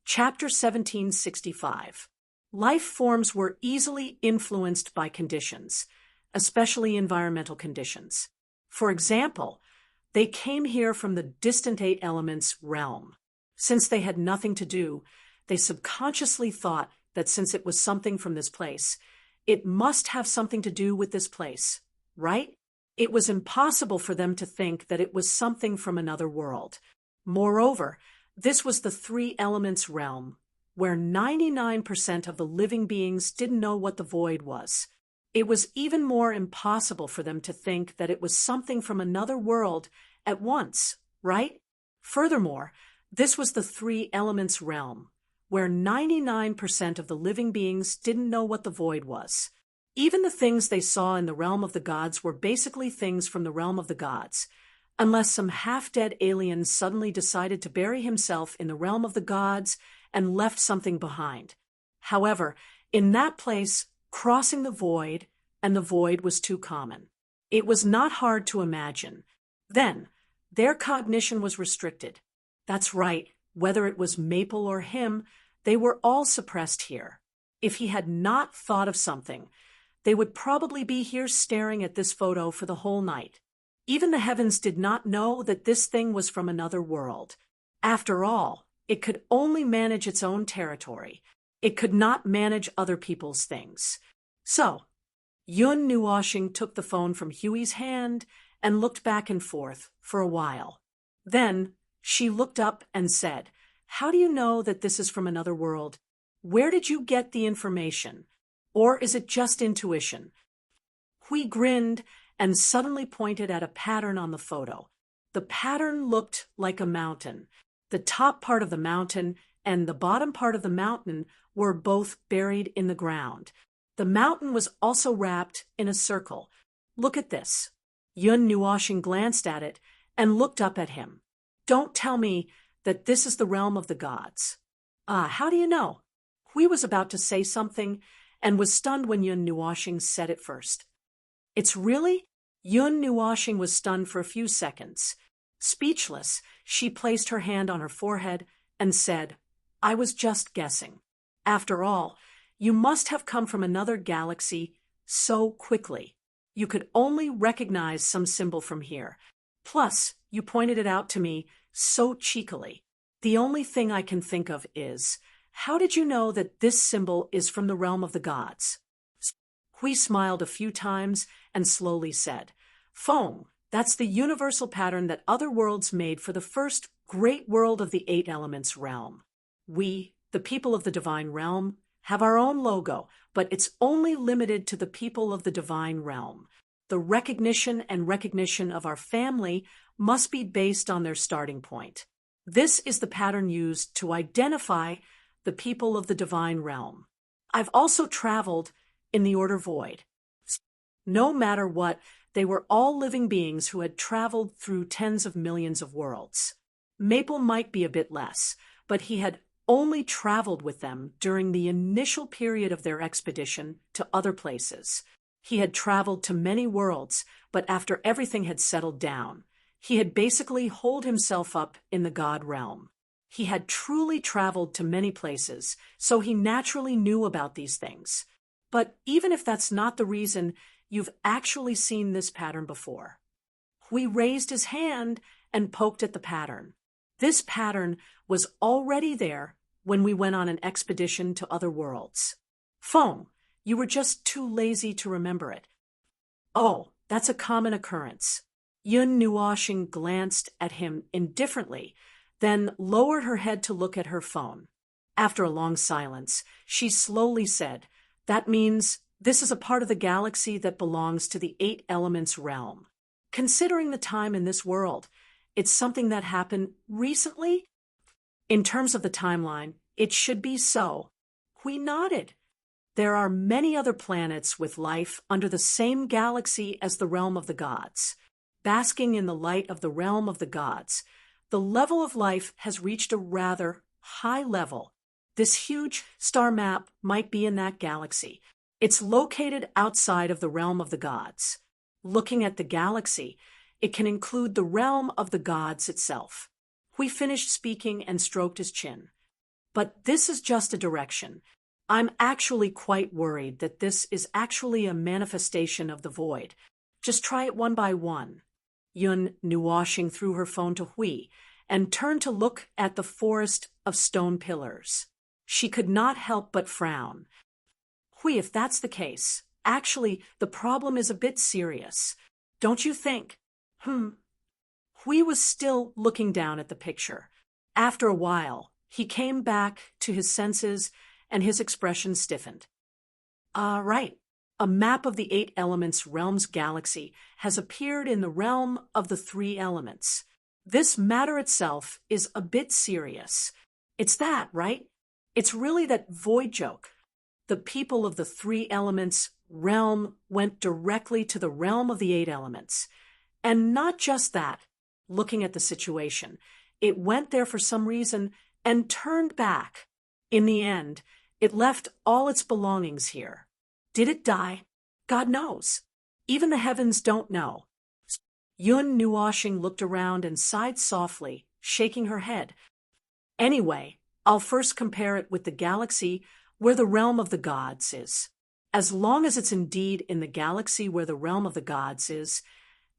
Chapter 1765. Life forms were easily influenced by conditions, especially environmental conditions. For example, they came here from the distant eight elements realm. Since they had nothing to do, they subconsciously thought that since it was something from this place, it must have something to do with this place, right? It was impossible for them to think that it was something from another world. Moreover, this was the three elements realm, where 99% of the living beings didn't know what the void was. It was even more impossible for them to think that it was something from another world at once, right? Furthermore, this was the three elements realm, where 99% of the living beings didn't know what the void was. Even the things they saw in the realm of the gods were basically things from the realm of the gods, unless some half-dead alien suddenly decided to bury himself in the realm of the gods and left something behind. However, in that place, crossing the void, and the void was too common. It was not hard to imagine. Then, their cognition was restricted. That's right, whether it was Maple or him, they were all suppressed here. If he had not thought of something, they would probably be here staring at this photo for the whole night. Even the heavens did not know that this thing was from another world. After all, it could only manage its own territory. It could not manage other people's things. So, Yun Nuoshing took the phone from Huey's hand and looked back and forth for a while. Then, she looked up and said, "How do you know that this is from another world? Where did you get the information? Or is it just intuition?" Hui grinned and suddenly pointed at a pattern on the photo. The pattern looked like a mountain. The top part of the mountain and the bottom part of the mountain were both buried in the ground. The mountain was also wrapped in a circle. "Look at this." Yun Nuoshing glanced at it and looked up at him. "Don't tell me that this is the realm of the gods." How do you know?" Hui was about to say something and was stunned when Yun Nuoshing said it first. "It's really?" Yun Nuoshing was stunned for a few seconds. Speechless, she placed her hand on her forehead and said, "I was just guessing. After all, you must have come from another galaxy so quickly. You could only recognize some symbol from here. Plus, you pointed it out to me so cheekily. The only thing I can think of is, how did you know that this symbol is from the realm of the gods?" Hui smiled a few times and slowly said, "Feng, that's the universal pattern that other worlds made for the first great world of the eight elements realm. We, the people of the divine realm, have our own logo, but it's only limited to the people of the divine realm. The recognition of our family must be based on their starting point. This is the pattern used to identify the people of the divine realm. I've also traveled in the order void. No matter what, they were all living beings who had traveled through tens of millions of worlds. Maple might be a bit less, but he had only traveled with them during the initial period of their expedition to other places. He had traveled to many worlds, but after everything had settled down, he had basically holed himself up in the god realm. He had truly traveled to many places, so he naturally knew about these things. But even if that's not the reason, you've actually seen this pattern before." Hui raised his hand and poked at the pattern. This pattern was already there when we went on an expedition to other worlds. "Feng, you were just too lazy to remember it." "Oh, that's a common occurrence." Yun Nuoshing glanced at him indifferently, then lowered her head to look at her phone. After a long silence, she slowly said, "That means this is a part of the galaxy that belongs to the eight elements realm. Considering the time in this world, it's something that happened recently? In terms of the timeline, it should be so." Hui nodded. "There are many other planets with life under the same galaxy as the realm of the gods. Basking in the light of the realm of the gods, the level of life has reached a rather high level. This huge star map might be in that galaxy. It's located outside of the realm of the gods. Looking at the galaxy, it can include the realm of the gods itself." Hui finished speaking and stroked his chin. But this is just a direction. I'm actually quite worried that this is actually a manifestation of the void. Just try it one by one. Yun Nuashing threw her phone to Hui and turned to look at the forest of stone pillars. She could not help but frown. Hui, if that's the case, actually, the problem is a bit serious. Don't you think? Hui was still looking down at the picture. After a while, he came back to his senses and his expression stiffened. Right. A map of the 8 elements realm's galaxy has appeared in the realm of the 3 elements. This matter itself is a bit serious. It's that, right? It's really that void joke. The people of the 3 elements realm went directly to the realm of the 8 elements. And not just that, looking at the situation, it went there for some reason and turned back. In the end, it left all its belongings here. Did it die? God knows. Even the heavens don't know. Yun Nuashing looked around and sighed softly, shaking her head. Anyway, I'll first compare it with the galaxy where the realm of the gods is. As long as it's indeed in the galaxy where the realm of the gods is,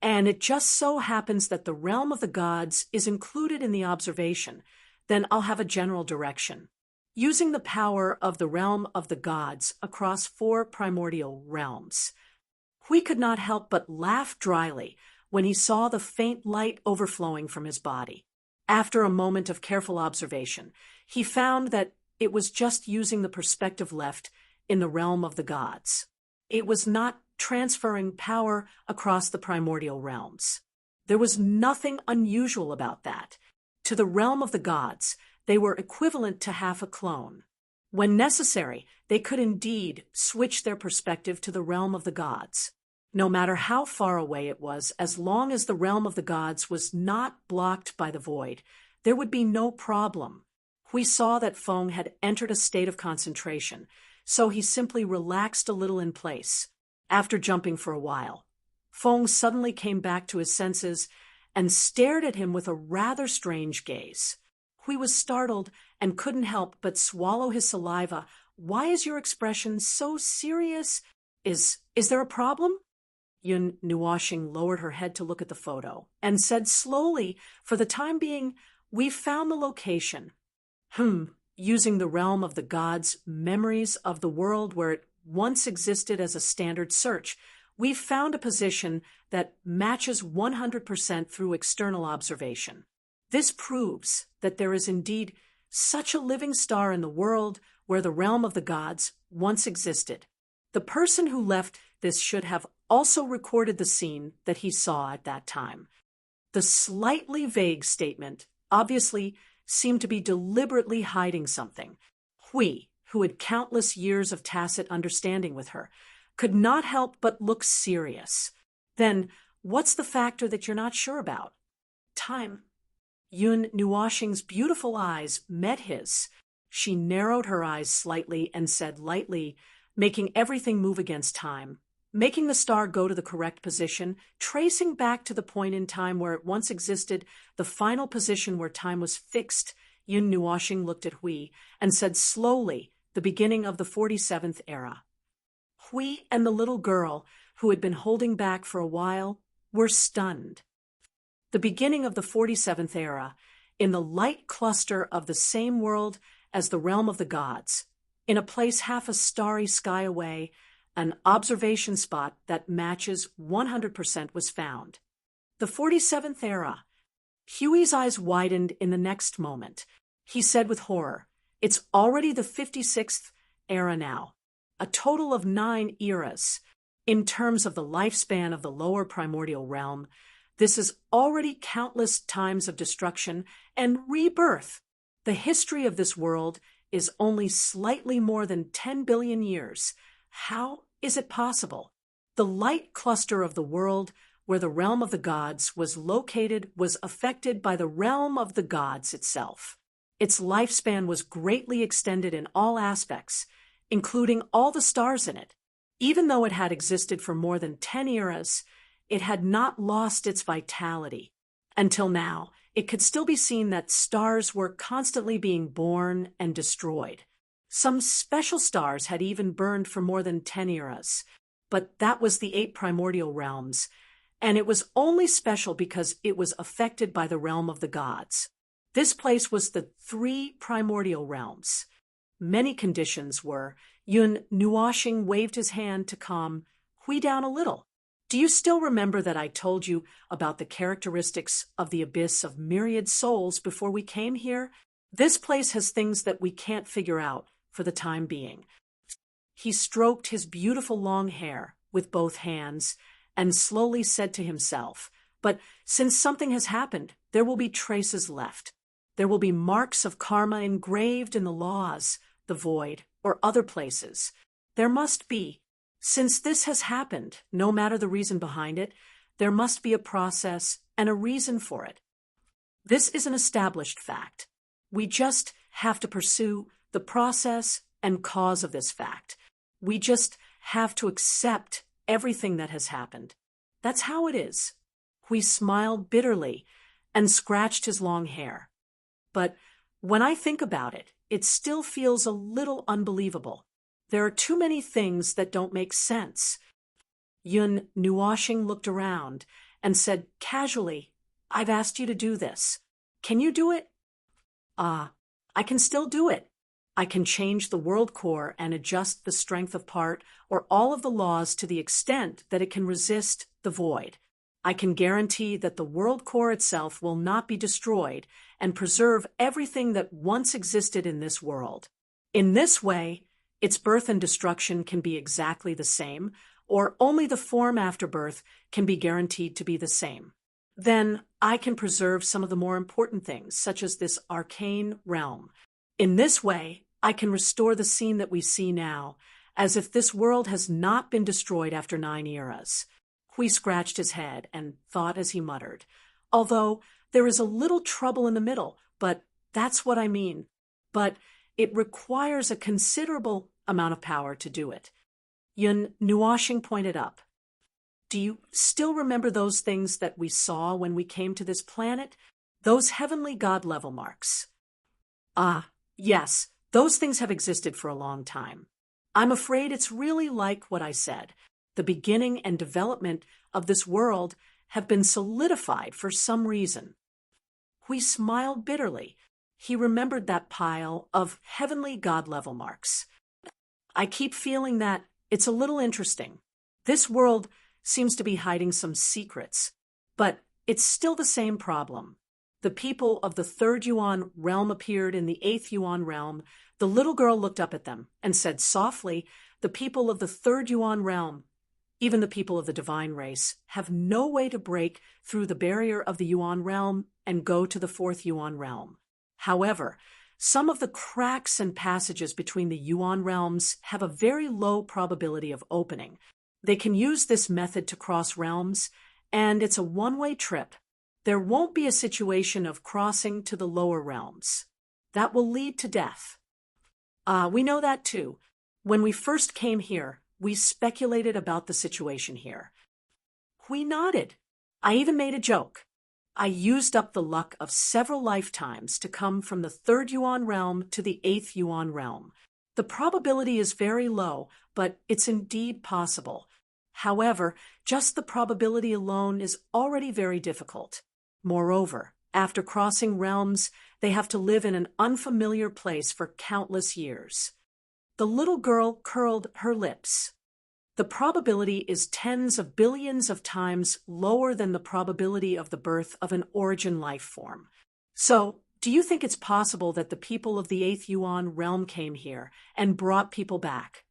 and it just so happens that the realm of the gods is included in the observation, then I'll have a general direction. Using the power of the realm of the gods across 4 primordial realms. Hui could not help but laugh dryly when he saw the faint light overflowing from his body. After a moment of careful observation, he found that it was just using the perspective left in the realm of the gods. It was not transferring power across the primordial realms. There was nothing unusual about that. To the realm of the gods, they were equivalent to half a clone. When necessary, they could indeed switch their perspective to the realm of the gods. No matter how far away it was, as long as the realm of the gods was not blocked by the void, there would be no problem. We saw that Feng had entered a state of concentration, so he simply relaxed a little in place. After jumping for a while, Feng suddenly came back to his senses and stared at him with a rather strange gaze. Hui was startled and couldn't help but swallow his saliva. Why is your expression so serious? Is there a problem? Yun Nuashing lowered her head to look at the photo and said slowly, for the time being, we've found the location. Using the realm of the gods' memories of the world where it once existed as a standard search, we've found a position that matches 100% through external observation. This proves that there is indeed such a living star in the world where the realm of the gods once existed. The person who left this should have also recorded the scene that he saw at that time. The slightly vague statement obviously seemed to be deliberately hiding something. Hui, who had countless years of tacit understanding with her, could not help but look serious. Then, what's the factor that you're not sure about? Time. Yun Nuashing's beautiful eyes met his. She narrowed her eyes slightly and said lightly, making everything move against time, making the star go to the correct position, tracing back to the point in time where it once existed, the final position where time was fixed. Yun Nuashing looked at Hui and said slowly, the beginning of the 47th era. Hui and the little girl, who had been holding back for a while, were stunned. The beginning of the 47th era, in the light cluster of the same world as the realm of the gods, in a place half a starry sky away, an observation spot that matches 100% was found. The 47th era. Huey's eyes widened in the next moment. He said with horror, it's already the 56th era now. A total of 9 eras. In terms of the lifespan of the lower primordial realm, this is already countless times of destruction and rebirth. The history of this world is only slightly more than 10 billion years. How is it possible? The light cluster of the world where the realm of the gods was located was affected by the realm of the gods itself. Its lifespan was greatly extended in all aspects, including all the stars in it. Even though it had existed for more than 10 eras, it had not lost its vitality. Until now, it could still be seen that stars were constantly being born and destroyed. Some special stars had even burned for more than 10 eras, but that was the 8 primordial realms, and it was only special because it was affected by the realm of the gods. This place was the 3 primordial realms. Many conditions were. Yun Nuashing waved his hand to calm Hui down a little. Do you still remember that I told you about the characteristics of the abyss of myriad souls before we came here? This place has things that we can't figure out for the time being. He stroked his beautiful long hair with both hands and slowly said to himself, but since something has happened, there will be traces left. There will be marks of karma engraved in the laws, the void, or other places. There must be. Since this has happened, no matter the reason behind it, there must be a process and a reason for it. This is an established fact. We just have to pursue the process and cause of this fact. We just have to accept everything that has happened. That's how it is. Hui smiled bitterly and scratched his long hair. But when I think about it, it still feels a little unbelievable. There are too many things that don't make sense. Yun Nuashing looked around and said casually, I've asked you to do this. Can you do it? I can still do it. I can change the world core and adjust the strength of part or all of the laws to the extent that it can resist the void. I can guarantee that the world core itself will not be destroyed and preserve everything that once existed in this world. In this way, its birth and destruction can be exactly the same, or only the form after birth can be guaranteed to be the same. Then I can preserve some of the more important things, such as this arcane realm. In this way, I can restore the scene that we see now, as if this world has not been destroyed after 9 eras. Hui scratched his head and thought as he muttered, although there is a little trouble in the middle, but that's what I mean. But it requires a considerable amount of power to do it. Yun Nuashing pointed up. Do you still remember those things that we saw when we came to this planet? Those heavenly god-level marks? Yes, those things have existed for a long time. I'm afraid it's really like what I said. The beginning and development of this world have been solidified for some reason. Hui smiled bitterly. He remembered that pile of heavenly god-level marks. I keep feeling that it's a little interesting. This world seems to be hiding some secrets, but it's still the same problem. The people of the 3rd Yuan realm appeared in the 8th Yuan realm. The little girl looked up at them and said softly, the people of the 3rd Yuan realm, even the people of the divine race, have no way to break through the barrier of the Yuan realm and go to the 4th Yuan realm. However, some of the cracks and passages between the Yuan realms have a very low probability of opening. They can use this method to cross realms, and it's a one-way trip. There won't be a situation of crossing to the lower realms. That will lead to death. We know that too. When we first came here, we speculated about the situation here. Hui nodded. I even made a joke. I used up the luck of several lifetimes to come from the 3rd Yuan realm to the 8th Yuan realm. The probability is very low, but it's indeed possible. However, just the probability alone is already very difficult. Moreover, after crossing realms, they have to live in an unfamiliar place for countless years. The little girl curled her lips. The probability is tens of billions of times lower than the probability of the birth of an origin life form. So, do you think it's possible that the people of the 8th Yuan realm came here and brought people back?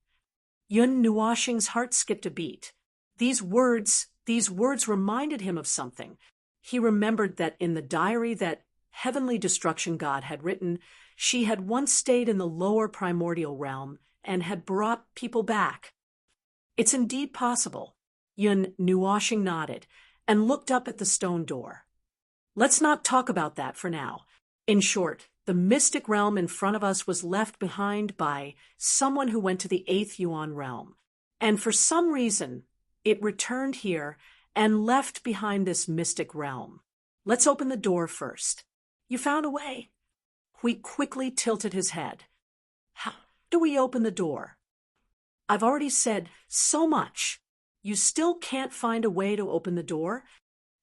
Yun Nuashing's heart skipped a beat. These words reminded him of something. He remembered that in the diary that Heavenly Destruction God had written, she had once stayed in the lower primordial realm and had brought people back. It's indeed possible. Yun Nuashing nodded and looked up at the stone door. Let's not talk about that for now. In short, the mystic realm in front of us was left behind by someone who went to the 8th Yuan realm. And for some reason, it returned here and left behind this mystic realm. Let's open the door first. You found a way. Hui quickly tilted his head. How do we open the door? I've already said so much. You still can't find a way to open the door?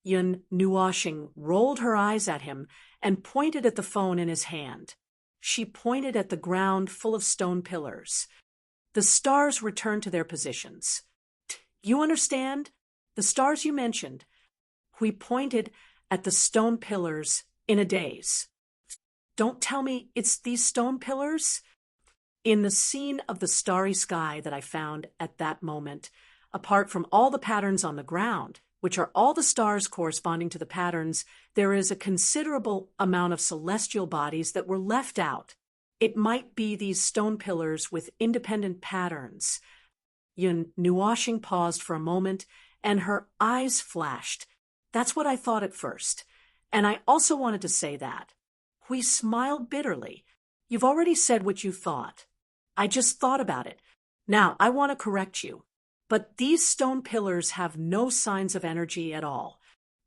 Yun Nuoxing rolled her eyes at him and pointed at the phone in his hand. She pointed at the ground full of stone pillars. The stars returned to their positions. You understand? The stars you mentioned. We pointed at the stone pillars in a daze. Don't tell me it's these stone pillars? In the scene of the starry sky that I found at that moment, apart from all the patterns on the ground, which are all the stars corresponding to the patterns, there is a considerable amount of celestial bodies that were left out. It might be these stone pillars with independent patterns. Yun Nuoxing paused for a moment, and her eyes flashed. That's what I thought at first. And I also wanted to say that. Hui smiled bitterly. You've already said what you thought. I just thought about it. Now, I want to correct you. But these stone pillars have no signs of energy at all.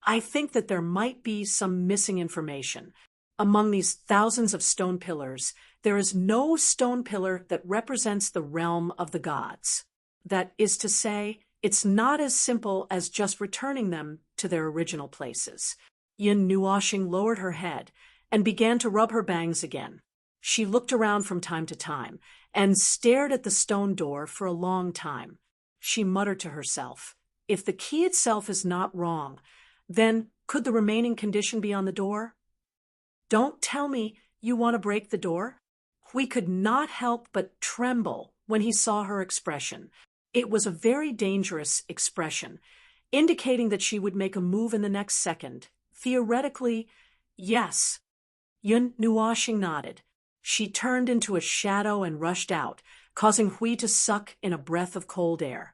I think that there might be some missing information. Among these thousands of stone pillars, there is no stone pillar that represents the realm of the gods. That is to say, it's not as simple as just returning them to their original places. Yun Nuoxing lowered her head and began to rub her bangs again. She looked around from time to time and stared at the stone door for a long time. She muttered to herself, if the key itself is not wrong, then could the remaining condition be on the door? Don't tell me you want to break the door? Hui could not help but tremble when he saw her expression. It was a very dangerous expression, indicating that she would make a move in the next second. Theoretically, yes. Yun Nuoxing nodded. She turned into a shadow and rushed out, causing Hui to suck in a breath of cold air.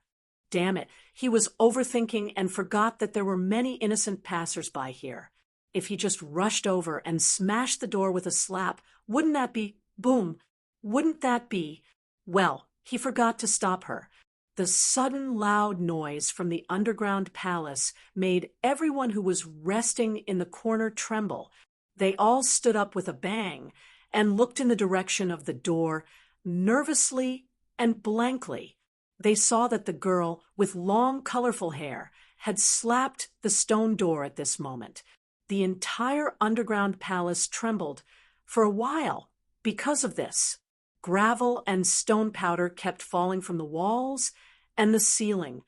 Damn it, he was overthinking and forgot that there were many innocent passers-by here. If he just rushed over and smashed the door with a slap, wouldn't that be, boom, wouldn't that be, well, he forgot to stop her. The sudden loud noise from the underground palace made everyone who was resting in the corner tremble. They all stood up with a bang and looked in the direction of the door, nervously and blankly. They saw that the girl with long, colorful hair had slapped the stone door at this moment. The entire underground palace trembled for a while because of this. Gravel and stone powder kept falling from the walls and the ceiling.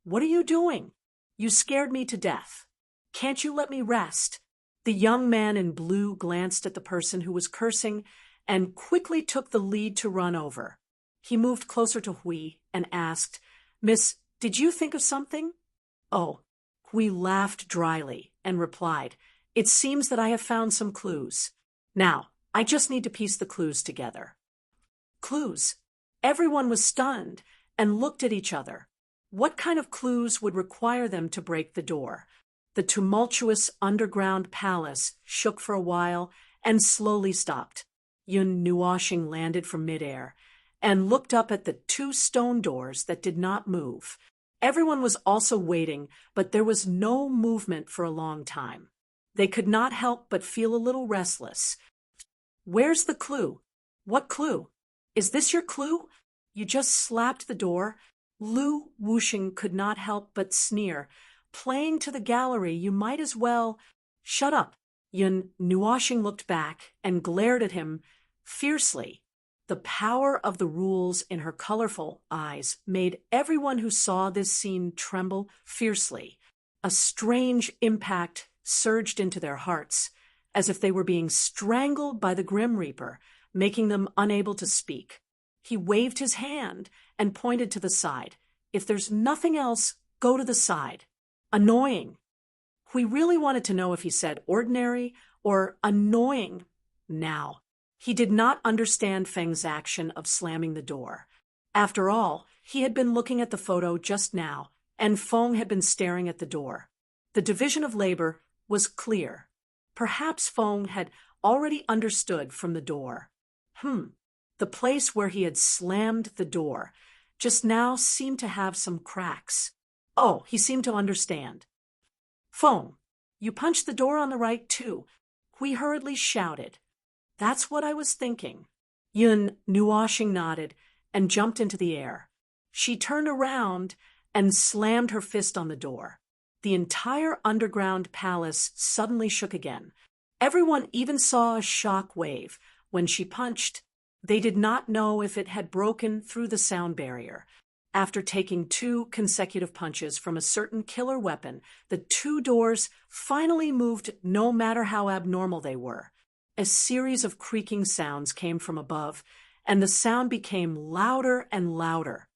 What are you doing? You scared me to death. Can't you let me rest? The young man in blue glanced at the person who was cursing and quickly took the lead to run over. He moved closer to Hui and asked, Miss, did you think of something? Oh, Hui laughed dryly and replied, It seems that I have found some clues. Now, I just need to piece the clues together. Clues? Everyone was stunned and looked at each other. What kind of clues would require them to break the door? The tumultuous underground palace shook for a while and slowly stopped. Yun Nuoxing landed from midair and looked up at the two stone doors that did not move. Everyone was also waiting, but there was no movement for a long time. They could not help but feel a little restless. Where's the clue? What clue? Is this your clue? You just slapped the door. Lu Wuxing could not help but sneer. Playing to the gallery, you might as well... Shut up. Yun Nuoxing looked back and glared at him fiercely. The power of the rules in her colorful eyes made everyone who saw this scene tremble fiercely. A strange impact surged into their hearts, as if they were being strangled by the Grim Reaper, making them unable to speak. He waved his hand and pointed to the side. If there's nothing else, go to the side. Annoying. We really wanted to know if he said ordinary or annoying now. He did not understand Feng's action of slamming the door. After all, he had been looking at the photo just now, and Feng had been staring at the door. The division of labor was clear. Perhaps Feng had already understood from the door. The place where he had slammed the door just now seemed to have some cracks. Oh, he seemed to understand. Feng, You punched the door on the right, too, Hui hurriedly shouted. That's what I was thinking. Yun Nuoshing nodded and jumped into the air. She turned around and slammed her fist on the door. The entire underground palace suddenly shook again. Everyone even saw a shock wave when she punched. They did not know if it had broken through the sound barrier. After taking 2 consecutive punches from a certain killer weapon, the 2 doors finally moved no matter how abnormal they were. A series of creaking sounds came from above, and the sound became louder and louder.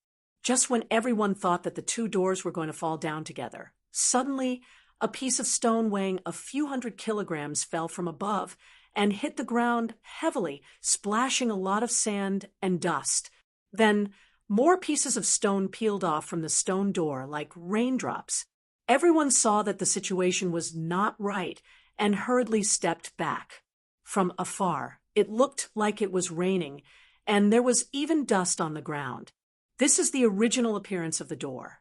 Just when everyone thought that the 2 doors were going to fall down together, suddenly a piece of stone weighing a few hundred kilograms fell from above and hit the ground heavily, splashing a lot of sand and dust. Then more pieces of stone peeled off from the stone door like raindrops. Everyone saw that the situation was not right and hurriedly stepped back. From afar, it looked like it was raining, and there was even dust on the ground. This is the original appearance of the door.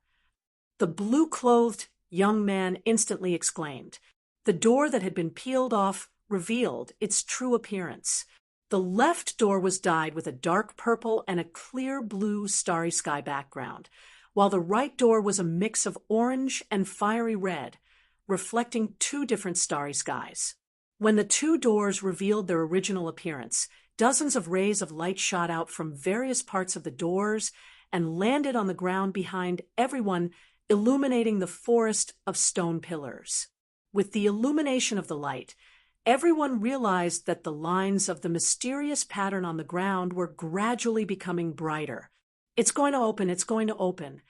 The blue-clothed young man instantly exclaimed. The door that had been peeled off revealed its true appearance. The left door was dyed with a dark purple and a clear blue starry sky background, while the right door was a mix of orange and fiery red, reflecting 2 different starry skies. When the 2 doors revealed their original appearance, dozens of rays of light shot out from various parts of the doors and landed on the ground behind everyone, illuminating the forest of stone pillars. With the illumination of the light, everyone realized that the lines of the mysterious pattern on the ground were gradually becoming brighter. It's going to open, it's going to open.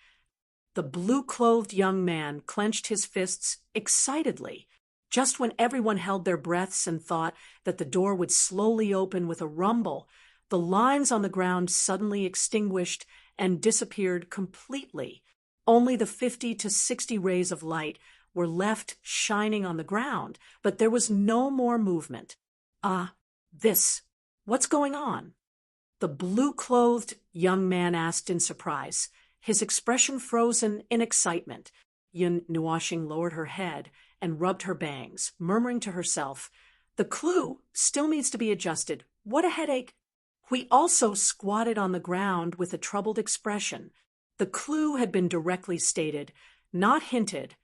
The blue-clothed young man clenched his fists excitedly. Just when everyone held their breaths and thought that the door would slowly open with a rumble, the lines on the ground suddenly extinguished and disappeared completely. Only the 50 to 60 rays of light were left shining on the ground, but there was no more movement. What's going on? The blue-clothed young man asked in surprise, his expression frozen in excitement. Yun Nuoshing lowered her head and rubbed her bangs, murmuring to herself, the clue still needs to be adjusted. What a headache. Hui also squatted on the ground with a troubled expression. The clue had been directly stated, not hinted,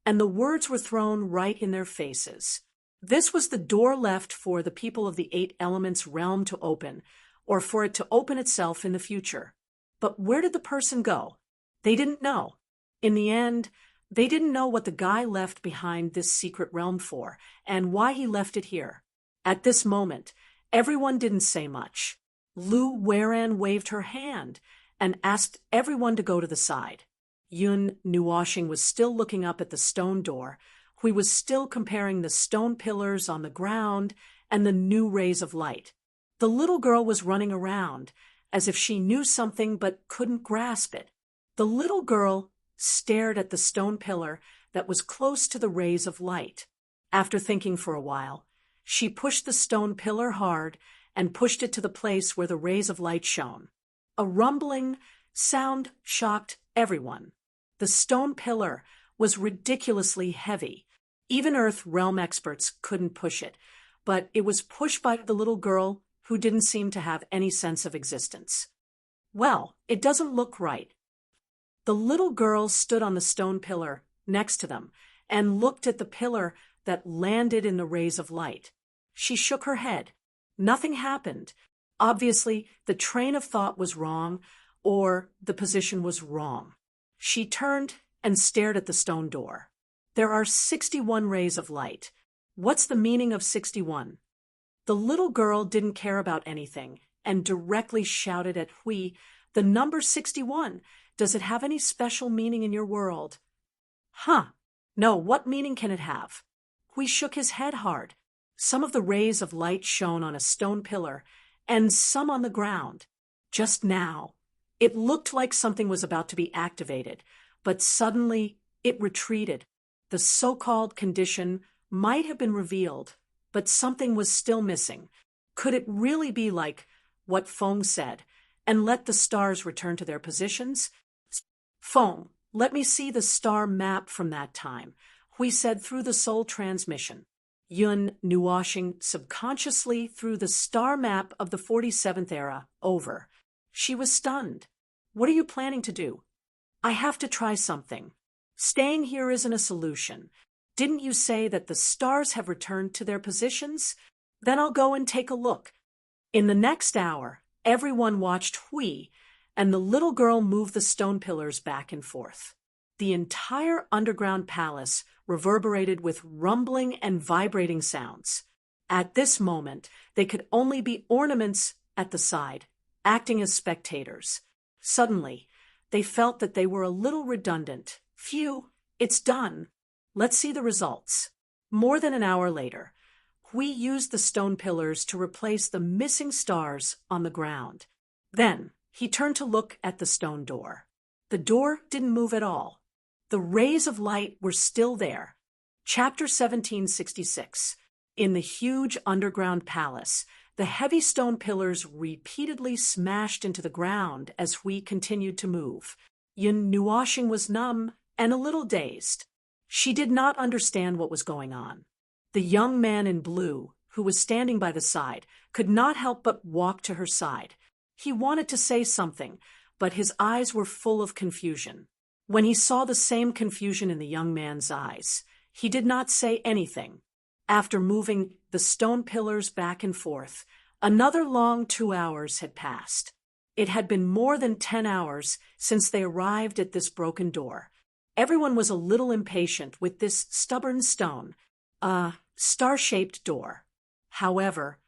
and the words were thrown right in their faces. This was the door left for the people of the 8 Elements realm to open, or for it to open itself in the future. But where did the person go? They didn't know. In the end, they didn't know what the guy left behind this secret realm for, and why he left it here. At this moment, everyone didn't say much. Lu Weran waved her hand and asked everyone to go to the side. Yun Nuoshing was still looking up at the stone door. Hui was still comparing the stone pillars on the ground and the new rays of light. The little girl was running around, as if she knew something but couldn't grasp it. The little girl stared at the stone pillar that was close to the rays of light. After thinking for a while, she pushed the stone pillar hard and pushed it to the place where the rays of light shone. A rumbling sound shocked everyone. The stone pillar was ridiculously heavy. Even Earth realm experts couldn't push it, but it was pushed by the little girl who didn't seem to have any sense of existence. Well, it doesn't look right. The little girl stood on the stone pillar next to them and looked at the pillar that landed in the rays of light. She shook her head. Nothing happened. Obviously, the train of thought was wrong, or the position was wrong. She turned and stared at the stone door. There are 61 rays of light. What's the meaning of 61? The little girl didn't care about anything and directly shouted at Hui, the number 61. Does it have any special meaning in your world? No, what meaning can it have? Hui shook his head hard. Some of the rays of light shone on a stone pillar and some on the ground. Just now, it looked like something was about to be activated, but suddenly it retreated. The so-called condition might have been revealed, but something was still missing. Could it really be like what Feng said, and let the stars return to their positions? Feng, let me see the star map from that time. Hui said through the soul transmission. Yun Nuashing subconsciously threw the star map of the 47th era over. She was stunned. What are you planning to do? I have to try something. Staying here isn't a solution. Didn't you say that the stars have returned to their positions? Then I'll go and take a look. In the next hour, everyone watched Hui, and the little girl moved the stone pillars back and forth. The entire underground palace reverberated with rumbling and vibrating sounds. At this moment, they could only be ornaments at the side, acting as spectators. Suddenly, they felt that they were a little redundant. Phew, it's done. Let's see the results. More than an hour later, Hui used the stone pillars to replace the missing stars on the ground. Then, he turned to look at the stone door. The door didn't move at all. The rays of light were still there. Chapter 1766. In the huge underground palace, the heavy stone pillars repeatedly smashed into the ground as Hui continued to move. Yun Nuashing was numb and a little dazed. She did not understand what was going on. The young man in blue, who was standing by the side, could not help but walk to her side. He wanted to say something, but his eyes were full of confusion. When he saw the same confusion in the young man's eyes, he did not say anything. After moving the stone pillars back and forth, another long 2 hours had passed. It had been more than 10 hours since they arrived at this broken door. Everyone was a little impatient with this stubborn stone, a star-shaped door. However,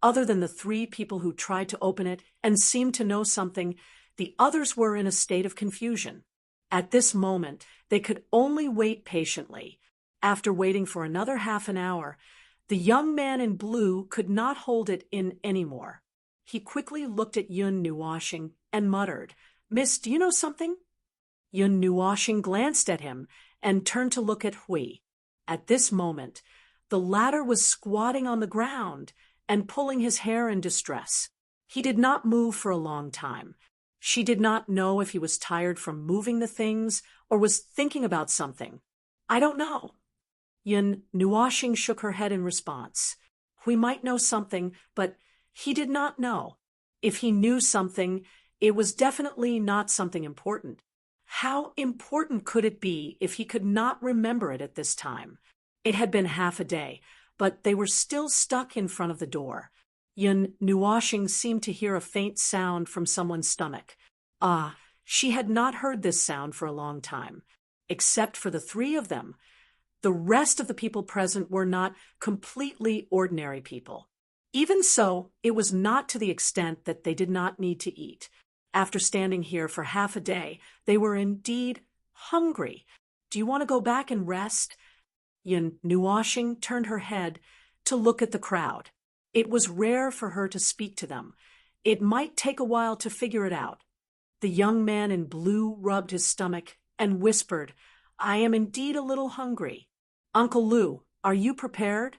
other than the 3 people who tried to open it and seemed to know something, the others were in a state of confusion. At this moment, they could only wait patiently. After waiting for another half an hour, the young man in blue could not hold it in anymore. He quickly looked at Yun Nuashing and muttered, "Miss, do you know something?" Yun Nuashing glanced at him and turned to look at Hui. At this moment, the latter was squatting on the ground and pulling his hair in distress. He did not move for a long time. She did not know if he was tired from moving the things or was thinking about something. "I don't know." Yun Nuashing shook her head in response. Hui might know something, but he did not know. If he knew something, it was definitely not something important. How important could it be if he could not remember it at this time? It had been half a day, but they were still stuck in front of the door. Yun Nuashing seemed to hear a faint sound from someone's stomach. She had not heard this sound for a long time. Except for the 3 of them, the rest of the people present were not completely ordinary people. Even so, it was not to the extent that they did not need to eat. After standing here for half a day, they were indeed hungry. "Do you want to go back and rest?" Yun Nuashing turned her head to look at the crowd. It was rare for her to speak to them. It might take a while to figure it out. The young man in blue rubbed his stomach and whispered, "I am indeed a little hungry." "Uncle Lu, are you prepared?"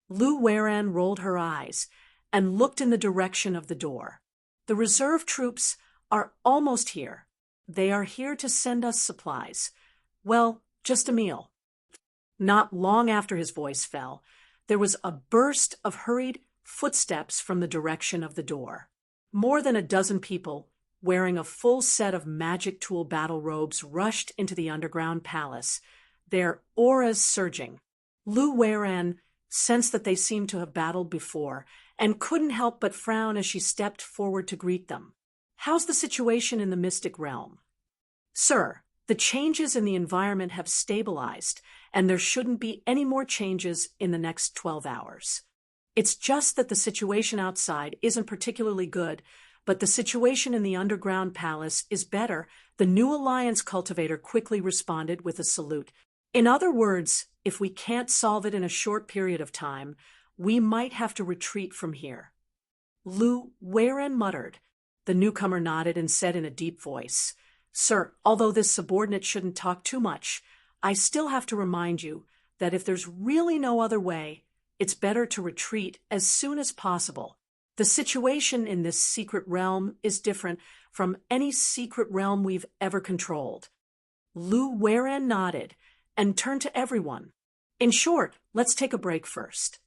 Lu Weiran rolled her eyes and looked in the direction of the door. "The reserve troops are almost here. They are here to send us supplies. Well, just a meal." Not long after his voice fell, there was a burst of hurried footsteps from the direction of the door. More than a dozen people, wearing a full set of magic tool battle robes, rushed into the underground palace, their auras surging. Lu Weiran sensed that they seemed to have battled before and couldn't help but frown as she stepped forward to greet them. "How's the situation in the mystic realm?" "Sir, the changes in the environment have stabilized, and there shouldn't be any more changes in the next 12 hours. It's just that the situation outside isn't particularly good, but the situation in the underground palace is better," the New Alliance cultivator quickly responded with a salute. "In other words, if we can't solve it in a short period of time, we might have to retreat from here." Lu Weiran muttered. The newcomer nodded and said in a deep voice, "Sir, although this subordinate shouldn't talk too much, I still have to remind you that if there's really no other way, it's better to retreat as soon as possible. The situation in this secret realm is different from any secret realm we've ever controlled." Lu Weiran nodded and turned to everyone. In short, let's take a break first.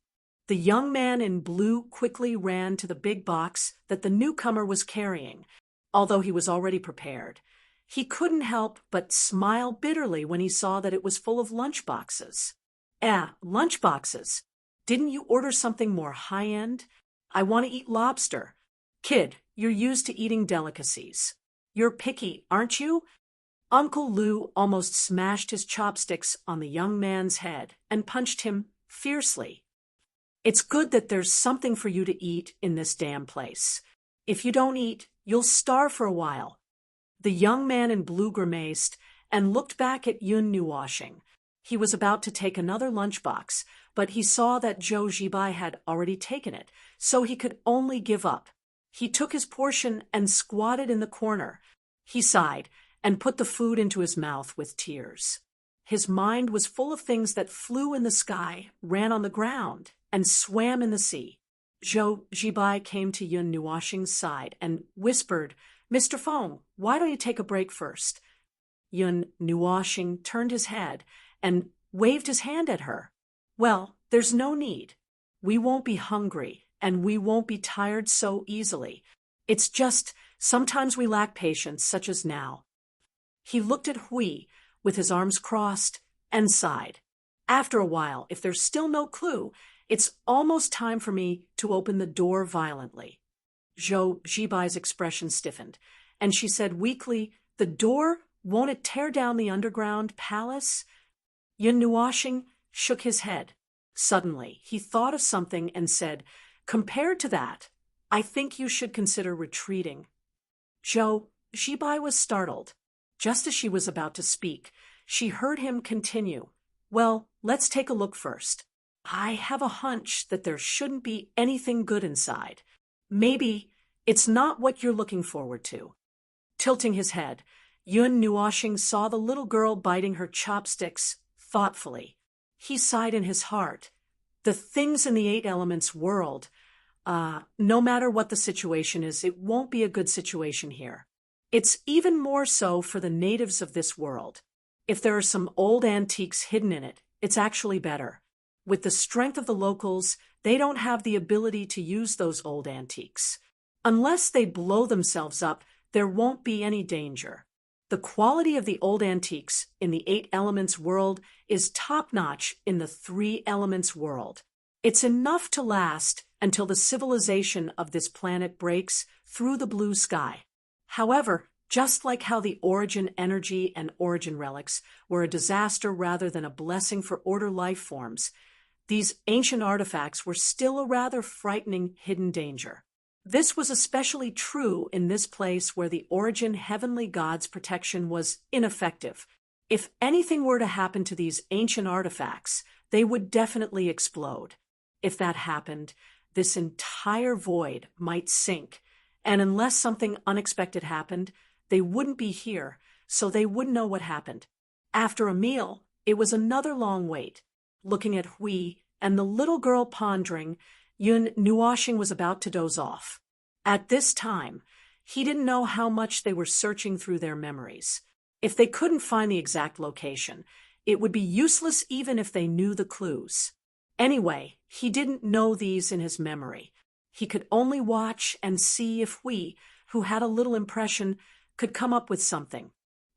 The young man in blue quickly ran to the big box that the newcomer was carrying, although he was already prepared. He couldn't help but smile bitterly when he saw that it was full of lunchboxes. Lunchboxes. Didn't you order something more high-end? I want to eat lobster. Kid, you're used to eating delicacies. You're picky, aren't you? Uncle Lou almost smashed his chopsticks on the young man's head and punched him fiercely. It's good that there's something for you to eat in this damn place. If you don't eat, you'll starve for a while. The young man in blue grimaced and looked back at Yun Nuwashing. He was about to take another lunchbox, but he saw that Zhou Zibai had already taken it, so he could only give up. He took his portion and squatted in the corner. He sighed and put the food into his mouth with tears. His mind was full of things that flew in the sky, ran on the ground, and swam in the sea. Zhou Zibai came to Yun Nuwashing's side and whispered, "Mr. Feng, why don't you take a break first?" Yun Nuwashing turned his head and waved his hand at her. "Well, there's no need. We won't be hungry, and we won't be tired so easily. It's just sometimes we lack patience, such as now." He looked at Hui with his arms crossed and sighed. "After a while, if there's still no clue, it's almost time for me to open the door violently." Zhou Zibai's expression stiffened, and she said weakly, "The door? Won't it tear down the underground palace?" Yun Nuwashing shook his head. Suddenly, he thought of something and said, "Compared to that, I think you should consider retreating." Zhou Zibai was startled. Just as she was about to speak, she heard him continue, "Well, let's take a look first. I have a hunch that there shouldn't be anything good inside. Maybe it's not what you're looking forward to." Tilting his head, Yun Nuwashing saw the little girl biting her chopsticks thoughtfully. He sighed in his heart. The things in the Eight Elements world, no matter what the situation is, it won't be a good situation here. It's even more so for the natives of this world. If there are some old antiques hidden in it, it's actually better. With the strength of the locals, they don't have the ability to use those old antiques. Unless they blow themselves up, there won't be any danger. The quality of the old antiques in the Eight Elements world is top-notch in the Three Elements world. It's enough to last until the civilization of this planet breaks through the blue sky. However, just like how the Origin energy and Origin relics were a disaster rather than a blessing for order life forms, these ancient artifacts were still a rather frightening hidden danger. This was especially true in this place where the Origin heavenly god's protection was ineffective. If anything were to happen to these ancient artifacts, they would definitely explode. If that happened, this entire void might sink, and unless something unexpected happened, they wouldn't be here, so they wouldn't know what happened. After a meal, it was another long wait. Looking at Hui and the little girl pondering, Yun Nuwashing was about to doze off. At this time, he didn't know how much they were searching through their memories. If they couldn't find the exact location, it would be useless even if they knew the clues. Anyway, he didn't know these in his memory. He could only watch and see if Hui, who had a little impression, could come up with something.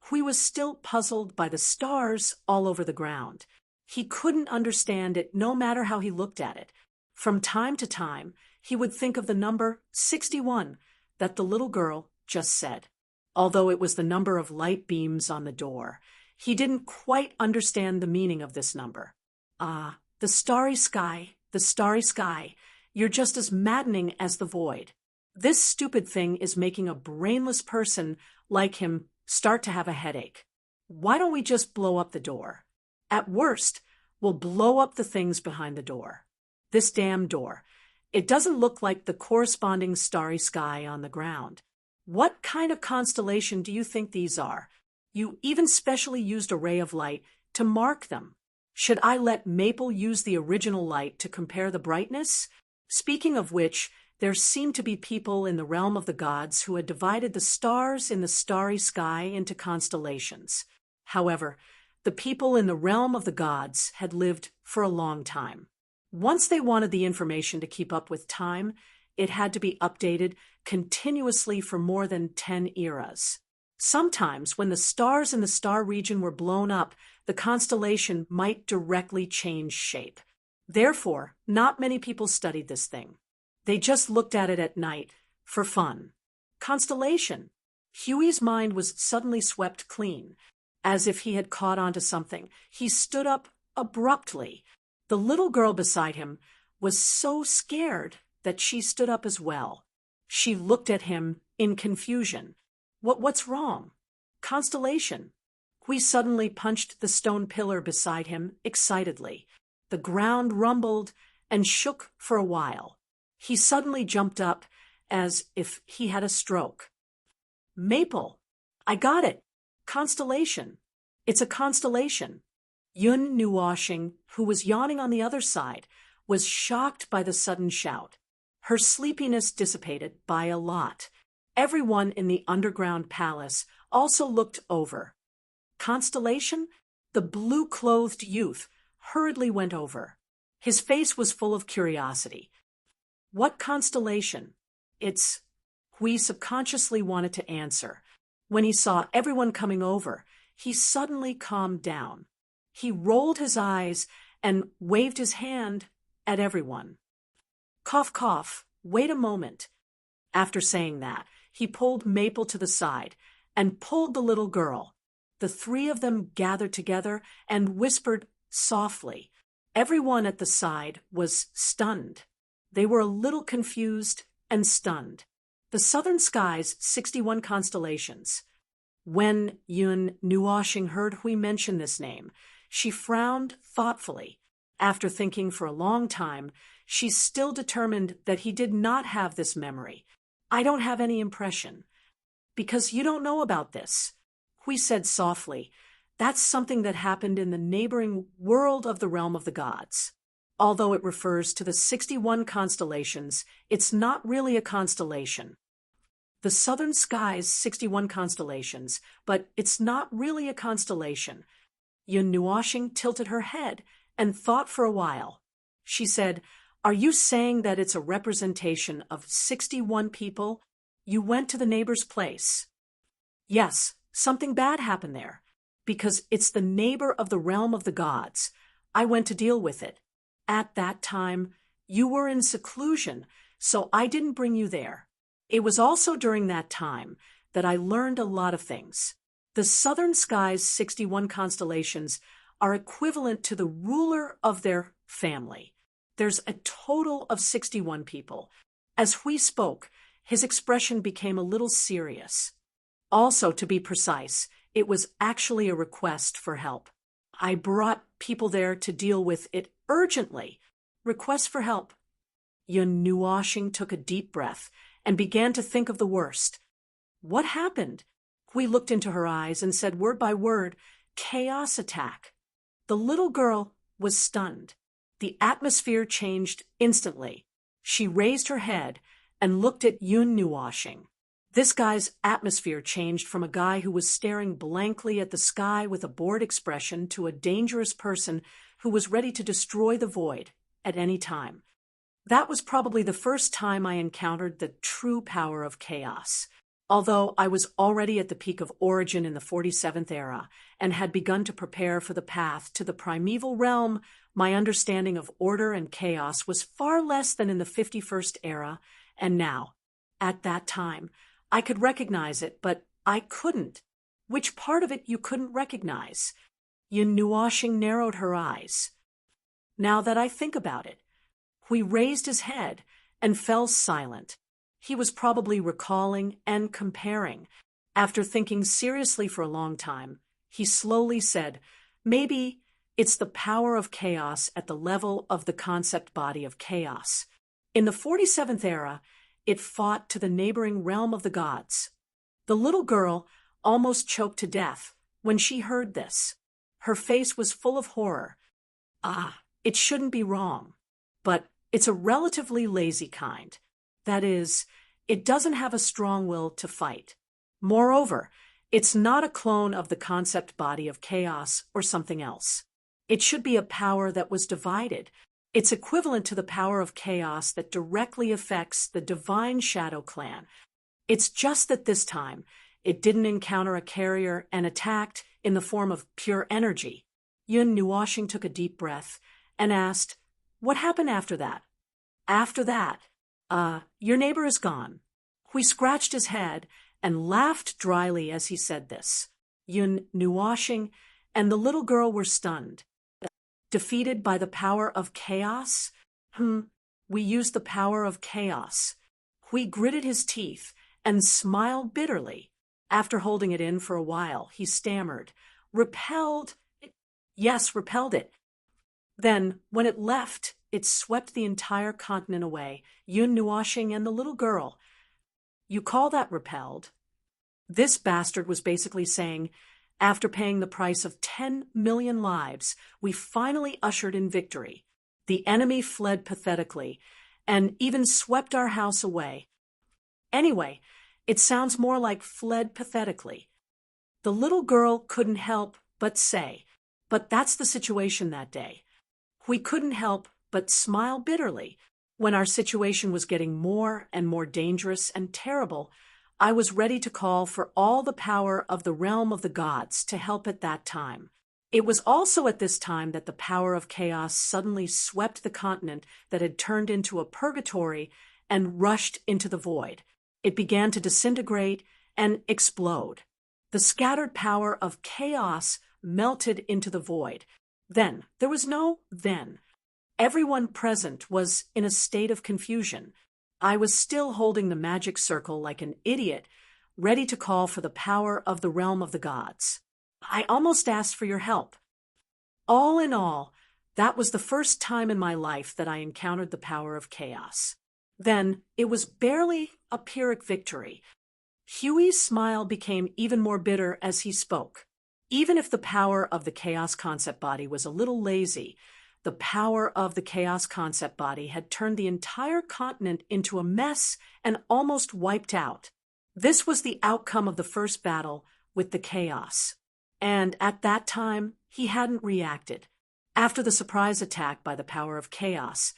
Hui was still puzzled by the stars all over the ground. He couldn't understand it no matter how he looked at it. From time to time, he would think of the number 61 that the little girl just said. Although it was the number of light beams on the door, he didn't quite understand the meaning of this number. The starry sky, you're just as maddening as the void. This stupid thing is making a brainless person like him start to have a headache. Why don't we just blow up the door? At worst, we'll blow up the things behind the door. This damn door. It doesn't look like the corresponding starry sky on the ground. What kind of constellation do you think these are? You even specially used a ray of light to mark them. Should I let Maple use the original light to compare the brightness? Speaking of which, there seemed to be people in the realm of the gods who had divided the stars in the starry sky into constellations. However, The people in the realm of the gods had lived for a long time. Once they wanted the information to keep up with time, it had to be updated continuously for more than 10 eras. Sometimes, when the stars in the star region were blown up, the constellation might directly change shape. Therefore, not many people studied this thing. They just looked at it at night, for fun. Constellation. Huey's mind was suddenly swept clean. As if he had caught onto something, he stood up abruptly. The little girl beside him was so scared that she stood up as well. She looked at him in confusion. What's wrong? Constellation. Hui suddenly punched the stone pillar beside him excitedly. The ground rumbled and shook for a while. He suddenly jumped up as if he had a stroke. Maple. I got it. Constellation. It's a constellation. Yun Nuoshing, who was yawning on the other side, was shocked by the sudden shout. Her sleepiness dissipated by a lot. Everyone in the underground palace also looked over. Constellation? The blue-clothed youth hurriedly went over. His face was full of curiosity. What constellation? It's... Hui subconsciously wanted to answer. When he saw everyone coming over, he suddenly calmed down. He rolled his eyes and waved his hand at everyone. Cough, cough, wait a moment. After saying that, he pulled Maple to the side and pulled the little girl. The three of them gathered together and whispered softly. Everyone at the side was stunned. They were a little confused and stunned. The southern sky's 61 constellations. When Yun Nuoshing heard Hui mention this name, she frowned thoughtfully. After thinking for a long time, she's still determined that he did not have this memory. I don't have any impression. Because you don't know about this. Hui said softly, that's something that happened in the neighboring world of the realm of the gods. Although it refers to the 61 constellations, it's not really a constellation. The southern sky's 61 constellations, but it's not really a constellation. Yun Nuoshing tilted her head and thought for a while. She said, are you saying that it's a representation of 61 people? You went to the neighbor's place. Yes, something bad happened there. Because it's the neighbor of the realm of the gods. I went to deal with it. At that time, you were in seclusion, so I didn't bring you there. It was also during that time that I learned a lot of things. The southern sky's 61 constellations are equivalent to the ruler of their family. There's a total of 61 people. As Hui spoke, his expression became a little serious. Also, to be precise, it was actually a request for help. I brought people there to deal with it urgently. Request for help. Yun Nuoshing took a deep breath and began to think of the worst. What happened? Hui looked into her eyes and said word by word, chaos attack. The little girl was stunned. The atmosphere changed instantly. She raised her head and looked at Yun Nuoshing. This guy's atmosphere changed from a guy who was staring blankly at the sky with a bored expression to a dangerous person who was ready to destroy the void at any time. That was probably the first time I encountered the true power of chaos. Although I was already at the peak of origin in the 47th era and had begun to prepare for the path to the primeval realm, my understanding of order and chaos was far less than in the 51st era, and now, at that time, I could recognize it, but I couldn't. Which part of it you couldn't recognize? Yun Nuoshing narrowed her eyes. Now that I think about it, Hui raised his head and fell silent. He was probably recalling and comparing. After thinking seriously for a long time, he slowly said, maybe it's the power of chaos at the level of the concept body of chaos. In the 47th era, it fought to the neighboring realm of the gods. The little girl almost choked to death when she heard this. Her face was full of horror. It shouldn't be wrong. But it's a relatively lazy kind. That is, it doesn't have a strong will to fight. Moreover, It's not a clone of the concept body of chaos or something else. It should be a power that was divided. It's equivalent to the power of chaos that directly affects the divine shadow clan. It's just that this time, it didn't encounter a carrier and attacked in the form of pure energy. Yun Nuoshing took a deep breath and asked, "What happened after that?" "After that, your neighbor is gone." Hui scratched his head and laughed dryly as he said this. Yun Nuoshing and the little girl were stunned. Defeated by the power of chaos? We used the power of chaos. Hui gritted his teeth and smiled bitterly. After holding it in for a while, he stammered, "Repelled? Yes, repelled it." Then, when it left, it swept the entire continent away, Yun Nuoshing and the little girl. "You call that repelled?" This bastard was basically saying, after paying the price of 10 million lives, we finally ushered in victory. The enemy fled pathetically, and even swept our house away. Anyway, it sounds more like fled pathetically. The little girl couldn't help but say, "But that's the situation that day." We couldn't help but smile bitterly. When our situation was getting more and more dangerous and terrible, I was ready to call for all the power of the realm of the gods to help at that time. It was also at this time that the power of chaos suddenly swept the continent that had turned into a purgatory and rushed into the void. It began to disintegrate and explode. The scattered power of chaos melted into the void. Then, there was no then. Everyone present was in a state of confusion. I was still holding the magic circle like an idiot, ready to call for the power of the realm of the gods. I almost asked for your help. All in all, that was the first time in my life that I encountered the power of chaos. Then, it was barely a Pyrrhic victory. Huey's smile became even more bitter as he spoke. Even if the power of the chaos concept body was a little lazy, the power of the chaos concept body had turned the entire continent into a mess and almost wiped out. This was the outcome of the first battle with the chaos. And at that time, he hadn't reacted. After the surprise attack by the power of chaos,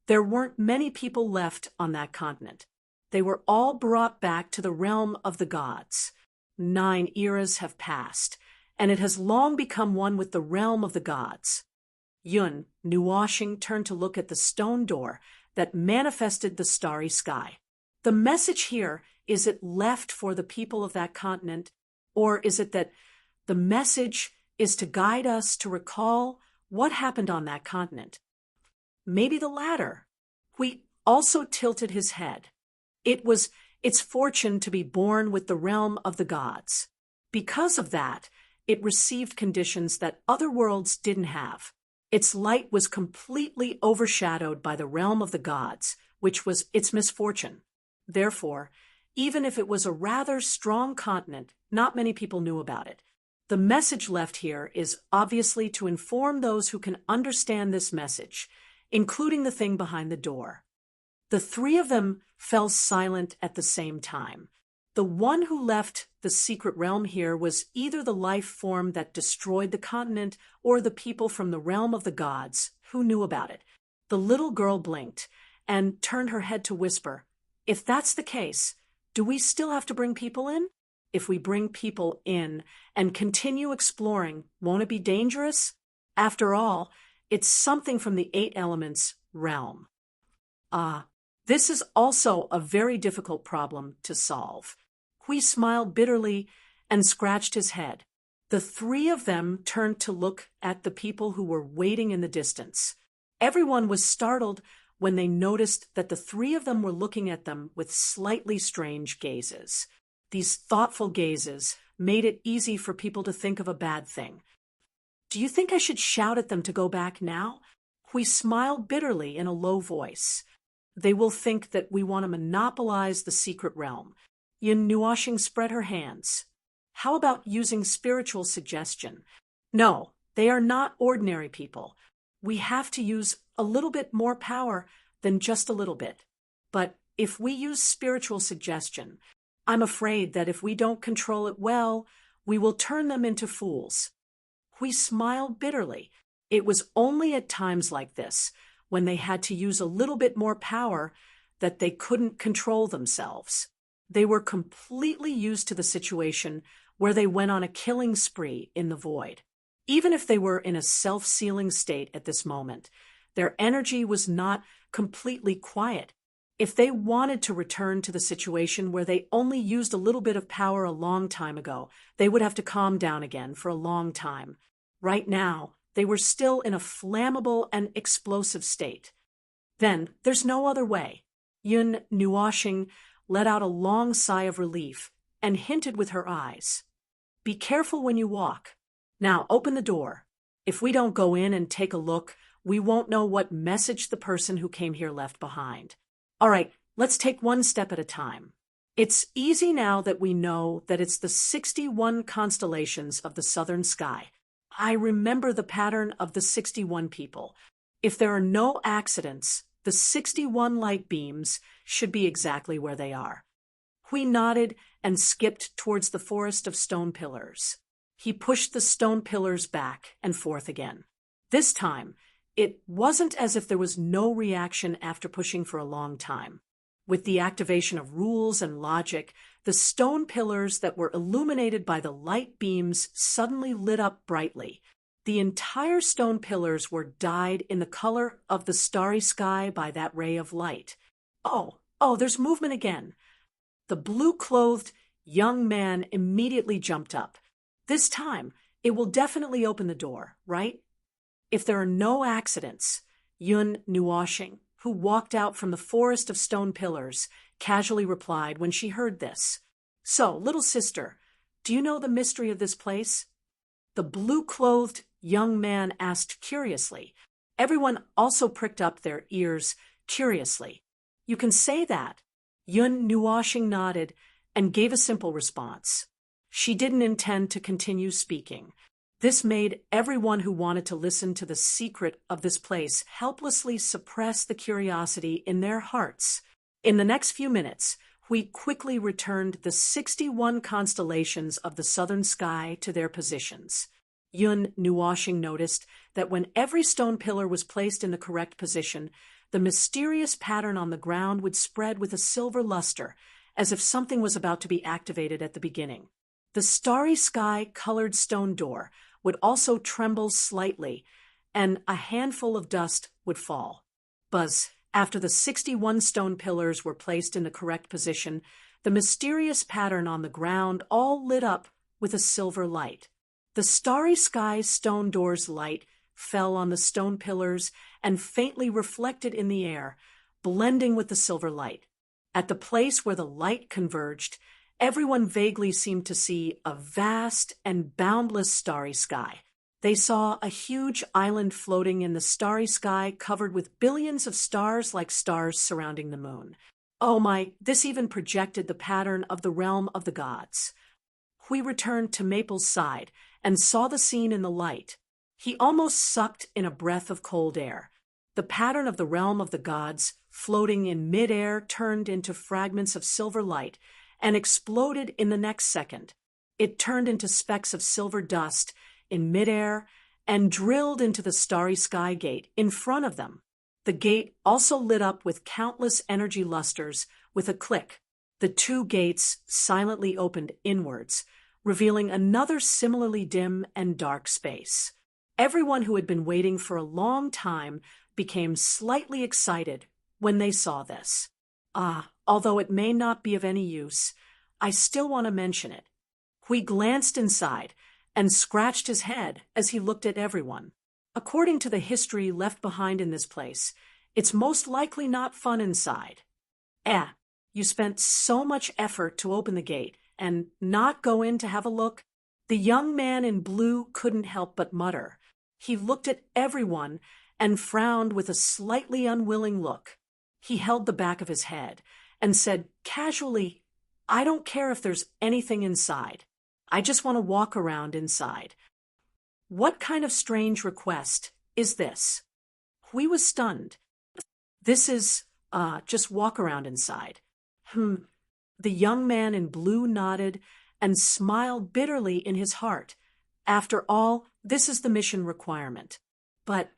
there weren't many people left on that continent. They were all brought back to the realm of the gods. 9 eras have passed, and it has long become one with the realm of the gods. Yun Nuoshing turned to look at the stone door that manifested the starry sky. The message here, is it left for the people of that continent, or is it that the message is to guide us to recall what happened on that continent? Maybe the latter. Hui also tilted his head. It was its fortune to be born with the realm of the gods. Because of that, it received conditions that other worlds didn't have. Its light was completely overshadowed by the realm of the gods, which was its misfortune. Therefore, even if it was a rather strong continent, not many people knew about it. The message left here is obviously to inform those who can understand this message, including the thing behind the door. The 3 of them fell silent at the same time. The one who left the secret realm here was either the life form that destroyed the continent or the people from the realm of the gods who knew about it. The little girl blinked and turned her head to whisper, "If that's the case, do we still have to bring people in? If we bring people in and continue exploring, won't it be dangerous? After all, it's something from the 8 elements realm." This is also a very difficult problem to solve. Hui smiled bitterly and scratched his head. The 3 of them turned to look at the people who were waiting in the distance. Everyone was startled when they noticed that the 3 of them were looking at them with slightly strange gazes. These thoughtful gazes made it easy for people to think of a bad thing. "Do you think I should shout at them to go back now?" Hui smiled bitterly in a low voice. "They will think that we want to monopolize the secret realm." Yun Nuoshing spread her hands. "How about using spiritual suggestion?" "No, they are not ordinary people. We have to use a little bit more power than just a little bit. But if we use spiritual suggestion, I'm afraid that if we don't control it well, we will turn them into fools. Hui smiled bitterly. It was only at times like this, when they had to use a little bit more power, that they couldn't control themselves. They were completely used to the situation where they went on a killing spree in the void. Even if they were in a self-sealing state at this moment, their energy was not completely quiet. If they wanted to return to the situation where they only used a little bit of power a long time ago, they would have to calm down again for a long time. Right now, they were still in a flammable and explosive state. Then, there's no other way. Yun Nuoxing let out a long sigh of relief and hinted with her eyes. Be careful when you walk. Now, open the door. If we don't go in and take a look, we won't know what message the person who came here left behind. All right, let's take one step at a time. It's easy now that we know that it's the 61 constellations of the southern sky. I remember the pattern of the 61 people. If there are no accidents, the 61 light beams should be exactly where they are. Hui nodded and skipped towards the forest of stone pillars. He pushed the stone pillars back and forth again. This time, it wasn't as if there was no reaction after pushing for a long time. With the activation of rules and logic, the stone pillars that were illuminated by the light beams suddenly lit up brightly. The entire stone pillars were dyed in the color of the starry sky by that ray of light. Oh, there's movement again. The blue-clothed young man immediately jumped up. This time, it will definitely open the door, right? If there are no accidents, Yun Nuoxing, who walked out from the forest of stone pillars, casually replied when she heard this. So, little sister, do you know the mystery of this place? The blue-clothed young man asked curiously. Everyone also pricked up their ears curiously. You can say that. Yun Nuoxing nodded and gave a simple response. She didn't intend to continue speaking. This made everyone who wanted to listen to the secret of this place helplessly suppress the curiosity in their hearts. In the next few minutes, Hui quickly returned the 61 constellations of the southern sky to their positions. Yun Nuoxing noticed that when every stone pillar was placed in the correct position, the mysterious pattern on the ground would spread with a silver luster, as if something was about to be activated at the beginning. The starry sky-colored stone door would also tremble slightly, and a handful of dust would fall. Buzz. After the 61 stone pillars were placed in the correct position, the mysterious pattern on the ground all lit up with a silver light. The starry sky stone door's light fell on the stone pillars and faintly reflected in the air, blending with the silver light. At the place where the light converged, everyone vaguely seemed to see a vast and boundless starry sky. They saw a huge island floating in the starry sky covered with billions of stars like stars surrounding the moon. Oh my, this even projected the pattern of the realm of the gods. Hui returned to Maple's side and saw the scene in the light. He almost sucked in a breath of cold air. The pattern of the realm of the gods, floating in mid-air, turned into fragments of silver light and exploded in the next second. It turned into specks of silver dust in midair and drilled into the starry sky gate in front of them. The gate also lit up with countless energy lusters. With a click, the two gates silently opened inwards, revealing another similarly dim and dark space. Everyone who had been waiting for a long time became slightly excited when they saw this. Although it may not be of any use, I still want to mention it. Hui glanced inside and scratched his head as he looked at everyone. According to the history left behind in this place, it's most likely not fun inside. You spent so much effort to open the gate and not go in to have a look? The young man in blue couldn't help but mutter. He looked at everyone and frowned with a slightly unwilling look. He held the back of his head and said casually, I don't care if there's anything inside. I just want to walk around inside. What kind of strange request is this? Hui was stunned. This is, just walk around inside. The young man in blue nodded and smiled bitterly in his heart. After all, this is the mission requirement. But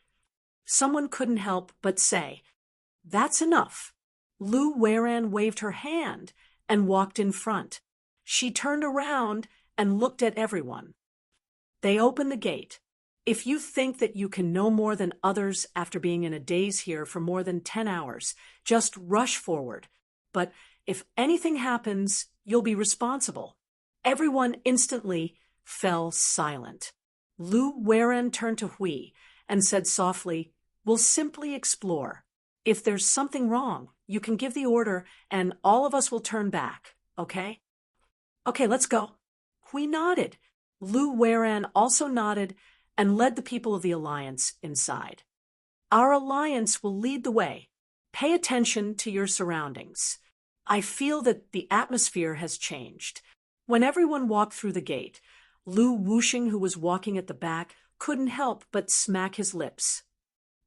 someone couldn't help but say, "That's enough." Lu Weran waved her hand and walked in front. She turned around and looked at everyone. They opened the gate. If you think that you can know more than others after being in a daze here for more than 10 hours, just rush forward. But if anything happens, you'll be responsible. Everyone instantly fell silent. Lu Weran turned to Hui and said softly, "We'll simply explore. If there's something wrong, you can give the order and all of us will turn back, okay?" "Okay, let's go." Hui nodded. Lu Weran also nodded and led the people of the Alliance inside. "Our Alliance will lead the way. Pay attention to your surroundings. I feel that the atmosphere has changed." When everyone walked through the gate, Lu Wuxing, who was walking at the back, couldn't help but smack his lips.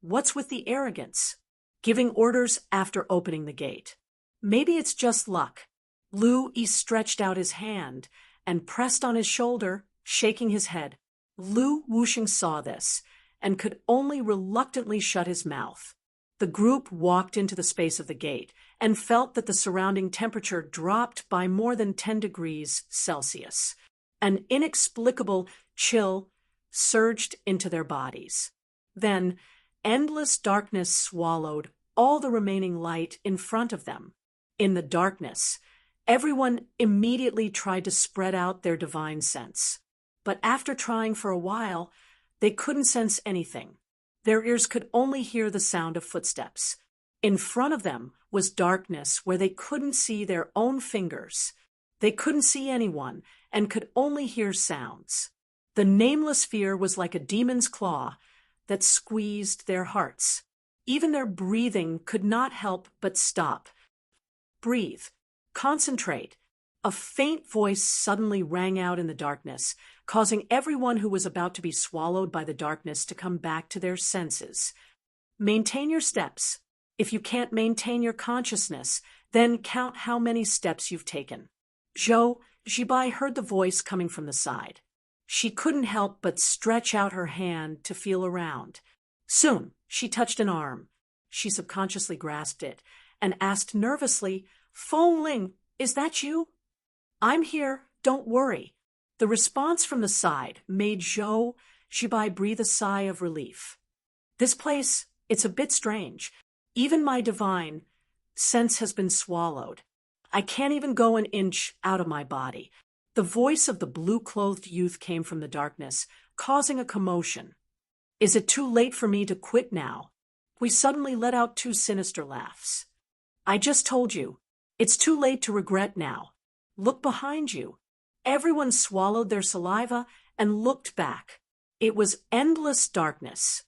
What's with the arrogance? Giving orders after opening the gate. Maybe it's just luck. Lu Yi stretched out his hand and pressed on his shoulder, shaking his head. Lu Wuxing saw this and could only reluctantly shut his mouth. The group walked into the space of the gate and felt that the surrounding temperature dropped by more than 10 degrees Celsius. An inexplicable chill surged into their bodies. Then, endless darkness swallowed all the remaining light in front of them. In the darkness, everyone immediately tried to spread out their divine sense. But after trying for a while, they couldn't sense anything. Their ears could only hear the sound of footsteps. In front of them was darkness where they couldn't see their own fingers. They couldn't see anyone and could only hear sounds. The nameless fear was like a demon's claw that squeezed their hearts. Even their breathing could not help but stop. "Breathe. Concentrate." A faint voice suddenly rang out in the darkness, causing everyone who was about to be swallowed by the darkness to come back to their senses. "Maintain your steps. If you can't maintain your consciousness, then count how many steps you've taken." Zhou Zibai heard the voice coming from the side. She couldn't help but stretch out her hand to feel around. Soon, she touched an arm. She subconsciously grasped it and asked nervously, "Feng Ling, is that you?" "I'm here, don't worry." The response from the side made Zhou Zibai breathe a sigh of relief. "This place, it's a bit strange. Even my divine sense has been swallowed. I can't even go an inch out of my body." The voice of the blue-clothed youth came from the darkness, causing a commotion. "Is it too late for me to quit now?" We suddenly let out two sinister laughs. "I just told you, it's too late to regret now. Look behind you." Everyone swallowed their saliva and looked back. It was endless darkness.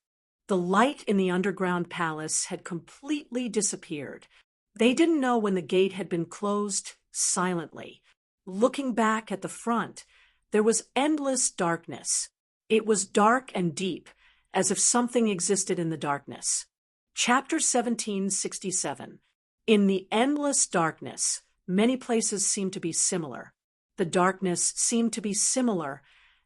The light in the underground palace had completely disappeared. They didn't know when the gate had been closed silently. Looking back at the front, there was endless darkness. It was dark and deep, as if something existed in the darkness. Chapter 1767. In the endless darkness, many places seemed to be similar. The darkness seemed to be similar,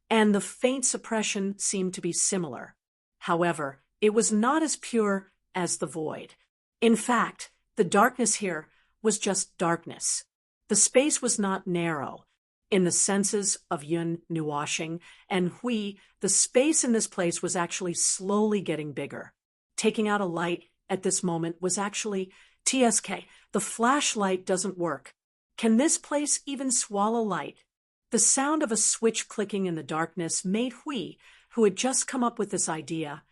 and the faint suppression seemed to be similar. However, it was not as pure as the void. In fact, the darkness here was just darkness. The space was not narrow. In the senses of Yun Nuoshing and Hui, the space in this place was actually slowly getting bigger. Taking out a light at this moment was actually TSK. The flashlight doesn't work. Can this place even swallow light? The sound of a switch clicking in the darkness made Hui, who had just come up with this idea,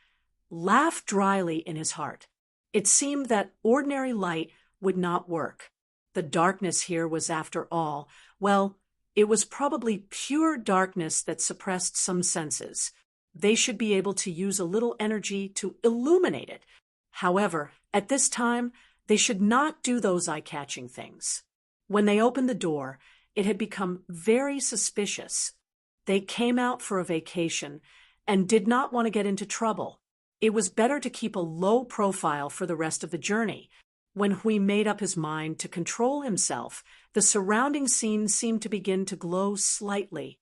laugh dryly in his heart. It seemed that ordinary light would not work. The darkness here was, after all, well, it was probably pure darkness that suppressed some senses. They should be able to use a little energy to illuminate it. However, at this time, they should not do those eye-catching things. When they opened the door, it had become very suspicious. They came out for a vacation and did not want to get into trouble. It was better to keep a low profile for the rest of the journey. When Hui made up his mind to control himself, the surrounding scene seemed to begin to glow slightly.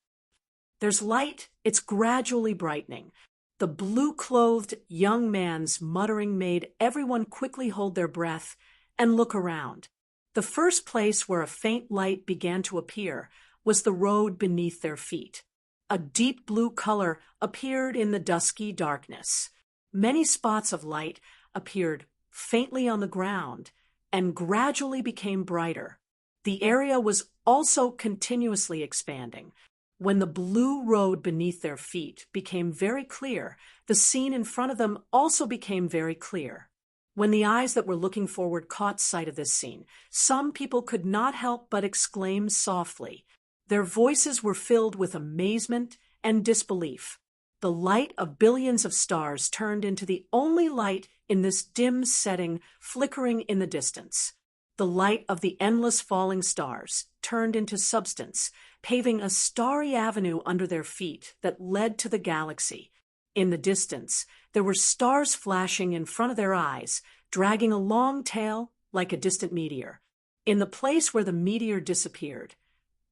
There's light, it's gradually brightening. The blue-clothed young man's muttering made everyone quickly hold their breath and look around. The first place where a faint light began to appear was the road beneath their feet. A deep blue color appeared in the dusky darkness. Many spots of light appeared faintly on the ground and gradually became brighter. The area was also continuously expanding. When the blue road beneath their feet became very clear, the scene in front of them also became very clear. When the eyes that were looking forward caught sight of this scene, some people could not help but exclaim softly. Their voices were filled with amazement and disbelief. The light of billions of stars turned into the only light in this dim setting flickering in the distance. The light of the endless falling stars turned into substance, paving a starry avenue under their feet that led to the galaxy. In the distance, there were stars flashing in front of their eyes, dragging a long tail like a distant meteor. In the place where the meteor disappeared,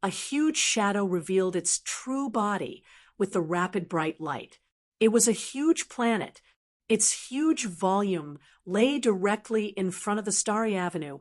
a huge shadow revealed its true body with the rapid bright light. It was a huge planet. Its huge volume lay directly in front of the starry avenue,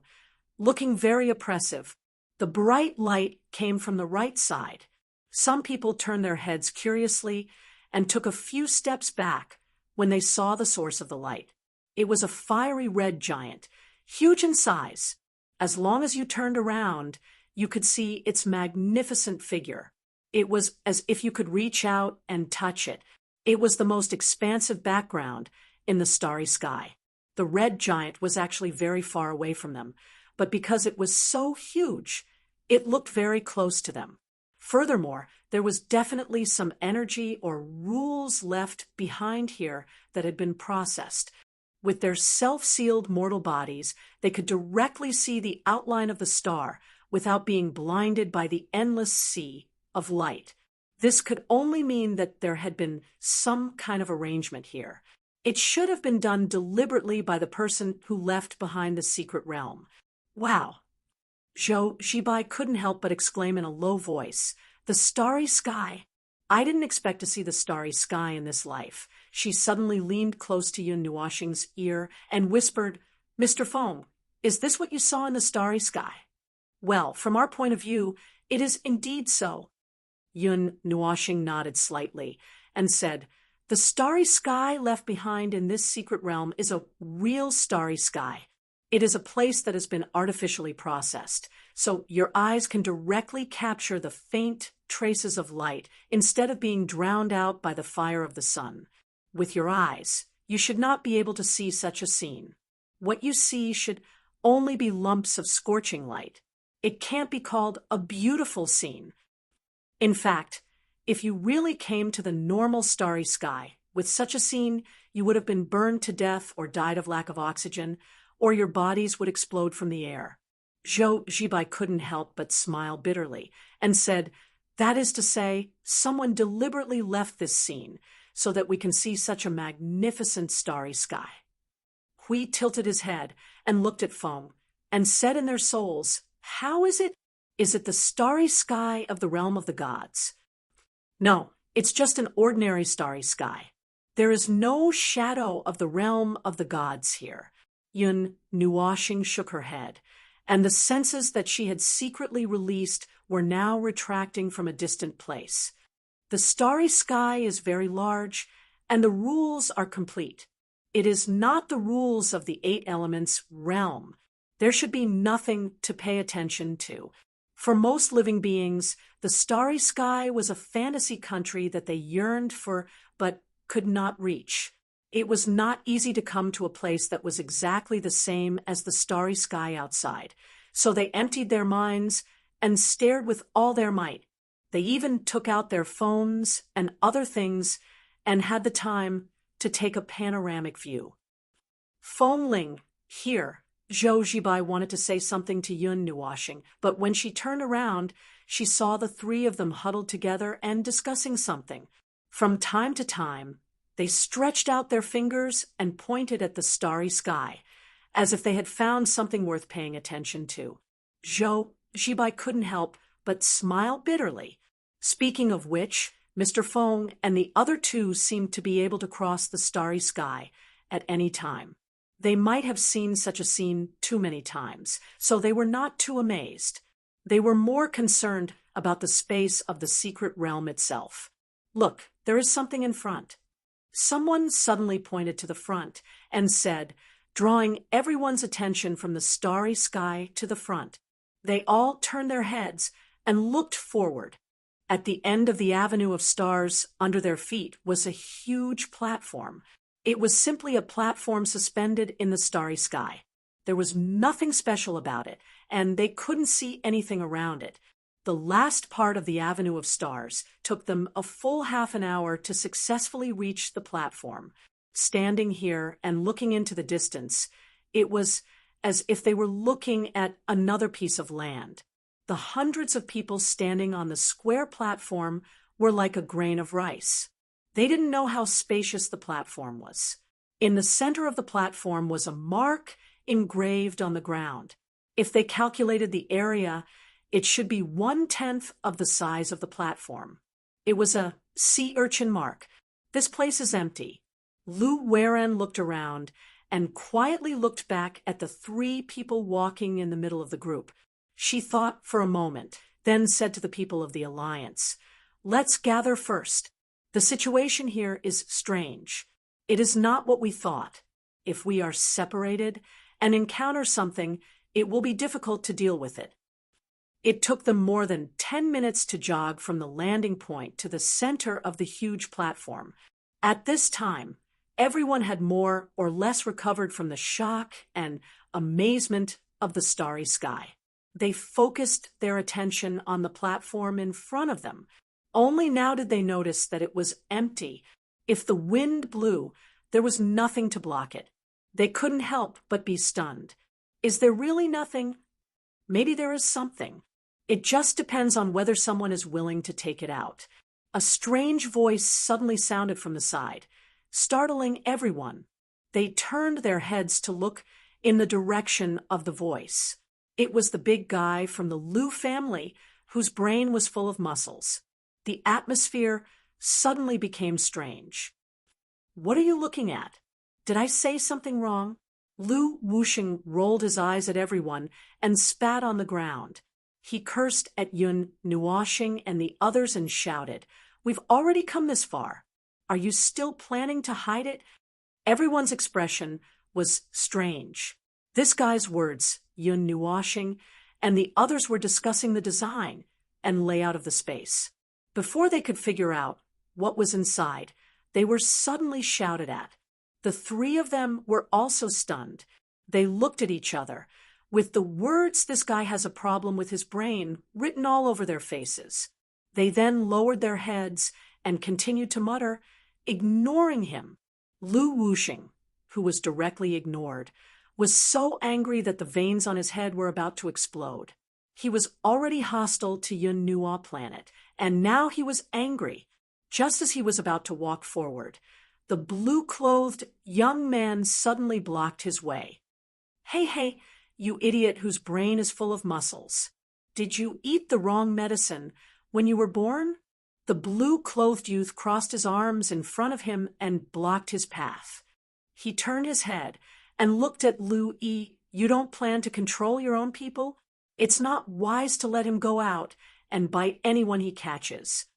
looking very oppressive. The bright light came from the right side. Some people turned their heads curiously and took a few steps back when they saw the source of the light. It was a fiery red giant, huge in size. As long as you turned around, you could see its magnificent figure. It was as if you could reach out and touch it. It was the most expansive background in the starry sky. The red giant was actually very far away from them, but because it was so huge, it looked very close to them. Furthermore, there was definitely some energy or rules left behind here that had been processed. With their self-sealed mortal bodies, they could directly see the outline of the star without being blinded by the endless sea of light. This could only mean that there had been some kind of arrangement here. It should have been done deliberately by the person who left behind the secret realm. Wow! Zhou Zhibai couldn't help but exclaim in a low voice, "The starry sky! I didn't expect to see the starry sky in this life." She suddenly leaned close to Yun Nuoxing's ear and whispered, "Mr. Feng, is this what you saw in the starry sky?" "Well, from our point of view, it is indeed so." Yun Nuoxing nodded slightly and said, "The starry sky left behind in this secret realm is a real starry sky. It is a place that has been artificially processed, so your eyes can directly capture the faint traces of light instead of being drowned out by the fire of the sun. With your eyes, you should not be able to see such a scene. What you see should only be lumps of scorching light. It can't be called a beautiful scene. In fact, if you really came to the normal starry sky with such a scene, you would have been burned to death or died of lack of oxygen, or your bodies would explode from the air." Zhou Zhibai couldn't help but smile bitterly and said, "That is to say, someone deliberately left this scene so that we can see such a magnificent starry sky." Hui tilted his head and looked at Feng and said in their souls, "How is it? Is it the starry sky of the realm of the gods?" "No, it's just an ordinary starry sky. There is no shadow of the realm of the gods here." Yun Nuoxing shook her head, and the senses that she had secretly released were now retracting from a distant place. "The starry sky is very large, and the rules are complete. It is not the rules of the 8 elements realm. There should be nothing to pay attention to. For most living beings, the starry sky was a fantasy country that they yearned for but could not reach. It was not easy to come to a place that was exactly the same as the starry sky outside, so they emptied their minds and stared with all their might. They even took out their phones and other things and had the time to take a panoramic view." "Fengling, here." Zhou Zhibai wanted to say something to Yun Nuoxing, but when she turned around, she saw the 3 of them huddled together and discussing something. From time to time, they stretched out their fingers and pointed at the starry sky, as if they had found something worth paying attention to. Zhou Zibai couldn't help but smile bitterly. Speaking of which, Mr. Feng and the other two seemed to be able to cross the starry sky at any time. They might have seen such a scene too many times, so they were not too amazed. They were more concerned about the space of the secret realm itself. Look, there is something in front. Someone suddenly pointed to the front and said, drawing everyone's attention from the starry sky to the front. They all turned their heads and looked forward. At the end of the avenue of stars under their feet was a huge platform. It was simply a platform suspended in the starry sky. There was nothing special about it, and they couldn't see anything around it. The last part of the avenue of stars took them a full half an hour to successfully reach the platform. Standing here and looking into the distance, it was as if they were looking at another piece of land. The hundreds of people standing on the square platform were like a grain of rice. They didn't know how spacious the platform was. In the center of the platform was a mark engraved on the ground. If they calculated the area, it should be 1/10 of the size of the platform. It was a sea urchin mark. This place is empty. Lu Weiren looked around and quietly looked back at the 3 people walking in the middle of the group. She thought for a moment, then said to the people of the Alliance, "Let's gather first. The situation here is strange. It is not what we thought. If we are separated and encounter something, it will be difficult to deal with it." It took them more than 10 minutes to jog from the landing point to the center of the huge platform. At this time, everyone had more or less recovered from the shock and amazement of the starry sky. They focused their attention on the platform in front of them. Only now did they notice that it was empty. If the wind blew, there was nothing to block it. They couldn't help but be stunned. Is there really nothing? Maybe there is something. It just depends on whether someone is willing to take it out. A strange voice suddenly sounded from the side, startling everyone. They turned their heads to look in the direction of the voice. It was the big guy from the Lu family, whose brain was full of muscles. The atmosphere suddenly became strange. "What are you looking at? Did I say something wrong?" Lu Wuxing rolled his eyes at everyone and spat on the ground. He cursed at Yun Nuoxing and the others and shouted, "We've already come this far. Are you still planning to hide it?" Everyone's expression was strange. This guy's words, Yun Nuoxing, and the others were discussing the design and layout of the space. Before they could figure out what was inside, they were suddenly shouted at. The 3 of them were also stunned. They looked at each other, with the words "this guy has a problem with his brain" written all over their faces. They then lowered their heads and continued to mutter, ignoring him. Lu Wuxing, who was directly ignored, was so angry that the veins on his head were about to explode. He was already hostile to Yun Nuo planet, and now he was angry. Just as he was about to walk forward, the blue-clothed young man suddenly blocked his way. Hey, you idiot whose brain is full of muscles. Did you eat the wrong medicine when you were born?" The blue-clothed youth crossed his arms in front of him and blocked his path. He turned his head and looked at Lu Yi. "You don't plan to control your own people? It's not wise to let him go out and bite anyone he catches."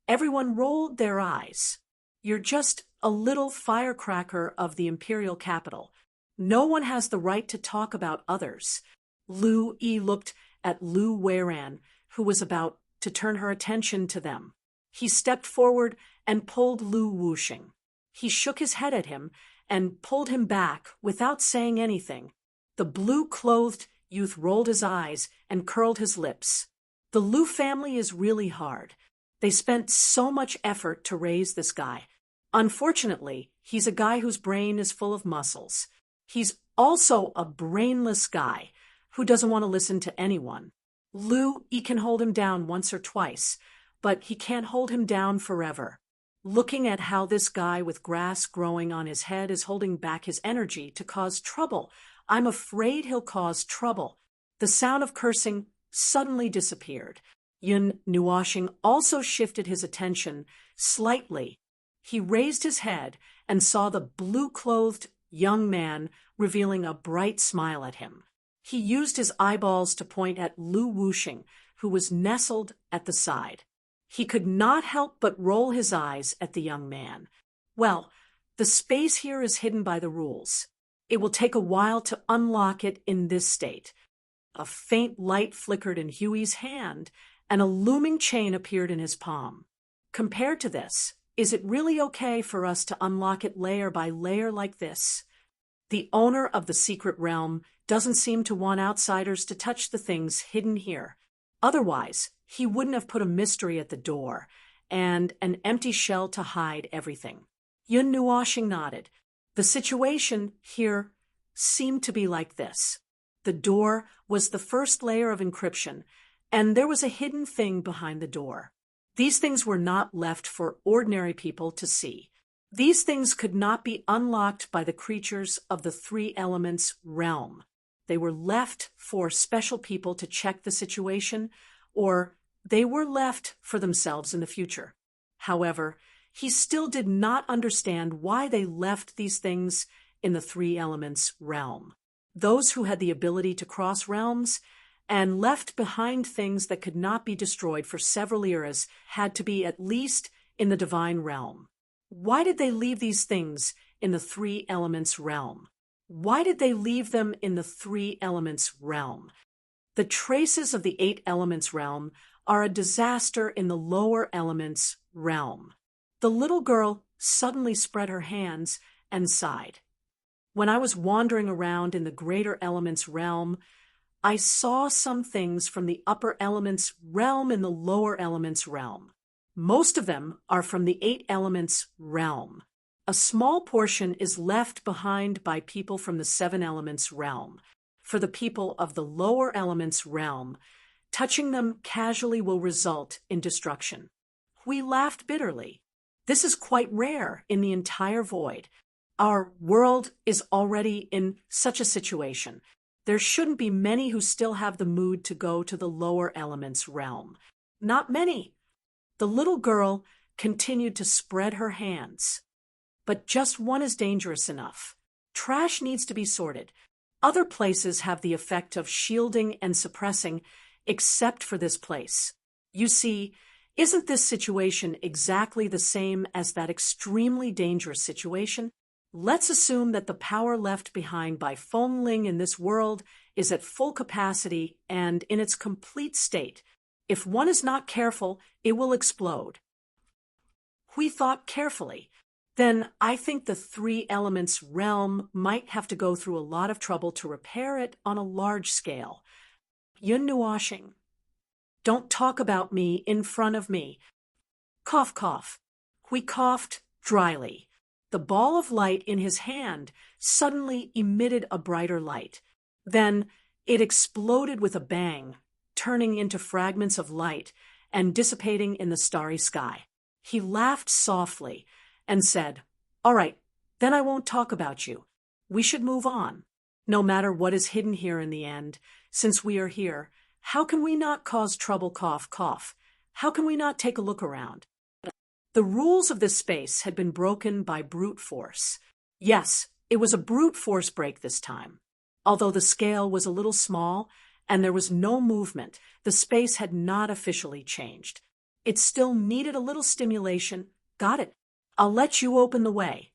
Everyone rolled their eyes. "You're just a little firecracker of the imperial capital. No one has the right to talk about others." Lu Yi looked at Lu Weiren, who was about to turn her attention to them. He stepped forward and pulled Lu Wuxing. He shook his head at him and pulled him back without saying anything. The blue-clothed youth rolled his eyes and curled his lips. The Lu family is really hard. They spent so much effort to raise this guy. Unfortunately, he's a guy whose brain is full of muscles. He's also a brainless guy who doesn't want to listen to anyone. Lu Yi can hold him down once or twice, but he can't hold him down forever. Looking at how this guy with grass growing on his head is holding back his energy to cause trouble I'm afraid he'll cause trouble." The sound of cursing suddenly disappeared. Yun Nuashing also shifted his attention slightly. He raised his head and saw the blue-clothed young man revealing a bright smile at him. He used his eyeballs to point at Lu Wuxing, who was nestled at the side. He could not help but roll his eyes at the young man. "Well, the space here is hidden by the rules. It will take a while to unlock it in this state." A faint light flickered in Huey's hand, and a looming chain appeared in his palm. "Compared to this, is it really okay for us to unlock it layer by layer like this? The owner of the secret realm doesn't seem to want outsiders to touch the things hidden here. Otherwise, he wouldn't have put a mystery at the door and an empty shell to hide everything." Yun Nuashing nodded. The situation here seemed to be like this. The door was the first layer of encryption, and there was a hidden thing behind the door. These things were not left for ordinary people to see. These things could not be unlocked by the creatures of the three elements realm. They were left for special people to check the situation, or they were left for themselves in the future. However, he still did not understand why they left these things in the three elements realm. Those who had the ability to cross realms and left behind things that could not be destroyed for several eras had to be at least in the divine realm. Why did they leave these things in the three elements realm? Why did they leave them in the three elements realm? The traces of the 8 elements realm are a disaster in the lower elements realm. The little girl suddenly spread her hands and sighed. "When I was wandering around in the greater elements realm, I saw some things from the upper elements realm in the lower elements realm. Most of them are from the 8 elements realm. A small portion is left behind by people from the 7 elements realm. For the people of the lower elements realm, touching them casually will result in destruction." We laughed bitterly. This is quite rare in the entire void. Our world is already in such a situation. There shouldn't be many who still have the mood to go to the lower elements realm. Not many. The little girl continued to spread her hands. But just one is dangerous enough. Trash needs to be sorted. Other places have the effect of shielding and suppressing, except for this place. You see, isn't this situation exactly the same as that extremely dangerous situation? Let's assume that the power left behind by Feng Ling in this world is at full capacity and in its complete state. If one is not careful, it will explode. We thought carefully. Then I think the 3 elements realm might have to go through a lot of trouble to repair it on a large scale. Yun Nuashing. Don't talk about me in front of me. Cough, cough. We coughed dryly. The ball of light in his hand suddenly emitted a brighter light. Then it exploded with a bang, turning into fragments of light and dissipating in the starry sky. He laughed softly and said, "All right, then I won't talk about you. We should move on. No matter what is hidden here in the end, since we are here, how can we not cause trouble, cough, cough? How can we not take a look around?" The rules of this space had been broken by brute force. Yes, it was a brute force break this time. Although the scale was a little small and there was no movement, the space had not officially changed. It still needed a little stimulation. Got it. I'll let you open the way.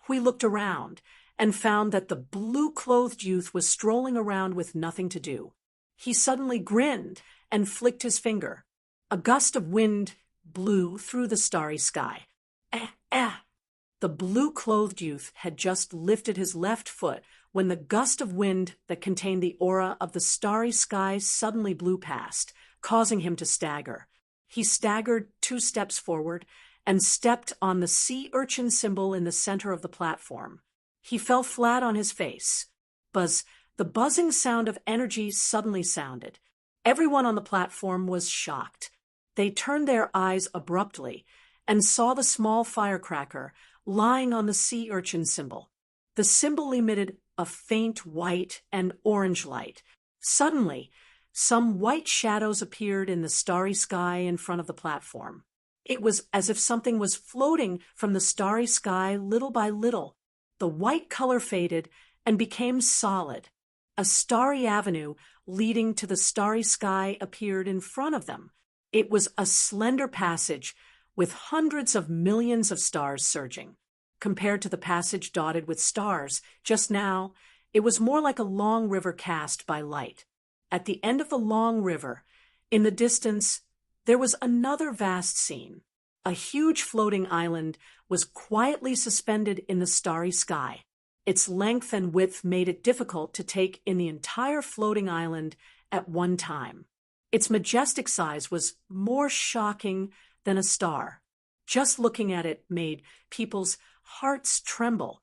We looked around and found that the blue-clothed youth was strolling around with nothing to do. He suddenly grinned and flicked his finger. A gust of wind blew through the starry sky. The blue-clothed youth had just lifted his left foot when the gust of wind that contained the aura of the starry sky suddenly blew past, causing him to stagger. He staggered 2 steps forward and stepped on the sea urchin symbol in the center of the platform. He fell flat on his face. Buzz. The buzzing sound of energy suddenly sounded. Everyone on the platform was shocked. They turned their eyes abruptly and saw the small firecracker lying on the sea urchin symbol. The symbol emitted a faint white and orange light. Suddenly, some white shadows appeared in the starry sky in front of the platform. It was as if something was floating from the starry sky little by little. The white color faded and became solid. A starry avenue leading to the starry sky appeared in front of them. It was a slender passage with hundreds of millions of stars surging. Compared to the passage dotted with stars just now, it was more like a long river cast by light. At the end of the long river, in the distance, there was another vast scene. A huge floating island was quietly suspended in the starry sky. Its length and width made it difficult to take in the entire floating island at one time. Its majestic size was more shocking than a star. Just looking at it made people's hearts tremble.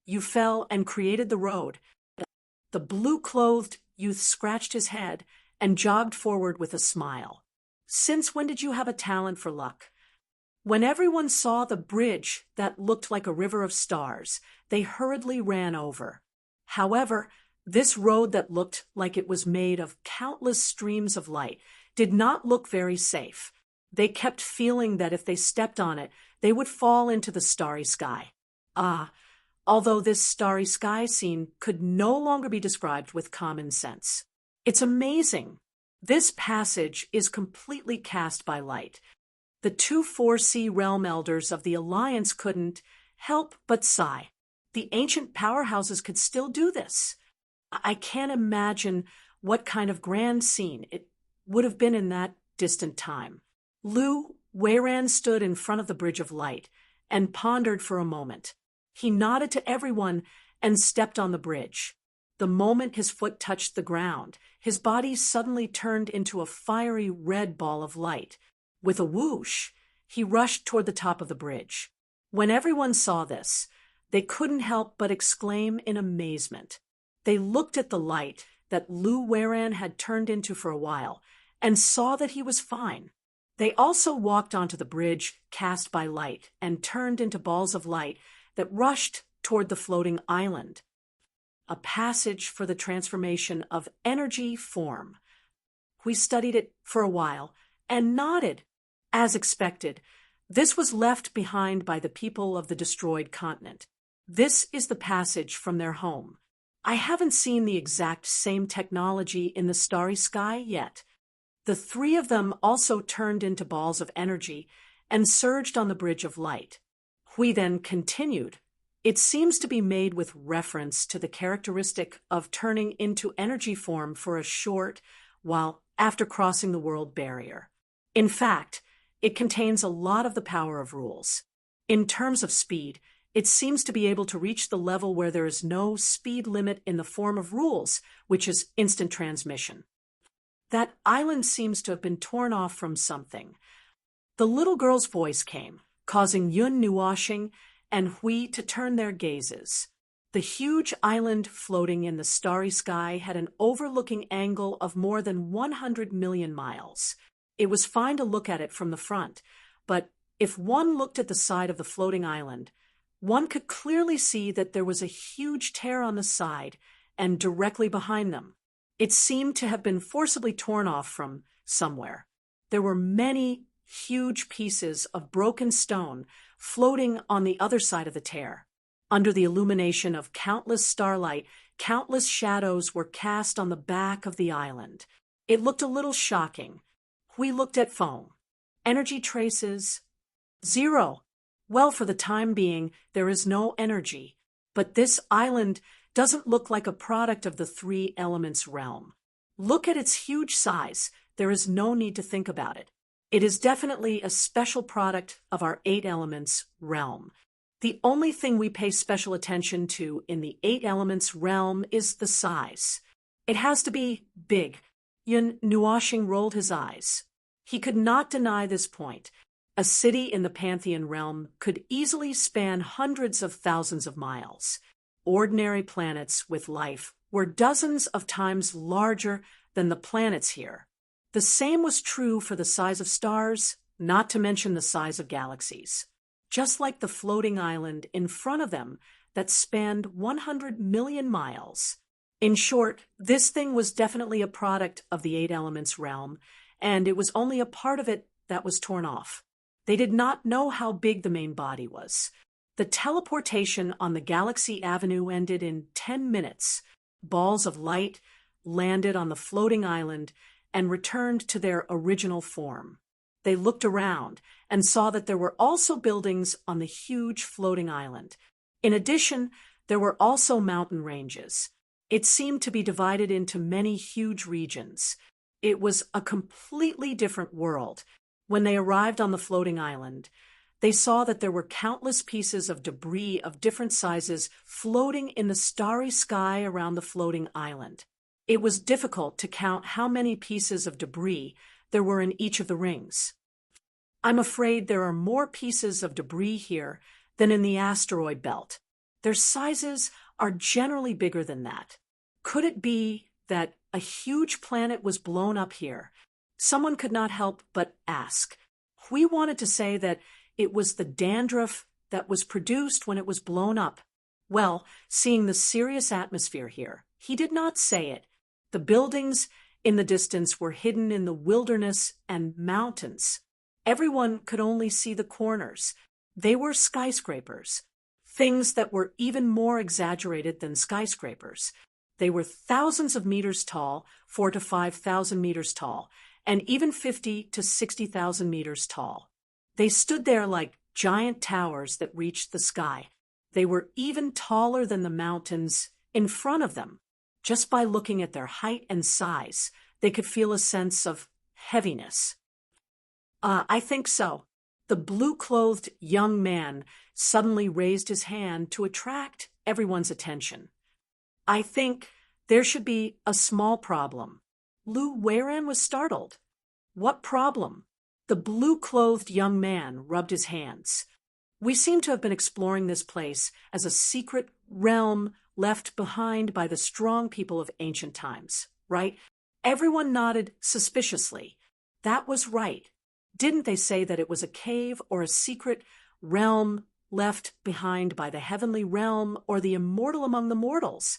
You fell and created the road. The blue-clothed youth scratched his head and jogged forward with a smile. Since when did you have a talent for luck? When everyone saw the bridge that looked like a river of stars, they hurriedly ran over. However, this road that looked like it was made of countless streams of light did not look very safe. They kept feeling that if they stepped on it, they would fall into the starry sky. Although this starry sky scene could no longer be described with common sense. It's amazing. This passage is completely cast by light. The two 4C realm elders of the Alliance couldn't help but sigh. The ancient powerhouses could still do this. I can't imagine what kind of grand scene it would have been in that distant time. Lu Weiran stood in front of the Bridge of Light and pondered for a moment. He nodded to everyone and stepped on the bridge. The moment his foot touched the ground, his body suddenly turned into a fiery red ball of light. With a whoosh, he rushed toward the top of the bridge. When everyone saw this, they couldn't help but exclaim in amazement. They looked at the light that Lu Weiran had turned into for a while and saw that he was fine. They also walked onto the bridge cast by light and turned into balls of light that rushed toward the floating island. A passage for the transformation of energy form. We studied it for a while and nodded. As expected, this was left behind by the people of the destroyed continent. This is the passage from their home. I haven't seen the exact same technology in the starry sky yet. The three of them also turned into balls of energy and surged on the Bridge of Light. We then continued. It seems to be made with reference to the characteristic of turning into energy form for a short while after crossing the world barrier. In fact, it contains a lot of the power of rules. In terms of speed, it seems to be able to reach the level where there is no speed limit in the form of rules, which is instant transmission. That island seems to have been torn off from something. The little girl's voice came, causing Yun Nuashing and Hui to turn their gazes. The huge island floating in the starry sky had an overlooking angle of more than 100 million miles. It was fine to look at it from the front, but if one looked at the side of the floating island, one could clearly see that there was a huge tear on the side and directly behind them. It seemed to have been forcibly torn off from somewhere. There were many huge pieces of broken stone floating on the other side of the tear. Under the illumination of countless starlight, countless shadows were cast on the back of the island. It looked a little shocking. We looked at foam. Energy traces. 0. Well, for the time being, there is no energy. But this island doesn't look like a product of the three elements realm. Look at its huge size. There is no need to think about it. It is definitely a special product of our 8 elements realm. The only thing we pay special attention to in the 8 elements realm is the size. It has to be big. Yun Nuashing rolled his eyes. He could not deny this point. A city in the Pantheon realm could easily span hundreds of thousands of miles. Ordinary planets with life were dozens of times larger than the planets here. The same was true for the size of stars, not to mention the size of galaxies. Just like the floating island in front of them, that spanned 100 million miles. In short, this thing was definitely a product of the Eight Elements realm, and it was only a part of it that was torn off. They did not know how big the main body was. The teleportation on the Galaxy Avenue ended in 10 minutes. Balls of light landed on the floating island and returned to their original form. They looked around and saw that there were also buildings on the huge floating island. In addition, there were also mountain ranges. It seemed to be divided into many huge regions. It was a completely different world. When they arrived on the floating island, they saw that there were countless pieces of debris of different sizes floating in the starry sky around the floating island. It was difficult to count how many pieces of debris there were in each of the rings. I'm afraid there are more pieces of debris here than in the asteroid belt. Their sizes are generally bigger than that. Could it be that a huge planet was blown up here? Someone could not help but ask. We wanted to say that it was the dandruff that was produced when it was blown up. Well, seeing the serious atmosphere here, he did not say it. The buildings in the distance were hidden in the wilderness and mountains. Everyone could only see the corners. They were skyscrapers, things that were even more exaggerated than skyscrapers. They were thousands of meters tall, 4,000 to 5,000 meters tall, and even 50,000 to 60,000 meters tall. They stood there like giant towers that reached the sky. They were even taller than the mountains in front of them. Just by looking at their height and size, they could feel a sense of heaviness. I think so. The blue-clothed young man suddenly raised his hand to attract everyone's attention. I think there should be a small problem. Lou Weiran was startled. What problem? The blue-clothed young man rubbed his hands. We seem to have been exploring this place as a secret realm left behind by the strong people of ancient times, right? Everyone nodded suspiciously. That was right. Didn't they say that it was a cave or a secret realm left behind by the heavenly realm or the immortal among the mortals?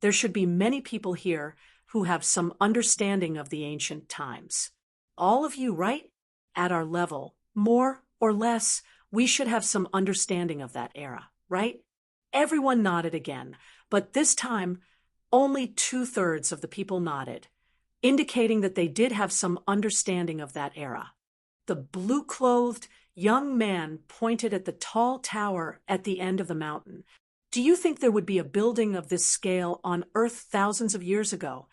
There should be many people here who have some understanding of the ancient times. All of you, right? At our level, more or less, we should have some understanding of that era, right? Everyone nodded again, but this time, only 2/3 of the people nodded, indicating that they did have some understanding of that era. The blue-clothed young man pointed at the tall tower at the end of the mountain. Do you think there would be a building of this scale on Earth thousands of years ago?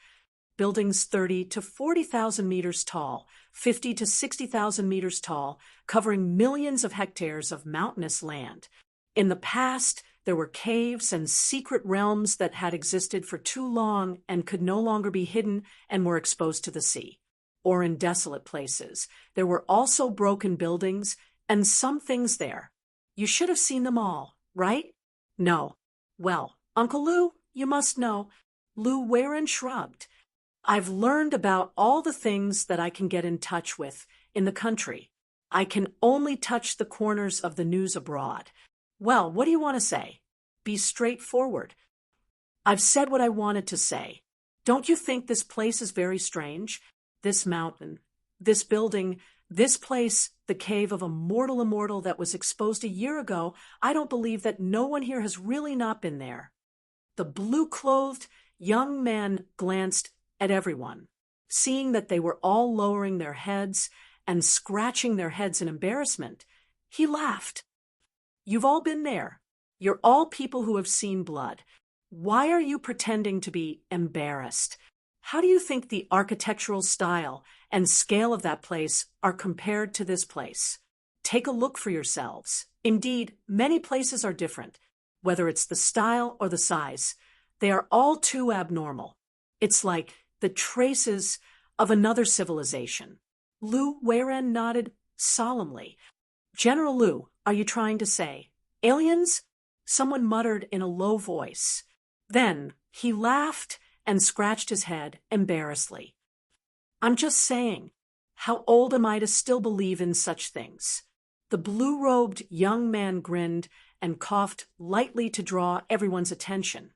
Buildings 30,000 to 40,000 meters tall, 50,000 to 60,000 meters tall, covering millions of hectares of mountainous land. In the past, there were caves and secret realms that had existed for too long and could no longer be hidden and were exposed to the sea. Or in desolate places. There were also broken buildings and some things there. You should have seen them all, right? No. Well, Uncle Lou, you must know. Lou Weiran shrugged. I've learned about all the things that I can get in touch with in the country. I can only touch the corners of the news abroad. Well, what do you want to say? Be straightforward. I've said what I wanted to say. Don't you think this place is very strange? This mountain, this building, this place, the cave of a mortal immortal that was exposed a year ago, I don't believe that no one here has really not been there. The blue-clothed young man glanced at everyone, seeing that they were all lowering their heads and scratching their heads in embarrassment. He laughed. You've all been there. You're all people who have seen blood. Why are you pretending to be embarrassed? How do you think the architectural style and scale of that place are compared to this place? Take a look for yourselves. Indeed, many places are different, whether it's the style or the size. They are all too abnormal. It's like the traces of another civilization. Lou Weiran nodded solemnly. General Lou, are you trying to say aliens? Someone muttered in a low voice. Then he laughed and scratched his head embarrassedly. I'm just saying, how old am I to still believe in such things? The blue-robed young man grinned and coughed lightly to draw everyone's attention.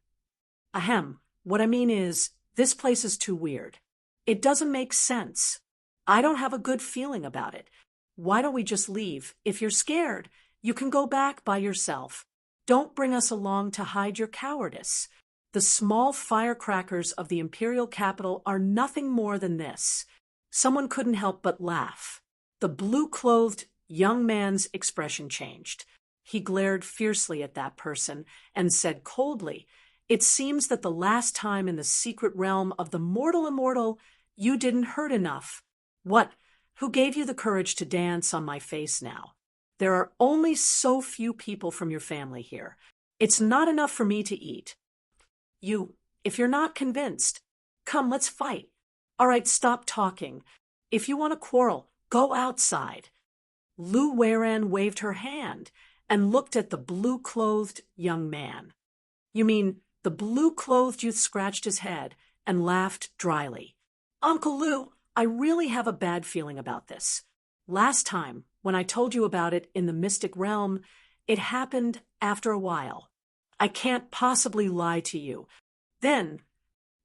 Ahem, what I mean is, this place is too weird. It doesn't make sense. I don't have a good feeling about it. Why don't we just leave? If you're scared, you can go back by yourself. Don't bring us along to hide your cowardice. The small firecrackers of the imperial capital are nothing more than this. Someone couldn't help but laugh. The blue-clothed young man's expression changed. He glared fiercely at that person and said coldly, "It seems that the last time in the secret realm of the mortal immortal, you didn't hurt enough. What? Who gave you the courage to dance on my face now? There are only so few people from your family here. It's not enough for me to eat. If you're not convinced, come, let's fight. All right, stop talking. If you want to quarrel, go outside." Lu Weiran waved her hand and looked at the blue-clothed young man. "You mean," the blue-clothed youth scratched his head and laughed dryly. "Uncle Lu, I really have a bad feeling about this. Last time, when I told you about it in the mystic realm, it happened after a while. I can't possibly lie to you." Then,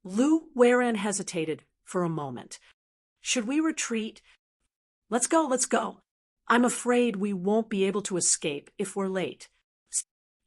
Lu Weiran hesitated for a moment. "Should we retreat? Let's go. I'm afraid we won't be able to escape if we're late."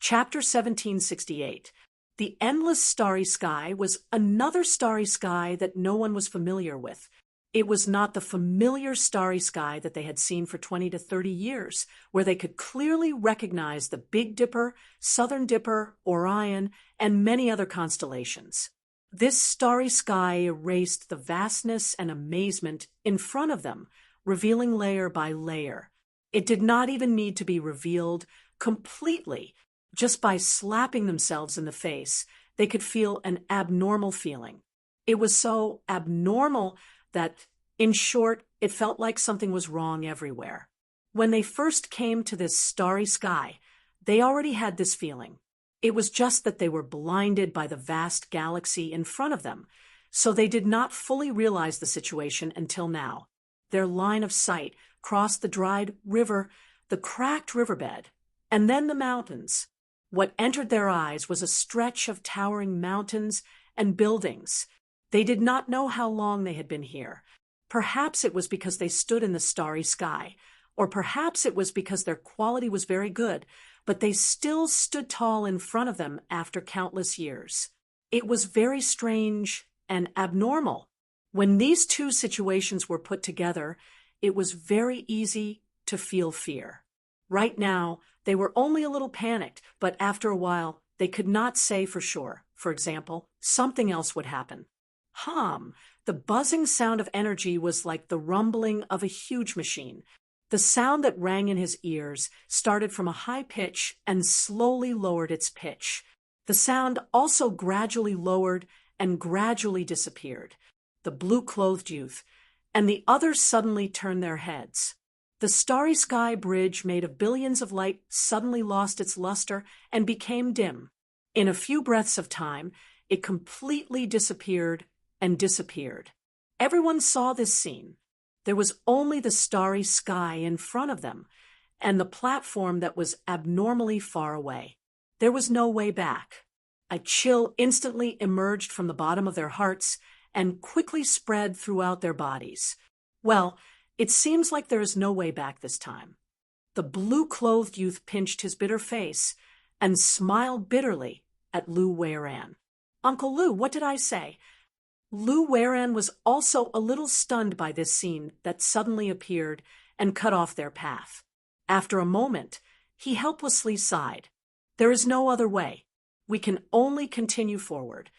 Chapter 1768. The endless starry sky was another starry sky that no one was familiar with. It was not the familiar starry sky that they had seen for 20 to 30 years, where they could clearly recognize the Big Dipper, Southern Dipper, Orion, and many other constellations. This starry sky erased the vastness and amazement in front of them, revealing layer by layer. It did not even need to be revealed completely. Just by slapping themselves in the face, they could feel an abnormal feeling. It was so abnormal that, in short, it felt like something was wrong everywhere. When they first came to this starry sky, they already had this feeling. It was just that they were blinded by the vast galaxy in front of them, so they did not fully realize the situation until now. Their line of sight crossed the dried river, the cracked riverbed, and then the mountains. What entered their eyes was a stretch of towering mountains and buildings. They did not know how long they had been here. Perhaps it was because they stood in the starry sky, or perhaps it was because their quality was very good, but they still stood tall in front of them after countless years. It was very strange and abnormal. When these two situations were put together, it was very easy to feel fear. Right now, they were only a little panicked, but after a while, they could not say for sure. For example, something else would happen. The buzzing sound of energy was like the rumbling of a huge machine. The sound that rang in his ears started from a high pitch and slowly lowered its pitch. The sound also gradually lowered and gradually disappeared. The blue-clothed youth and the others suddenly turned their heads. The starry sky bridge made of billions of light suddenly lost its luster and became dim. In a few breaths of time, it completely disappeared and disappeared. Everyone saw this scene. There was only the starry sky in front of them, and the platform that was abnormally far away. There was no way back. A chill instantly emerged from the bottom of their hearts and quickly spread throughout their bodies. Well, it seems like there is no way back this time. The blue-clothed youth pinched his bitter face and smiled bitterly at Lu Weiran. "Uncle Lu, what did I say?" Lu Weiran was also a little stunned by this scene that suddenly appeared and cut off their path. After a moment, he helplessly sighed. "There is no other way. We can only continue forward."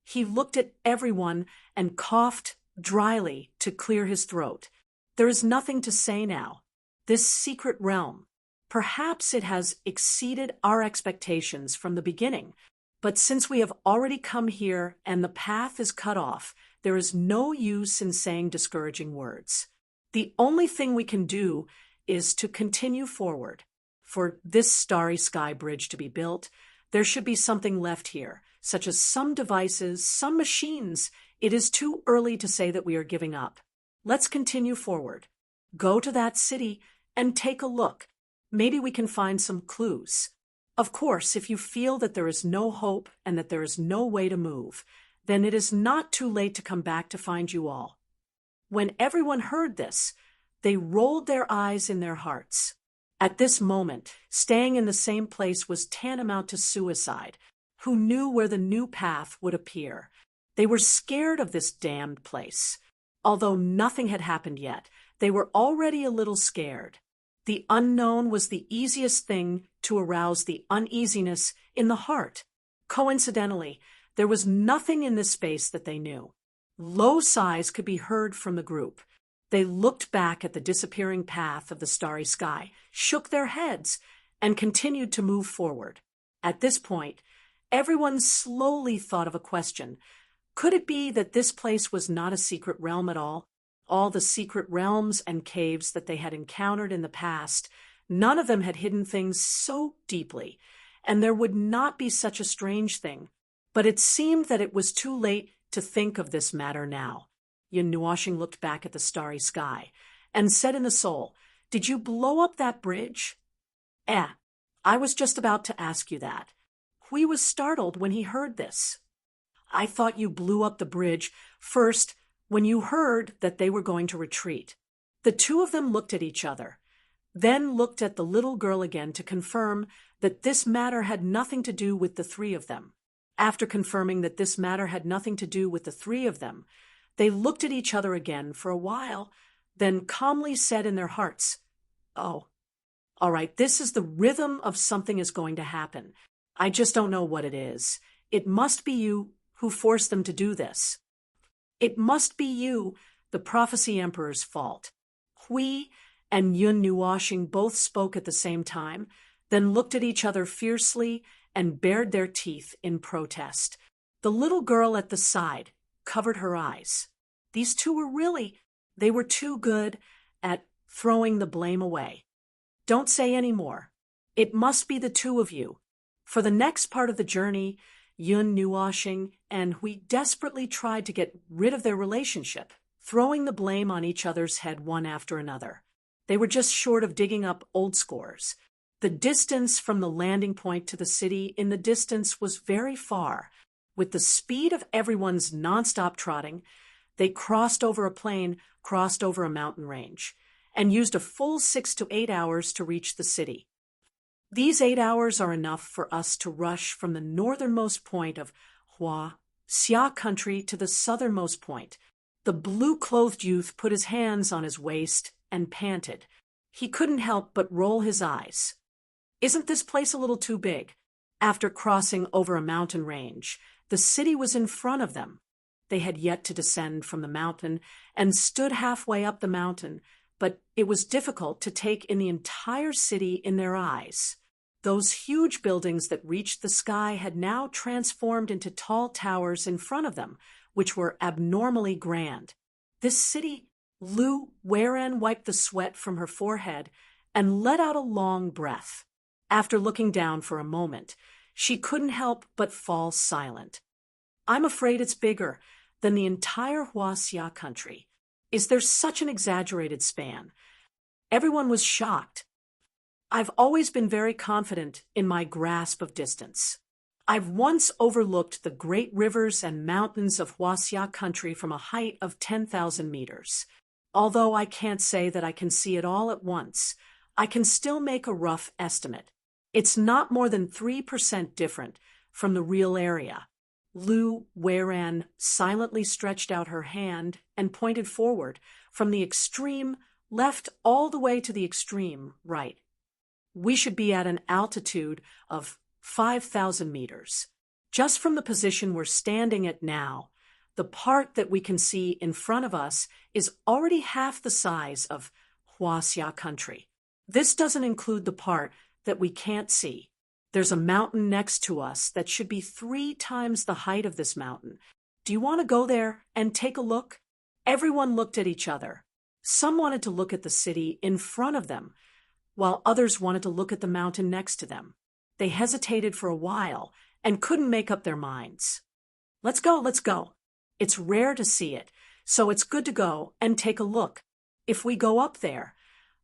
He looked at everyone and coughed dryly to clear his throat. "There is nothing to say now. This secret realm, perhaps it has exceeded our expectations from the beginning. But since we have already come here and the path is cut off, there is no use in saying discouraging words. The only thing we can do is to continue forward. For this starry sky bridge to be built, there should be something left here, such as some devices, some machines. It is too early to say that we are giving up. Let's continue forward. Go to that city and take a look. Maybe we can find some clues. Of course, if you feel that there is no hope and that there is no way to move, then it is not too late to come back to find you all. When everyone heard this, they rolled their eyes in their hearts. At this moment, staying in the same place was tantamount to suicide. Who knew where the new path would appear? They were scared of this damned place. Although nothing had happened yet, they were already a little scared. The unknown was the easiest thing to arouse the uneasiness in the heart. Coincidentally, there was nothing in this space that they knew. Low sighs could be heard from the group. They looked back at the disappearing path of the starry sky, shook their heads, and continued to move forward. At this point, everyone slowly thought of a question. Could it be that this place was not a secret realm at all? All the secret realms and caves that they had encountered in the past, none of them had hidden things so deeply, and there would not be such a strange thing. But it seemed that it was too late to think of this matter now. Yun Nuashing looked back at the starry sky and said in the soul, "Did you blow up that bridge?" I was just about to ask you that." Hui was startled when he heard this. "I thought you blew up the bridge first when you heard that they were going to retreat." The two of them looked at each other, then looked at the little girl again to confirm that this matter had nothing to do with the three of them. After confirming that this matter had nothing to do with the three of them, they looked at each other again for a while, then calmly said in their hearts, "Oh, all right, this is the rhythm of something is going to happen. I just don't know what it is. It must be you who forced them to do this. It must be you, the Prophecy Emperor's fault." Hui and Yun Nuashing both spoke at the same time, then looked at each other fiercely and bared their teeth in protest. The little girl at the side covered her eyes. These two they were too good at throwing the blame away. "Don't say any more. It must be the two of you." For the next part of the journey, Yun Nuashing and Hui desperately tried to get rid of their relationship, throwing the blame on each other's head one after another. They were just short of digging up old scores. The distance from the landing point to the city in the distance was very far. With the speed of everyone's nonstop trotting, they crossed over a plain, crossed over a mountain range, and used a full 6 to 8 hours to reach the city. These 8 hours are enough for us to rush from the northernmost point of Xia country to the southernmost point. The blue-clothed youth put his hands on his waist and panted. He couldn't help but roll his eyes. Isn't this place a little too big? After crossing over a mountain range, the city was in front of them. They had yet to descend from the mountain and stood halfway up the mountain, but it was difficult to take in the entire city in their eyes. Those huge buildings that reached the sky had now transformed into tall towers in front of them, which were abnormally grand. This city, Lu Weiran wiped the sweat from her forehead and let out a long breath. After looking down for a moment, she couldn't help but fall silent. "I'm afraid it's bigger than the entire Xia country. Is there such an exaggerated span?" Everyone was shocked. "I've always been very confident in my grasp of distance. I've once overlooked the great rivers and mountains of Xia country from a height of 10,000 meters. Although I can't say that I can see it all at once, I can still make a rough estimate. It's not more than 3% different from the real area." Lu Weiran silently stretched out her hand and pointed forward from the extreme left all the way to the extreme right. "We should be at an altitude of 5,000 meters. Just from the position we're standing at now, the part that we can see in front of us is already half the size of Xia country. This doesn't include the part that we can't see. There's a mountain next to us that should be 3 times the height of this mountain. Do you want to go there and take a look?" Everyone looked at each other. Some wanted to look at the city in front of them, while others wanted to look at the mountain next to them. They hesitated for a while and couldn't make up their minds. Let's go. It's rare to see it, so it's good to go and take a look. If we go up there,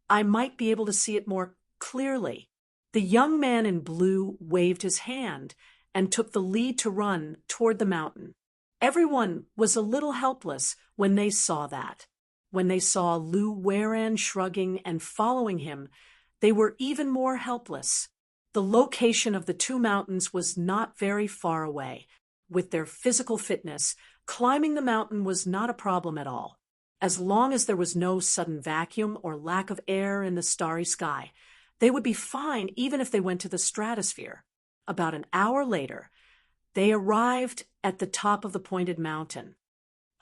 I might be able to see it more clearly. The young man in blue waved his hand and took the lead to run toward the mountain. Everyone was a little helpless when they saw that. When they saw Lu Weran shrugging and following him, they were even more helpless. The location of the two mountains was not very far away. With their physical fitness, climbing the mountain was not a problem at all. As long as there was no sudden vacuum or lack of air in the starry sky, they would be fine even if they went to the stratosphere. About an hour later, they arrived at the top of the pointed mountain.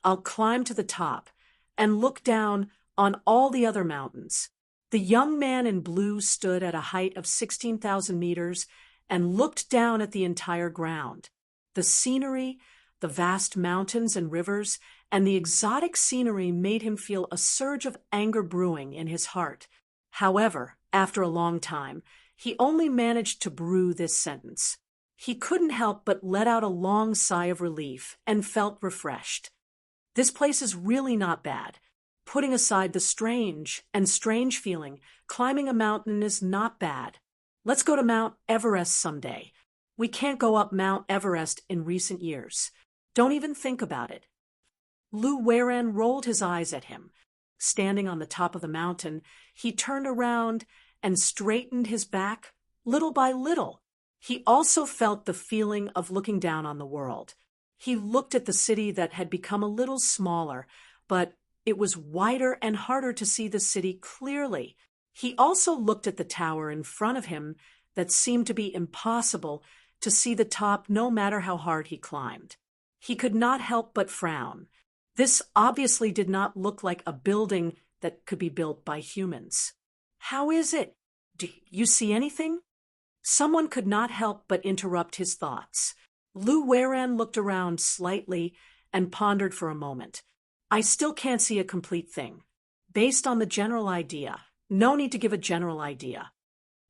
I'll climb to the top and look down on all the other mountains. The young man in blue stood at a height of 16,000 meters and looked down at the entire ground. The scenery, the vast mountains and rivers, and the exotic scenery made him feel a surge of anger brewing in his heart. However, after a long time, he only managed to brew this sentence. He couldn't help but let out a long sigh of relief and felt refreshed. This place is really not bad. Putting aside the strange feeling, climbing a mountain is not bad. Let's go to Mount Everest someday. We can't go up Mount Everest in recent years. Don't even think about it. Lu Weran rolled his eyes at him. Standing on the top of the mountain, he turned around and straightened his back little by little. He also felt the feeling of looking down on the world. He looked at the city that had become a little smaller, but it was wider and harder to see the city clearly. He also looked at the tower in front of him that seemed to be impossible to see the top no matter how hard he climbed. He could not help but frown. This obviously did not look like a building that could be built by humans. How is it? Do you see anything? Someone could not help but interrupt his thoughts. Lu Weran looked around slightly and pondered for a moment. I still can't see a complete thing. Based on the general idea. No need to give a general idea.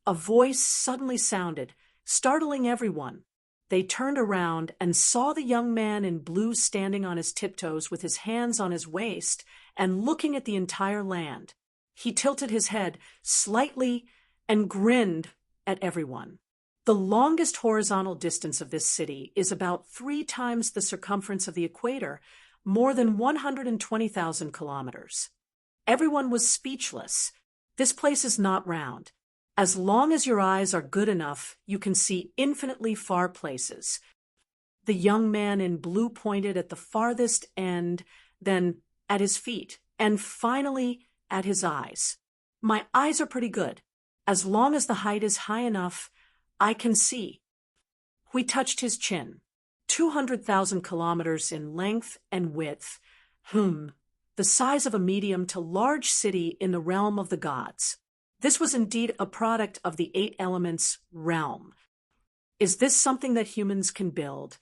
A voice suddenly sounded, startling everyone. They turned around and saw the young man in blue standing on his tiptoes with his hands on his waist and looking at the entire land. He tilted his head slightly and grinned at everyone. The longest horizontal distance of this city is about 3 times the circumference of the equator, more than 120,000 kilometers. Everyone was speechless. This place is not round. As long as your eyes are good enough, you can see infinitely far places. The young man in blue pointed at the farthest end, then at his feet, and finally at his eyes. My eyes are pretty good. As long as the height is high enough, I can see. We touched his chin. 200,000 kilometers in length and width. The size of a medium to large city in the realm of the gods. This was indeed a product of the 8 elements realm. Is this something that humans can build?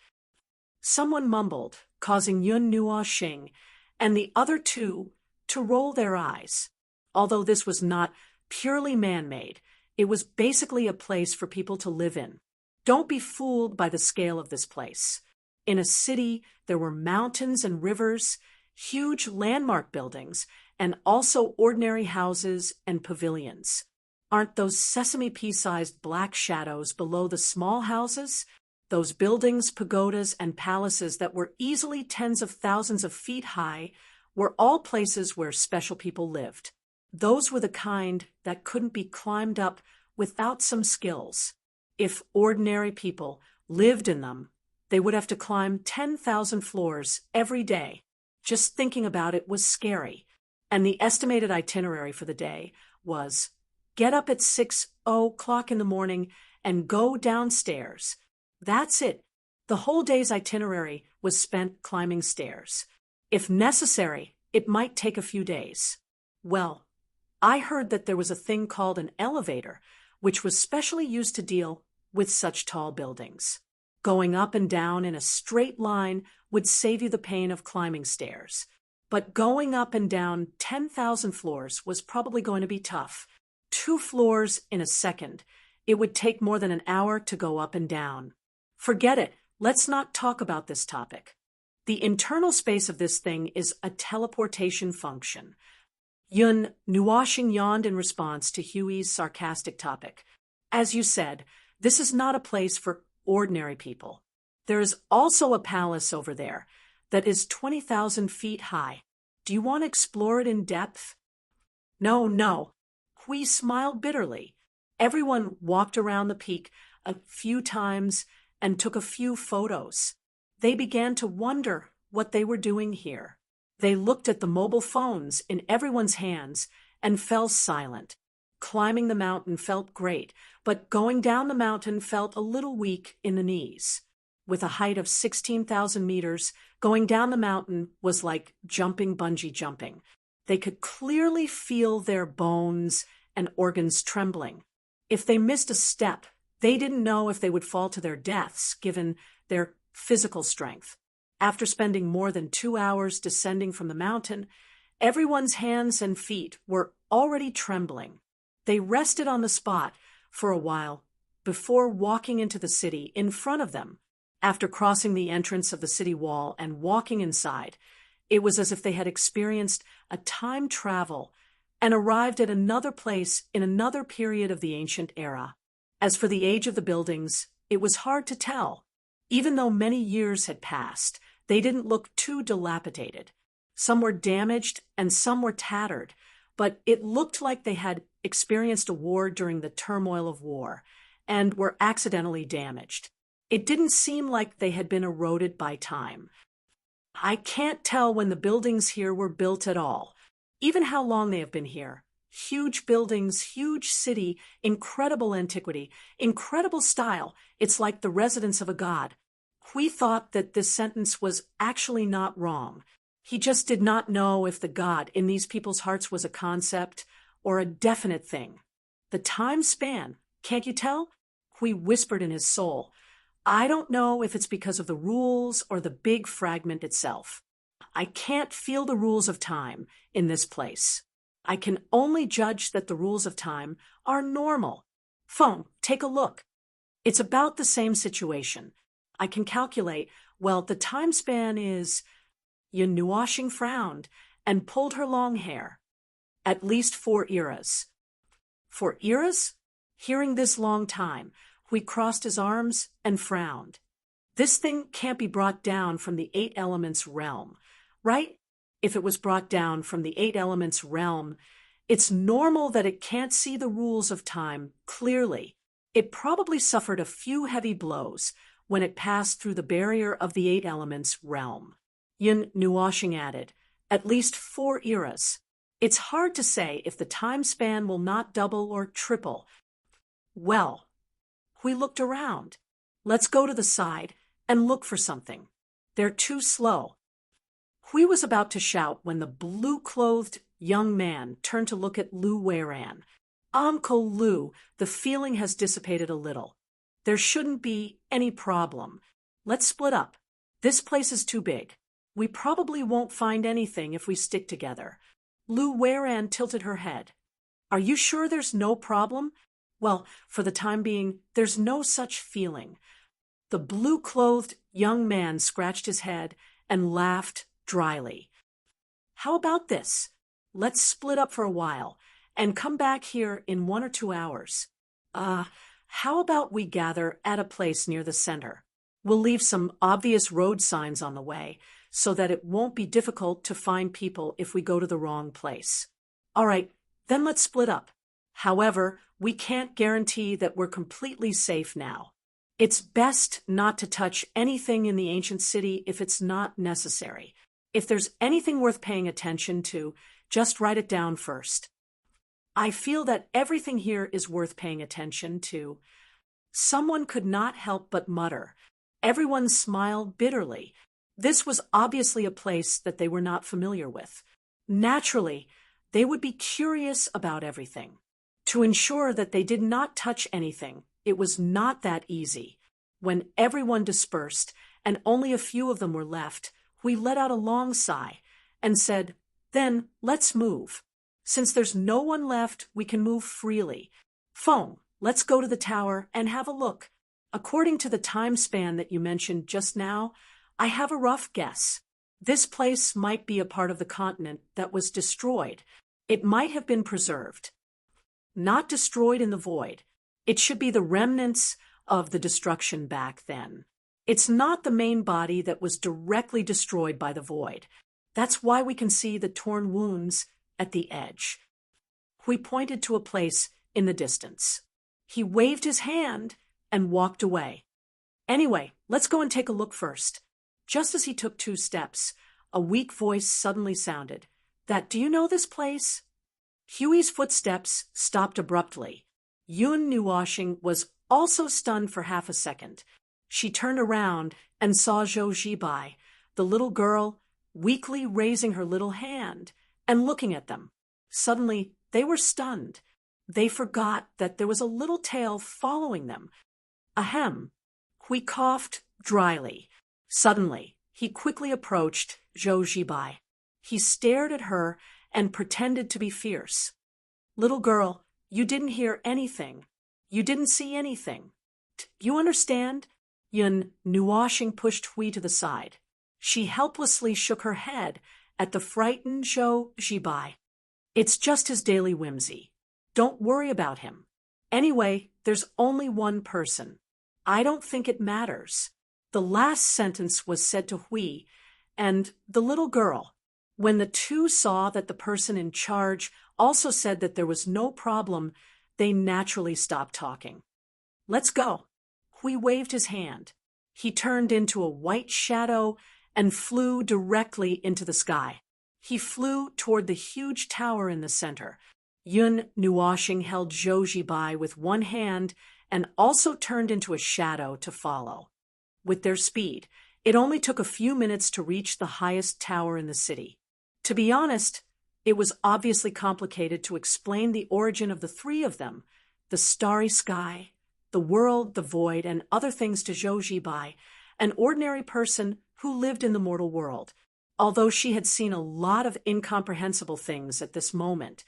Someone mumbled, causing Yun Nuo Xing and the other 2 to roll their eyes. Although this was not purely man-made, it was basically a place for people to live in. Don't be fooled by the scale of this place. In a city, there were mountains and rivers, huge landmark buildings, and also ordinary houses and pavilions. Aren't those sesame pea-sized black shadows below the small houses? Those buildings, pagodas, and palaces that were easily tens of thousands of feet high were all places where special people lived. Those were the kind that couldn't be climbed up without some skills. If ordinary people lived in them, they would have to climb 10,000 floors every day. Just thinking about it was scary. And the estimated itinerary for the day was get up at 6:00 in the morning and go downstairs. That's it. The whole day's itinerary was spent climbing stairs. If necessary, it might take a few days. Well, I heard that there was a thing called an elevator, which was specially used to deal with such tall buildings. Going up and down in a straight line would save you the pain of climbing stairs. But going up and down 10,000 floors was probably going to be tough. 2 floors in a second. It would take more than an hour to go up and down. Forget it. Let's not talk about this topic. The internal space of this thing is a teleportation function. Yun Nuashing yawned in response to Huey's sarcastic topic. As you said, this is not a place for ordinary people. There is also a palace over there that is 20,000 feet high. Do you want to explore it in depth? No, no. Hui smiled bitterly. Everyone walked around the peak a few times and took a few photos. They began to wonder what they were doing here. They looked at the mobile phones in everyone's hands and fell silent. Climbing the mountain felt great, but going down the mountain felt a little weak in the knees. With a height of 16,000 meters, going down the mountain was like jumping bungee jumping. They could clearly feel their bones and organs trembling. If they missed a step, they didn't know if they would fall to their deaths, given their physical strength. After spending more than 2 hours descending from the mountain, everyone's hands and feet were already trembling. They rested on the spot for a while before walking into the city in front of them. After crossing the entrance of the city wall and walking inside, it was as if they had experienced a time travel and arrived at another place in another period of the ancient era. As for the age of the buildings, it was hard to tell. Even though many years had passed, they didn't look too dilapidated. Some were damaged and some were tattered, but it looked like they had experienced a war during the turmoil of war and were accidentally damaged. It didn't seem like they had been eroded by time. I can't tell when the buildings here were built at all, even how long they have been here. Huge buildings, huge city, incredible antiquity, incredible style. It's like the residence of a god. We thought that this sentence was actually not wrong. He just did not know if the God in these people's hearts was a concept or a definite thing. The time span, can't you tell? Hui whispered in his soul. I don't know if it's because of the rules or the big fragment itself. I can't feel the rules of time in this place. I can only judge that the rules of time are normal. Phone, take a look. It's about the same situation. I can calculate, well, the time span is... Yunuashing frowned and pulled her long hair. At least 4 eras. 4 eras? Hearing this long time, Hui crossed his arms and frowned. This thing can't be brought down from the 8 elements realm, right? If it was brought down from the 8 elements realm, it's normal that it can't see the rules of time clearly. It probably suffered a few heavy blows when it passed through the barrier of the 8 elements realm. Yin Nuashing added, at least 4 eras. It's hard to say if the time span will not double or triple. Well, we looked around. Let's go to the side and look for something. They're too slow. Hui was about to shout when the blue-clothed young man turned to look at Lu Weiran. Uncle Lu, the feeling has dissipated a little. There shouldn't be any problem. Let's split up. This place is too big. We probably won't find anything if we stick together. Lu Weiran tilted her head. Are you sure there's no problem? Well, for the time being, there's no such feeling. The blue-clothed young man scratched his head and laughed dryly. How about this? Let's split up for a while and come back here in 1 or 2 hours. How about we gather at a place near the center? We'll leave some obvious road signs on the way, so that it won't be difficult to find people if we go to the wrong place. All right, then let's split up. However, we can't guarantee that we're completely safe now. It's best not to touch anything in the ancient city if it's not necessary. If there's anything worth paying attention to, just write it down first. I feel that everything here is worth paying attention to. Someone could not help but mutter. Everyone smiled bitterly. This was obviously a place that they were not familiar with. Naturally, they would be curious about everything. To ensure that they did not touch anything, it was not that easy. When everyone dispersed and only a few of them were left, we let out a long sigh and said, then let's move. Since there's no one left, we can move freely. Phone, let's go to the tower and have a look. According to the time span that you mentioned just now, I have a rough guess. This place might be a part of the continent that was destroyed. It might have been preserved, not destroyed in the void. It should be the remnants of the destruction back then. It's not the main body that was directly destroyed by the void. That's why we can see the torn wounds at the edge. We pointed to a place in the distance. He waved his hand and walked away. Anyway, let's go and take a look first. Just as he took 2 steps, a weak voice suddenly sounded. Do you know this place? Huey's footsteps stopped abruptly. Yun Nuwashing was also stunned for half a second. She turned around and saw Zhou Zibai, the little girl, weakly raising her little hand and looking at them. Suddenly, they were stunned. They forgot that there was a little tail following them. Ahem. Hui coughed dryly. Suddenly, he quickly approached Zhou Zibai. He stared at her and pretended to be fierce. Little girl, you didn't hear anything. You didn't see anything. You understand? Yun Nuwashing pushed Hui to the side. She helplessly shook her head at the frightened Zhou Zibai. It's just his daily whimsy. Don't worry about him. Anyway, there's only one person. I don't think it matters. The last sentence was said to Hui and the little girl. When the two saw that the person in charge also said that there was no problem, they naturally stopped talking. Let's go. Hui waved his hand. He turned into a white shadow and flew directly into the sky. He flew toward the huge tower in the center. Yun Nuwashing held Zhou Zibai with one hand and also turned into a shadow to follow. With their speed, it only took a few minutes to reach the highest tower in the city. To be honest, it was obviously complicated to explain the origin of the 3 of them, the starry sky, the world, the void, and other things to Zhou Zibai, an ordinary person who lived in the mortal world. Although she had seen a lot of incomprehensible things at this moment,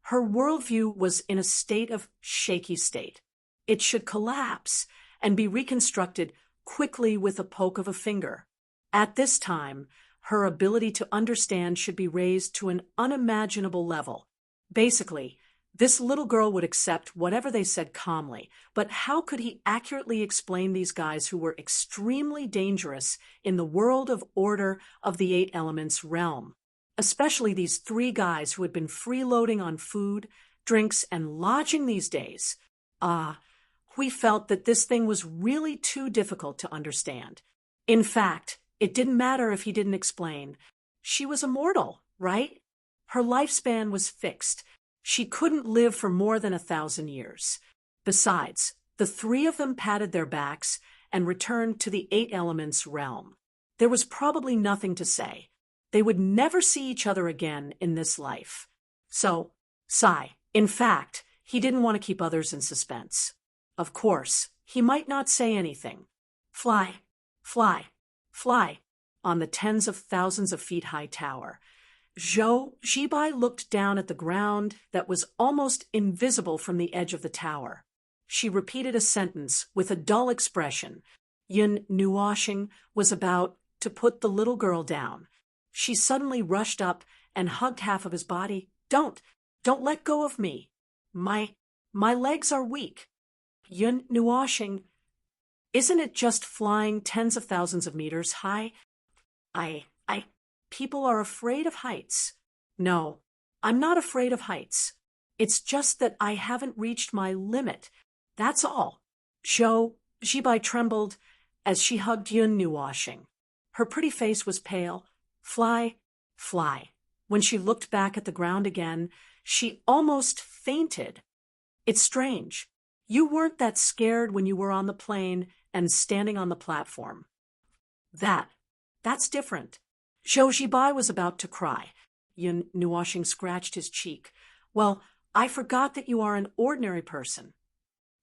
her worldview was in a state of shaky state. It should collapse and be reconstructed quickly with a poke of a finger. At this time, her ability to understand should be raised to an unimaginable level. Basically, this little girl would accept whatever they said calmly, but how could he accurately explain these guys who were extremely dangerous in the world of order of the 8 elements realm? Especially these 3 guys who had been freeloading on food, drinks, and lodging these days. We felt that this thing was really too difficult to understand. In fact, it didn't matter if he didn't explain. She was immortal, right? Her lifespan was fixed. She couldn't live for more than 1,000 years. Besides, the 3 of them patted their backs and returned to the 8 elements realm. There was probably nothing to say. They would never see each other again in this life. So, sigh. In fact, he didn't want to keep others in suspense. Of course, he might not say anything. Fly, fly, fly, on the tens of thousands of feet high tower. Zhou Zibai looked down at the ground that was almost invisible from the edge of the tower. She repeated a sentence with a dull expression. Yun Nuwashing was about to put the little girl down. She suddenly rushed up and hugged half of his body. Don't let go of me. My legs are weak. Yun Nuwashing, isn't it just flying tens of thousands of meters high? People are afraid of heights. No, I'm not afraid of heights. It's just that I haven't reached my limit. That's all. Zhou Zibai trembled as she hugged Yun Nuwashing. Her pretty face was pale. Fly, fly. When she looked back at the ground again, she almost fainted. It's strange. You weren't that scared when you were on the plane and standing on the platform. That's different. Zhou Zibai was about to cry. Yun Nuwashing scratched his cheek. Well, I forgot that you are an ordinary person.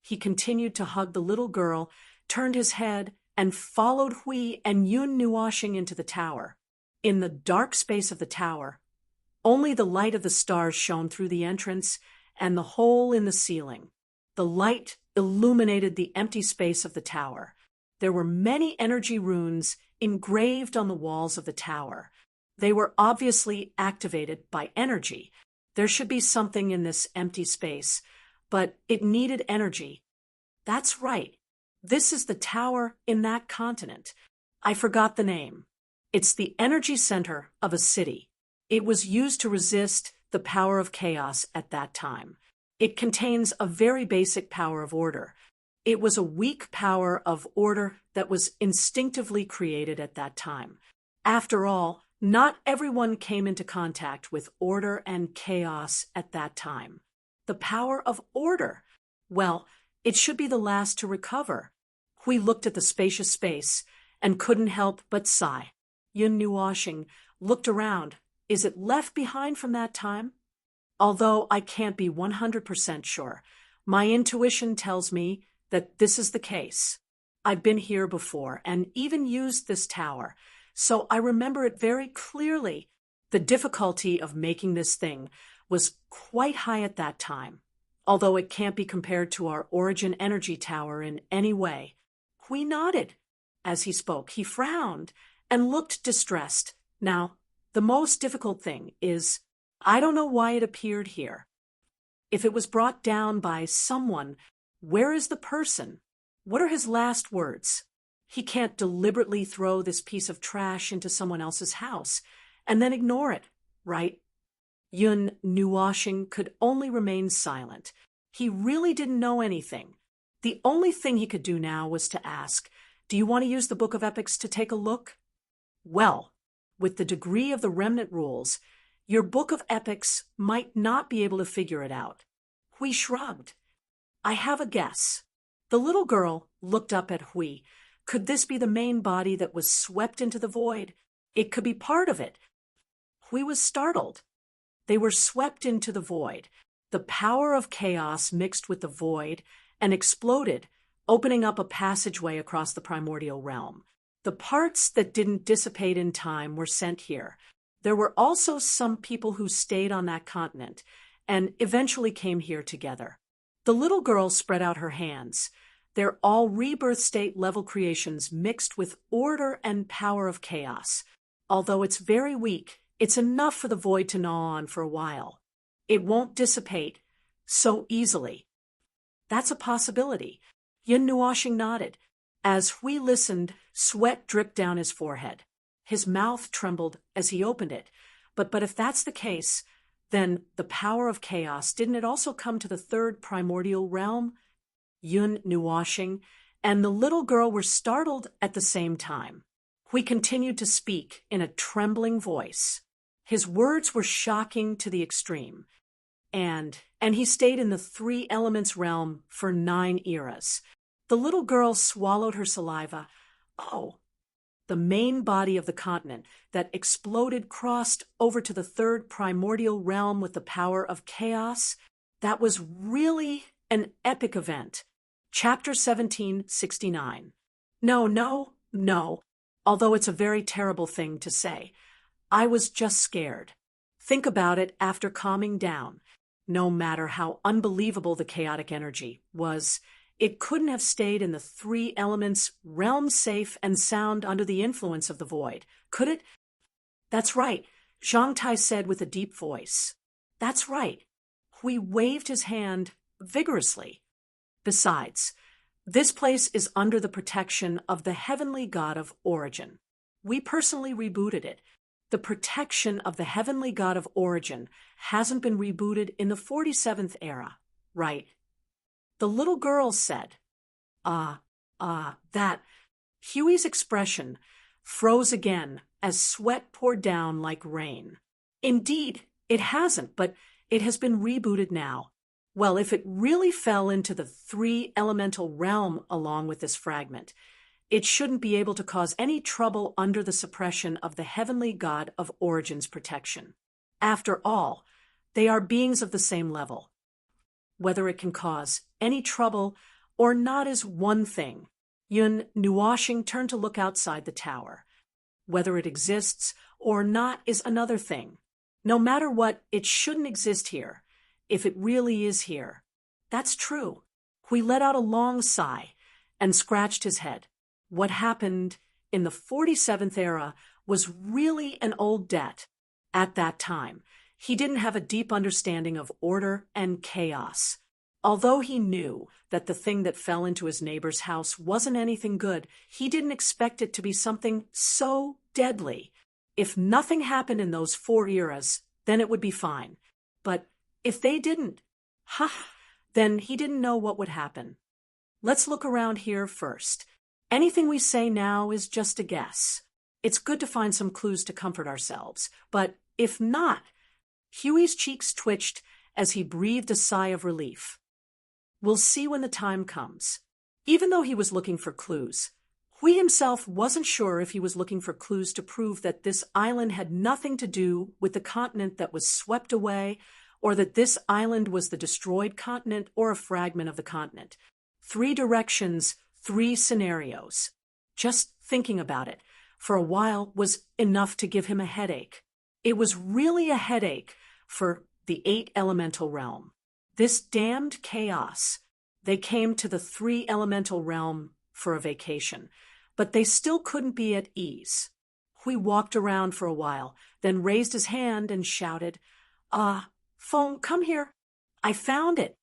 He continued to hug the little girl, turned his head, and followed Hui and Yun Nuwashing into the tower. In the dark space of the tower, only the light of the stars shone through the entrance and the hole in the ceiling. The light illuminated the empty space of the tower. There were many energy runes engraved on the walls of the tower. They were obviously activated by energy. There should be something in this empty space, but it needed energy. That's right. This is the tower in that continent. I forgot the name. It's the energy center of a city. It was used to resist the power of chaos at that time. It contains a very basic power of order. It was a weak power of order that was instinctively created at that time. After all, not everyone came into contact with order and chaos at that time. The power of order, well, it should be the last to recover. We looked at the spacious space and couldn't help but sigh. Yun Nuoshing looked around. Is it left behind from that time? Although I can't be 100% sure, my intuition tells me that this is the case. I've been here before and even used this tower, so I remember it very clearly. The difficulty of making this thing was quite high at that time, although it can't be compared to our Origin Energy Tower in any way. Hui nodded. As he spoke, he frowned and looked distressed. Now, the most difficult thing is, I don't know why it appeared here. If it was brought down by someone, where is the person? What are his last words? He can't deliberately throw this piece of trash into someone else's house and then ignore it, right? Yun Nuoshing could only remain silent. He really didn't know anything. The only thing he could do now was to ask, do you want to use the Book of Epics to take a look? Well, with the degree of the remnant rules, your Book of Epics might not be able to figure it out. Hui shrugged. I have a guess. The little girl looked up at Hui. Could this be the main body that was swept into the void? It could be part of it. Hui was startled. They were swept into the void. The power of chaos mixed with the void and exploded, opening up a passageway across the primordial realm. The parts that didn't dissipate in time were sent here. There were also some people who stayed on that continent and eventually came here together. The little girl spread out her hands. They're all rebirth state level creations mixed with order and power of chaos. Although it's very weak, it's enough for the void to gnaw on for a while. It won't dissipate so easily. That's a possibility. Yun Nuoshing nodded. As Hui listened, sweat dripped down his forehead. His mouth trembled as he opened it. But if that's the case, then the power of chaos, didn't it also come to the third primordial realm? Yun Nuoshing and the little girl were startled at the same time. Hui continued to speak in a trembling voice. His words were shocking to the extreme. And he stayed in the three elements realm for 9 eras. The little girl swallowed her saliva. Oh, the main body of the continent that exploded crossed over to the third primordial realm with the power of chaos. That was really an epic event. Chapter 1769. No. Although it's a very terrible thing to say. I was just scared. Think about it after calming down. No matter how unbelievable the chaotic energy was, it couldn't have stayed in the three elements realm safe and sound under the influence of the void, could it? That's right, Zhang Tai said with a deep voice. That's right. Hui waved his hand vigorously. Besides, this place is under the protection of the heavenly god of origin. We personally rebooted it. The protection of the heavenly god of origin hasn't been rebooted in the 47th era, right? The little girl said, that. Huey's expression froze again as sweat poured down like rain. Indeed, it hasn't, but it has been rebooted now. Well, if it really fell into the three elemental realm along with this fragment, it shouldn't be able to cause any trouble under the suppression of the heavenly god of origin's protection. After all, they are beings of the same level. Whether it can cause any trouble or not is one thing. Yun Nuoshing turned to look outside the tower. Whether it exists or not is another thing. No matter what, it shouldn't exist here, if it really is here. That's true. Hui let out a long sigh and scratched his head. What happened in the 47th era was really an old debt. At that time, He didn't have a deep understanding of order and chaos. Although he knew that the thing that fell into his neighbor's house wasn't anything good, he didn't expect it to be something so deadly. If nothing happened in those 4 eras, then it would be fine. But if they didn't, then he didn't know what would happen. Let's look around here first. Anything we say now is just a guess. It's good to find some clues to comfort ourselves, but if not, Huey's cheeks twitched as he breathed a sigh of relief. We'll see when the time comes. Even though he was looking for clues, Huey himself wasn't sure if he was looking for clues to prove that this island had nothing to do with the continent that was swept away, or that this island was the destroyed continent or a fragment of the continent. 3 directions, 3 scenarios. Just thinking about it for a while was enough to give him a headache. It was really a headache for the 8 elemental realm. This damned chaos. They came to the 3 elemental realm for a vacation, but they still couldn't be at ease. Hui walked around for a while, then raised his hand and shouted, Feng, come here. I found it.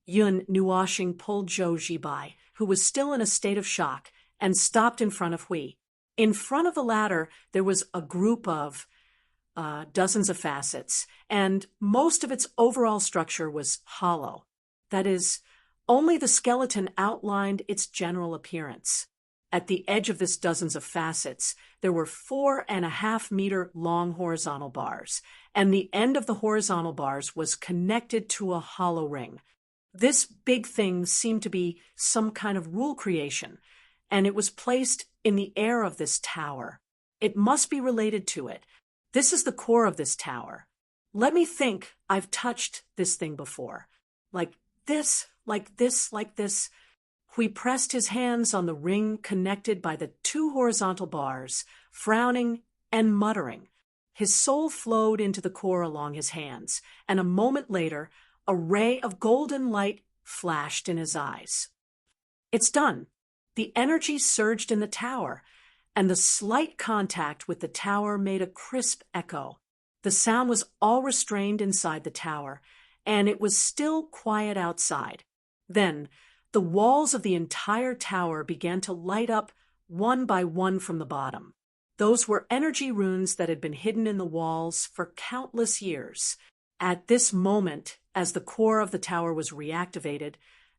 Yun Nuashing pulled Zhou Zhibai, who was still in a state of shock, and stopped in front of Hui. In front of the latter, there was a group of dozens of facets, and most of its overall structure was hollow. That is, only the skeleton outlined its general appearance. At the edge of this dozens of facets, there were 4.5-meter long horizontal bars, and the end of the horizontal bars was connected to a hollow ring. This big thing seemed to be some kind of rule creation, and it was placed in the air of this tower. It must be related to it. This is the core of this tower. Let me think. I've touched this thing before. Like this, like this, like this. Hui pressed his hands on the ring connected by the 2 horizontal bars, frowning and muttering. His soul flowed into the core along his hands, and a moment later, a ray of golden light flashed in his eyes. It's done. The energy surged in the tower, and the slight contact with the tower made a crisp echo. The sound was all restrained inside the tower, and it was still quiet outside. Then, the walls of the entire tower began to light up one by one from the bottom. Those were energy runes that had been hidden in the walls for countless years. At this moment, as the core of the tower was reactivated,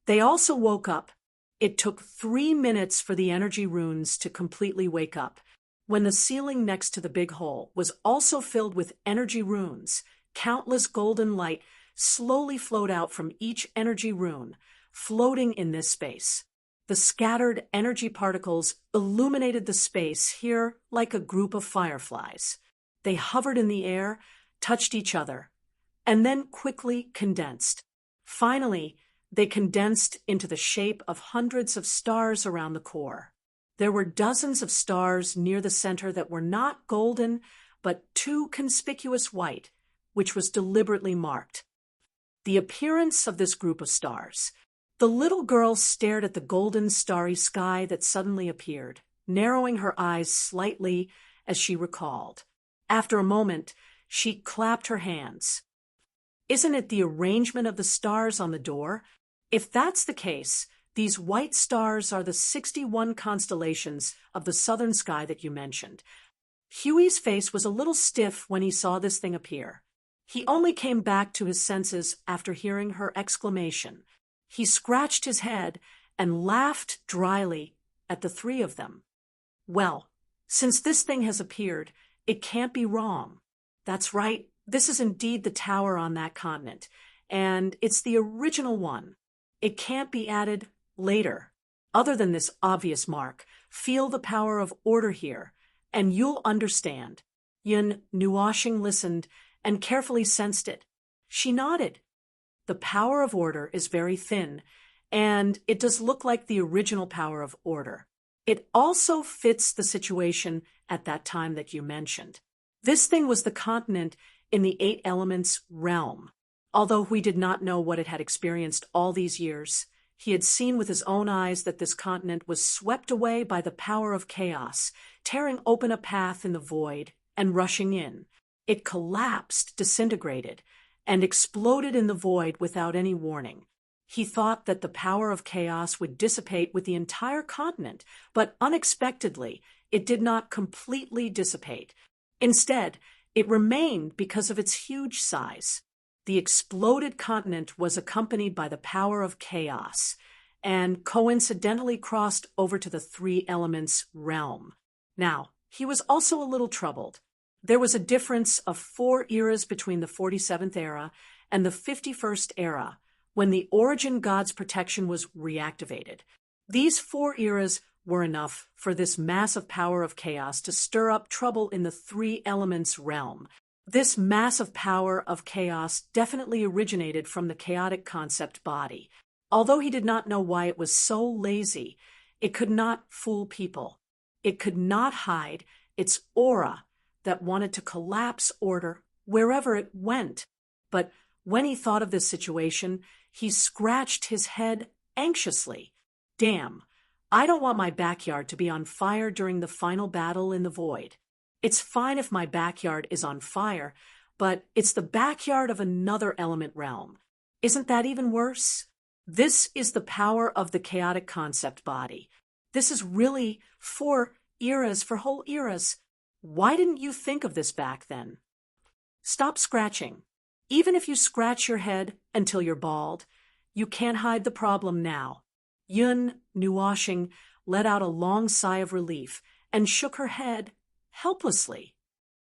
they also woke up. It took 3 minutes for the energy runes to completely wake up. When the ceiling next to the big hole was also filled with energy runes, countless golden light slowly flowed out from each energy rune, floating in this space. The scattered energy particles illuminated the space here like a group of fireflies. They hovered in the air, touched each other, and then quickly condensed. Finally, they condensed into the shape of hundreds of stars around the core. There were dozens of stars near the center that were not golden, but too conspicuous white, which was deliberately marked. The appearance of this group of stars. The little girl stared at the golden starry sky that suddenly appeared, narrowing her eyes slightly as she recalled. After a moment, she clapped her hands. Isn't it the arrangement of the stars on the door? If that's the case, these white stars are the 61 constellations of the southern sky that you mentioned. Huey's face was a little stiff when he saw this thing appear. He only came back to his senses after hearing her exclamation. He scratched his head and laughed dryly at the 3 of them. Well, since this thing has appeared, it can't be wrong. That's right, this is indeed the tower on that continent, and it's the original one. It can't be added later. Other than this obvious mark, feel the power of order here, and you'll understand. Yun Nuashing listened and carefully sensed it. She nodded. The power of order is very thin, and it does look like the original power of order. It also fits the situation at that time that you mentioned. This thing was the continent in the 8 elements realm. Although we did not know what it had experienced all these years, he had seen with his own eyes that this continent was swept away by the power of chaos, tearing open a path in the void and rushing in. It collapsed, disintegrated, and exploded in the void without any warning. He thought that the power of chaos would dissipate with the entire continent, but unexpectedly, it did not completely dissipate. Instead, it remained because of its huge size. The exploded continent was accompanied by the power of chaos, and coincidentally crossed over to the three elements realm. Now, he was also a little troubled. There was a difference of 4 eras between the 47th era and the 51st era, when the origin god's protection was reactivated. These 4 eras were enough for this massive power of chaos to stir up trouble in the three elements realm. This massive power of chaos definitely originated from the chaotic concept body. Although he did not know why it was so lazy, it could not fool people. It could not hide its aura that wanted to collapse order wherever it went. But when he thought of this situation, he scratched his head anxiously. Damn, I don't want my backyard to be on fire during the final battle in the void. It's fine if my backyard is on fire, but it's the backyard of another element realm. Isn't that even worse? This is the power of the chaotic concept body. This is really 4 eras for whole eras. Why didn't you think of this back then? Stop scratching. Even if you scratch your head until you're bald, you can't hide the problem now. Yun Nuoshing let out a long sigh of relief and shook her head helplessly.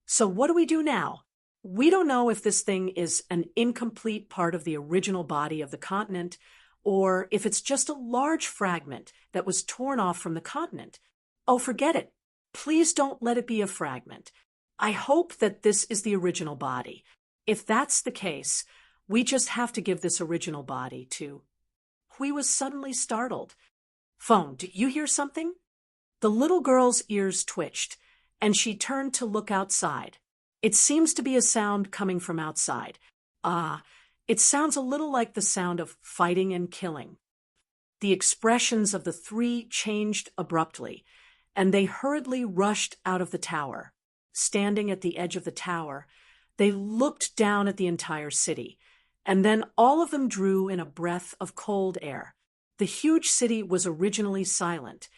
So what do we do now? We don't know if this thing is an incomplete part of the original body of the continent, or if it's just a large fragment that was torn off from the continent. Oh, forget it. Please don't let it be a fragment. I hope that this is the original body. If that's the case, we just have to give this original body to... Hui was suddenly startled. Phone, do you hear something? The little girl's ears twitched, and she turned to look outside. It seems to be a sound coming from outside. It sounds a little like the sound of fighting and killing. The expressions of the three changed abruptly, and they hurriedly rushed out of the tower. Standing at the edge of the tower, they looked down at the entire city, and then all of them drew in a breath of cold air. The huge city was originally silent,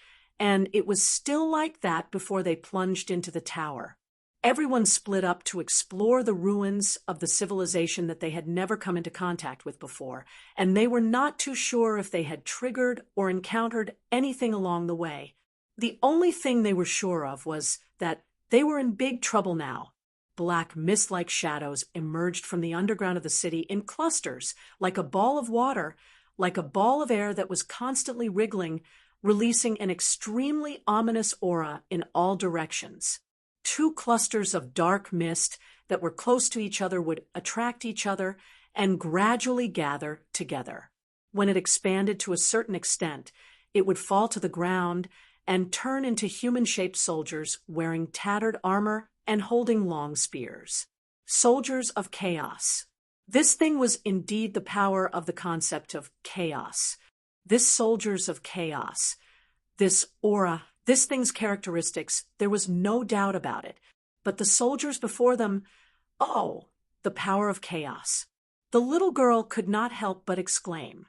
and it was still like that before they plunged into the tower. Everyone split up to explore the ruins of the civilization that they had never come into contact with before, and they were not too sure if they had triggered or encountered anything along the way. The only thing they were sure of was that they were in big trouble now. Black mist-like shadows emerged from the underground of the city in clusters, like a ball of water, like a ball of air that was constantly wriggling, releasing an extremely ominous aura in all directions. 2 clusters of dark mist that were close to each other would attract each other and gradually gather together. When it expanded to a certain extent, it would fall to the ground and turn into human-shaped soldiers wearing tattered armor and holding long spears. Soldiers of chaos. This thing was indeed the power of the concept of chaos. This soldiers of chaos, this aura, this thing's characteristics, there was no doubt about it. But the soldiers before them, oh, the power of chaos. The little girl could not help but exclaim,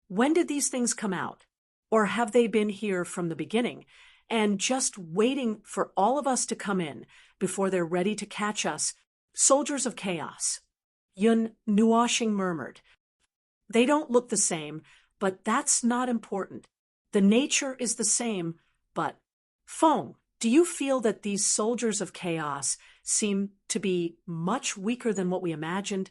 when did these things come out? Or have they been here from the beginning, and just waiting for all of us to come in before they're ready to catch us, soldiers of chaos? Yun Nuoshing murmured. They don't look the same, but that's not important. The nature is the same, but... Feng, do you feel that these soldiers of chaos seem to be much weaker than what we imagined?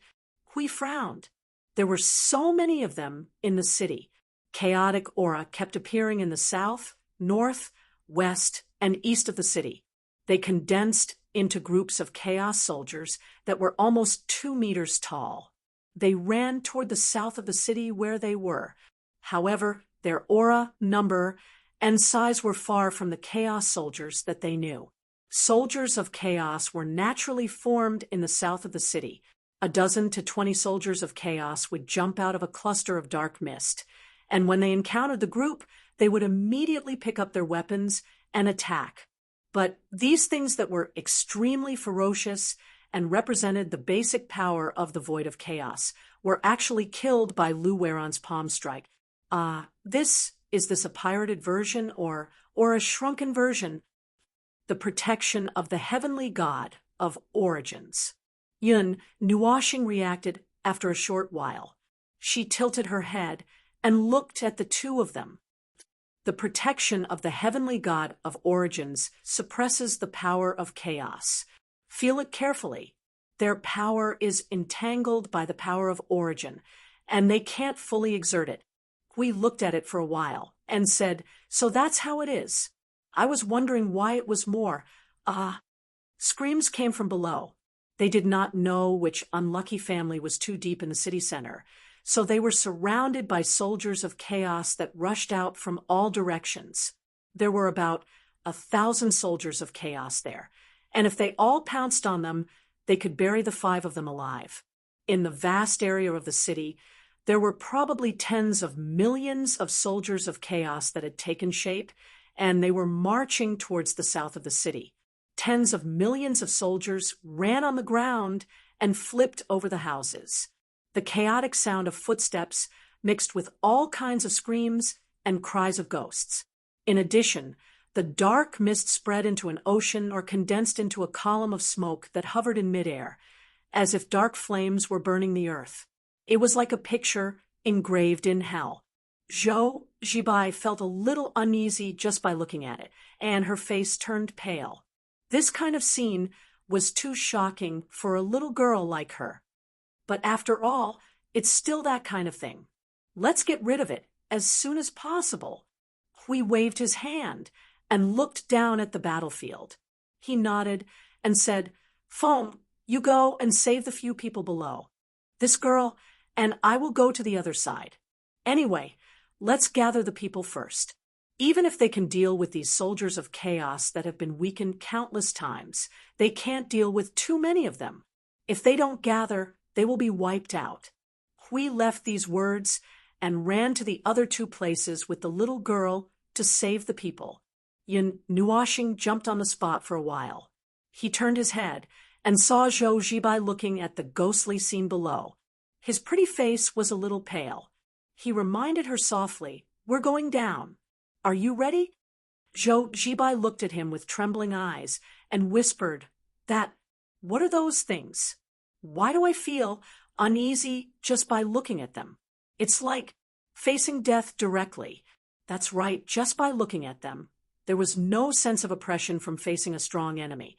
Hui frowned. There were so many of them in the city. Chaotic aura kept appearing in the south, north, west, and east of the city. They condensed into groups of chaos soldiers that were almost 2 meters tall. They ran toward the south of the city where they were. However, their aura, number, and size were far from the chaos soldiers that they knew. Soldiers of chaos were naturally formed in the south of the city. 12 to 20 soldiers of chaos would jump out of a cluster of dark mist, and when they encountered the group, they would immediately pick up their weapons and attack. But these things that were extremely ferocious and represented the basic power of the void of chaos, were actually killed by Lu Weron's palm strike. Is this a pirated version or a shrunken version? The protection of the heavenly god of origins. Yun Nuoxing reacted after a short while. She tilted her head and looked at the two of them. The protection of the heavenly god of origins suppresses the power of chaos. Feel it carefully. Their power is entangled by the power of origin, and they can't fully exert it. We looked at it for a while and said, "So that's how it is." I was wondering why it was more. Screams came from below. They did not know which unlucky family was too deep in the city center, so they were surrounded by soldiers of chaos that rushed out from all directions. There were about 1,000 soldiers of chaos there, and if they all pounced on them, they could bury the 5 of them alive. In the vast area of the city, there were probably tens of millions of soldiers of chaos that had taken shape, and they were marching towards the south of the city. Tens of millions of soldiers ran on the ground and flipped over the houses. The chaotic sound of footsteps mixed with all kinds of screams and cries of ghosts. In addition, the dark mist spread into an ocean or condensed into a column of smoke that hovered in midair, as if dark flames were burning the earth. It was like a picture engraved in hell. Zhou Zibai felt a little uneasy just by looking at it, and her face turned pale. This kind of scene was too shocking for a little girl like her. But after all, it's still that kind of thing. Let's get rid of it as soon as possible. Hui waved his hand and looked down at the battlefield. He nodded and said, "Foam, you go and save the few people below. This girl and I will go to the other side. Anyway, let's gather the people first. Even if they can deal with these soldiers of chaos that have been weakened countless times, they can't deal with too many of them. If they don't gather, they will be wiped out." Hui left these words and ran to the other 2 places with the little girl to save the people. Yun Nuoxing jumped on the spot for a while. He turned his head and saw Zhou Zibai looking at the ghostly scene below. His pretty face was a little pale. He reminded her softly, "We're going down. Are you ready?" Zhou Zibai looked at him with trembling eyes and whispered, "What are those things? Why do I feel uneasy just by looking at them? It's like facing death directly." That's right, just by looking at them. There was no sense of oppression from facing a strong enemy.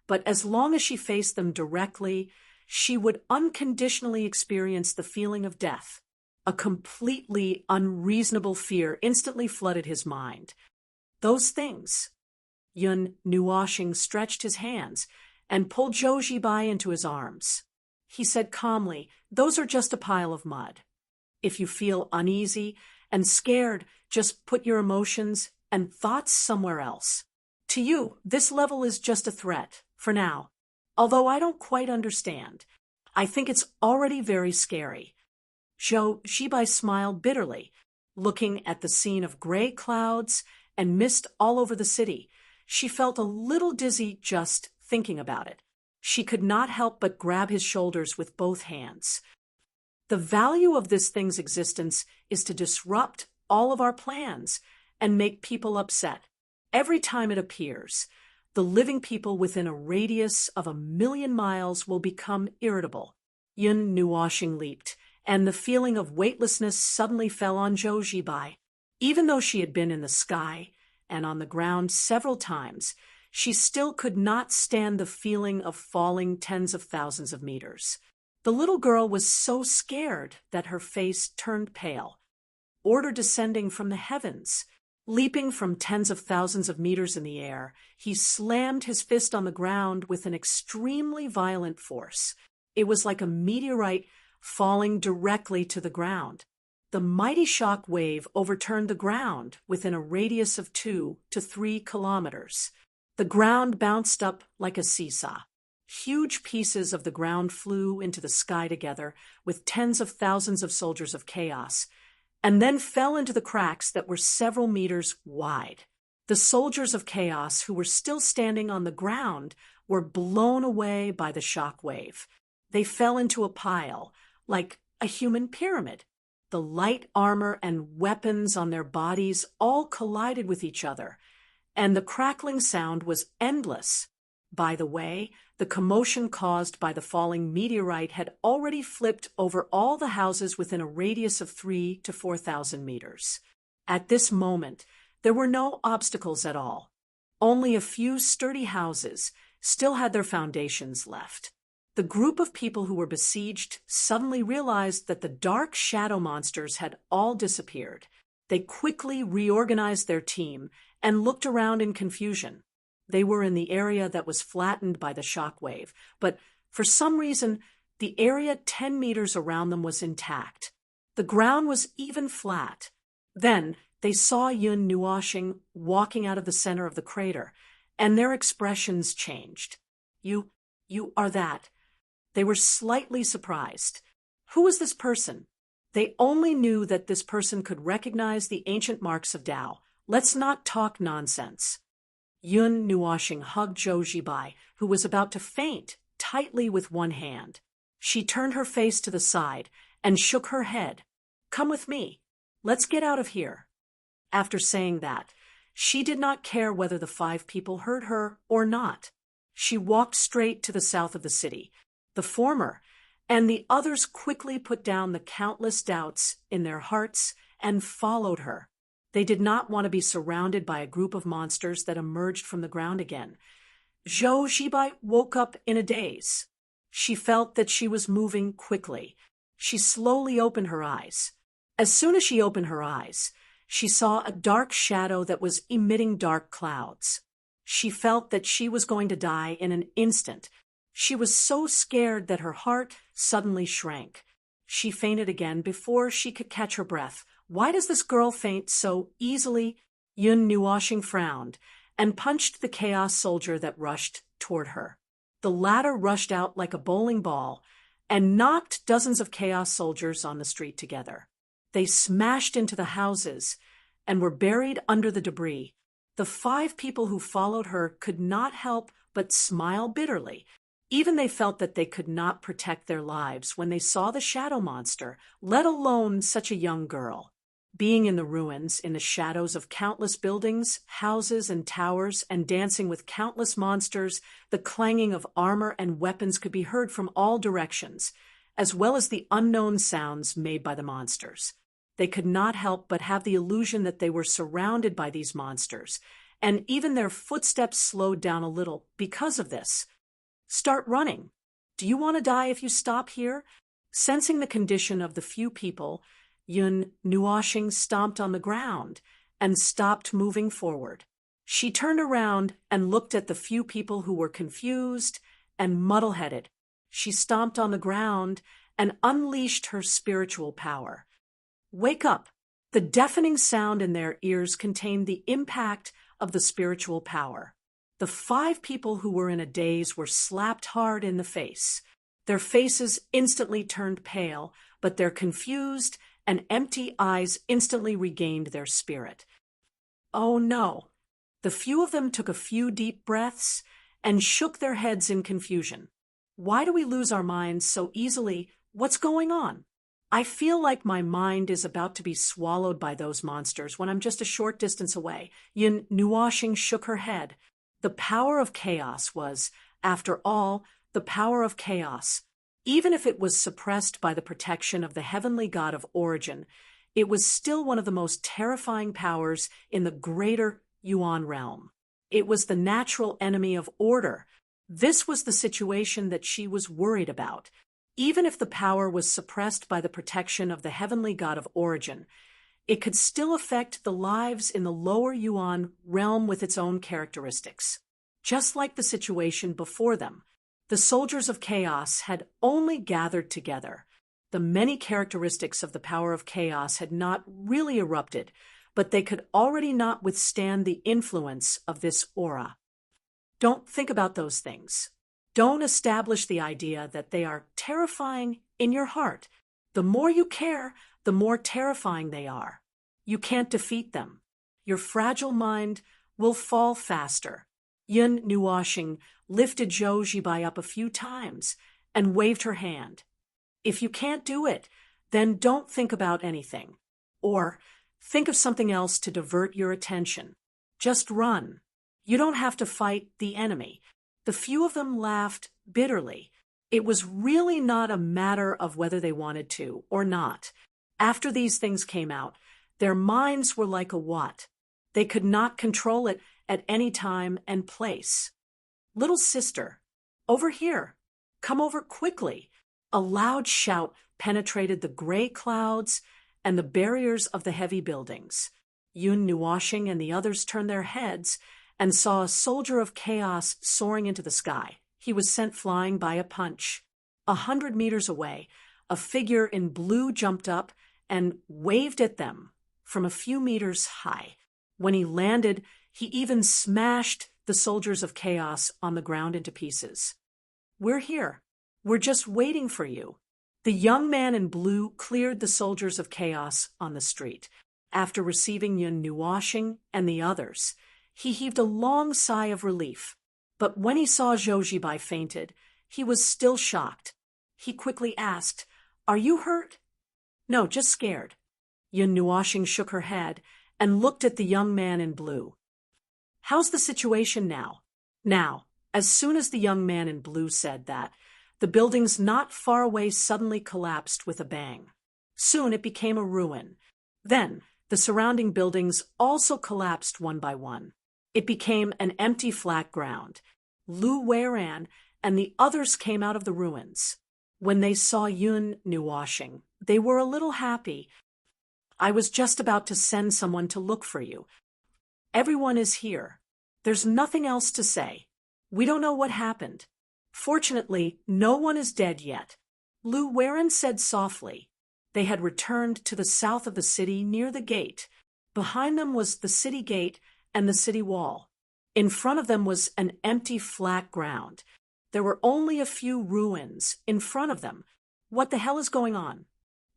But as long as she faced them directly, she would unconditionally experience the feeling of death. A completely unreasonable fear instantly flooded his mind. Those things. Yun Nuoxing stretched his hands and pulled Zhou Zibai into his arms. He said calmly, "Those are just a pile of mud. If you feel uneasy and scared, just put your emotions and thoughts somewhere else. To you, this level is just a threat, for now. Although I don't quite understand. I think it's already very scary." Zhou Zibai smiled bitterly, looking at the scene of gray clouds and mist all over the city. She felt a little dizzy just thinking about it. She could not help but grab his shoulders with both hands. The value of this thing's existence is to disrupt all of our plans and make people upset. Every time it appears, the living people within a radius of 1,000,000 miles will become irritable. Yun Nuoxing leaped, and the feeling of weightlessness suddenly fell on Zhou Zibai. Even though she had been in the sky and on the ground several times, she still could not stand the feeling of falling tens of thousands of meters. The little girl was so scared that her face turned pale. Order descending from the heavens. Leaping from tens of thousands of meters in the air, he slammed his fist on the ground with an extremely violent force. It was like a meteorite falling directly to the ground. The mighty shock wave overturned the ground within a radius of 2 to 3 kilometers. The ground bounced up like a seesaw. Huge pieces of the ground flew into the sky together with tens of thousands of soldiers of chaos, and then fell into the cracks that were several meters wide. The soldiers of chaos who were still standing on the ground were blown away by the shock wave. They fell into a pile, like a human pyramid. The light armor and weapons on their bodies all collided with each other, and the crackling sound was endless. By the way, the commotion caused by the falling meteorite had already flipped over all the houses within a radius of 3,000 to 4,000 meters. At this moment, there were no obstacles at all. Only a few sturdy houses still had their foundations left. The group of people who were besieged suddenly realized that the dark shadow monsters had all disappeared. They quickly reorganized their team and looked around in confusion. They were in the area that was flattened by the shock wave, but for some reason, the area 10 meters around them was intact. The ground was even flat. Then they saw Yun Nuoxing walking out of the center of the crater, and their expressions changed. You are that. They were slightly surprised. Who was this person? They only knew that this person could recognize the ancient marks of Tao. Let's not talk nonsense. Yun Nuoxing hugged Zhou Zibai, who was about to faint, tightly with one hand. She turned her face to the side and shook her head. Come with me. Let's get out of here. After saying that, she did not care whether the 5 people heard her or not. She walked straight to the south of the city. The former and the others quickly put down the countless doubts in their hearts and followed her. They did not want to be surrounded by a group of monsters that emerged from the ground again. Zhou Zibai woke up in a daze. She felt that she was moving quickly. She slowly opened her eyes. As soon as she opened her eyes, she saw a dark shadow that was emitting dark clouds. She felt that she was going to die in an instant. She was so scared that her heart suddenly shrank. She fainted again before she could catch her breath. Why does this girl faint so easily? Yun Nuoxing frowned and punched the chaos soldier that rushed toward her. The latter rushed out like a bowling ball and knocked dozens of chaos soldiers on the street together. They smashed into the houses and were buried under the debris. The 5 people who followed her could not help but smile bitterly. Even they felt that they could not protect their lives when they saw the shadow monster, let alone such a young girl. Being in the ruins, in the shadows of countless buildings, houses, and towers, and dancing with countless monsters, the clanging of armor and weapons could be heard from all directions, as well as the unknown sounds made by the monsters. They could not help but have the illusion that they were surrounded by these monsters, and even their footsteps slowed down a little because of this. Start running. Do you want to die if you stop here? Sensing the condition of the few people, Yun Nuoxing stomped on the ground and stopped moving forward. She turned around and looked at the few people who were confused and muddle-headed. She stomped on the ground and unleashed her spiritual power. Wake up! The deafening sound in their ears contained the impact of the spiritual power. The 5 people who were in a daze were slapped hard in the face. Their faces instantly turned pale, but their confused and empty eyes instantly regained their spirit. Oh no! The few of them took a few deep breaths and shook their heads in confusion. Why do we lose our minds so easily? What's going on? I feel like my mind is about to be swallowed by those monsters when I'm just a short distance away. Yun Nuoxing shook her head. The power of chaos was, after all, the power of chaos. Even if it was suppressed by the protection of the heavenly god of origin, it was still one of the most terrifying powers in the greater Yuan realm. It was the natural enemy of order. This was the situation that she was worried about. Even if the power was suppressed by the protection of the heavenly god of origin, it could still affect the lives in the lower Yuan realm with its own characteristics. Just like the situation before them, the soldiers of chaos had only gathered together. The many characteristics of the power of chaos had not really erupted, but they could already not withstand the influence of this aura. Don't think about those things. Don't establish the idea that they are terrifying in your heart. The more you care, the more terrifying they are. You can't defeat them. Your fragile mind will fall faster. Yun Nuoshing lifted Zhou Zibai up a few times and waved her hand. If you can't do it, then don't think about anything. Or think of something else to divert your attention. Just run. You don't have to fight the enemy. The few of them laughed bitterly. It was really not a matter of whether they wanted to or not. After these things came out, their minds were like a what. They could not control it at any time and place. Little sister, over here. Come over quickly. A loud shout penetrated the gray clouds and the barriers of the heavy buildings. Yun Nuoshing and the others turned their heads and saw a soldier of chaos soaring into the sky. He was sent flying by a punch. 100 meters away, a figure in blue jumped up and waved at them from a few meters high. When he landed, he even smashed the soldiers of chaos on the ground into pieces. We're here. We're just waiting for you. The young man in blue cleared the soldiers of chaos on the street. After receiving Yun Nuoshing and the others, he heaved a long sigh of relief. But when he saw Zhou Zibai fainted, he was still shocked. He quickly asked, "Are you hurt?" "No, just scared." Yun Nuoshing shook her head and looked at the young man in blue. "How's the situation now?" Now, as soon as the young man in blue said that, the buildings not far away suddenly collapsed with a bang. Soon it became a ruin. Then, the surrounding buildings also collapsed one by one. It became an empty flat ground. Lu Weiran and the others came out of the ruins. When they saw Yun Nuoshing, they were a little happy. "I was just about to send someone to look for you. Everyone is here. There's nothing else to say. We don't know what happened. Fortunately, no one is dead yet." Lu Weiran said softly. They had returned to the south of the city near the gate. Behind them was the city gate and the city wall. In front of them was an empty flat ground. There were only a few ruins in front of them. What the hell is going on?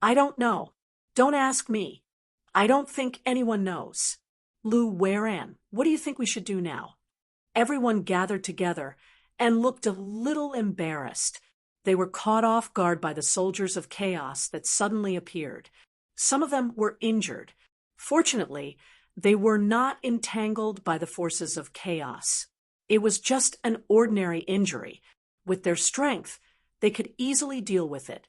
I don't know. Don't ask me. I don't think anyone knows. Lu Weiran, what do you think we should do now? Everyone gathered together and looked a little embarrassed. They were caught off guard by the soldiers of chaos that suddenly appeared. Some of them were injured. Fortunately, they were not entangled by the forces of chaos. It was just an ordinary injury. With their strength, they could easily deal with it.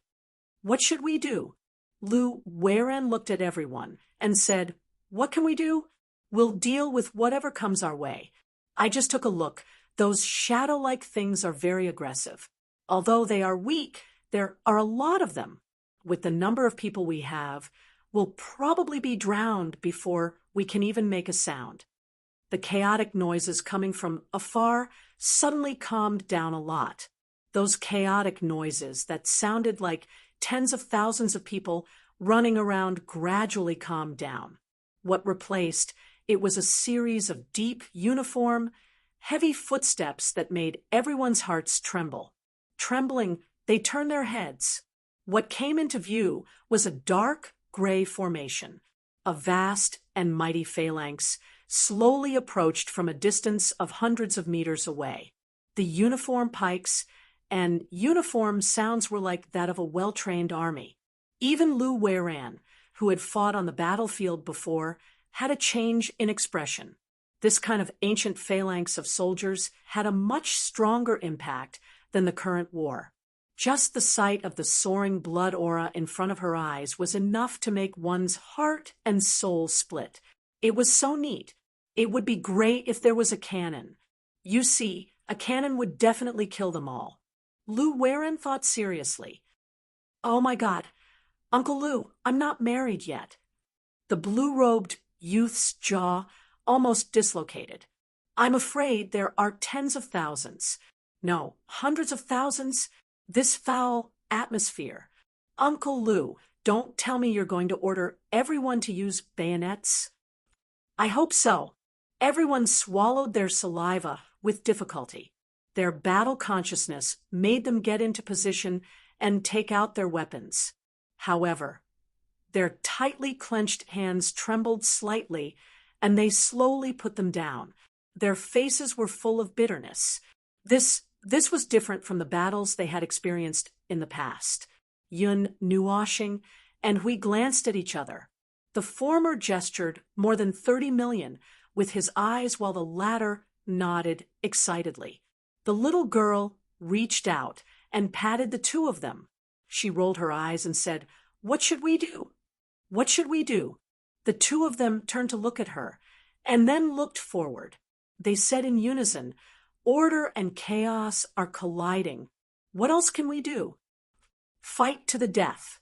What should we do? Lu Weiran looked at everyone and said, "What can we do? We'll deal with whatever comes our way. I just took a look. Those shadow-like things are very aggressive. Although they are weak, there are a lot of them. With the number of people we have, we'll probably be drowned before we can even make a sound." The chaotic noises coming from afar suddenly calmed down a lot. Those chaotic noises that sounded like tens of thousands of people running around gradually calmed down. What replaced it was a series of deep, uniform, heavy footsteps that made everyone's hearts tremble. Trembling, they turned their heads. What came into view was a dark, gray formation. A vast and mighty phalanx slowly approached from a distance of hundreds of meters away. The uniform pikes and uniform sounds were like that of a well-trained army. Even Lu Weiran, who had fought on the battlefield before, had a change in expression. This kind of ancient phalanx of soldiers had a much stronger impact than the current war. Just the sight of the soaring blood aura in front of her eyes was enough to make one's heart and soul split. It was so neat. It would be great if there was a cannon. You see, a cannon would definitely kill them all. Lu Weiran thought seriously. "Oh my God, Uncle Lu, I'm not married yet." The blue-robed youth's jaw almost dislocated. "I'm afraid there are tens of thousands. No, hundreds of thousands. This foul atmosphere. Uncle Lu, don't tell me you're going to order everyone to use bayonets." "I hope so." Everyone swallowed their saliva with difficulty. Their battle consciousness made them get into position and take out their weapons. However, their tightly clenched hands trembled slightly, and they slowly put them down. Their faces were full of bitterness. This was different from the battles they had experienced in the past. Yun Nuashing and Hui glanced at each other. The former gestured more than 30 million with his eyes while the latter nodded excitedly. The little girl reached out and patted the two of them. She rolled her eyes and said, "What should we do? What should we do?" The two of them turned to look at her and then looked forward. They said in unison, "Order and chaos are colliding. What else can we do?" Fight to the death.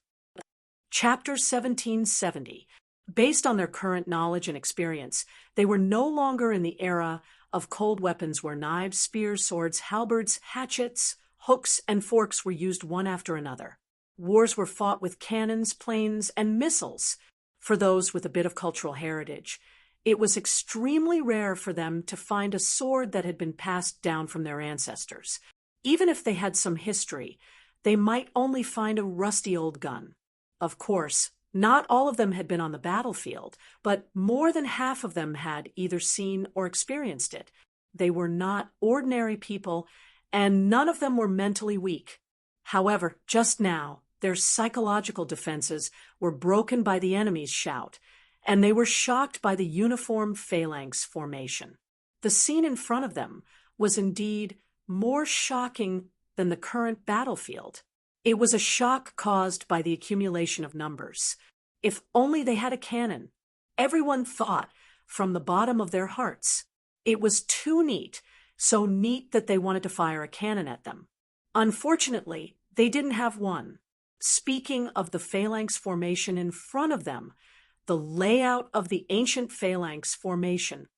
Chapter 1770. Based on their current knowledge and experience, they were no longer in the era of cold weapons where knives, spears, swords, halberds, hatchets, hooks, and forks were used one after another. Wars were fought with cannons, planes, and missiles. For those with a bit of cultural heritage, it was extremely rare for them to find a sword that had been passed down from their ancestors. Even if they had some history, they might only find a rusty old gun. Of course, not all of them had been on the battlefield, but more than half of them had either seen or experienced it. They were not ordinary people, and none of them were mentally weak. However, just now, their psychological defenses were broken by the enemy's shout, and they were shocked by the uniform phalanx formation. The scene in front of them was indeed more shocking than the current battlefield. It was a shock caused by the accumulation of numbers. If only they had a cannon. Everyone thought from the bottom of their hearts. It was too neat, so neat that they wanted to fire a cannon at them. Unfortunately, they didn't have one. Speaking of the phalanx formation in front of them, the layout of the ancient phalanx formation.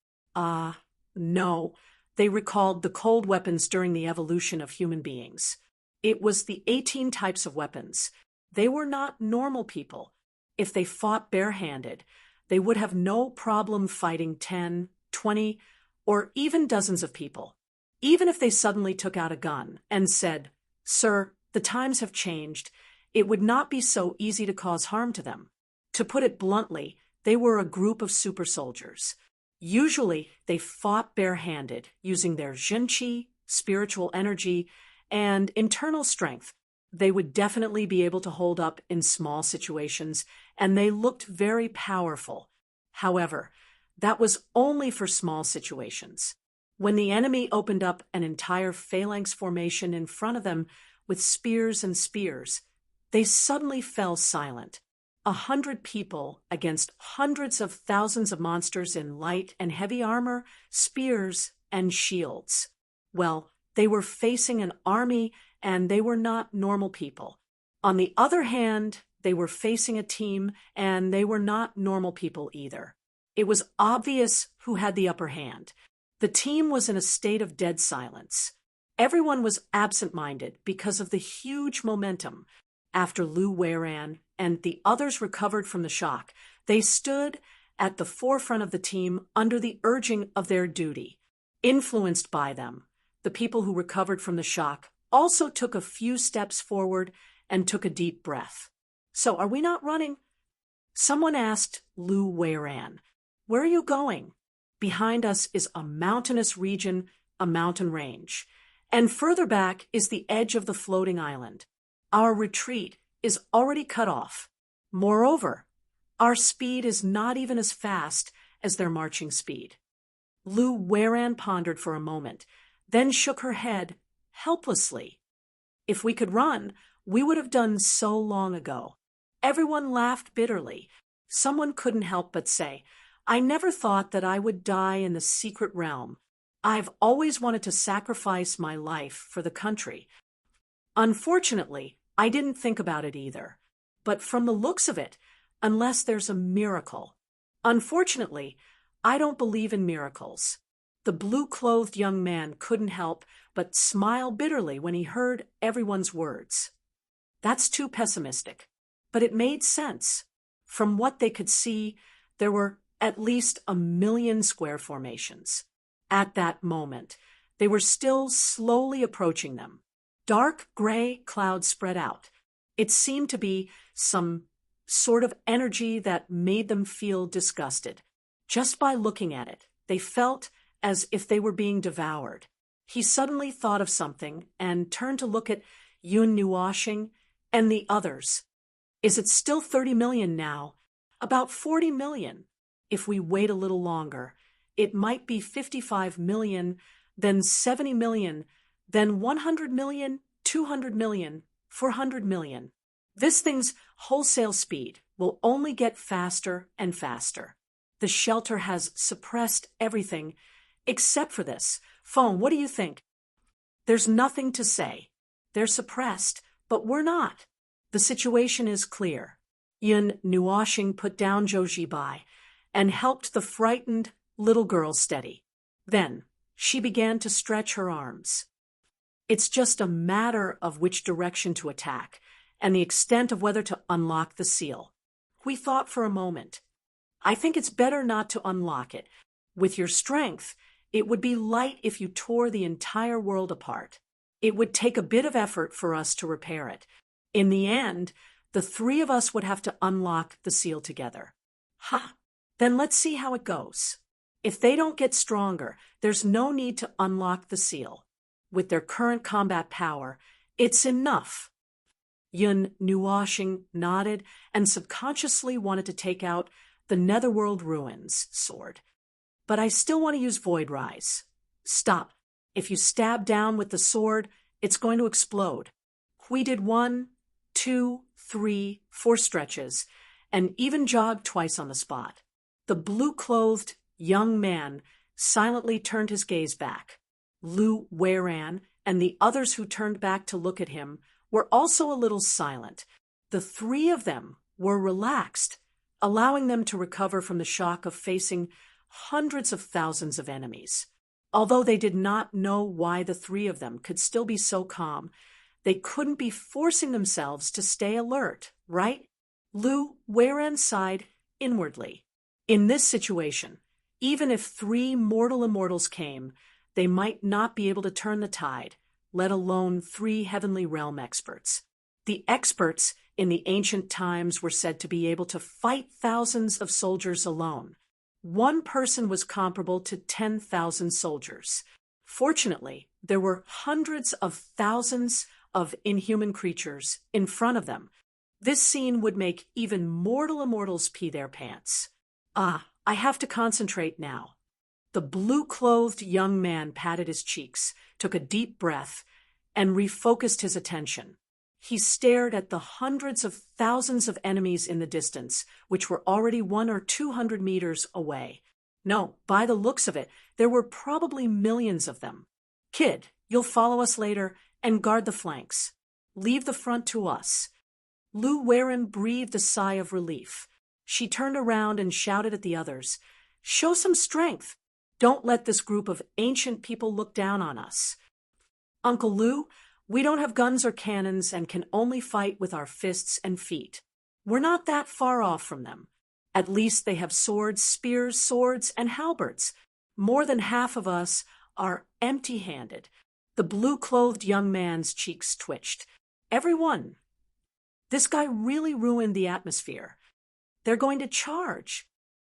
No, they recalled the cold weapons during the evolution of human beings. It was the 18 types of weapons. They were not normal people. If they fought barehanded, they would have no problem fighting 10, 20, or even dozens of people. Even if they suddenly took out a gun and said, "Sir, the times have changed," it would not be so easy to cause harm to them. To put it bluntly, they were a group of super soldiers. Usually, they fought barehanded, using their zhenqi, spiritual energy, and internal strength. They would definitely be able to hold up in small situations, and they looked very powerful. However, that was only for small situations. When the enemy opened up an entire phalanx formation in front of them with spears and spears, they suddenly fell silent. 100 people against hundreds of thousands of monsters in light and heavy armor, spears, and shields. Well, they were facing an army, and they were not normal people. On the other hand, they were facing a team, and they were not normal people either. It was obvious who had the upper hand. The team was in a state of dead silence. Everyone was absent-minded because of the huge momentum. After Lu Weiran and the others recovered from the shock, they stood at the forefront of the team under the urging of their duty. Influenced by them, the people who recovered from the shock also took a few steps forward and took a deep breath. "So are we not running?" Someone asked Lu Weiran, "Where are you going?" "Behind us is a mountainous region, a mountain range. And further back is the edge of the floating island. Our retreat is already cut off. Moreover, our speed is not even as fast as their marching speed." Lu Weiran pondered for a moment, then shook her head helplessly. "If we could run, we would have done so long ago." Everyone laughed bitterly. Someone couldn't help but say, "I never thought that I would die in the secret realm. I've always wanted to sacrifice my life for the country." Unfortunately, I didn't think about it either. But from the looks of it, unless there's a miracle. Unfortunately, I don't believe in miracles. The blue-clothed young man couldn't help but smile bitterly when he heard everyone's words. That's too pessimistic. But it made sense. From what they could see, there were at least 1 million square formations. At that moment, they were still slowly approaching them. Dark gray clouds spread out. It seemed to be some sort of energy that made them feel disgusted. Just by looking at it, they felt as if they were being devoured. He suddenly thought of something and turned to look at Yun Nuashing and the others. Is it still 30 million now? About 40 million. If we wait a little longer, it might be 55 million, then 70 million, then 100 million, 200 million, 400 million. This thing's wholesale speed will only get faster and faster. The shelter has suppressed everything except for this. Phone, what do you think? There's nothing to say. They're suppressed, but we're not. The situation is clear. Yun Nuashing put down Zhou Zibai and helped the frightened little girl steady. Then she began to stretch her arms. It's just a matter of which direction to attack and the extent of whether to unlock the seal. We thought for a moment. I think it's better not to unlock it. With your strength, it would be light if you tore the entire world apart. It would take a bit of effort for us to repair it. In the end, the three of us would have to unlock the seal together. Ha! Then let's see how it goes. If they don't get stronger, there's no need to unlock the seal. With their current combat power, it's enough. Yun Nuashing nodded and subconsciously wanted to take out the Netherworld Ruins sword. But I still want to use Void Rise. Stop. If you stab down with the sword, it's going to explode. We did 1, 2, 3, 4 stretches, and even jogged twice on the spot. The blue-clothed young man silently turned his gaze back. Lu Weiran and the others who turned back to look at him were also a little silent. The three of them were relaxed, allowing them to recover from the shock of facing hundreds of thousands of enemies. Although they did not know why the three of them could still be so calm, they couldn't be forcing themselves to stay alert, right? Lu Weiran sighed inwardly. In this situation, even if 3 mortal immortals came, they might not be able to turn the tide, let alone 3 heavenly realm experts. The experts in the ancient times were said to be able to fight thousands of soldiers alone. One person was comparable to 10,000 soldiers. Fortunately, there were hundreds of thousands of inhuman creatures in front of them. This scene would make even mortal immortals pee their pants. I have to concentrate now. The blue-clothed young man patted his cheeks, took a deep breath, and refocused his attention. He stared at the hundreds of thousands of enemies in the distance, which were already 100 or 200 meters away. No, by the looks of it, there were probably millions of them. Kid, you'll follow us later and guard the flanks. Leave the front to us. Lu Weiran breathed a sigh of relief. She turned around and shouted at the others, "Show some strength. Don't let this group of ancient people look down on us. Uncle Lu, we don't have guns or cannons and can only fight with our fists and feet. We're not that far off from them. At least they have swords, spears, swords, and halberds. More than half of us are empty-handed." The blue-clothed young man's cheeks twitched. Everyone. This guy really ruined the atmosphere. They're going to charge.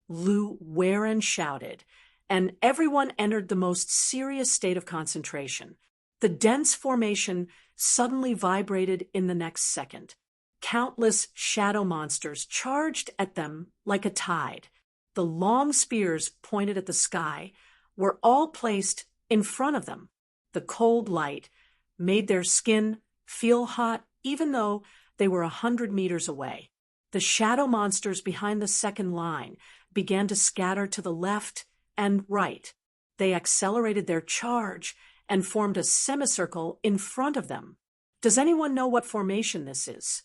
Lu Weiran shouted, and everyone entered the most serious state of concentration. The dense formation suddenly vibrated in the next second. Countless shadow monsters charged at them like a tide. The long spears pointed at the sky were all placed in front of them. The cold light made their skin feel hot even though they were 100 meters away. The shadow monsters behind the second line began to scatter to the left and right. They accelerated their charge and formed a semicircle in front of them. Does anyone know what formation this is?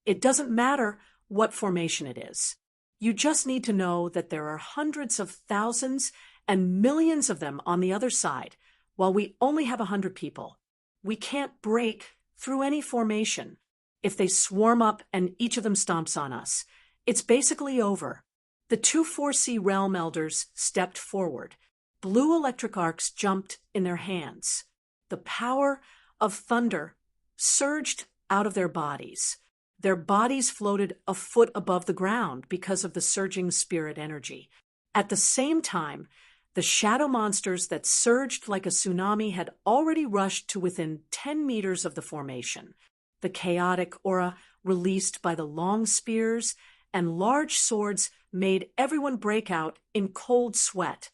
It doesn't matter what formation it is. You just need to know that there are hundreds of thousands and millions of them on the other side, while we only have 100 people. We can't break through any formation. If they swarm up and each of them stomps on us, it's basically over. The 2 4C realm elders stepped forward. Blue electric arcs jumped in their hands. The power of thunder surged out of their bodies. Their bodies floated a foot above the ground because of the surging spirit energy. At the same time, The shadow monsters that surged like a tsunami had already rushed to within 10 meters of the formation. The chaotic aura released by the long spears and large swords made everyone break out in cold sweat.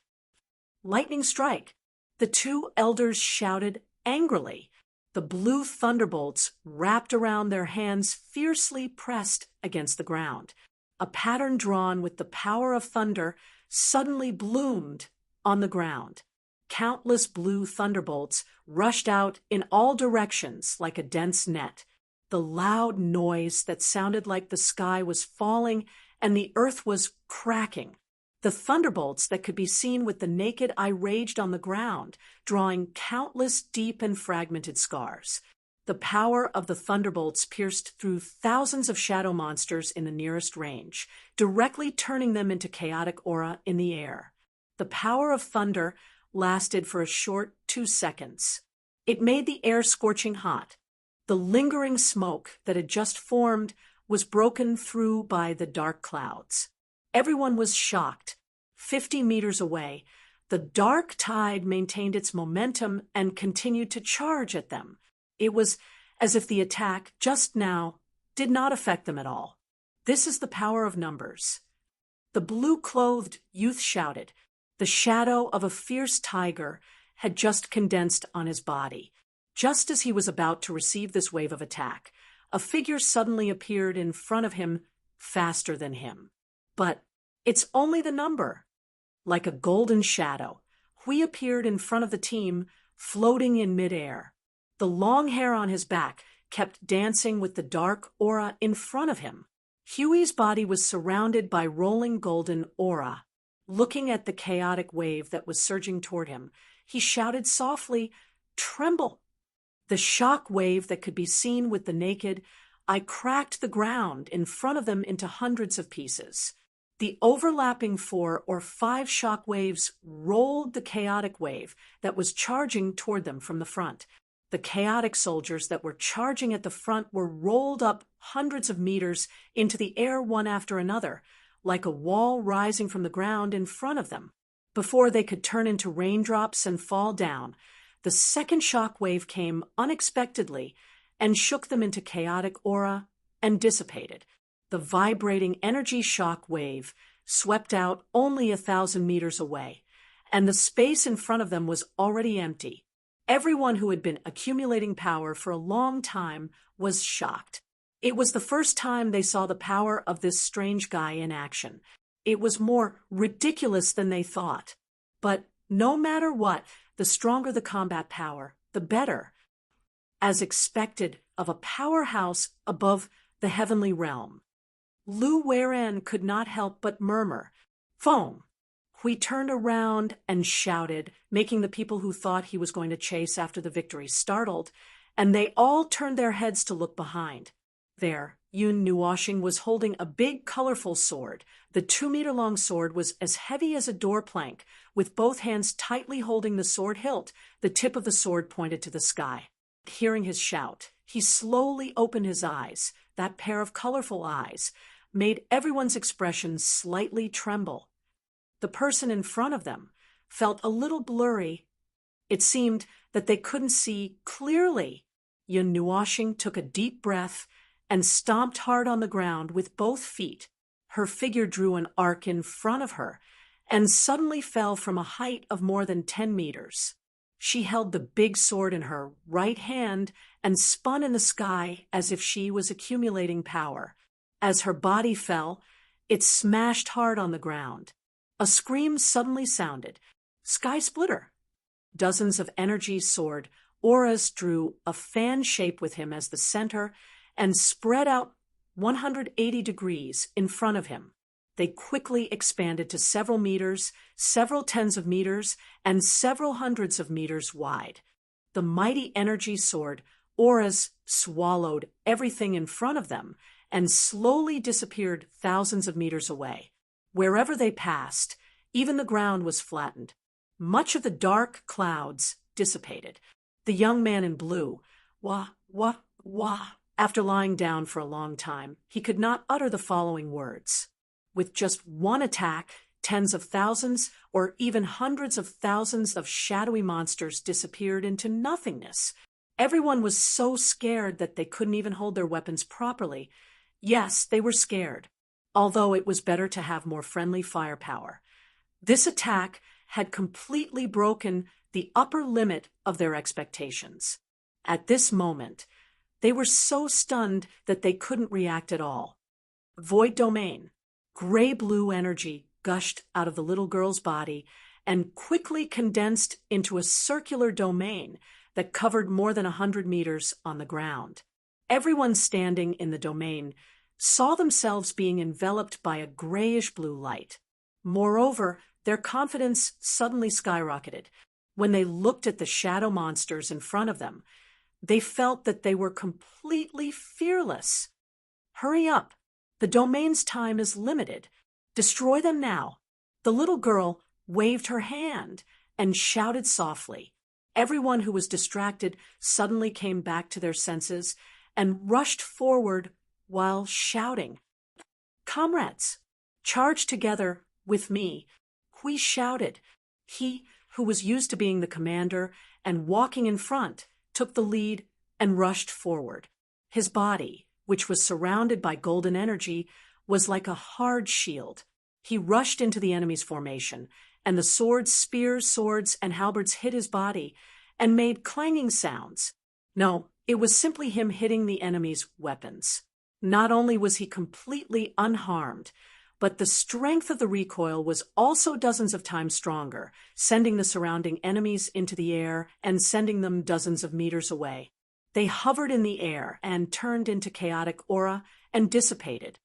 "Lightning strike!" The two elders shouted angrily. The blue thunderbolts wrapped around their hands, fiercely pressed against the ground. A pattern drawn with the power of thunder suddenly bloomed on the ground. Countless blue thunderbolts rushed out in all directions like a dense net. The loud noise that sounded like the sky was falling and the earth was cracking. The thunderbolts that could be seen with the naked eye raged on the ground, drawing countless deep and fragmented scars. The power of the thunderbolts pierced through thousands of shadow monsters in the nearest range, directly turning them into chaotic aura in the air. The power of thunder lasted for a short 2 seconds. It made the air scorching hot. The lingering smoke that had just formed was broken through by the dark clouds. Everyone was shocked. 50 meters away, the dark tide maintained its momentum and continued to charge at them. It was as if the attack just now did not affect them at all. "This is the power of numbers." The blue-clothed youth shouted. The shadow of a fierce tiger had just condensed on his body. Just as he was about to receive this wave of attack, a figure suddenly appeared in front of him, faster than him. But it's only the number. Like a golden shadow, Hui appeared in front of the team, floating in midair. The long hair on his back kept dancing with the dark aura in front of him. Huey's body was surrounded by rolling golden aura. Looking at the chaotic wave that was surging toward him, he shouted softly, "Tremble!" The shock wave that could be seen with the naked eye cracked the ground in front of them into hundreds of pieces. The overlapping 4 or 5 shock waves rolled the chaotic wave that was charging toward them from the front. The chaotic soldiers that were charging at the front were rolled up hundreds of meters into the air one after another, like a wall rising from the ground in front of them. Before they could turn into raindrops and fall down, the second shock wave came unexpectedly and shook them into chaotic aura and dissipated. The vibrating energy shock wave swept out only 1,000 meters away, and the space in front of them was already empty. Everyone who had been accumulating power for a long time was shocked. It was the first time they saw the power of this strange guy in action. It was more ridiculous than they thought. But no matter what, the stronger the combat power, the better. As expected of a powerhouse above the heavenly realm. Lu Weiren could not help but murmur, "Foam." Hui turned around and shouted, making the people who thought he was going to chase after the victory startled, and they all turned their heads to look behind. There, Yun Nuoshing was holding a big, colorful sword. The 2-meter-long sword was as heavy as a door plank, with both hands tightly holding the sword hilt. The tip of the sword pointed to the sky. Hearing his shout, he slowly opened his eyes. That pair of colorful eyes made everyone's expressions slightly tremble. The person in front of them felt a little blurry. It seemed that they couldn't see clearly. Yun Nuoshing took a deep breath and stomped hard on the ground with both feet. Her figure drew an arc in front of her and suddenly fell from a height of more than 10 meters. She held the big sword in her right hand and spun in the sky as if she was accumulating power. As her body fell, it smashed hard on the ground. A scream suddenly sounded. Sky splitter. Dozens of energy sword auras drew a fan shape with him as the center and spread out 180 degrees in front of him. They quickly expanded to several meters, several tens of meters, and several hundreds of meters wide. The mighty energy sword auras swallowed everything in front of them and slowly disappeared thousands of meters away. Wherever they passed, even the ground was flattened. Much of the dark clouds dissipated. The young man in blue, wah, wah, wah. After lying down for a long time, he could not utter the following words. With just one attack, Tens of thousands, or even hundreds of thousands of shadowy monsters disappeared into nothingness. Everyone was so scared that they couldn't even hold their weapons properly. Yes, they were scared, although it was better to have more friendly firepower. This attack had completely broken the upper limit of their expectations. At this moment, they were so stunned that they couldn't react at all. Void domain. Gray-blue energy gushed out of the little girl's body and quickly condensed into a circular domain that covered more than 100 meters on the ground. Everyone standing in the domain saw themselves being enveloped by a grayish-blue light. Moreover, their confidence suddenly skyrocketed. When they looked at the shadow monsters in front of them, they felt that they were completely fearless. Hurry up! The domain's time is limited. Destroy them now. The little girl waved her hand and shouted softly. Everyone who was distracted suddenly came back to their senses and rushed forward while shouting. Comrades, charge together with me. We shouted. He, who was used to being the commander and walking in front, took the lead and rushed forward. His body, which was surrounded by golden energy, was like a hard shield. He rushed into the enemy's formation, and the swords, spears, swords, and halberds hit his body and made clanging sounds. No, it was simply him hitting the enemy's weapons. Not only was he completely unharmed, but the strength of the recoil was also dozens of times stronger, sending the surrounding enemies into the air and sending them dozens of meters away. They hovered in the air and turned into chaotic aura and dissipated.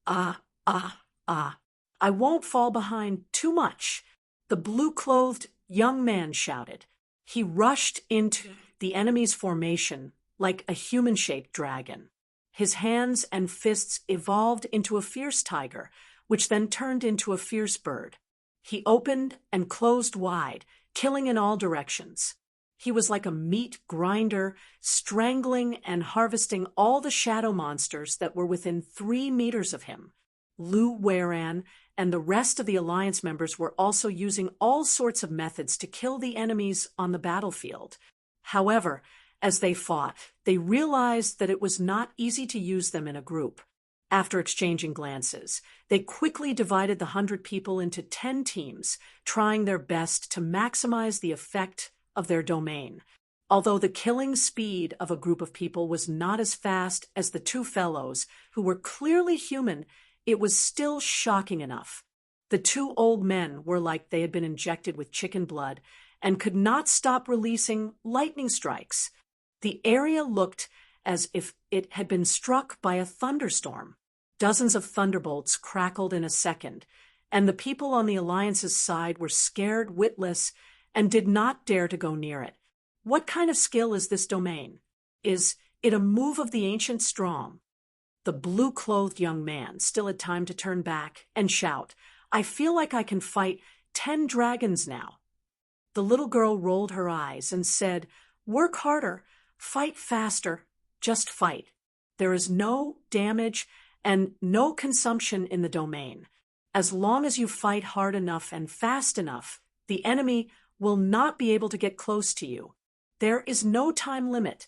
Ah, ah, ah. I won't fall behind too much, the blue-clothed young man shouted. He rushed into the enemy's formation like a human-shaped dragon. His hands and fists evolved into a fierce tiger, which then turned into a fierce bird. He opened and closed wide, killing in all directions. He was like a meat grinder, strangling and harvesting all the shadow monsters that were within 3 meters of him. Lu Weiran and the rest of the Alliance members were also using all sorts of methods to kill the enemies on the battlefield. However, as they fought, they realized that it was not easy to use them in a group. After exchanging glances, they quickly divided the 100 people into 10 teams, trying their best to maximize the effect of their domain. Although the killing speed of a group of people was not as fast as the two fellows, who were clearly human, it was still shocking enough. The two old men were like they had been injected with chicken blood and could not stop releasing lightning strikes. The area looked as if it had been struck by a thunderstorm. Dozens of thunderbolts crackled in a second, and the people on the Alliance's side were scared witless and did not dare to go near it. What kind of skill is this domain? Is it a move of the ancient strong? The blue-clothed young man still had time to turn back and shout, I feel like I can fight 10 dragons now. The little girl rolled her eyes and said, Work harder, fight faster, just fight. There is no damage and no consumption in the domain. As long as you fight hard enough and fast enough, the enemy will not be able to get close to you. There is no time limit.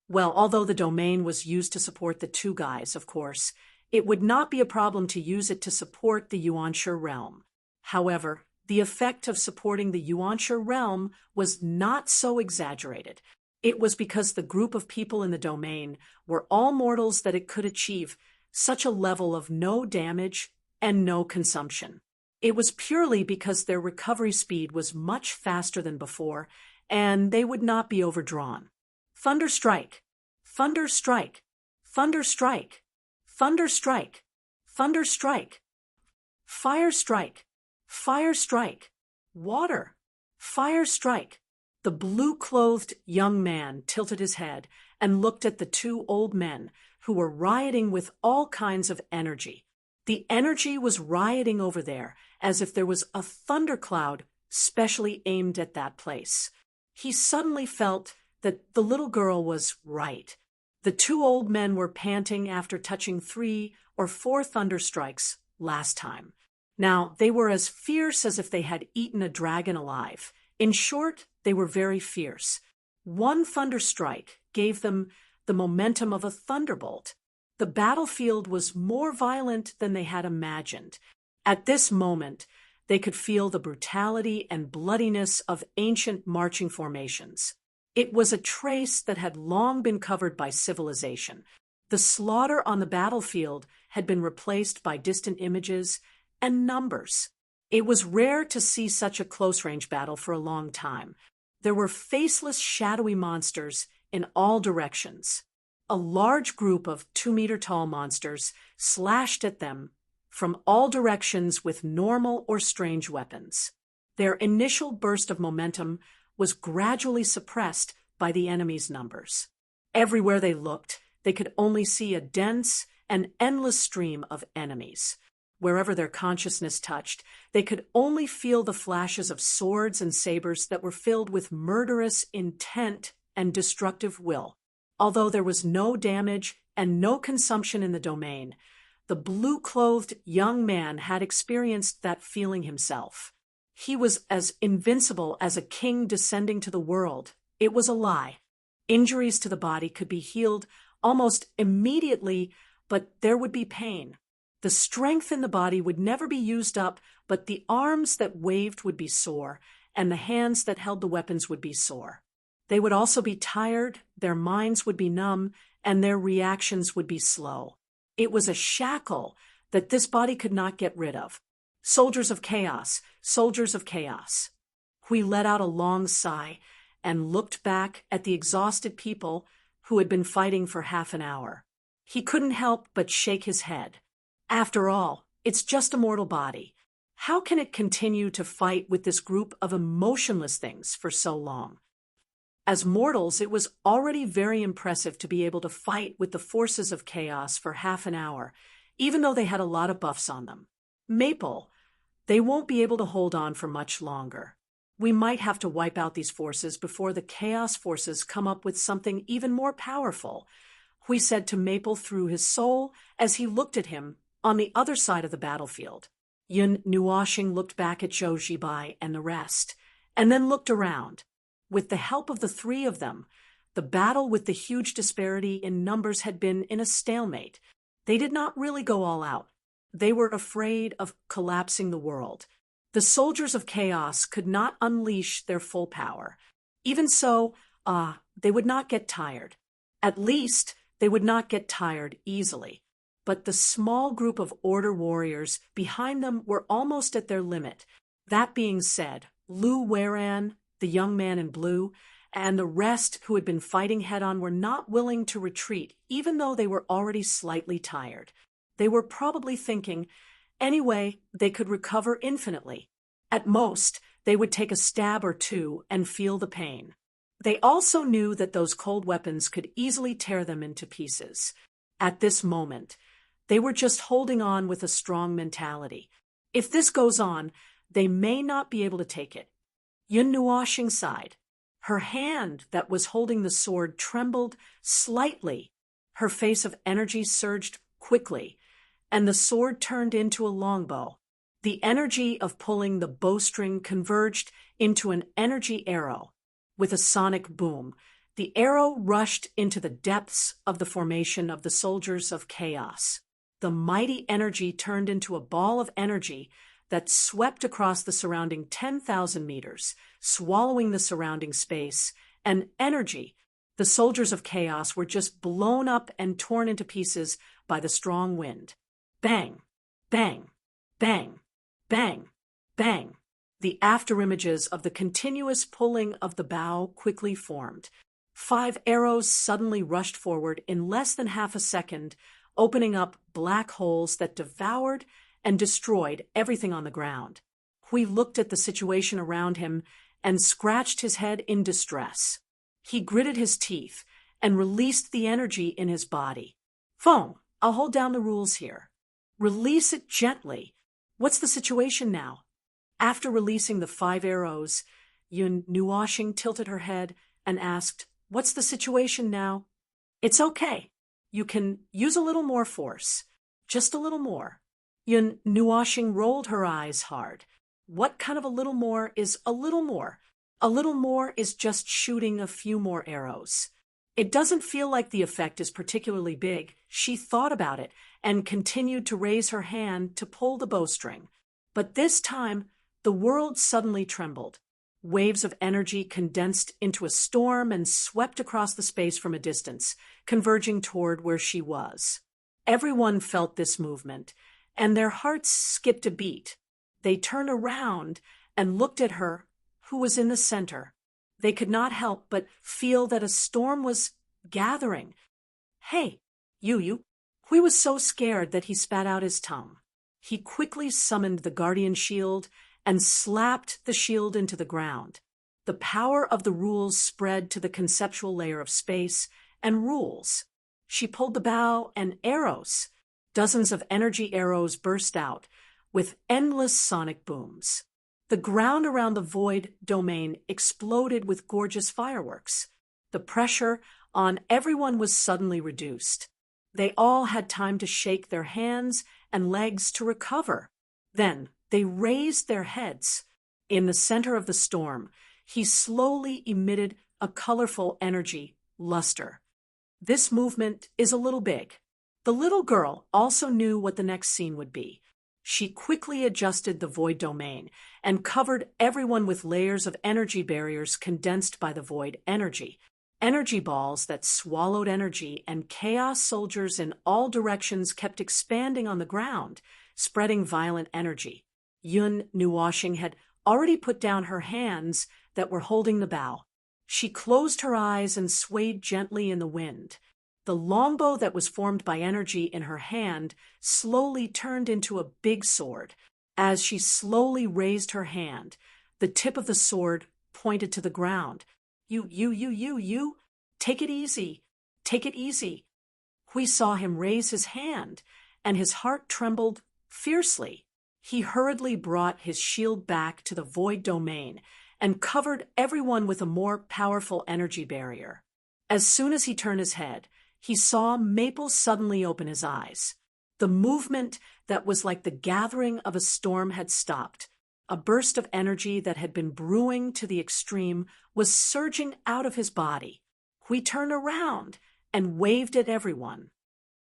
Well, although the domain was used to support the two guys, of course, it would not be a problem to use it to support the Yuanshe realm. However, the effect of supporting the Yuanshe realm was not so exaggerated. It was because the group of people in the domain were all mortals that it could achieve such a level of no damage and no consumption. It was purely because their recovery speed was much faster than before, and they would not be overdrawn. Thunder strike, thunder strike, thunder strike, thunder strike, thunder strike, fire strike, fire strike, water, fire strike. The blue-clothed young man tilted his head and looked at the two old men who were rioting with all kinds of energy. The energy was rioting over there as if there was a thundercloud specially aimed at that place. He suddenly felt that the little girl was right. The two old men were panting after touching 3 or 4 thunder strikes last time. Now, they were as fierce as if they had eaten a dragon alive. In short, they were very fierce. One thunder strike gave them the momentum of a thunderbolt. The battlefield was more violent than they had imagined. At this moment, they could feel the brutality and bloodiness of ancient marching formations. It was a trace that had long been covered by civilization. The slaughter on the battlefield had been replaced by distant images and numbers. It was rare to see such a close-range battle for a long time. There were faceless, shadowy monsters in all directions. A large group of 2-meter-tall monsters slashed at them from all directions with normal or strange weapons. Their initial burst of momentum was gradually suppressed by the enemy's numbers. Everywhere they looked, they could only see a dense and endless stream of enemies. Wherever their consciousness touched, they could only feel the flashes of swords and sabers that were filled with murderous intent and destructive will. Although there was no damage and no consumption in the domain, the blue-clothed young man had experienced that feeling himself. He was as invincible as a king descending to the world. It was a lie. Injuries to the body could be healed almost immediately, but there would be pain. The strength in the body would never be used up, but the arms that waved would be sore, and the hands that held the weapons would be sore. They would also be tired, their minds would be numb, and their reactions would be slow. It was a shackle that this body could not get rid of. Soldiers of chaos, soldiers of chaos. Hui let out a long sigh and looked back at the exhausted people who had been fighting for half an hour. He couldn't help but shake his head. After all, it's just a mortal body. How can it continue to fight with this group of emotionless things for so long? As mortals, it was already very impressive to be able to fight with the forces of chaos for half an hour, even though they had a lot of buffs on them. Maple, they won't be able to hold on for much longer. We might have to wipe out these forces before the chaos forces come up with something even more powerful, Hui said to Maple through his soul as he looked at him on the other side of the battlefield. Yun Nuoxing looked back at Zhou Zibai and the rest, and then looked around. With the help of the three of them, the battle with the huge disparity in numbers had been in a stalemate. They did not really go all out. They were afraid of collapsing the world. The soldiers of chaos could not unleash their full power. Even so, they would not get tired. At least, they would not get tired easily. But the small group of order warriors behind them were almost at their limit. That being said, Lu Weiran, the young man in blue, and the rest who had been fighting head-on were not willing to retreat, even though they were already slightly tired. They were probably thinking, anyway, they could recover infinitely. At most, they would take a stab or two and feel the pain. They also knew that those cold weapons could easily tear them into pieces. At this moment, they were just holding on with a strong mentality. If this goes on, they may not be able to take it. Yun Nuoxing sighed. Her hand that was holding the sword trembled slightly. Her face of energy surged quickly, and the sword turned into a longbow. The energy of pulling the bowstring converged into an energy arrow. With a sonic boom, the arrow rushed into the depths of the formation of the soldiers of chaos. The mighty energy turned into a ball of energy that swept across the surrounding 10,000 meters, swallowing the surrounding space, and energy. The soldiers of chaos were just blown up and torn into pieces by the strong wind. Bang, bang, bang, bang, bang. The afterimages of the continuous pulling of the bow quickly formed. 5 arrows suddenly rushed forward in less than half a second, opening up black holes that devoured and destroyed everything on the ground. Hui looked at the situation around him and scratched his head in distress. He gritted his teeth and released the energy in his body. Feng, I'll hold down the rules here. Release it gently. What's the situation now? After releasing the 5 arrows, Yun Nuoxing tilted her head and asked, What's the situation now? It's okay. You can use a little more force. Just a little more. Yun Nuashing rolled her eyes hard. What kind of a little more is a little more? A little more is just shooting a few more arrows. It doesn't feel like the effect is particularly big. She thought about it and continued to raise her hand to pull the bowstring. But this time, the world suddenly trembled. Waves of energy condensed into a storm and swept across the space from a distance, converging toward where she was. Everyone felt this movement, and their hearts skipped a beat. They turned around and looked at her, who was in the center. They could not help but feel that a storm was gathering. Hey, you. He was so scared that he spat out his tongue. He quickly summoned the guardian shield and slapped the shield into the ground. The power of the rules spread to the conceptual layer of space and rules. She pulled the bow and arrows. Dozens of energy arrows burst out with endless sonic booms. The ground around the void domain exploded with gorgeous fireworks. The pressure on everyone was suddenly reduced. They all had time to shake their hands and legs to recover. Then they raised their heads. In the center of the storm, he slowly emitted a colorful energy luster. This movement is a little big. The little girl also knew what the next scene would be. She quickly adjusted the void domain and covered everyone with layers of energy barriers condensed by the void energy. Energy balls that swallowed energy, and chaos soldiers in all directions kept expanding on the ground, spreading violent energy. Yun Nuashing had already put down her hands that were holding the bow. She closed her eyes and swayed gently in the wind. The longbow that was formed by energy in her hand slowly turned into a big sword. As she slowly raised her hand, the tip of the sword pointed to the ground. You. Take it easy. Take it easy. We saw him raise his hand, and his heart trembled fiercely. He hurriedly brought his shield back to the void domain and covered everyone with a more powerful energy barrier. As soon as he turned his head, he saw Maple suddenly open his eyes. The movement that was like the gathering of a storm had stopped. A burst of energy that had been brewing to the extreme was surging out of his body. He turned around and waved at everyone.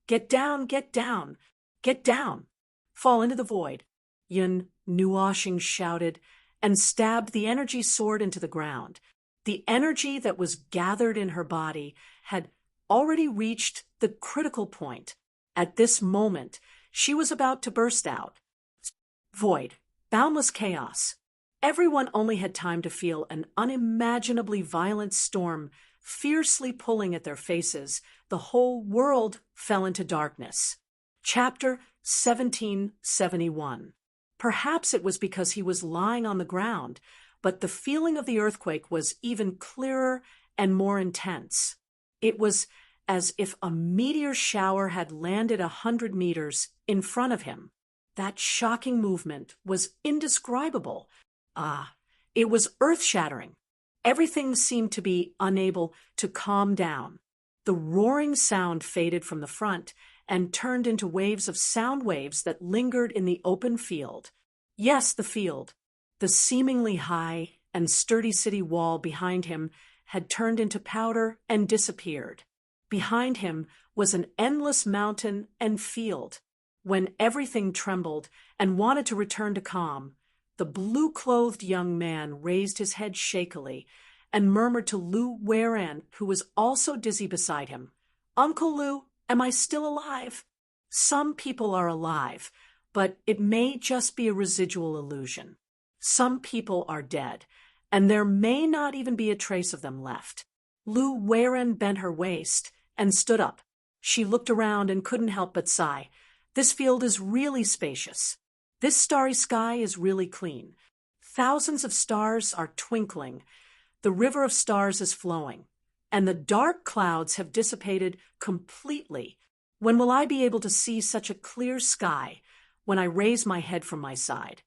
Get down, get down, get down. Fall into the void, Yun Nuashing shouted, and stabbed the energy sword into the ground. The energy that was gathered in her body had already reached the critical point. At this moment, she was about to burst out. Void, boundless chaos. Everyone only had time to feel an unimaginably violent storm fiercely pulling at their faces. The whole world fell into darkness. Chapter 1771. Perhaps it was because he was lying on the ground, but the feeling of the earthquake was even clearer and more intense. It was as if a meteor shower had landed 100 meters in front of him. That shocking movement was indescribable. It was earth-shattering. Everything seemed to be unable to calm down. The roaring sound faded from the front and turned into waves of sound waves that lingered in the open field. Yes, the field. The seemingly high and sturdy city wall behind him had turned into powder and disappeared. Behind him was an endless mountain and field. When everything trembled and wanted to return to calm, the blue-clothed young man raised his head shakily and murmured to Lu Weiran, who was also dizzy beside him, "Uncle Lu, am I still alive?" Some people are alive, but it may just be a residual illusion. Some people are dead, and there may not even be a trace of them left. Lu Weiran bent her waist and stood up. She looked around and couldn't help but sigh. This field is really spacious. This starry sky is really clean. Thousands of stars are twinkling. The river of stars is flowing, and the dark clouds have dissipated completely. When will I be able to see such a clear sky when I raise my head from my side?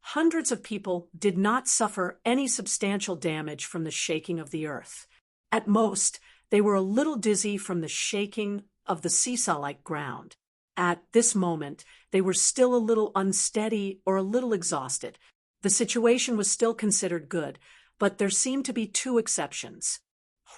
Hundreds of people did not suffer any substantial damage from the shaking of the earth. At most, they were a little dizzy from the shaking of the seesaw-like ground. At this moment, they were still a little unsteady or a little exhausted. The situation was still considered good, but there seemed to be two exceptions.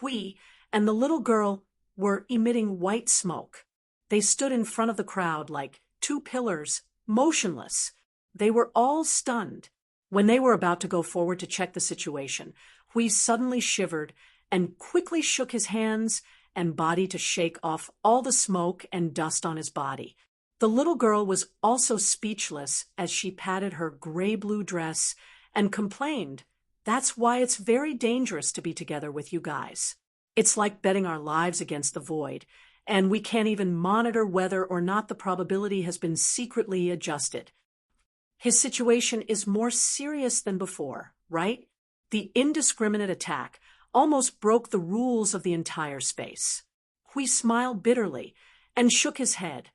Hui and the little girl were emitting white smoke. They stood in front of the crowd like two pillars, motionless. They were all stunned. When they were about to go forward to check the situation, Hui suddenly shivered and quickly shook his hands and body to shake off all the smoke and dust on his body. The little girl was also speechless as she patted her gray-blue dress and complained, "That's why it's very dangerous to be together with you guys. It's like betting our lives against the void, and we can't even monitor whether or not the probability has been secretly adjusted." His situation is more serious than before, right? The indiscriminate attack almost broke the rules of the entire space. Hui smiled bitterly and shook his head.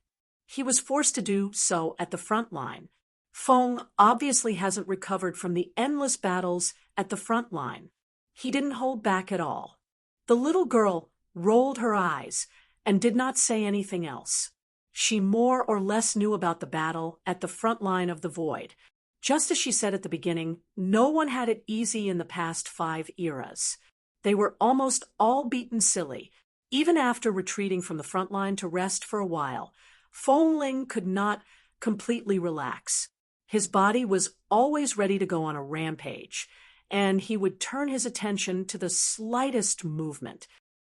He was forced to do so at the front line. Feng obviously hasn't recovered from the endless battles at the front line. He didn't hold back at all. The little girl rolled her eyes and did not say anything else. She more or less knew about the battle at the front line of the void. Just as she said at the beginning, no one had it easy in the past 5 eras. They were almost all beaten silly. Even after retreating from the front line to rest for a while, Feng Ling could not completely relax. His body was always ready to go on a rampage, and he would turn his attention to the slightest movement.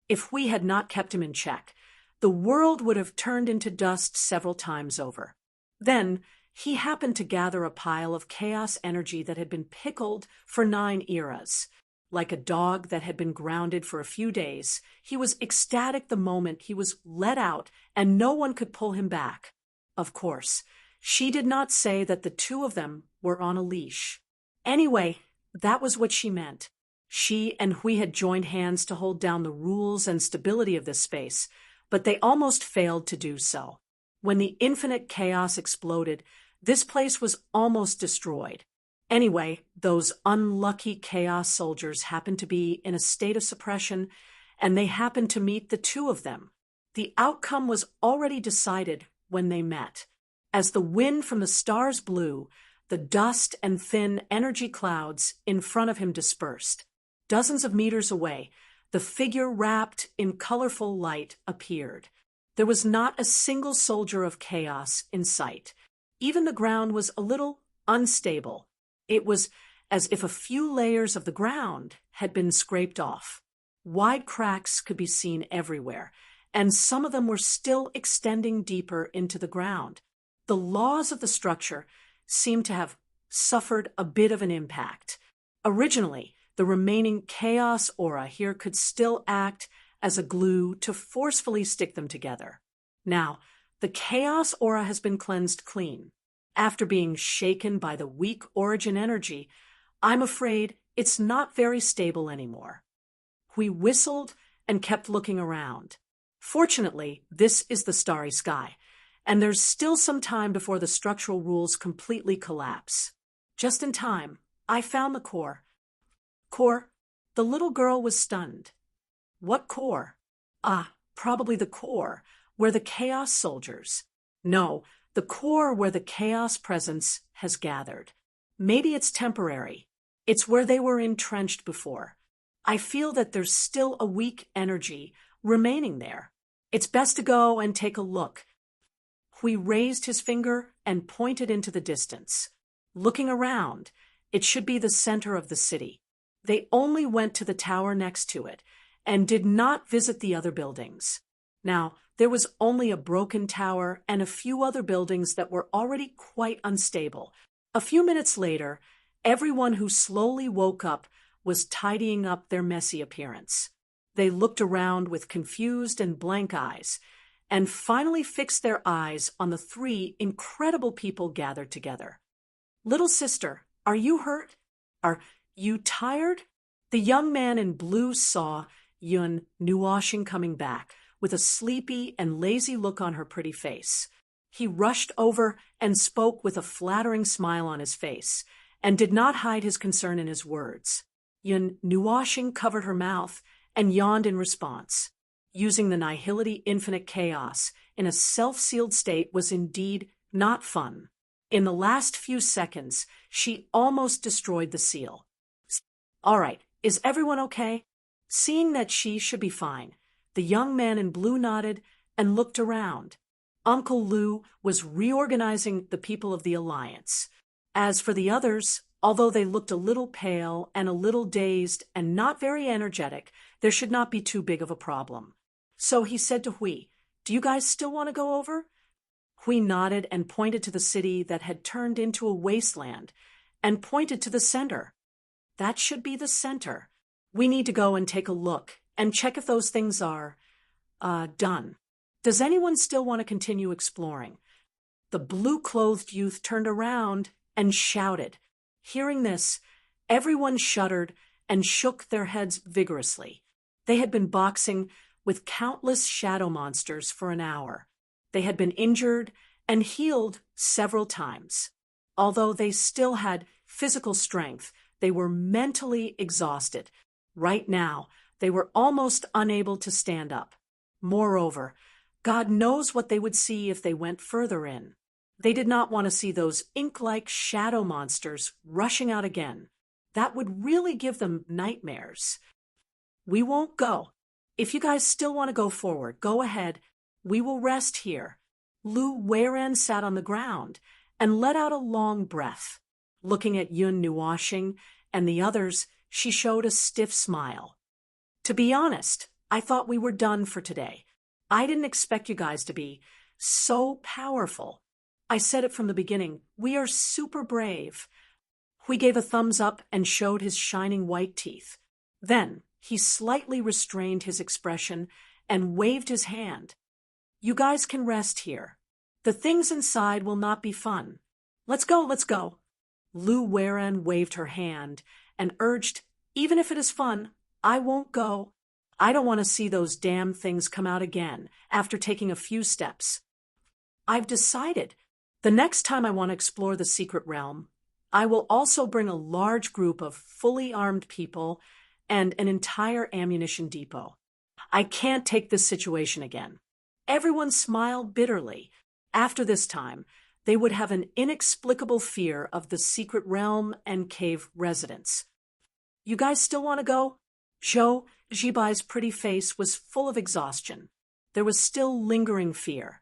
If we had not kept him in check, the world would have turned into dust several times over. Then he happened to gather a pile of chaos energy that had been pickled for 9 eras. Like a dog that had been grounded for a few days, he was ecstatic the moment he was let out and no one could pull him back. Of course, she did not say that the two of them were on a leash. Anyway, that was what she meant. She and Hui had joined hands to hold down the rules and stability of this space, but they almost failed to do so. When the infinite chaos exploded, this place was almost destroyed. Anyway, those unlucky chaos soldiers happened to be in a state of suppression, and they happened to meet the two of them. The outcome was already decided when they met. As the wind from the stars blew, the dust and thin energy clouds in front of him dispersed. Dozens of meters away, the figure wrapped in colorful light appeared. There was not a single soldier of chaos in sight. Even the ground was a little unstable. It was as if a few layers of the ground had been scraped off. Wide cracks could be seen everywhere, and some of them were still extending deeper into the ground. The laws of the structure seemed to have suffered a bit of an impact. Originally, the remaining chaos aura here could still act as a glue to forcefully stick them together. Now, the chaos aura has been cleansed clean. After being shaken by the weak origin energy, I'm afraid it's not very stable anymore. Hui whistled and kept looking around. Fortunately, this is the starry sky, and there's still some time before the structural rules completely collapse. Just in time, I found the core. Core? The little girl was stunned. What core? Probably the core, where the chaos soldiers. No, the core where the chaos presence has gathered. Maybe it's temporary. It's where they were entrenched before. I feel that there's still a weak energy remaining there. It's best to go and take a look. Hui raised his finger and pointed into the distance. Looking around, it should be the center of the city. They only went to the tower next to it and did not visit the other buildings. Now, there was only a broken tower and a few other buildings that were already quite unstable. A few minutes later, everyone who slowly woke up was tidying up their messy appearance. They looked around with confused and blank eyes, and finally fixed their eyes on the 3 incredible people gathered together. "Little sister, are you hurt? Are you tired?" The young man in blue saw Yun Nuoshing coming back, with a sleepy and lazy look on her pretty face. He rushed over and spoke with a flattering smile on his face, and did not hide his concern in his words. Yun Nuoshing covered her mouth and yawned in response. Using the nihility infinite chaos in a self-sealed state was indeed not fun. In the last few seconds, she almost destroyed the seal. All right, is everyone okay? Seeing that she should be fine, the young man in blue nodded and looked around. Uncle Lou was reorganizing the people of the Alliance. As for the others, although they looked a little pale and a little dazed and not very energetic, there should not be too big of a problem. So he said to Hui, "Do you guys still want to go over?" Hui nodded and pointed to the city that had turned into a wasteland and pointed to the center. That should be the center. We need to go and take a look and check if those things are, done. Does anyone still want to continue exploring? The blue-clothed youth turned around and shouted. Hearing this, everyone shuddered and shook their heads vigorously. They had been boxing with countless shadow monsters for an hour. They had been injured and healed several times. Although they still had physical strength, they were mentally exhausted. Right now, they were almost unable to stand up. Moreover, God knows what they would see if they went further in. They did not want to see those ink-like shadow monsters rushing out again. That would really give them nightmares. We won't go. If you guys still want to go forward, go ahead. We will rest here. Lu Weiran sat on the ground and let out a long breath. Looking at Yun Nuoxing and the others, she showed a stiff smile. To be honest, I thought we were done for today. I didn't expect you guys to be so powerful. I said it from the beginning. We are super brave. Hui gave a thumbs up and showed his shining white teeth. Then he slightly restrained his expression and waved his hand. You guys can rest here. The things inside will not be fun. Let's go, let's go. Lu Weiran waved her hand and urged, even if it is fun, I won't go. I don't want to see those damn things come out again after taking a few steps. I've decided the next time I want to explore the secret realm, I will also bring a large group of fully armed people and an entire ammunition depot. I can't take this situation again. Everyone smiled bitterly. After this time, they would have an inexplicable fear of the secret realm and cave residents. You guys still want to go? Zhou Zhibai's pretty face was full of exhaustion. There was still lingering fear,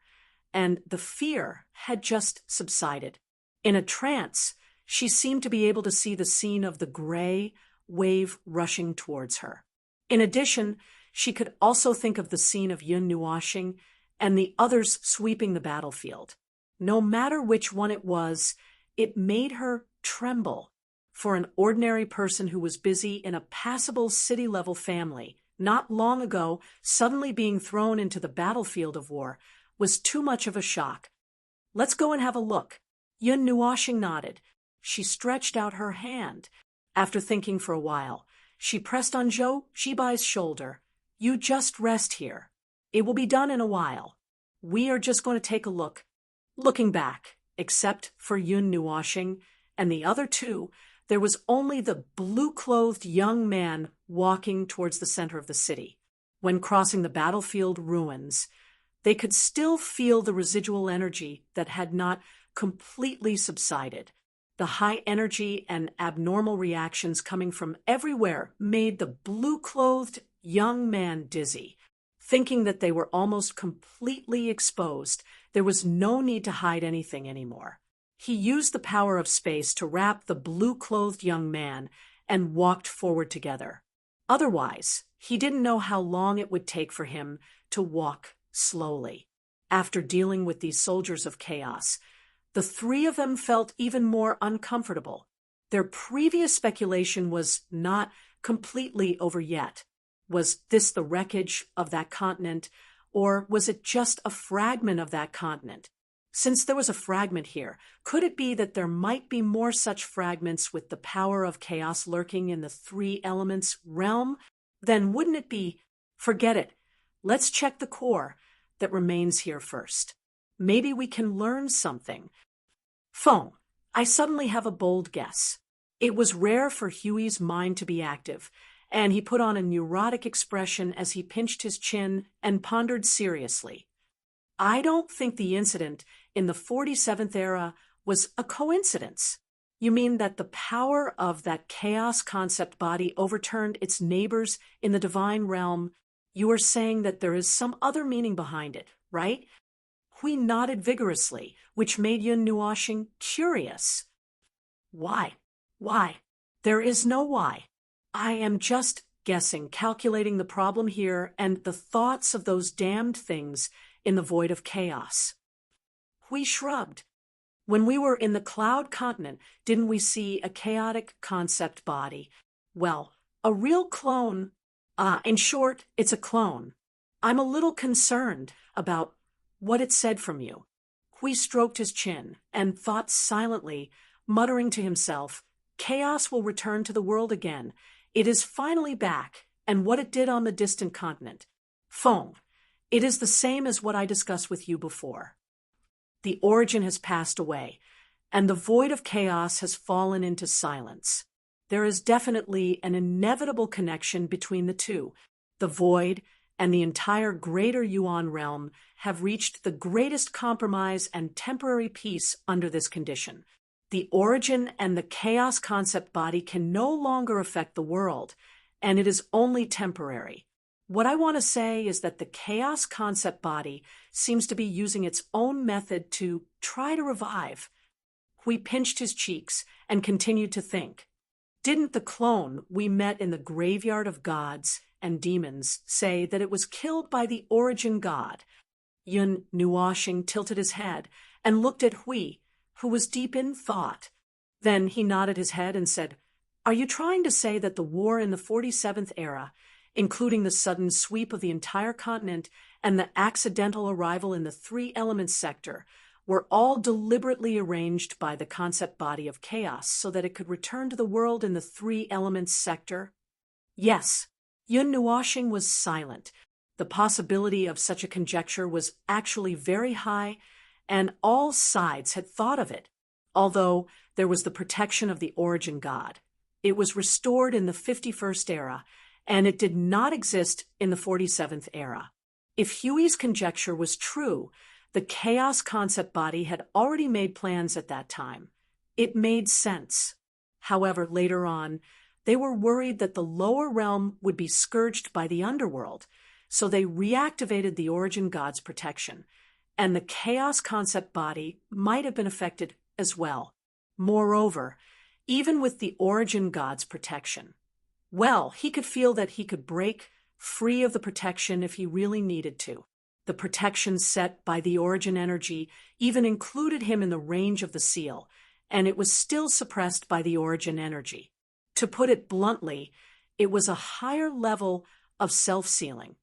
and the fear had just subsided. In a trance, she seemed to be able to see the scene of the gray wave rushing towards her. In addition, she could also think of the scene of Yun Nuoxing and the others sweeping the battlefield. No matter which one it was, it made her tremble. For an ordinary person who was busy in a passable city-level family, not long ago, suddenly being thrown into the battlefield of war was too much of a shock. Let's go and have a look. Yun Nuoxing nodded. She stretched out her hand. After thinking for a while, she pressed on Zhou Zhibai's shoulder. You just rest here. It will be done in a while. We are just going to take a look. Looking back, except for Yun Nuoxing and the other two, there was only the blue-clothed young man walking towards the center of the city. When crossing the battlefield ruins, they could still feel the residual energy that had not completely subsided. The high energy and abnormal reactions coming from everywhere made the blue-clothed young man dizzy. Thinking that they were almost completely exposed, there was no need to hide anything anymore. He used the power of space to wrap the blue-clothed young man and walked forward together. Otherwise, he didn't know how long it would take for him to walk slowly. After dealing with these soldiers of chaos, the three of them felt even more uncomfortable. Their previous speculation was not completely over yet. Was this the wreckage of that continent, or was it just a fragment of that continent? Since there was a fragment here, could it be that there might be more such fragments with the power of chaos lurking in the three elements realm? Then wouldn't it be, forget it, let's check the core that remains here first. Maybe we can learn something. Phone, I suddenly have a bold guess. It was rare for Huey's mind to be active, and he put on a neurotic expression as he pinched his chin and pondered seriously. I don't think the incident in the 47th era was a coincidence. You mean that the power of that chaos concept body overturned its neighbors in the divine realm? You are saying that there is some other meaning behind it, right? Hui nodded vigorously, which made Yun Nuoxing curious. Why? Why? There is no why. I am just guessing, calculating the problem here and the thoughts of those damned things in the void of chaos. Hui shrugged. When we were in the cloud continent, didn't we see a chaotic concept body? Well, a real clone. In short, it's a clone. I'm a little concerned about what it said from you. Hui stroked his chin and thought silently, muttering to himself, chaos will return to the world again. It is finally back, and what it did on the distant continent. Feng, it is the same as what I discussed with you before. The origin has passed away, and the void of chaos has fallen into silence. There is definitely an inevitable connection between the two. The void and the entire greater Yuan realm have reached the greatest compromise and temporary peace under this condition. The origin and the chaos concept body can no longer affect the world, and it is only temporary. What I want to say is that the chaos concept body seems to be using its own method to try to revive. Hui pinched his cheeks and continued to think. Didn't the clone we met in the graveyard of gods and demons say that it was killed by the origin god? Yun Nuoxing tilted his head and looked at Hui, who was deep in thought. Then he nodded his head and said, Are you trying to say that the war in the 47th era, including the sudden sweep of the entire continent and the accidental arrival in the three elements sector, were all deliberately arranged by the concept body of chaos so that it could return to the world in the three elements sector? Yes. Yun Nuoxing was silent. The possibility of such a conjecture was actually very high, and all sides had thought of it, although there was the protection of the origin god. It was restored in the 51st era, and it did not exist in the 47th era. If Huey's conjecture was true, the chaos concept body had already made plans at that time. It made sense. However, later on, they were worried that the lower realm would be scourged by the underworld, so they reactivated the origin god's protection, and the chaos concept body might have been affected as well. Moreover, even with the origin god's protection, he could feel that he could break free of the protection if he really needed to. The protection set by the origin energy even included him in the range of the seal, and it was still suppressed by the origin energy. To put it bluntly, it was a higher level of self-sealing,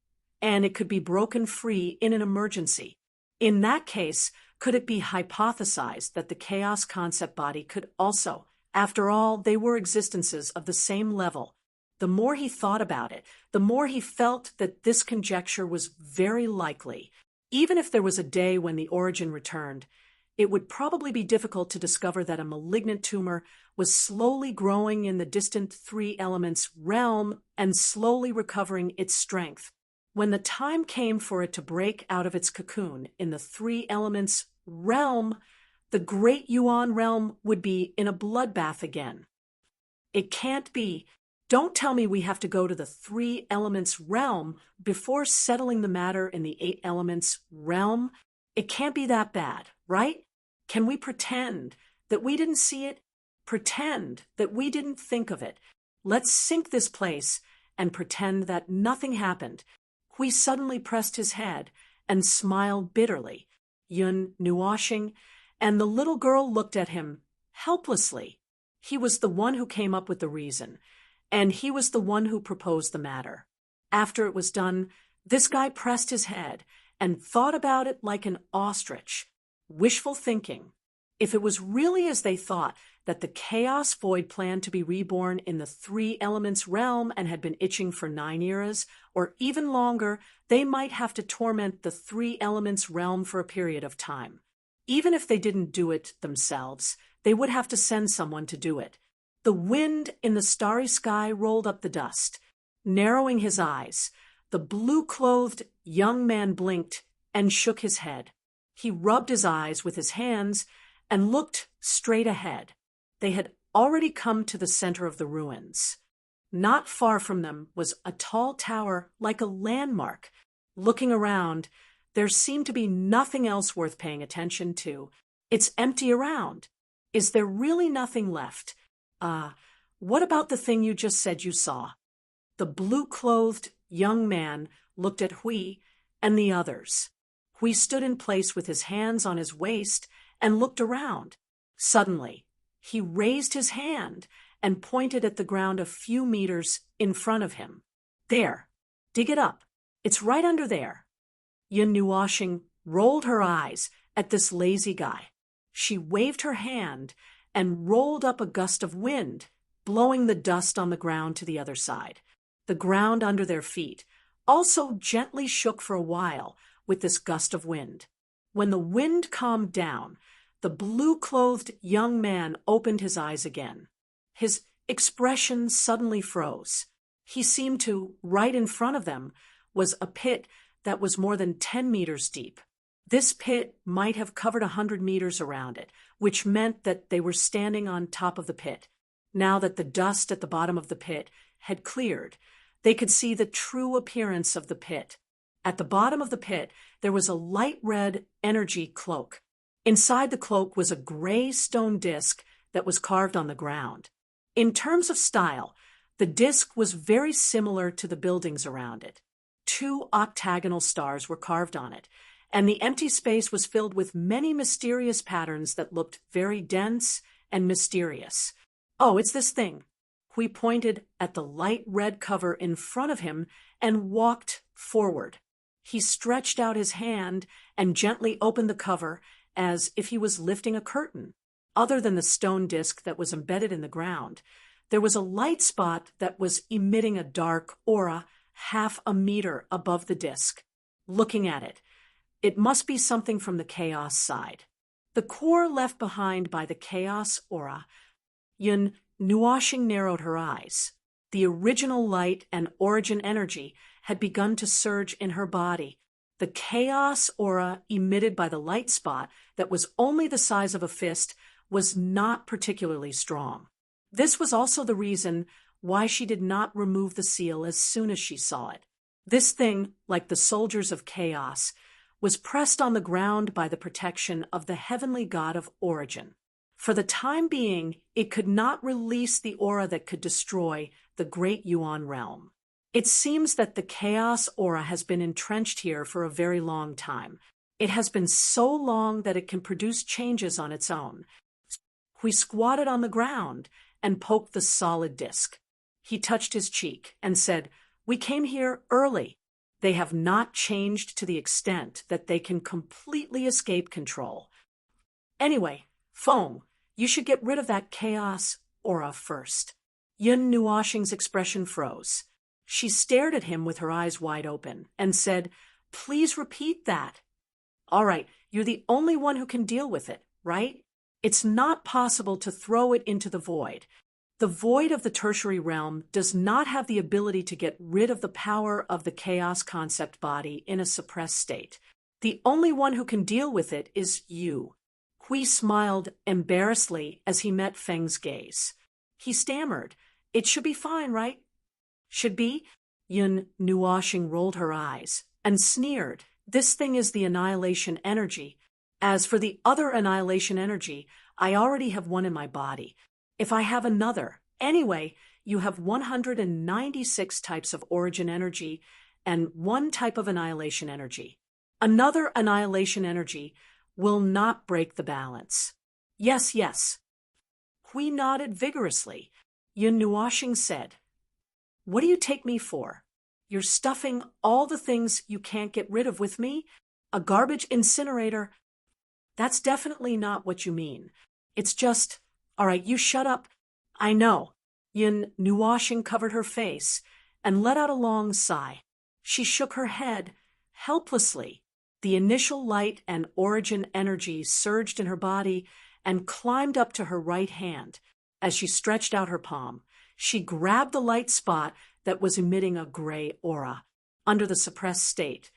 and it could be broken free in an emergency. In that case, could it be hypothesized that the chaos concept body could also, after all, they were existences of the same level? The more he thought about it, the more he felt that this conjecture was very likely. Even if there was a day when the origin returned, it would probably be difficult to discover that a malignant tumor was slowly growing in the distant three elements realm and slowly recovering its strength. When the time came for it to break out of its cocoon in the three elements realm, the great Yuan realm would be in a bloodbath again. It can't be. Don't tell me we have to go to the three elements realm before settling the matter in the eight elements realm. It can't be that bad, right? Can we pretend that we didn't see it? Pretend that we didn't think of it. Let's sink this place and pretend that nothing happened. Hui suddenly pressed his head and smiled bitterly. Yun Nuoxing and the little girl looked at him helplessly. He was the one who came up with the reason, and he was the one who proposed the matter. After it was done, this guy pressed his head and thought about it like an ostrich. Wishful thinking. If it was really as they thought, that the chaos void planned to be reborn in the three elements realm and had been itching for 9 eras, or even longer, they might have to torment the three elements realm for a period of time. Even if they didn't do it themselves, they would have to send someone to do it. The wind in the starry sky rolled up the dust. Narrowing his eyes, the blue-clothed young man blinked and shook his head. He rubbed his eyes with his hands and looked straight ahead. They had already come to the center of the ruins. Not far from them was a tall tower like a landmark. Looking around, there seemed to be nothing else worth paying attention to. It's empty around. Is there really nothing left? What about the thing you just said you saw? The blue-clothed young man looked at Hui and the others. Hui stood in place with his hands on his waist and looked around. Suddenly, he raised his hand and pointed at the ground a few meters in front of him. There, dig it up. It's right under there. Yun Nuoxing rolled her eyes at this lazy guy. She waved her hand and rolled up a gust of wind, blowing the dust on the ground to the other side. The ground under their feet also gently shook for a while with this gust of wind. When the wind calmed down, the blue-clothed young man opened his eyes again. His expression suddenly froze. He seemed to, right in front of them, was a pit that was more than 10 meters deep. This pit might have covered 100 meters around it, which meant that they were standing on top of the pit. Now that the dust at the bottom of the pit had cleared, they could see the true appearance of the pit. At the bottom of the pit, there was a light red energy cloak. Inside the cloak was a gray stone disc that was carved on the ground. In terms of style, the disc was very similar to the buildings around it. 2 octagonal stars were carved on it, and the empty space was filled with many mysterious patterns that looked very dense and mysterious. Oh, it's this thing. Hui pointed at the light red cover in front of him and walked forward. He stretched out his hand and gently opened the cover as if he was lifting a curtain. Other than the stone disc that was embedded in the ground, there was a light spot that was emitting a dark aura half a meter above the disc. Looking at it, it must be something from the chaos side. The core left behind by the chaos aura. Yun Nuoxing narrowed her eyes. The original light and origin energy had begun to surge in her body. The chaos aura emitted by the light spot that was only the size of a fist was not particularly strong. This was also the reason why she did not remove the seal as soon as she saw it. This thing, like the soldiers of chaos, was pressed on the ground by the protection of the heavenly god of origin. For the time being, it could not release the aura that could destroy the great Yuan realm. It seems that the chaos aura has been entrenched here for a very long time. It has been so long that it can produce changes on its own. Hui squatted on the ground and poked the solid disc. He touched his cheek and said, "We came here early. They have not changed to the extent that they can completely escape control. Anyway, Feng, you should get rid of that chaos aura first." Yun Nuoxing's expression froze. She stared at him with her eyes wide open and said, "Please repeat that." "All right, you're the only one who can deal with it, right? It's not possible to throw it into the void. The void of the tertiary realm does not have the ability to get rid of the power of the chaos concept body in a suppressed state. The only one who can deal with it is you." Hui smiled embarrassedly as he met Feng's gaze. He stammered, "It should be fine, right?" "Should be?" Yun Nuoxing rolled her eyes and sneered. "This thing is the annihilation energy. As for the other annihilation energy, I already have one in my body. If I have another, anyway, you have 196 types of origin energy and 1 type of annihilation energy. Another annihilation energy will not break the balance." "Yes, yes." Hui nodded vigorously. Yun Nuoxing said, "What do you take me for? You're stuffing all the things you can't get rid of with me? A garbage incinerator?" "That's definitely not what you mean. It's just, all right, you shut up." "I know." Yun Nuoxing covered her face and let out a long sigh. She shook her head helplessly. The initial light and origin energy surged in her body and climbed up to her right hand. As she stretched out her palm, She grabbed the light spot that was emitting a gray aura. Under the suppressed state,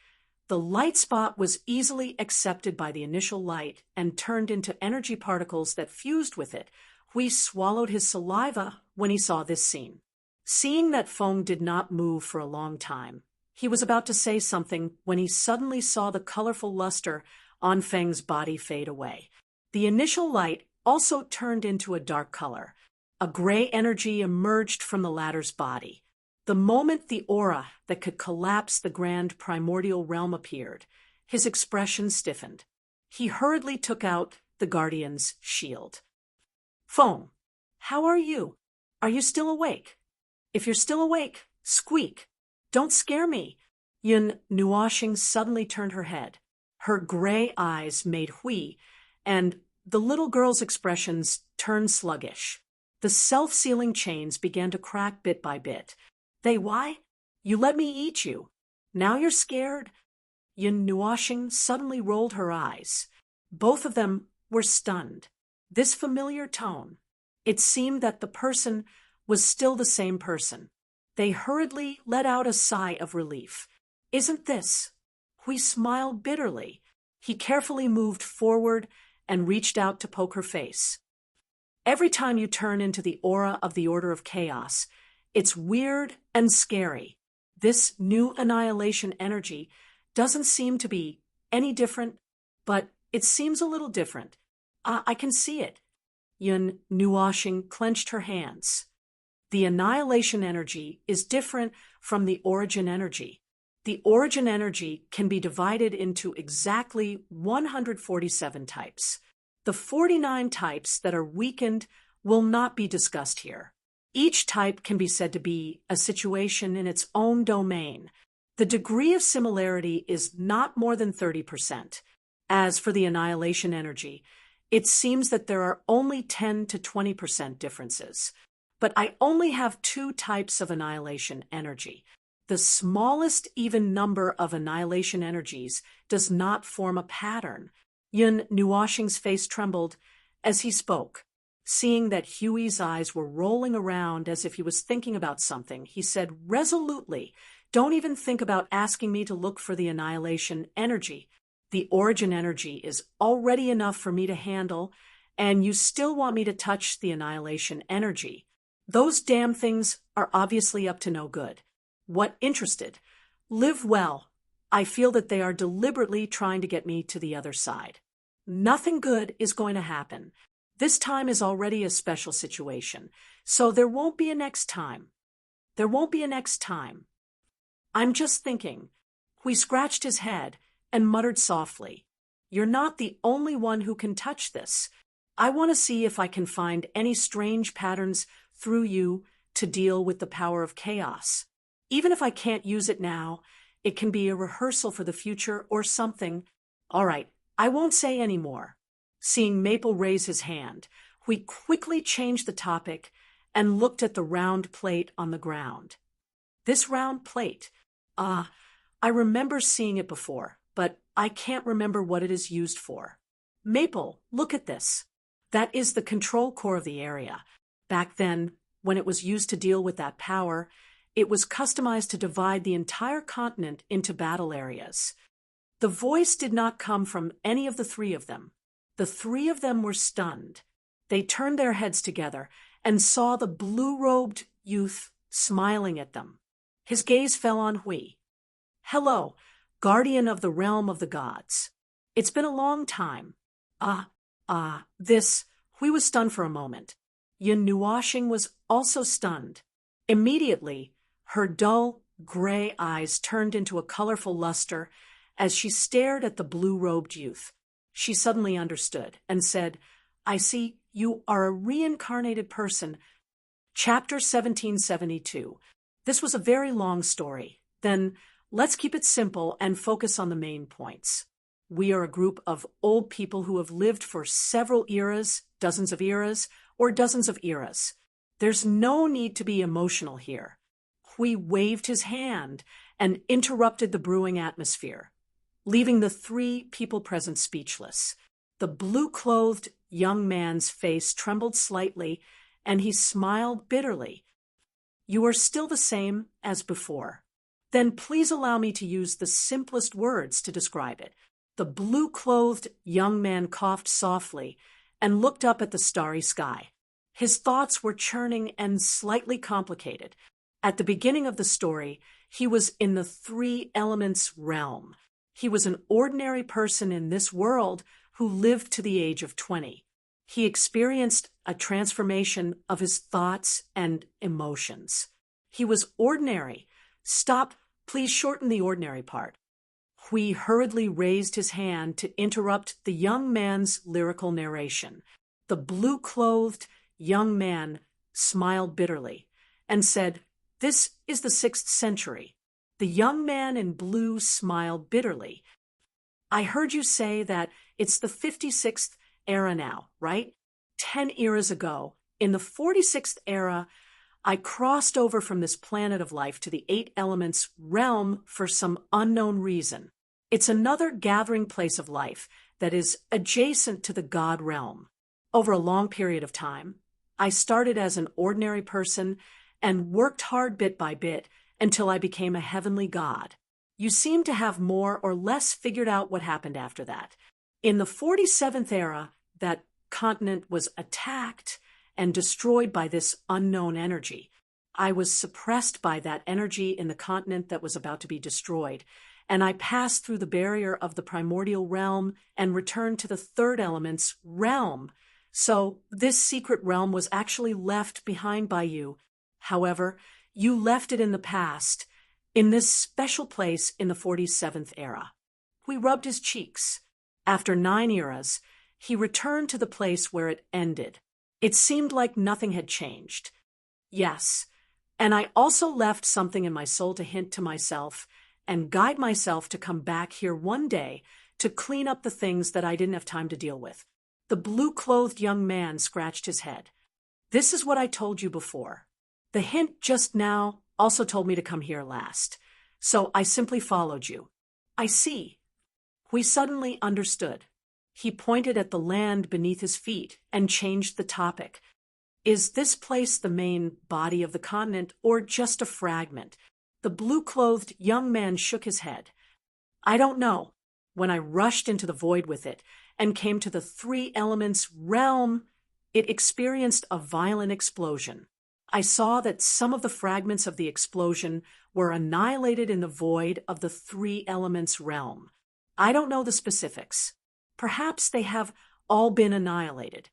the light spot was easily accepted by the initial light and turned into energy particles that fused with it. Hui swallowed his saliva when he saw this scene. Seeing that Feng did not move for a long time, he was about to say something when he suddenly saw the colorful luster on Feng's body fade away. The initial light also turned into a dark color. A gray energy emerged from the latter's body. The moment the aura that could collapse the grand primordial realm appeared, his expression stiffened. He hurriedly took out the guardian's shield. Feng, how are you? Are you still awake? If you're still awake, squeak. Don't scare me. Yun Nuoxing suddenly turned her head. Her gray eyes made Hui, and the little girl's expressions turned sluggish. The self-sealing chains began to crack bit by bit. Why? You let me eat you. Now you're scared? Yun Nuoxing suddenly rolled her eyes. Both of them were stunned. This familiar tone. It seemed that the person was still the same person. They hurriedly let out a sigh of relief. Isn't this? Hui smiled bitterly. He carefully moved forward and reached out to poke her face. Every time you turn into the aura of the Order of Chaos, it's weird and scary. This new annihilation energy doesn't seem to be any different, but it seems a little different. I can see it. Yun Nuoxing clenched her hands. The annihilation energy is different from the origin energy. The origin energy can be divided into exactly 147 types. The 49 types that are weakened will not be discussed here. Each type can be said to be a situation in its own domain. The degree of similarity is not more than 30%. As for the annihilation energy, it seems that there are only 10 to 20% differences. But I only have 2 types of annihilation energy. The smallest even number of annihilation energies does not form a pattern. Yun Nuoxing's face trembled as he spoke. Seeing that Huey's eyes were rolling around as if he was thinking about something, he said resolutely, "Don't even think about asking me to look for the annihilation energy. The origin energy is already enough for me to handle, and you still want me to touch the annihilation energy. Those damn things are obviously up to no good. What interested? Live well. I feel that they are deliberately trying to get me to the other side. Nothing good is going to happen. This time is already a special situation, so there won't be a next time. There won't be a next time. I'm just thinking." He scratched his head and muttered softly, "You're not the only one who can touch this. I want to see if I can find any strange patterns through you to deal with the power of chaos. Even if I can't use it now, it can be a rehearsal for the future or something. All right, I won't say any more." Seeing Maple raise his hand, we quickly changed the topic and looked at the round plate on the ground. This round plate, I remember seeing it before, but I can't remember what it is used for. Maple, look at this. That is the control core of the area. Back then, when it was used to deal with that power, it was customized to divide the entire continent into battle areas. The voice did not come from any of the 3 of them. The 3 of them were stunned. They turned their heads together and saw the blue-robed youth smiling at them. His gaze fell on Hui. "Hello, guardian of the realm of the gods. It's been a long time." This. Hui was stunned for a moment. Yun Nuoxing was also stunned. Immediately, her dull, gray eyes turned into a colorful luster as she stared at the blue-robed youth. She suddenly understood and said, "I see you are a reincarnated person." Chapter 1772. This was a very long story. Then let's keep it simple and focus on the main points. We are a group of old people who have lived for several eras, dozens of eras, or dozens of eras. There's no need to be emotional here. Hui waved his hand and interrupted the brewing atmosphere, leaving the 3 people present speechless. The blue-clothed young man's face trembled slightly, and he smiled bitterly. You are still the same as before. Then please allow me to use the simplest words to describe it. The blue-clothed young man coughed softly and looked up at the starry sky. His thoughts were churning and slightly complicated. At the beginning of the story, he was in the three elements realm. He was an ordinary person in this world who lived to the age of 20. He experienced a transformation of his thoughts and emotions. He was ordinary. Stop, please shorten the ordinary part. Hui hurriedly raised his hand to interrupt the young man's lyrical narration. The blue-clothed young man smiled bitterly and said, "This is the 6th century." The young man in blue smiled bitterly. "I heard you say that it's the 56th era now, right? 10 eras ago, in the 46th era, I crossed over from this planet of life to the 8 elements realm for some unknown reason. It's another gathering place of life that is adjacent to the God realm. Over a long period of time, I started as an ordinary person and worked hard bit by bit until I became a heavenly god. You seem to have more or less figured out what happened after that. In the 47th era, that continent was attacked and destroyed by this unknown energy. I was suppressed by that energy in the continent that was about to be destroyed, and I passed through the barrier of the primordial realm and returned to the 3rd element's realm. So this secret realm was actually left behind by you. However, you left it in the past, in this special place in the 47th era." We rubbed his cheeks. After 9 eras, he returned to the place where it ended. It seemed like nothing had changed. "Yes, and I also left something in my soul to hint to myself and guide myself to come back here one day to clean up the things that I didn't have time to deal with." The blue-clothed young man scratched his head. "This is what I told you before. The hint just now also told me to come here last, so I simply followed you." "I see." We suddenly understood. He pointed at the land beneath his feet and changed the topic. "Is this place the main body of the continent or just a fragment?" The blue-clothed young man shook his head. "I don't know. When I rushed into the void with it and came to the 3 elements realm, it experienced a violent explosion. I saw that some of the fragments of the explosion were annihilated in the void of the 3 elements realm. I don't know the specifics. Perhaps they have all been annihilated.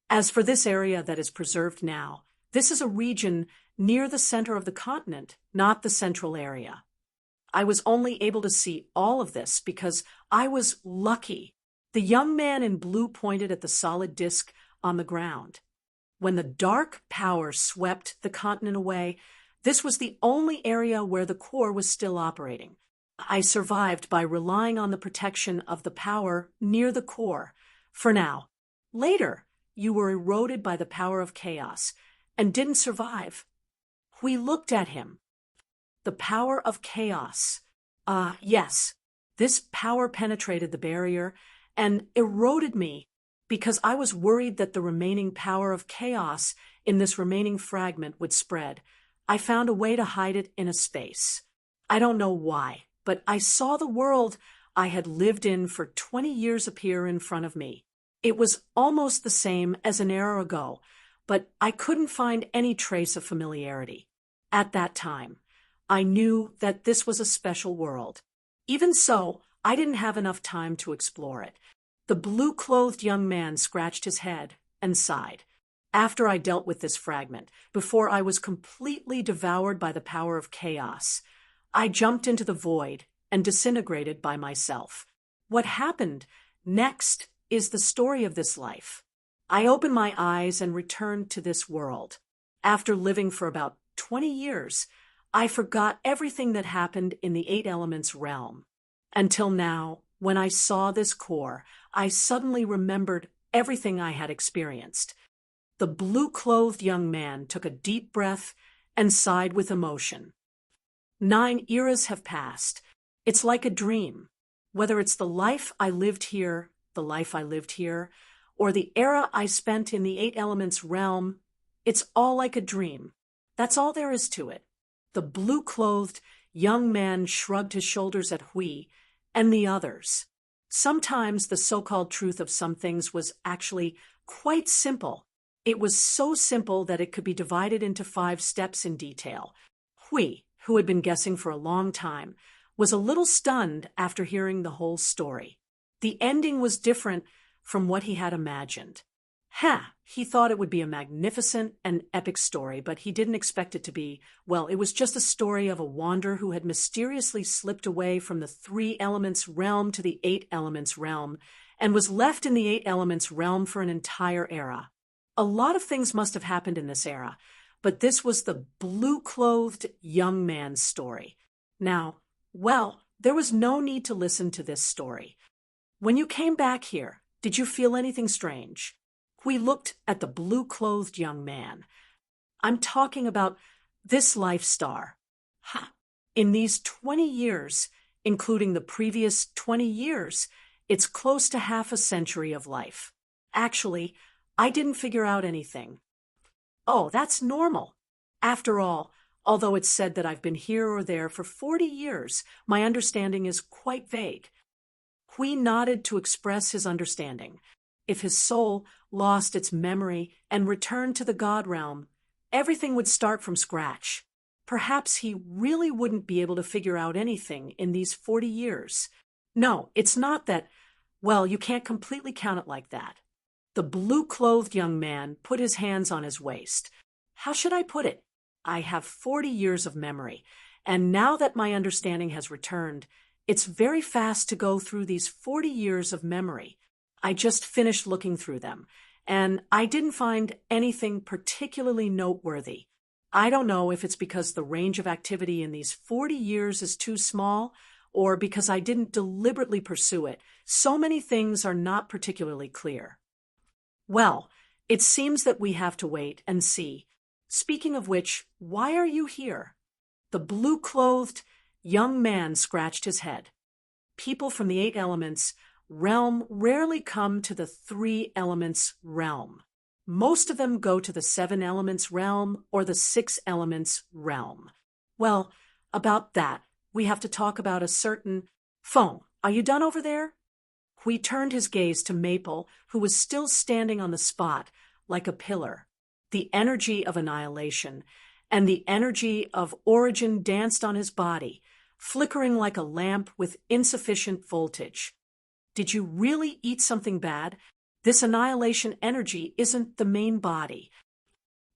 As for this area that is preserved now, this is a region near the center of the continent, not the central area. I was only able to see all of this because I was lucky." The young man in blue pointed at the solid disk on the ground. "When the dark power swept the continent away, this was the only area where the core was still operating. I survived by relying on the protection of the power near the core, for now. Later, you were eroded by the power of chaos and didn't survive." We looked at him. "The power of chaos. Yes. This power penetrated the barrier and eroded me because I was worried that the remaining power of chaos in this remaining fragment would spread. I found a way to hide it in a space. I don't know why, but I saw the world I had lived in for 20 years appear in front of me. It was almost the same as an era ago, but I couldn't find any trace of familiarity. At that time, I knew that this was a special world. Even so, I didn't have enough time to explore it." The blue-clothed young man scratched his head and sighed. "After I dealt with this fragment, before I was completely devoured by the power of chaos, I jumped into the void and disintegrated by myself. What happened next is the story of this life. I opened my eyes and returned to this world. After living for about 20 years, I forgot everything that happened in the 8 elements realm. Until now, when I saw this core, I suddenly remembered everything I had experienced." The blue-clothed young man took a deep breath and sighed with emotion. 9 eras have passed. It's like a dream. Whether it's the life I lived here, or the era I spent in the 8 elements realm, it's all like a dream. That's all there is to it. The blue-clothed young man shrugged his shoulders at Hui and the others. Sometimes the so-called truth of some things was actually quite simple. It was so simple that it could be divided into 5 steps in detail. Hui, who had been guessing for a long time, was a little stunned after hearing the whole story. The ending was different from what he had imagined. He thought it would be a magnificent and epic story, but he didn't expect it to be. Well, it was just a story of a wanderer who had mysteriously slipped away from the 3 elements realm to the 8 elements realm and was left in the 8 elements realm for an entire era. A lot of things must have happened in this era, but this was the blue-clothed young man's story. Now, there was no need to listen to this story. When you came back here, did you feel anything strange? We looked at the blue-clothed young man. I'm talking about this life star. In these 20 years, including the previous 20 years, it's close to half a century of life. Actually, I didn't figure out anything. Oh, that's normal. After all, although it's said that I've been here or there for 40 years, my understanding is quite vague. Hui nodded to express his understanding. If his soul lost its memory and returned to the God realm, everything would start from scratch. Perhaps he really wouldn't be able to figure out anything in these 40 years. No, it's not that, you can't completely count it like that. The blue-clothed young man put his hands on his waist. How should I put it? I have 40 years of memory, and now that my understanding has returned, it's very fast to go through these 40 years of memory. I just finished looking through them, and I didn't find anything particularly noteworthy. I don't know if it's because the range of activity in these 40 years is too small, or because I didn't deliberately pursue it. So many things are not particularly clear. Well, it seems that we have to wait and see. Speaking of which, why are you here? The blue-clothed young man scratched his head. People from the 8 elements realm rarely come to the 3 elements realm. Most of them go to the 7 elements realm or the 6 elements realm. Well, about that, we have to talk about a certain phone. Are you done over there? Hui turned his gaze to Maple, who was still standing on the spot like a pillar. The energy of annihilation and the energy of origin danced on his body, flickering like a lamp with insufficient voltage. Did you really eat something bad? This annihilation energy isn't the main body.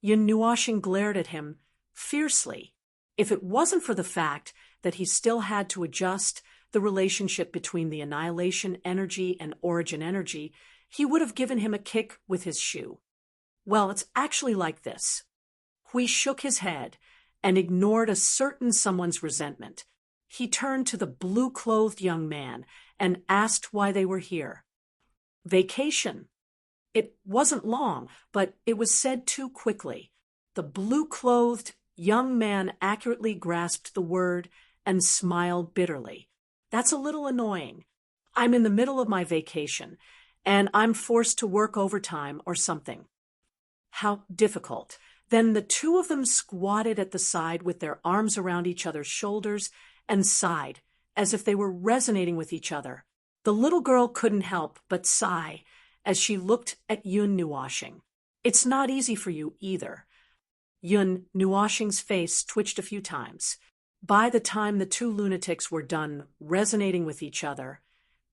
Yun Nuoxing glared at him fiercely. If it wasn't for the fact that he still had to adjust the relationship between the annihilation energy and origin energy, he would have given him a kick with his shoe. Well, it's actually like this. Hui shook his head and ignored a certain someone's resentment. He turned to the blue-clothed young man and asked why they were here. Vacation. It wasn't long, but it was said too quickly. The blue-clothed young man accurately grasped the word and smiled bitterly. That's a little annoying. I'm in the middle of my vacation, and I'm forced to work overtime or something. How difficult. Then the 2 of them squatted at the side with their arms around each other's shoulders and sighed, as if they were resonating with each other. The little girl couldn't help but sigh as she looked at Yun Nuoxing. It's not easy for you either. Yun Nuoxing's face twitched a few times. By the time the 2 lunatics were done resonating with each other,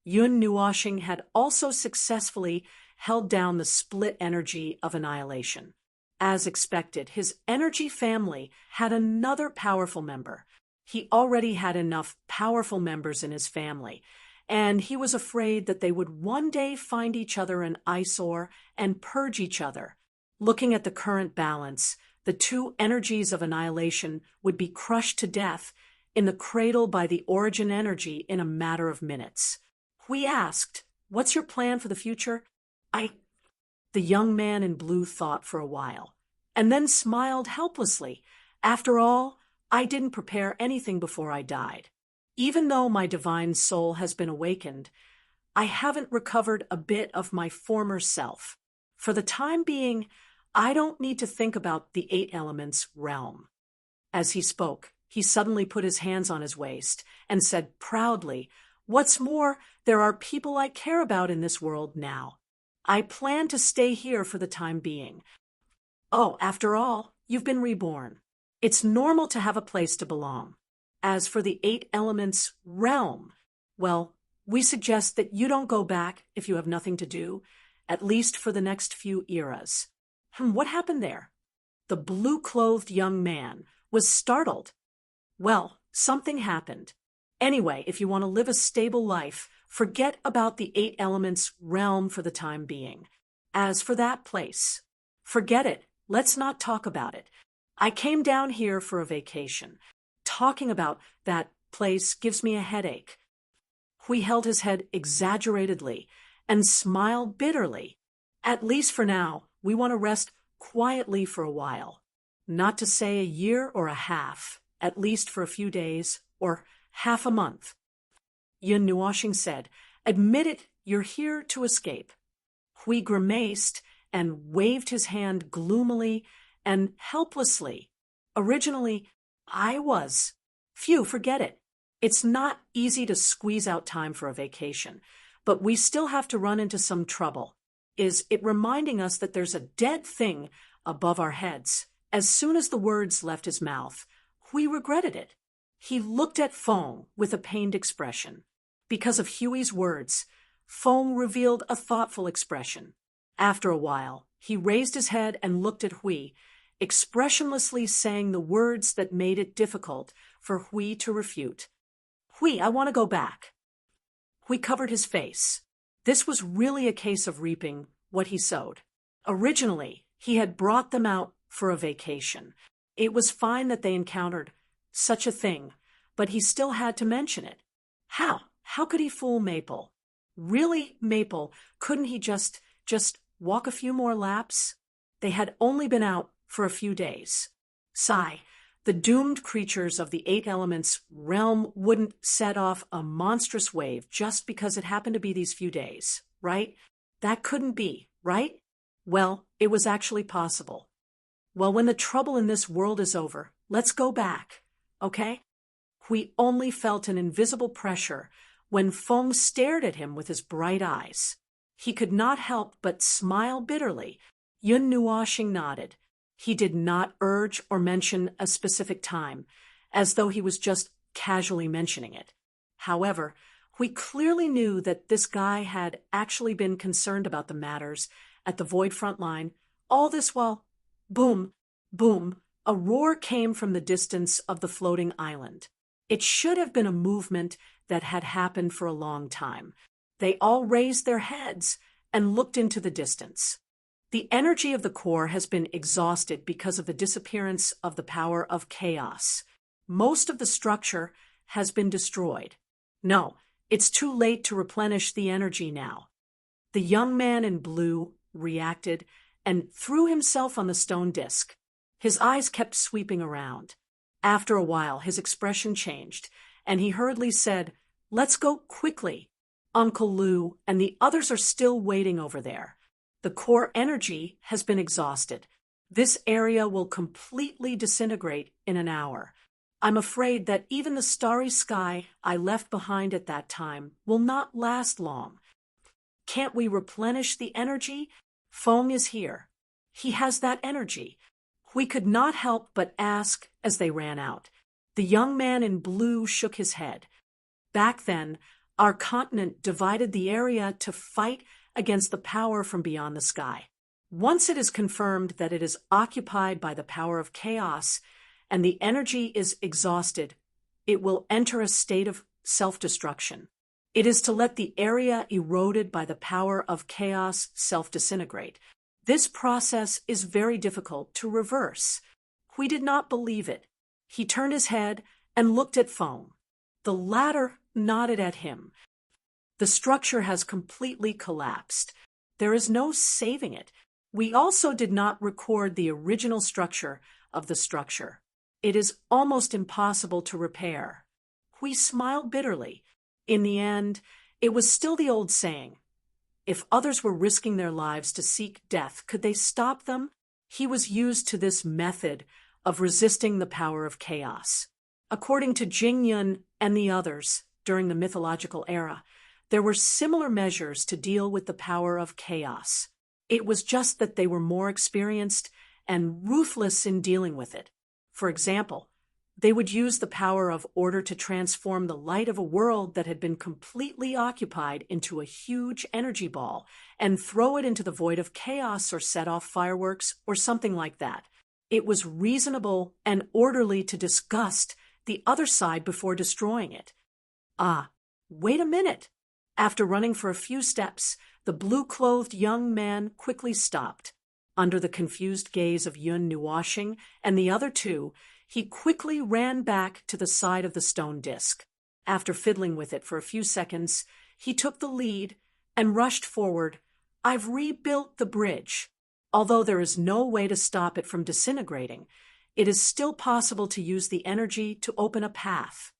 Yun Nuoxing had also successfully held down the split energy of annihilation. As expected, his energy family had another powerful member. He already had enough powerful members in his family, and he was afraid that they would one day find each other an eyesore and purge each other. Looking at the current balance, the 2 energies of annihilation would be crushed to death in the cradle by the origin energy in a matter of minutes. Hui asked, "What's your plan for the future?" The young man in blue thought for a while, and then smiled helplessly. After all, I didn't prepare anything before I died. Even though my divine soul has been awakened, I haven't recovered a bit of my former self. For the time being, I don't need to think about the 8 elements realm. As he spoke, he suddenly put his hands on his waist and said proudly, "What's more, there are people I care about in this world now. I plan to stay here for the time being. Oh, after all, you've been reborn. It's normal to have a place to belong. As for the 8 elements realm, well, we suggest that you don't go back if you have nothing to do, at least for the next few eras." What happened there? The blue-clothed young man was startled. Well, something happened. Anyway, if you want to live a stable life, forget about the 8 elements realm for the time being. As for that place, forget it. Let's not talk about it. I came down here for a vacation. Talking about that place gives me a headache. Hui held his head exaggeratedly and smiled bitterly. At least for now, we want to rest quietly for a while. Not to say a year or a half, at least for a few days or half a month. Yun Nuoshing said, "Admit it, you're here to escape." Hui grimaced and waved his hand gloomily and helplessly. "Originally, I was. Phew, forget it. It's not easy to squeeze out time for a vacation, but we still have to run into some trouble. Is it reminding us that there's a dead thing above our heads?" As soon as the words left his mouth, Hui regretted it. He looked at Feng with a pained expression. Because of Huey's words, Feng revealed a thoughtful expression. After a while, he raised his head and looked at Hui, expressionlessly saying the words that made it difficult for Hui to refute. "Hui, I want to go back." Hui covered his face. This was really a case of reaping what he sowed. Originally, he had brought them out for a vacation. It was fine that they encountered such a thing, but he still had to mention it. How could he fool Maple? Really, Maple, couldn't he just walk a few more laps? They had only been out for a few days. Sigh, the doomed creatures of the 8 elements realm wouldn't set off a monstrous wave just because it happened to be these few days, right? That couldn't be, right? Well, it was actually possible. Well, when the trouble in this world is over, let's go back, okay? We only felt an invisible pressure when Feng stared at him with his bright eyes. He could not help but smile bitterly. Yun Nuoshing nodded. He did not urge or mention a specific time, as though he was just casually mentioning it. However, we clearly knew that this guy had actually been concerned about the matters at the Void front line. All this while, boom, boom, a roar came from the distance of the floating island. It should have been a movement that had happened for a long time. They all raised their heads and looked into the distance. The energy of the core has been exhausted because of the disappearance of the power of chaos. Most of the structure has been destroyed. No, it's too late to replenish the energy now. The young man in blue reacted and threw himself on the stone disk. His eyes kept sweeping around. After a while, his expression changed, and he hurriedly said, "Let's go quickly. Uncle Lou and the others are still waiting over there. The core energy has been exhausted. This area will completely disintegrate in an hour. I'm afraid that even the starry sky I left behind at that time will not last long. Can't we replenish the energy? Feng is here. He has that energy." We could not help but ask as they ran out. The young man in blue shook his head. Back then, our continent divided the area to fight against the power from beyond the sky. Once it is confirmed that it is occupied by the power of chaos and the energy is exhausted, it will enter a state of self-destruction. It is to let the area eroded by the power of chaos self-disintegrate. This process is very difficult to reverse. We did not believe it. He turned his head and looked at Feng. The latter nodded at him. The structure has completely collapsed. There is no saving it. We also did not record the original structure of the structure. It is almost impossible to repair. We smiled bitterly. In the end, it was still the old saying. If others were risking their lives to seek death, could they stop them? he was used to this method of resisting the power of chaos. According to Jing Yun and the others during the mythological era, there were similar measures to deal with the power of chaos. It was just that they were more experienced and ruthless in dealing with it. For example, they would use the power of order to transform the light of a world that had been completely occupied into a huge energy ball and throw it into the void of chaos or set off fireworks or something like that. It was reasonable and orderly to disgust the other side before destroying it. Ah, wait a minute. After running for a few steps, the blue-clothed young man quickly stopped. Under the confused gaze of Yun Nuoxing and the other two, he quickly ran back to the side of the stone disc. After fiddling with it for a few seconds, he took the lead and rushed forward. I've rebuilt the bridge. Although there is no way to stop it from disintegrating, it is still possible to use the energy to open a path.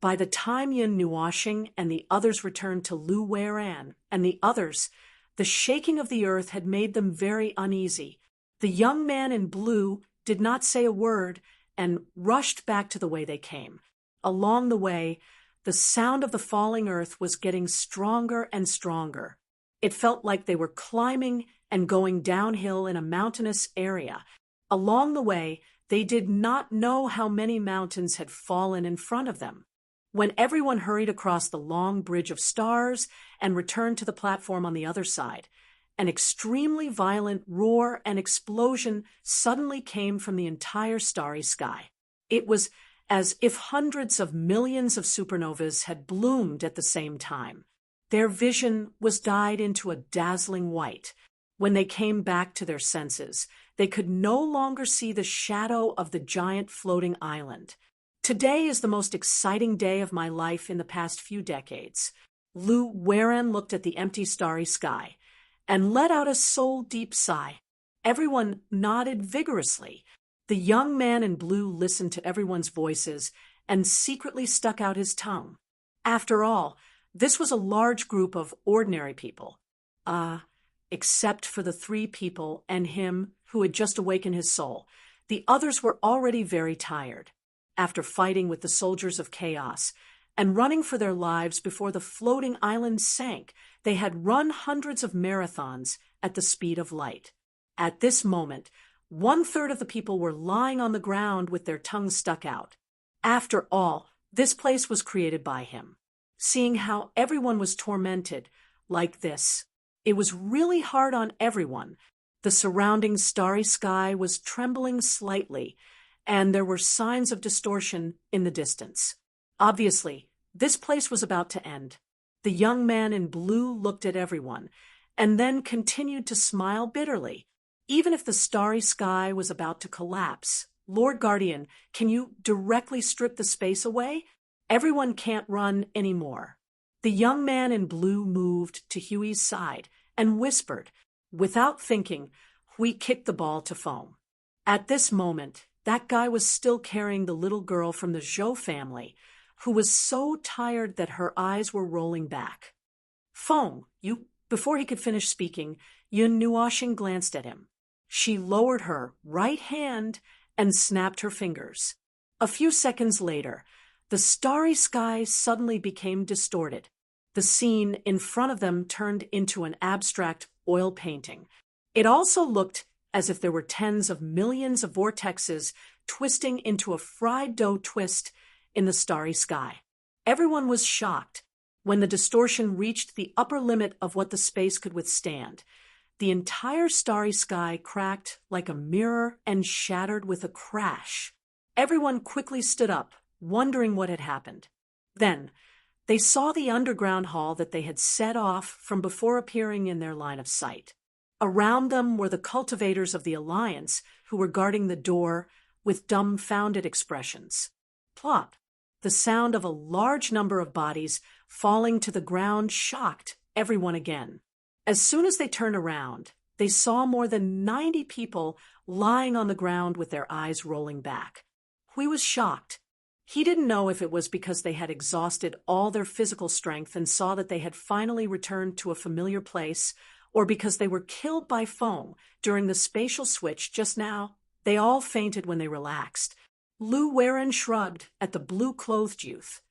By the time Yun Nuoxing and the others returned to Lu Weiran and the others, the shaking of the earth had made them very uneasy. The young man in blue did not say a word and rushed back to the way they came. Along the way, the sound of the falling earth was getting stronger and stronger. It felt like they were climbing and going downhill in a mountainous area. Along the way, they did not know how many mountains had fallen in front of them. When everyone hurried across the long bridge of stars and returned to the platform on the other side, an extremely violent roar and explosion suddenly came from the entire starry sky. It was as if hundreds of millions of supernovas had bloomed at the same time. Their vision was dyed into a dazzling white. When they came back to their senses, they could no longer see the shadow of the giant floating island. Today is the most exciting day of my life in the past few decades. Lu Weiran looked at the empty starry sky and let out a soul-deep sigh. Everyone nodded vigorously. The young man in blue listened to everyone's voices and secretly stuck out his tongue. After all, this was a large group of ordinary people. Except for the 3 people and him who had just awakened his soul. The others were already very tired. After fighting with the soldiers of chaos and running for their lives before the floating island sank, they had run hundreds of marathons at the speed of light. At this moment, 1/3 of the people were lying on the ground with their tongues stuck out. After all, this place was created by him. Seeing how everyone was tormented like this, it was really hard on everyone. The surrounding starry sky was trembling slightly, and there were signs of distortion in the distance. Obviously, this place was about to end. The young man in blue looked at everyone, and then continued to smile bitterly. Even if the starry sky was about to collapse, Lord Guardian, can you directly strip the space away? Everyone can't run anymore. The young man in blue moved to Huey's side and whispered. Without thinking, Hui kicked the ball to foam. At this moment, that guy was still carrying the little girl from the Zhou family, who was so tired that her eyes were rolling back. Feng, you... Before he could finish speaking, Yun Nuoxing glanced at him. She lowered her right hand and snapped her fingers. A few seconds later, the starry sky suddenly became distorted. The scene in front of them turned into an abstract oil painting. It also looked as if there were tens of millions of vortexes twisting into a fried dough twist in the starry sky. Everyone was shocked. When the distortion reached the upper limit of what the space could withstand, the entire starry sky cracked like a mirror and shattered with a crash. Everyone quickly stood up, wondering what had happened. Then, they saw the underground hall that they had set off from before appearing in their line of sight. Around them were the cultivators of the Alliance, who were guarding the door with dumbfounded expressions. Plop! The sound of a large number of bodies falling to the ground shocked everyone again. As soon as they turned around, they saw more than 90 people lying on the ground with their eyes rolling back. Hui was shocked. He didn't know if it was because they had exhausted all their physical strength and saw that they had finally returned to a familiar place, or because they were killed by Feng during the spatial switch just now. They all fainted when they relaxed. Lu Weiren shrugged at the blue-clothed youth.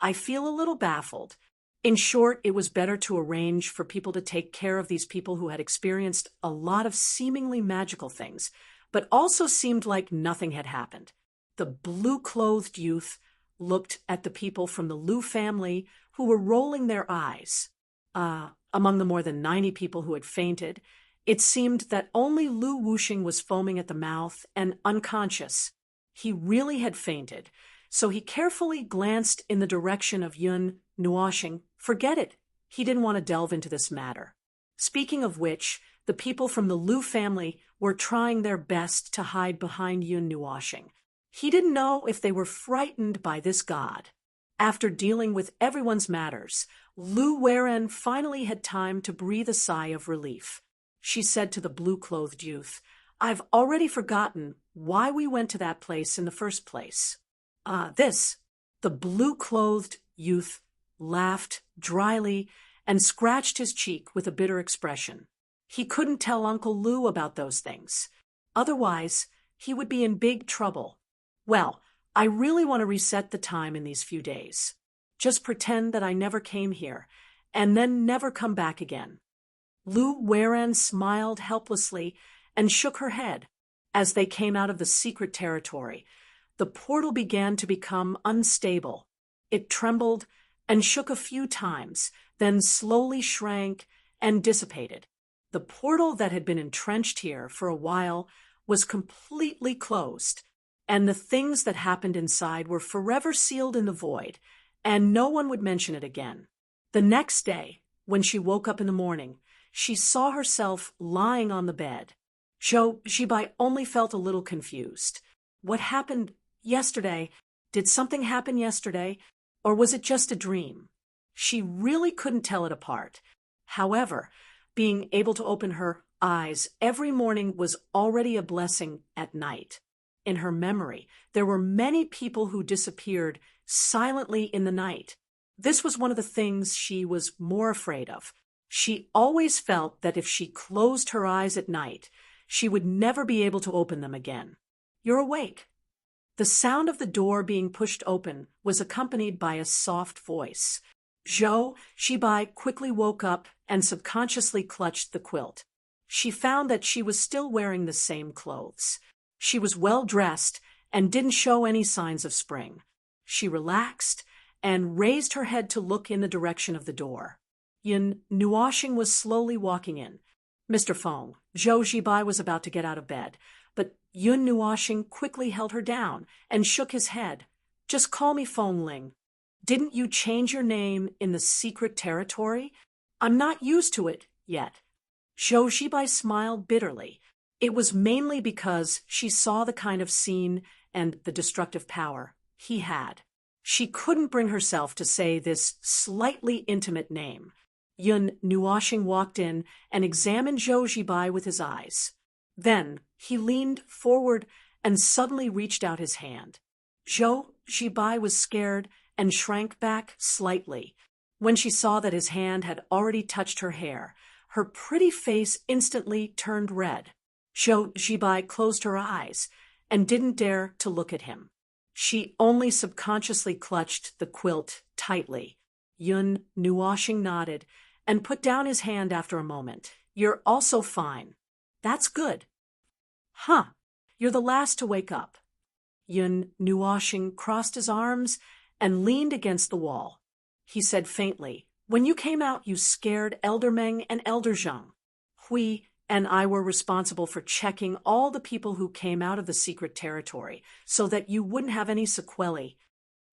I feel a little baffled. In short, it was better to arrange for people to take care of these people who had experienced a lot of seemingly magical things, but also seemed like nothing had happened. The blue-clothed youth looked at the people from the Lu family who were rolling their eyes. Among the more than 90 people who had fainted, it seemed that only Lu Wuxing was foaming at the mouth and unconscious. He really had fainted, so he carefully glanced in the direction of Yun Nuoxing. Forget it. He didn't want to delve into this matter. Speaking of which, the people from the Lu family were trying their best to hide behind Yun Nuoxing. He didn't know if they were frightened by this god. After dealing with everyone's matters, Lu Weiren finally had time to breathe a sigh of relief. She said to the blue-clothed youth, I've already forgotten why we went to that place in the first place. The blue-clothed youth laughed dryly and scratched his cheek with a bitter expression. He couldn't tell Uncle Lu about those things. Otherwise, he would be in big trouble. Well, I really want to reset the time in these few days. Just pretend that I never came here, and then never come back again. Lu Weiren smiled helplessly and shook her head. As they came out of the secret territory, the portal began to become unstable. It trembled and shook a few times, then slowly shrank and dissipated. The portal that had been entrenched here for a while was completely closed, and the things that happened inside were forever sealed in the void, and no one would mention it again. The next day, when she woke up in the morning, she saw herself lying on the bed. Zhou Zibai only felt a little confused. What happened yesterday? Did something happen yesterday? Or was it just a dream? She really couldn't tell it apart. However, being able to open her eyes every morning was already a blessing at night. In her memory, there were many people who disappeared silently in the night. This was one of the things she was more afraid of. She always felt that if she closed her eyes at night, she would never be able to open them again. You're awake. The sound of the door being pushed open was accompanied by a soft voice. Zhou Zibai quickly woke up and subconsciously clutched the quilt. She found that she was still wearing the same clothes. She was well dressed and didn't show any signs of spring. She relaxed and raised her head to look in the direction of the door. Yun Nuoxing was slowly walking in. Mr. Feng, Zhou Zibai was about to get out of bed, but Yun Nuoxing quickly held her down and shook his head. Just call me Feng Ling. Didn't you change your name in the secret territory? I'm not used to it yet. Zhou Zibai smiled bitterly. It was mainly because she saw the kind of scene and the destructive power he had. She couldn't bring herself to say this slightly intimate name. Yun Nuoxing walked in and examined Zhou Zibai with his eyes. Then he leaned forward and suddenly reached out his hand. Zhou Zibai was scared and shrank back slightly. When she saw that his hand had already touched her hair, her pretty face instantly turned red. Zhou Zibai closed her eyes and didn't dare to look at him. She only subconsciously clutched the quilt tightly. Yun Nuoxing nodded and put down his hand after a moment. You're also fine. That's good. Huh, you're the last to wake up. Yun Nuoxing crossed his arms and leaned against the wall. He said faintly, when you came out, you scared Elder Meng and Elder Zhang. Hui and I were responsible for checking all the people who came out of the secret territory so that you wouldn't have any sequelae.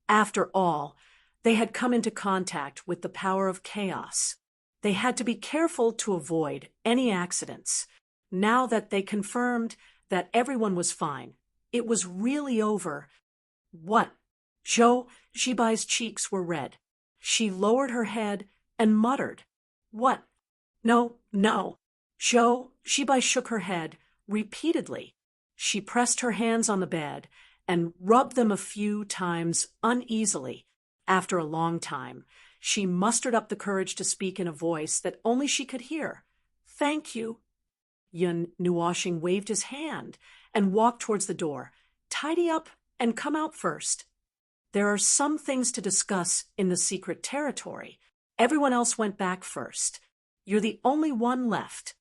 After all, they had come into contact with the power of chaos. They had to be careful to avoid any accidents. Now that they confirmed that everyone was fine, it was really over. What? Zhou Zibai's cheeks were red. She lowered her head and muttered, What? No. Zhou Zibai shook her head repeatedly. She pressed her hands on the bed and rubbed them a few times uneasily. After a long time, she mustered up the courage to speak in a voice that only she could hear. Thank you. Yun Nuwashing waved his hand and walked towards the door. Tidy up and come out first. There are some things to discuss in the secret territory. Everyone else went back first. You're the only one left.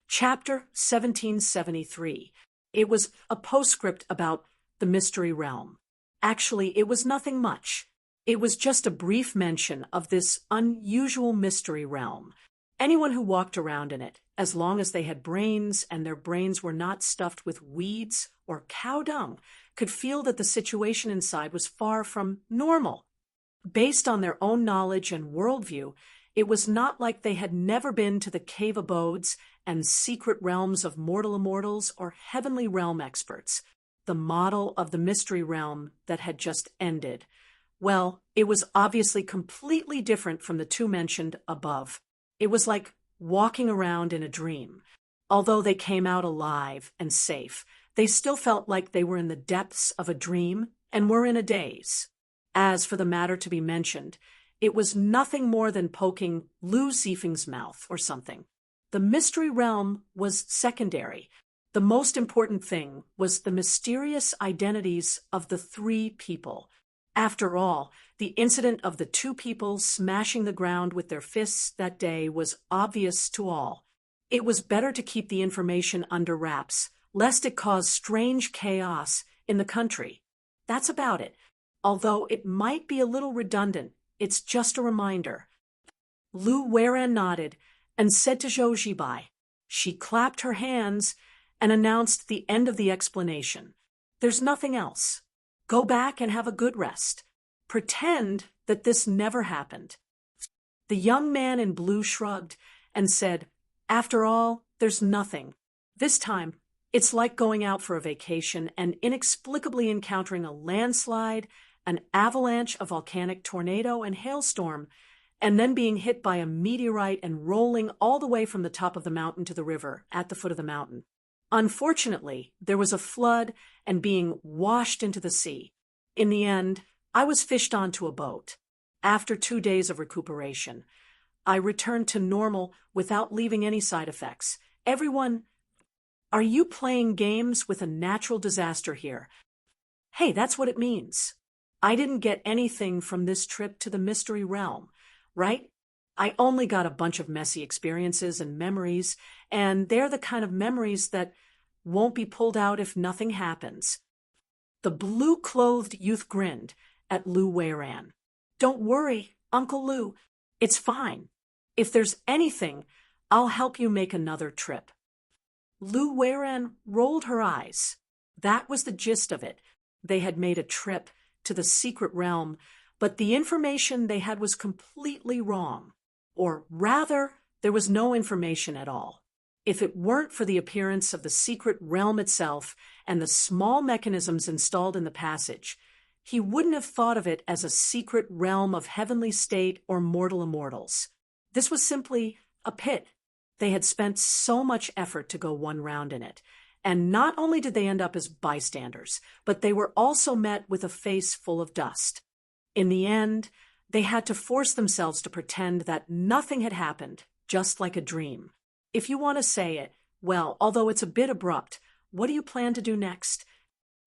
Chapter 1773. It was a postscript about the mystery realm. Actually, it was nothing much. It was just a brief mention of this unusual mystery realm. Anyone who walked around in it, as long as they had brains and their brains were not stuffed with weeds or cow dung, could feel that the situation inside was far from normal. Based on their own knowledge and worldview, it was not like they had never been to the cave abodes and secret realms of mortal immortals or heavenly realm experts, the model of the mystery realm that had just ended. Well, it was obviously completely different from the two mentioned above. It was like walking around in a dream. Although they came out alive and safe, they still felt like they were in the depths of a dream and were in a daze. As for the matter to be mentioned, it was nothing more than poking Lou Ziefing's mouth or something. The mystery realm was secondary. The most important thing was the mysterious identities of the three people. After all, the incident of the two people smashing the ground with their fists that day was obvious to all. It was better to keep the information under wraps, lest it cause strange chaos in the country. That's about it. Although it might be a little redundant, it's just a reminder. Lu Weiran nodded and said to Zhou Zibai. She clapped her hands and announced the end of the explanation. There's nothing else. Go back and have a good rest. Pretend that this never happened. The young man in blue shrugged and said, After all, there's nothing. This time, it's like going out for a vacation and inexplicably encountering a landslide, an avalanche, a volcanic tornado, and hailstorm, and then being hit by a meteorite and rolling all the way from the top of the mountain to the river at the foot of the mountain. Unfortunately, there was a flood and being washed into the sea. In the end, I was fished onto a boat. After 2 days of recuperation, I returned to normal without leaving any side effects. Everyone, are you playing games with a natural disaster here? Hey, that's what it means. I didn't get anything from this trip to the mystery realm, right? I only got a bunch of messy experiences and memories, and they're the kind of memories that won't be pulled out if nothing happens. The blue-clothed youth grinned at Lu Weiran. Don't worry, Uncle Lu. It's fine. If there's anything, I'll help you make another trip. Lu Weiran rolled her eyes. That was the gist of it. They had made a trip to the secret realm, but the information they had was completely wrong. Or rather, there was no information at all. If it weren't for the appearance of the secret realm itself and the small mechanisms installed in the passage, he wouldn't have thought of it as a secret realm of heavenly state or mortal immortals. This was simply a pit. They had spent so much effort to go one round in it, and not only did they end up as bystanders, but they were also met with a face full of dust. In the end, they had to force themselves to pretend that nothing had happened, just like a dream. If you want to say it, well, although it's a bit abrupt, what do you plan to do next?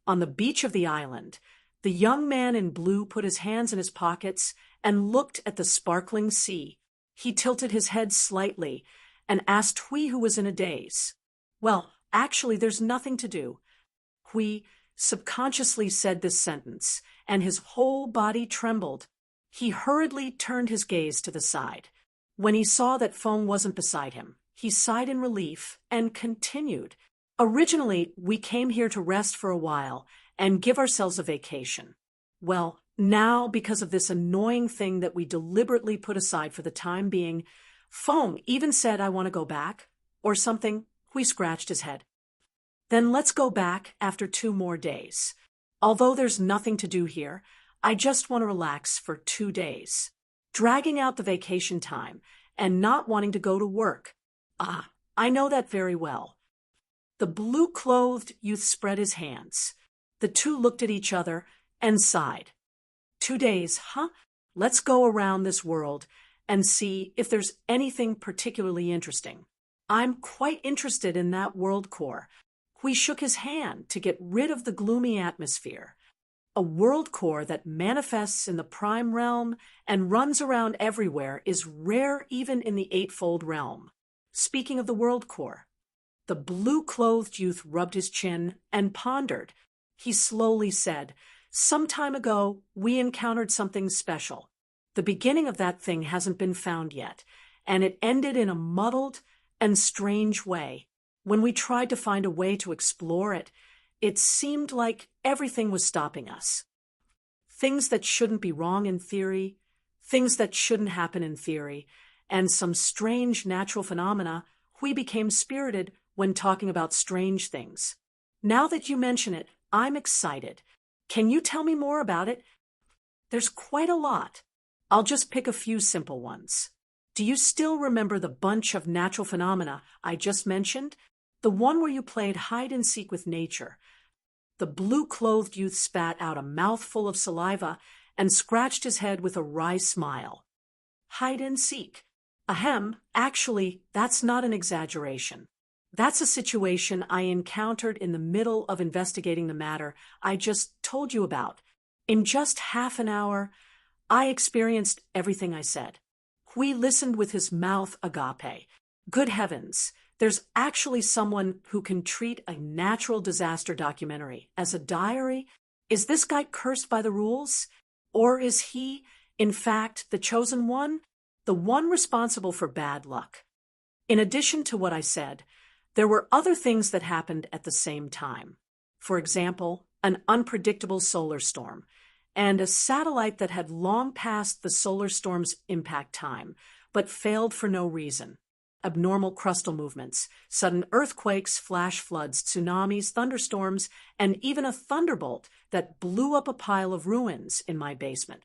On the beach of the island, the young man in blue put his hands in his pockets and looked at the sparkling sea. He tilted his head slightly and asked Hui, who was in a daze. Well, actually, there's nothing to do. Hui subconsciously said this sentence, and his whole body trembled. He hurriedly turned his gaze to the side. When he saw that Feng wasn't beside him, he sighed in relief and continued. Originally, we came here to rest for a while and give ourselves a vacation. Well, now, because of this annoying thing that we deliberately put aside for the time being, Feng even said, I want to go back, or something. Hui scratched his head. Then let's go back after 2 more days. Although there's nothing to do here, I just want to relax for 2 days. Dragging out the vacation time and not wanting to go to work. Ah, I know that very well. The blue-clothed youth spread his hands. The two looked at each other and sighed. 2 days, huh? Let's go around this world and see if there's anything particularly interesting. I'm quite interested in that world core. We shook his hand to get rid of the gloomy atmosphere. A world core that manifests in the prime realm and runs around everywhere is rare even in the eightfold realm. Speaking of the world core, the blue-clothed youth rubbed his chin and pondered. He slowly said, "Some time ago, we encountered something special. The beginning of that thing hasn't been found yet, and it ended in a muddled and strange way. When we tried to find a way to explore it, it seemed like everything was stopping us. Things that shouldn't be wrong in theory, things that shouldn't happen in theory, and some strange natural phenomena. We became spirited when talking about strange things. Now that you mention it, I'm excited. Can you tell me more about it? There's quite a lot. I'll just pick a few simple ones. Do you still remember the bunch of natural phenomena I just mentioned? The one where you played hide and seek with nature. The blue-clothed youth spat out a mouthful of saliva and scratched his head with a wry smile. Hide and seek. Ahem, actually, that's not an exaggeration. That's a situation I encountered in the middle of investigating the matter I just told you about. In just half an hour, I experienced everything I said. Hui listened with his mouth agape. Good heavens, there's actually someone who can treat a natural disaster documentary as a diary? Is this guy cursed by the rules? Or is he, in fact, the chosen one? The one responsible for bad luck? In addition to what I said, there were other things that happened at the same time. For example, an unpredictable solar storm, and a satellite that had long passed the solar storm's impact time, but failed for no reason. Abnormal crustal movements, sudden earthquakes, flash floods, tsunamis, thunderstorms, and even a thunderbolt that blew up a pile of ruins in my basement.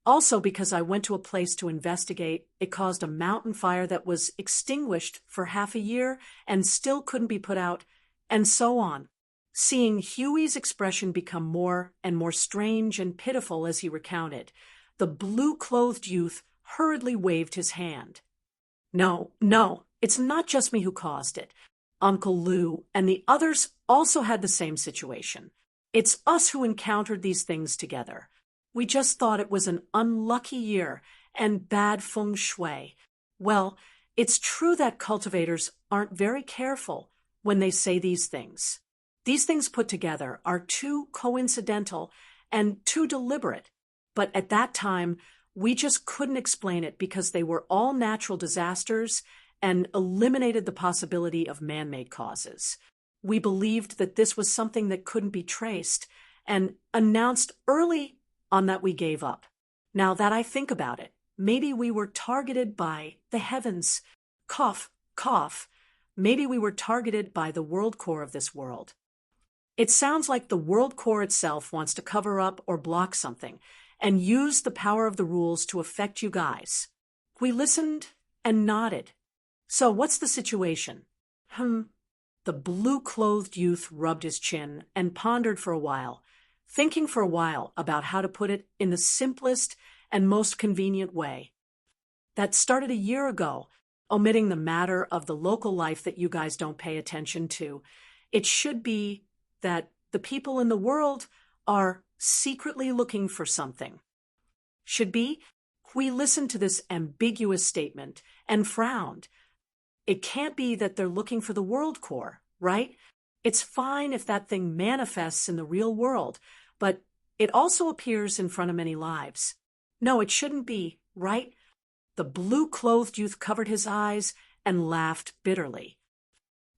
Also, because I went to a place to investigate, it caused a mountain fire that was extinguished for half a year and still couldn't be put out, and so on. Seeing Huey's expression become more and more strange and pitiful as he recounted, the blue-clothed youth hurriedly waved his hand. No, it's not just me who caused it. Uncle Lou and the others also had the same situation. It's us who encountered these things together. We just thought it was an unlucky year and bad feng shui. Well, it's true that cultivators aren't very careful when they say these things. These things put together are too coincidental and too deliberate. But at that time, we just couldn't explain it because they were all natural disasters and eliminated the possibility of man-made causes. We believed that this was something that couldn't be traced and announced early on that we gave up. Now that I think about it, maybe we were targeted by the heavens. Cough, cough. Maybe we were targeted by the world core of this world. It sounds like the world core itself wants to cover up or block something and use the power of the rules to affect you guys. We listened and nodded. So what's the situation? The blue-clothed youth rubbed his chin and pondered for a while, thinking for a while about how to put it in the simplest and most convenient way. That started a year ago, omitting the matter of the local life that you guys don't pay attention to. It should be that the people in the world are secretly looking for something. Should be? We listened to this ambiguous statement and frowned. It can't be that they're looking for the world core, right? It's fine if that thing manifests in the real world, but it also appears in front of many lives. No, it shouldn't be, right? The blue-clothed youth covered his eyes and laughed bitterly.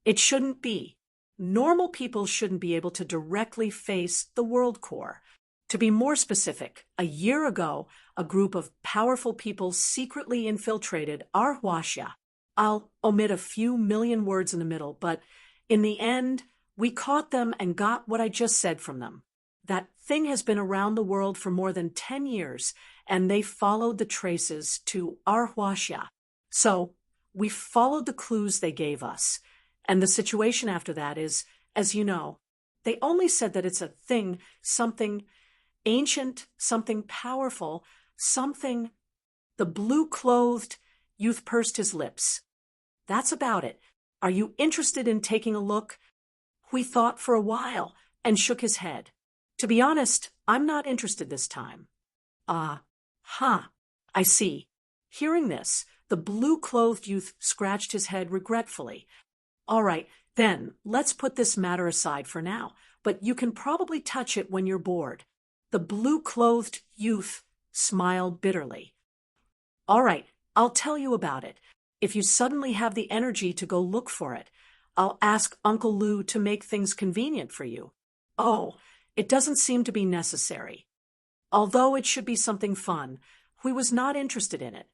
It shouldn't be. Normal people shouldn't be able to directly face the world core. To be more specific, a year ago, a group of powerful people secretly infiltrated our Huaxia. I'll omit a few million words in the middle, but in the end, we caught them and got what I just said from them. That thing has been around the world for more than 10 years, and they followed the traces to our Huaxia. So, we followed the clues they gave us. And the situation after that is, as you know, they only said that it's a thing, something ancient, something powerful, something. The blue-clothed youth pursed his lips. That's about it. Are you interested in taking a look? Hui thought for a while and shook his head. To be honest, I'm not interested this time. I see. Hearing this, the blue-clothed youth scratched his head regretfully. All right, then, let's put this matter aside for now, but you can probably touch it when you're bored. The blue-clothed youth smiled bitterly. All right, I'll tell you about it. If you suddenly have the energy to go look for it, I'll ask Uncle Lou to make things convenient for you. Oh, it doesn't seem to be necessary. Although it should be something fun, Hui was not interested in it.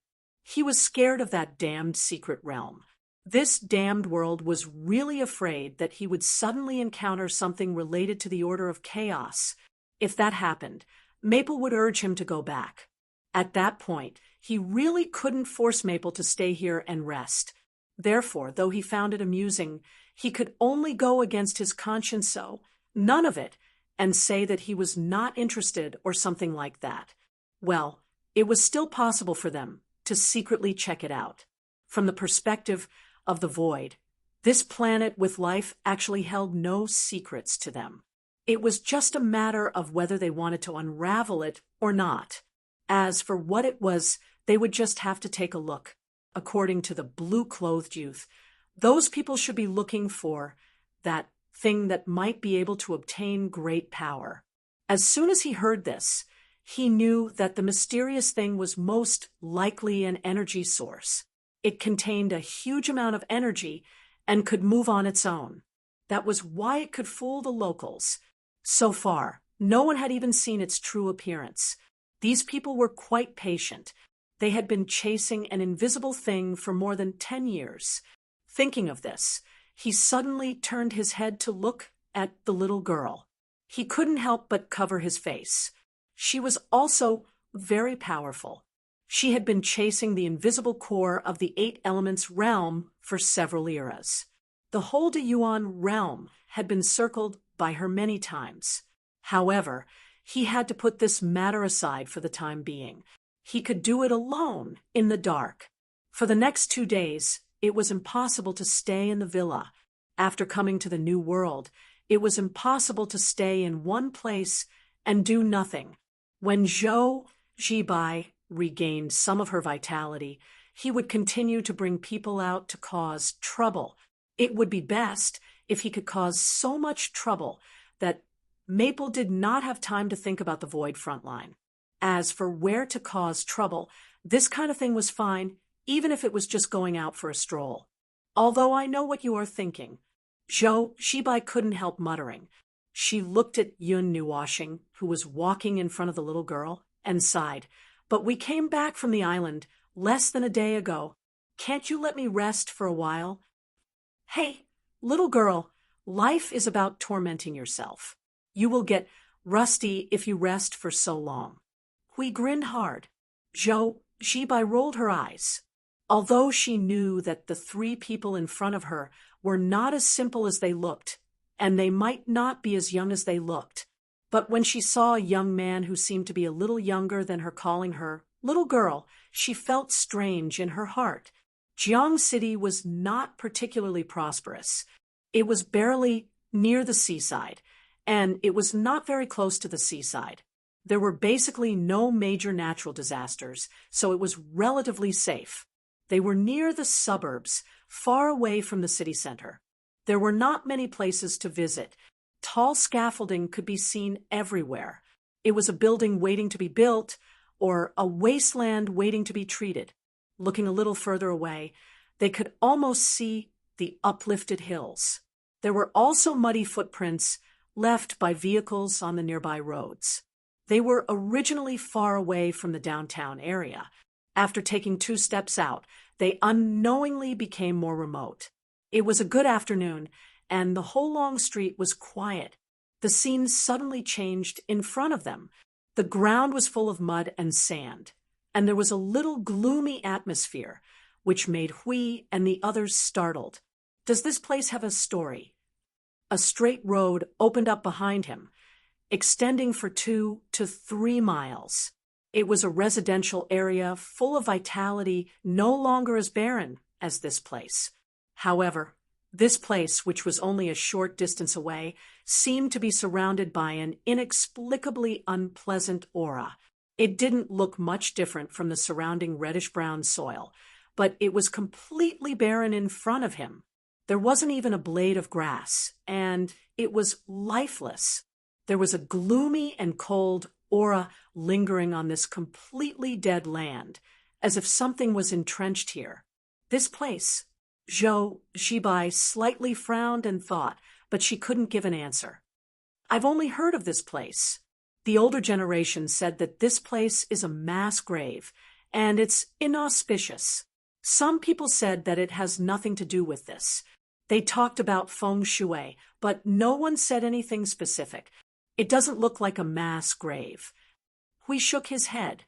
He was scared of that damned secret realm. This damned world was really afraid that he would suddenly encounter something related to the Order of Chaos. If that happened, Maple would urge him to go back. At that point, he really couldn't force Maple to stay here and rest. Therefore, though he found it amusing, he could only go against his conscience, so none of it, and say that he was not interested or something like that. Well, it was still possible for them to secretly check it out. From the perspective of the void, this planet with life actually held no secrets to them. It was just a matter of whether they wanted to unravel it or not. As for what it was, they would just have to take a look. According to the blue-clothed youth, those people should be looking for that thing that might be able to obtain great power. As soon as he heard this, he knew that the mysterious thing was most likely an energy source. It contained a huge amount of energy and could move on its own. That was why it could fool the locals. So far, no one had even seen its true appearance. These people were quite patient. They had been chasing an invisible thing for more than 10 years. Thinking of this, he suddenly turned his head to look at the little girl. He couldn't help but cover his face. She was also very powerful. She had been chasing the invisible core of the 8 Elements realm for several eras. The whole Yuan realm had been circled by her many times. However, he had to put this matter aside for the time being. He could do it alone, in the dark. For the next 2 days, it was impossible to stay in the villa. After coming to the new world, it was impossible to stay in one place and do nothing. When Zhou Jibai regained some of her vitality, he would continue to bring people out to cause trouble. It would be best if he could cause so much trouble that Maple did not have time to think about the Void frontline. As for where to cause trouble, this kind of thing was fine, even if it was just going out for a stroll. Although I know what you are thinking. Zhou Jibai couldn't help muttering. She looked at Yun Nuwashing, who was walking in front of the little girl, and sighed. But we came back from the island less than a day ago. Can't you let me rest for a while? Hey, little girl, life is about tormenting yourself. You will get rusty if you rest for so long. Hui grinned hard. Zhou Jibai rolled her eyes. Although she knew that the 3 people in front of her were not as simple as they looked, and they might not be as young as they looked, but when she saw a young man who seemed to be a little younger than her calling her little girl, she felt strange in her heart. Jiang City was not particularly prosperous. It was barely near the seaside, and it was not very close to the seaside. There were basically no major natural disasters, so it was relatively safe. They were near the suburbs, far away from the city center. There were not many places to visit. Tall scaffolding could be seen everywhere. It was a building waiting to be built, or a wasteland waiting to be treated. Looking a little further away, they could almost see the uplifted hills. There were also muddy footprints left by vehicles on the nearby roads. They were originally far away from the downtown area. After taking 2 steps out, they unknowingly became more remote. It was a good afternoon, and the whole long street was quiet. The scene suddenly changed in front of them. The ground was full of mud and sand, and there was a little gloomy atmosphere, which made Hui and the others startled. Does this place have a story? A straight road opened up behind him, extending for 2 to 3 miles. It was a residential area full of vitality, no longer as barren as this place. However, This place, which was only a short distance away, seemed to be surrounded by an inexplicably unpleasant aura. It didn't look much different from the surrounding reddish-brown soil, but it was completely barren in front of him. There wasn't even a blade of grass, and it was lifeless. There was a gloomy and cold aura lingering on this completely dead land, as if something was entrenched here. This place. Zhou Zhibai slightly frowned and thought, but she couldn't give an answer. I've only heard of this place. The older generation said that this place is a mass grave, and it's inauspicious. Some people said that it has nothing to do with this. They talked about feng shui, but no one said anything specific. It doesn't look like a mass grave. Hui shook his head.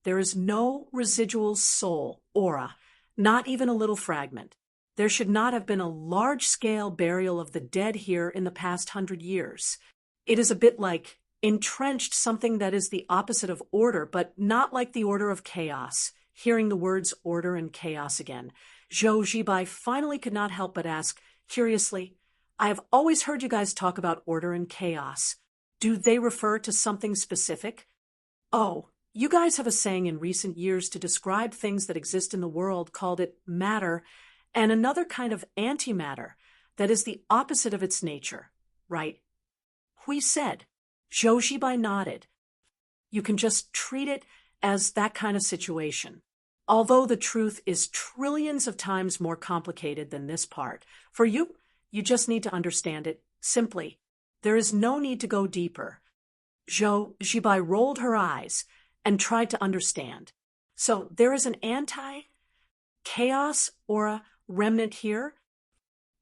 There is no residual soul, aura, not even a little fragment. There should not have been a large-scale burial of the dead here in the past 100 years. It is a bit like entrenched, something that is the opposite of order, but not like the order of chaos. Hearing the words order and chaos again, Zhou Zhibai finally could not help but ask, curiously, I have always heard you guys talk about order and chaos. Do they refer to something specific? Oh, you guys have a saying in recent years to describe things that exist in the world, called it matter, and another kind of antimatter that is the opposite of its nature, right? Hui said. Zhou Zhibai nodded. You can just treat it as that kind of situation. Although the truth is trillions of times more complicated than this part, for you just need to understand it simply. There is no need to go deeper. Zhou Zhibai rolled her eyes and tried to understand. So there is an anti-chaos aura remnant here?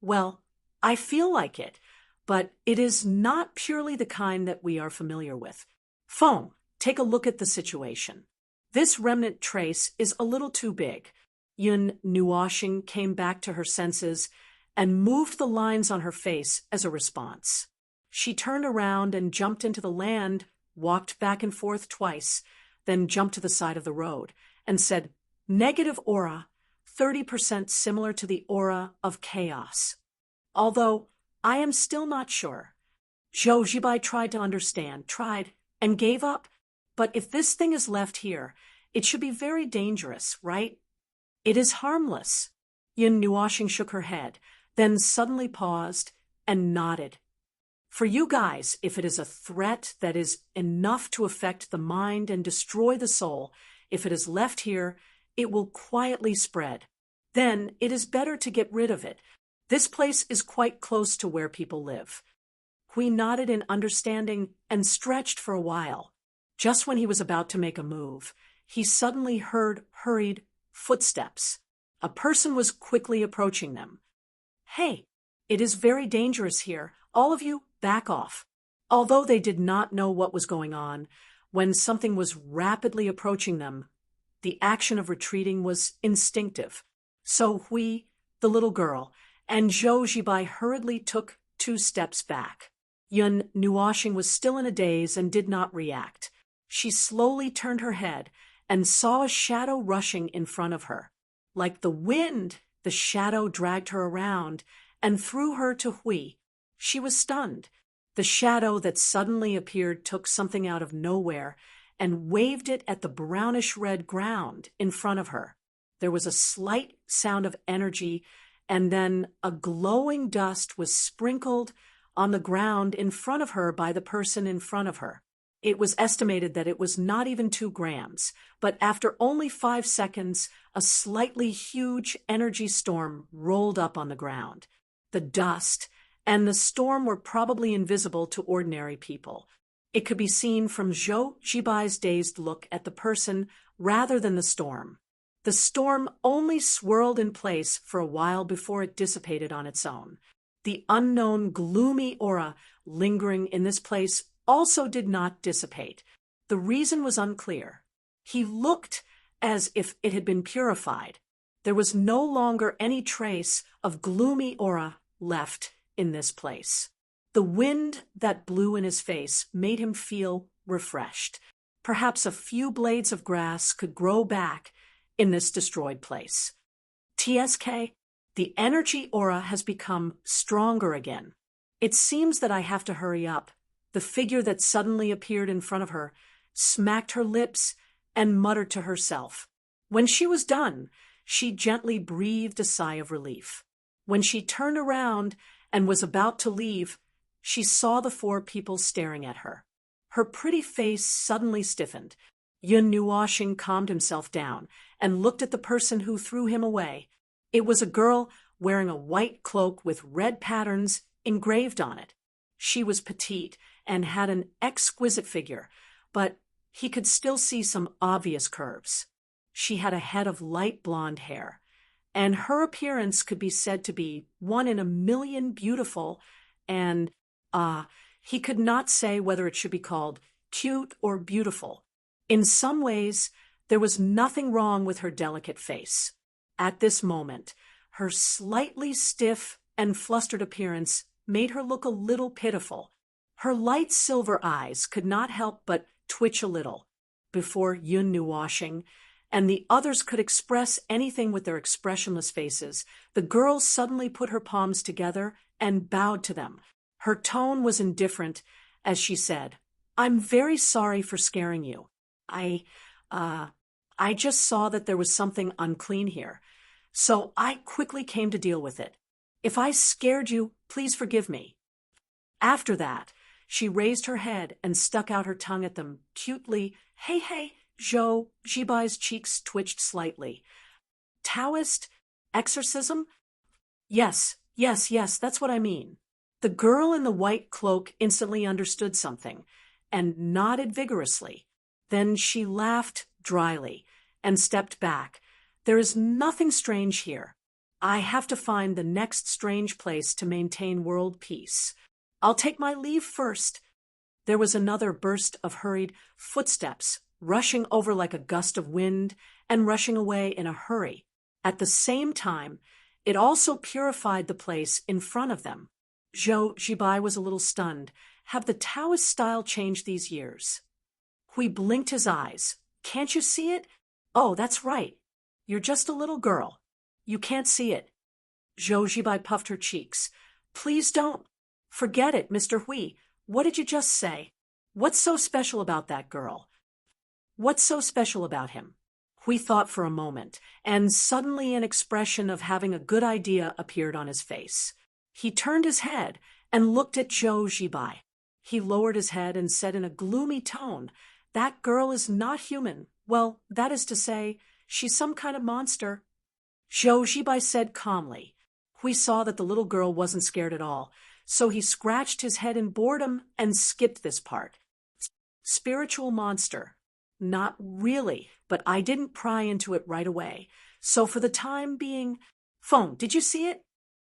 Well, I feel like it, but it is not purely the kind that we are familiar with. Feng, take a look at the situation. This remnant trace is a little too big. Yun Nuoxing came back to her senses and moved the lines on her face as a response. She turned around and jumped into the land, walked back and forth twice, then jumped to the side of the road and said, negative aura, 30% similar to the aura of chaos. Although I am still not sure. Zhou Zhibai tried to understand, and gave up. But if this thing is left here, it should be very dangerous, right? It is harmless. Yun Nuoxing shook her head, then suddenly paused and nodded. For you guys, if it is a threat that is enough to affect the mind and destroy the soul, if it is left here, it will quietly spread. Then it is better to get rid of it. This place is quite close to where people live. Hui nodded in understanding and stretched for a while. Just when he was about to make a move, he suddenly heard hurried footsteps. A person was quickly approaching them. Hey, it is very dangerous here. All of you, back off. Although they did not know what was going on, when something was rapidly approaching them, the action of retreating was instinctive. So Hui, the little girl, and Zhou Zhibai hurriedly took 2 steps back. Yun Nuoxing was still in a daze and did not react. She slowly turned her head and saw a shadow rushing in front of her. Like the wind, the shadow dragged her around and threw her to Hui. She was stunned. The shadow that suddenly appeared took something out of nowhere and waved it at the brownish-red ground in front of her. There was a slight sound of energy, and then a glowing dust was sprinkled on the ground in front of her by the person in front of her. It was estimated that it was not even 2 grams, but after only 5 seconds, a slightly huge energy storm rolled up on the ground. The dust and the storm were probably invisible to ordinary people. It could be seen from Zhou Zhibai's dazed look at the person rather than the storm. The storm only swirled in place for a while before it dissipated on its own. The unknown gloomy aura lingering in this place also did not dissipate. The reason was unclear. He looked as if it had been purified. There was no longer any trace of gloomy aura left in this place. The wind that blew in his face made him feel refreshed. Perhaps a few blades of grass could grow back in this destroyed place. TSK, The energy aura has become stronger again. It seems that I have to hurry up. The figure that suddenly appeared in front of her smacked her lips and muttered to herself. When she was done, she gently breathed a sigh of relief. When she turned around and was about to leave, she saw the four people staring at her. Her pretty face suddenly stiffened. Yun Nuoshing calmed himself down and looked at the person who threw him away. It was a girl wearing a white cloak with red patterns engraved on it. She was petite and had an exquisite figure, but he could still see some obvious curves. She had a head of light blonde hair, and her appearance could be said to be one in a million beautiful, and, he could not say whether it should be called cute or beautiful. In some ways, there was nothing wrong with her delicate face. At this moment, her slightly stiff and flustered appearance made her look a little pitiful. Her light silver eyes could not help but twitch a little before Yun Nuoshing, and the others could express anything with their expressionless faces. The girl suddenly put her palms together and bowed to them. Her tone was indifferent as she said, "I'm very sorry for scaring you. I just saw that there was something unclean here, so I quickly came to deal with it. If I scared you, please forgive me." After that, she raised her head and stuck out her tongue at them cutely. Hey, Zhou Jibai's cheeks twitched slightly. Taoist? Exorcism? Yes, that's what I mean. The girl in the white cloak instantly understood something and nodded vigorously. Then she laughed dryly and stepped back. There is nothing strange here. I have to find the next strange place to maintain world peace. I'll take my leave first. There was another burst of hurried footsteps, rushing over like a gust of wind and rushing away in a hurry. At the same time, it also purified the place in front of them. Zhou Jibai was a little stunned. Have the Taoist style changed these years? Hui blinked his eyes. Can't you see it? Oh, that's right. You're just a little girl. You can't see it. Zhou Jibai puffed her cheeks. Please don't. Forget it, Mr. Hui. What did you just say? What's so special about that girl? What's so special about him? Hui thought for a moment, and suddenly an expression of having a good idea appeared on his face. He turned his head and looked at Zhou Jibai. He lowered his head and said in a gloomy tone, "That girl is not human. Well, that is to say, she's some kind of monster." Zhou Jibai said calmly. Hui saw that the little girl wasn't scared at all, so he scratched his head in boredom and skipped this part. Spiritual monster. Not really, but I didn't pry into it right away. So for the time being... Phone, did you see it?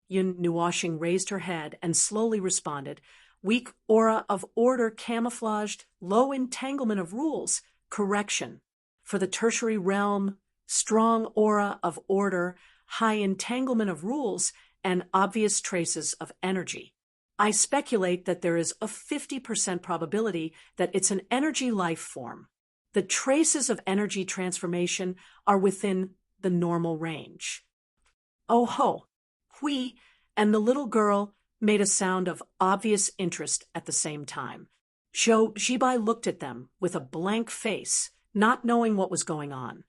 Yun Nuoshing raised her head and slowly responded. Weak aura of order camouflaged, low entanglement of rules, correction. For the tertiary realm, strong aura of order, high entanglement of rules, and obvious traces of energy. I speculate that there is a 50% probability that it's an energy life form. The traces of energy transformation are within the normal range. Oh ho! Hui and the little girl made a sound of obvious interest at the same time. Zhou Jibai looked at them with a blank face, not knowing what was going on.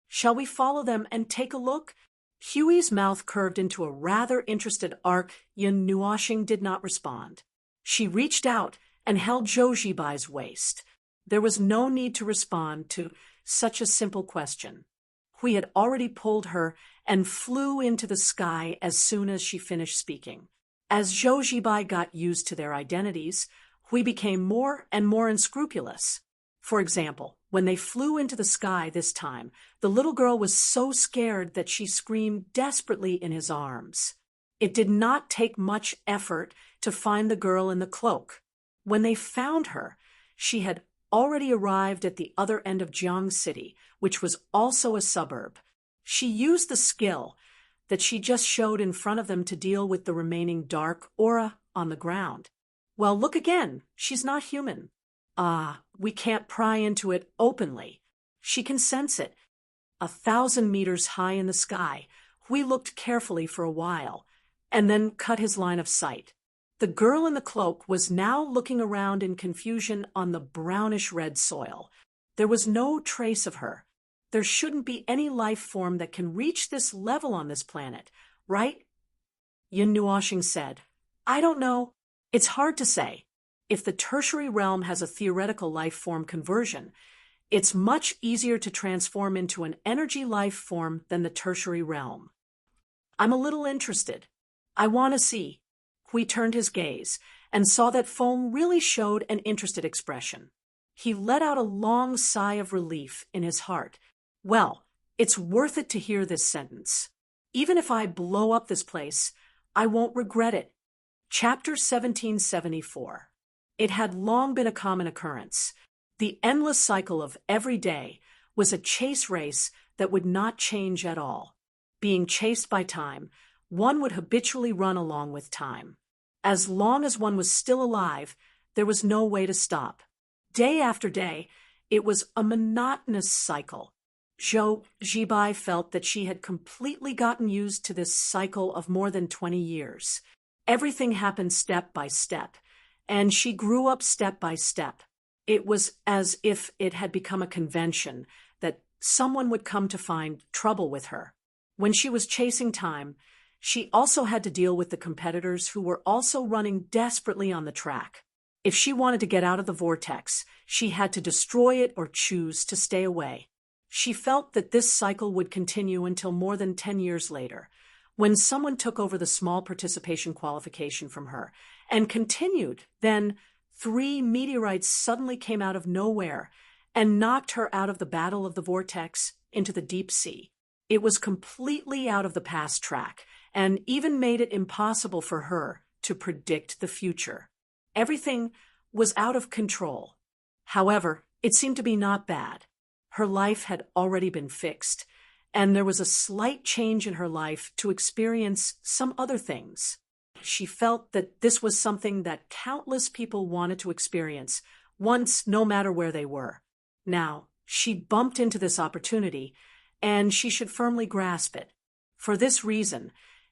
Shall we follow them and take a look? Huey's mouth curved into a rather interested arc. Yun Nuoshing did not respond. She reached out and held Zhou Jibai's waist. There was no need to respond to such a simple question. Hui had already pulled her and flew into the sky as soon as she finished speaking. As Zhou Jibai got used to their identities, Hui became more and more unscrupulous. For example, when they flew into the sky this time, the little girl was so scared that she screamed desperately in his arms. It did not take much effort to find the girl in the cloak. When they found her, she had already arrived at the other end of Jiang City, which was also a suburb. She used the skill that she just showed in front of them to deal with the remaining dark aura on the ground. Well, look again. She's not human. We can't pry into it openly. She can sense it. 1,000 meters high in the sky, Hui looked carefully for a while, and then cut his line of sight. The girl in the cloak was now looking around in confusion on the brownish-red soil. There was no trace of her. There shouldn't be any life form that can reach this level on this planet, right? Yin Nuoxing said, I don't know. It's hard to say. If the tertiary realm has a theoretical life form conversion, it's much easier to transform into an energy life form than the tertiary realm. I'm a little interested. I want to see. Hui turned his gaze and saw that Feng really showed an interested expression. He let out a long sigh of relief in his heart. Well, it's worth it to hear this sentence. Even if I blow up this place, I won't regret it. Chapter 1774. It had long been a common occurrence. The endless cycle of every day was a chase race that would not change at all. Being chased by time, one would habitually run along with time. As long as one was still alive, there was no way to stop. Day after day, it was a monotonous cycle. Zhou Zibai felt that she had completely gotten used to this cycle of more than 20 years. Everything happened step by step, and she grew up step by step. It was as if it had become a convention that someone would come to find trouble with her. When she was chasing time, she also had to deal with the competitors who were also running desperately on the track. If she wanted to get out of the vortex, she had to destroy it or choose to stay away. She felt that this cycle would continue until more than 10 years later, when someone took over the small participation qualification from her and continued. Then 3 meteorites suddenly came out of nowhere and knocked her out of the battle of the vortex into the deep sea. It was completely out of the past track and even made it impossible for her to predict the future. Everything was out of control. However, it seemed to be not bad. Her life had already been fixed, and there was a slight change in her life to experience some other things. She felt that this was something that countless people wanted to experience once, no matter where they were. Now, she bumped into this opportunity, and she should firmly grasp it. For this reason,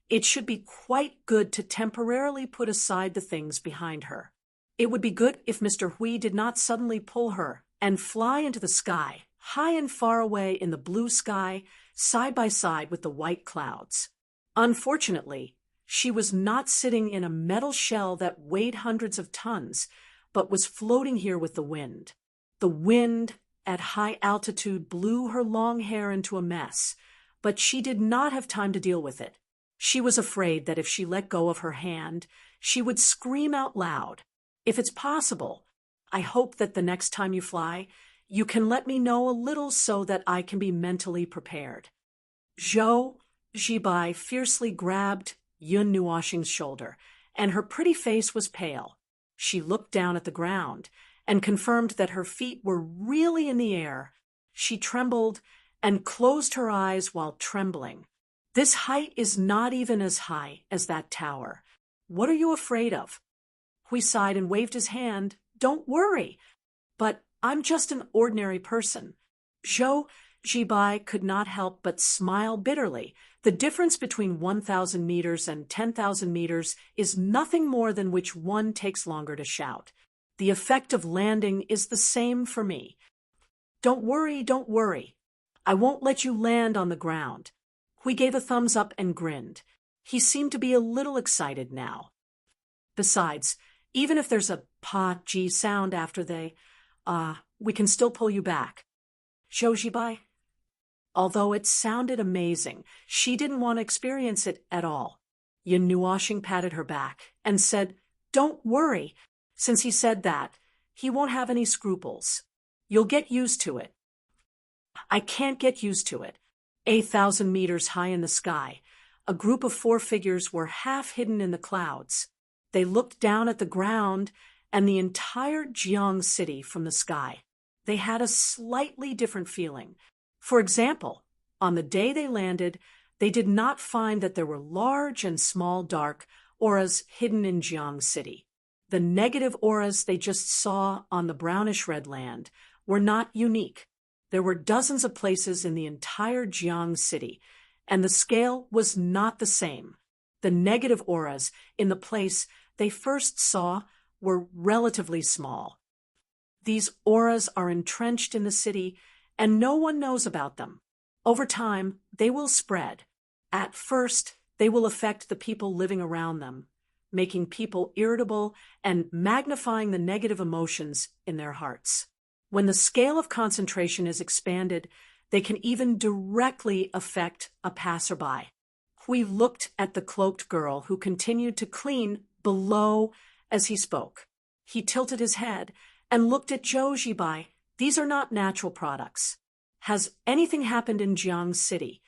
it should be quite good to temporarily put aside the things behind her. It would be good if Mr. Hui did not suddenly pull her and fly into the sky, high and far away in the blue sky, side by side with the white clouds. Unfortunately, she was not sitting in a metal shell that weighed hundreds of tons, but was floating here with the wind. The wind at high altitude blew her long hair into a mess, but she did not have time to deal with it. She was afraid that if she let go of her hand, she would scream out loud. If it's possible, I hope that the next time you fly, you can let me know a little so that I can be mentally prepared. Zhou Zibai fiercely grabbed Yun Nuoxing's shoulder, and her pretty face was pale. She looked down at the ground and confirmed that her feet were really in the air. She trembled and closed her eyes while trembling. This height is not even as high as that tower. What are you afraid of? Hui sighed and waved his hand. Don't worry. But I'm just an ordinary person. Zhou Zibai could not help but smile bitterly. The difference between 1,000 meters and 10,000 meters is nothing more than which one takes longer to shout. The effect of landing is the same for me. Don't worry, don't worry. I won't let you land on the ground. Hui gave a thumbs up and grinned. He seemed to be a little excited now. Besides, even if there's a pa-ji sound after we can still pull you back. Zhou Zibai? Although it sounded amazing, she didn't want to experience it at all. Yin Nuoxing patted her back and said, Don't worry. Since he said that, he won't have any scruples. You'll get used to it. I can't get used to it. 8,000 meters high in the sky, a group of 4 figures were half hidden in the clouds. They looked down at the ground and the entire Jiang city from the sky. They had a slightly different feeling. For example, on the day they landed, they did not find that there were large and small dark auras hidden in Jiang city. The negative auras they just saw on the brownish-red land were not unique. There were dozens of places in the entire Jiang city, and the scale was not the same. The negative auras in the place they first saw were relatively small. These auras are entrenched in the city, and no one knows about them. Over time, they will spread. At first, they will affect the people living around them, making people irritable and magnifying the negative emotions in their hearts. When the scale of concentration is expanded, they can even directly affect a passerby. We looked at the cloaked girl who continued to clean below as he spoke. He tilted his head and looked at Zhou Zibai. These are not natural products. Has anything happened in Jiang City?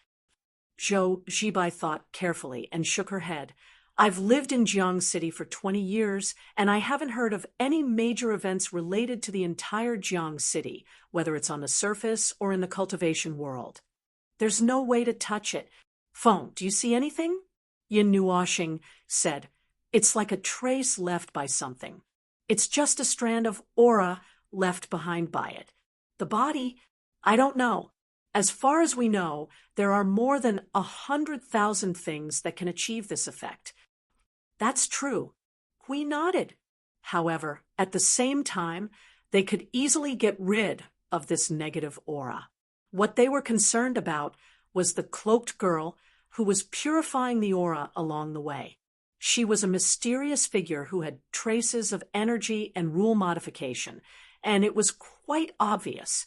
Zhou Zibai thought carefully and shook her head. I've lived in Jiang City for 20 years, and I haven't heard of any major events related to the entire Jiang City, whether it's on the surface or in the cultivation world. There's no way to touch it. Phone, do you see anything? Yin Nuoxing said. It's like a trace left by something. It's just a strand of aura left behind by it. The body, I don't know. As far as we know, there are more than 100,000 things that can achieve this effect. That's true. We nodded. However, at the same time, they could easily get rid of this negative aura. What they were concerned about was the cloaked girl who was purifying the aura along the way. She was a mysterious figure who had traces of energy and rule modification, and it was quite obvious.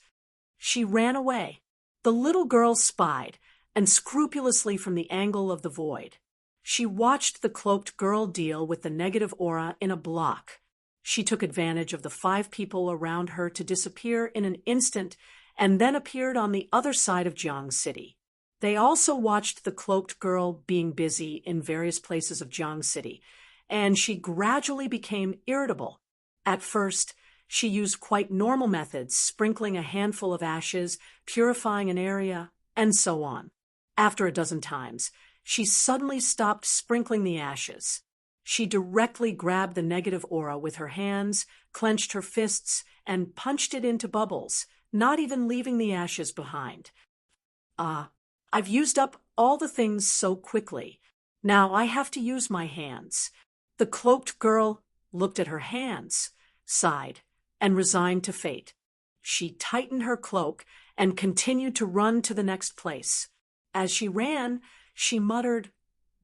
She ran away. The little girl spied, and scrupulously from the angle of the void. She watched the cloaked girl deal with the negative aura in a block. She took advantage of the 5 people around her to disappear in an instant and then appeared on the other side of Jiang City. They also watched the cloaked girl being busy in various places of Jiang City, and she gradually became irritable. At first, she used quite normal methods, sprinkling a handful of ashes, purifying an area, and so on. After a dozen times, she suddenly stopped sprinkling the ashes. She directly grabbed the negative aura with her hands, clenched her fists, and punched it into bubbles, not even leaving the ashes behind. I've used up all the things so quickly. Now I have to use my hands. The cloaked girl looked at her hands, sighed, and resigned to fate. She tightened her cloak and continued to run to the next place. As she ran, she muttered,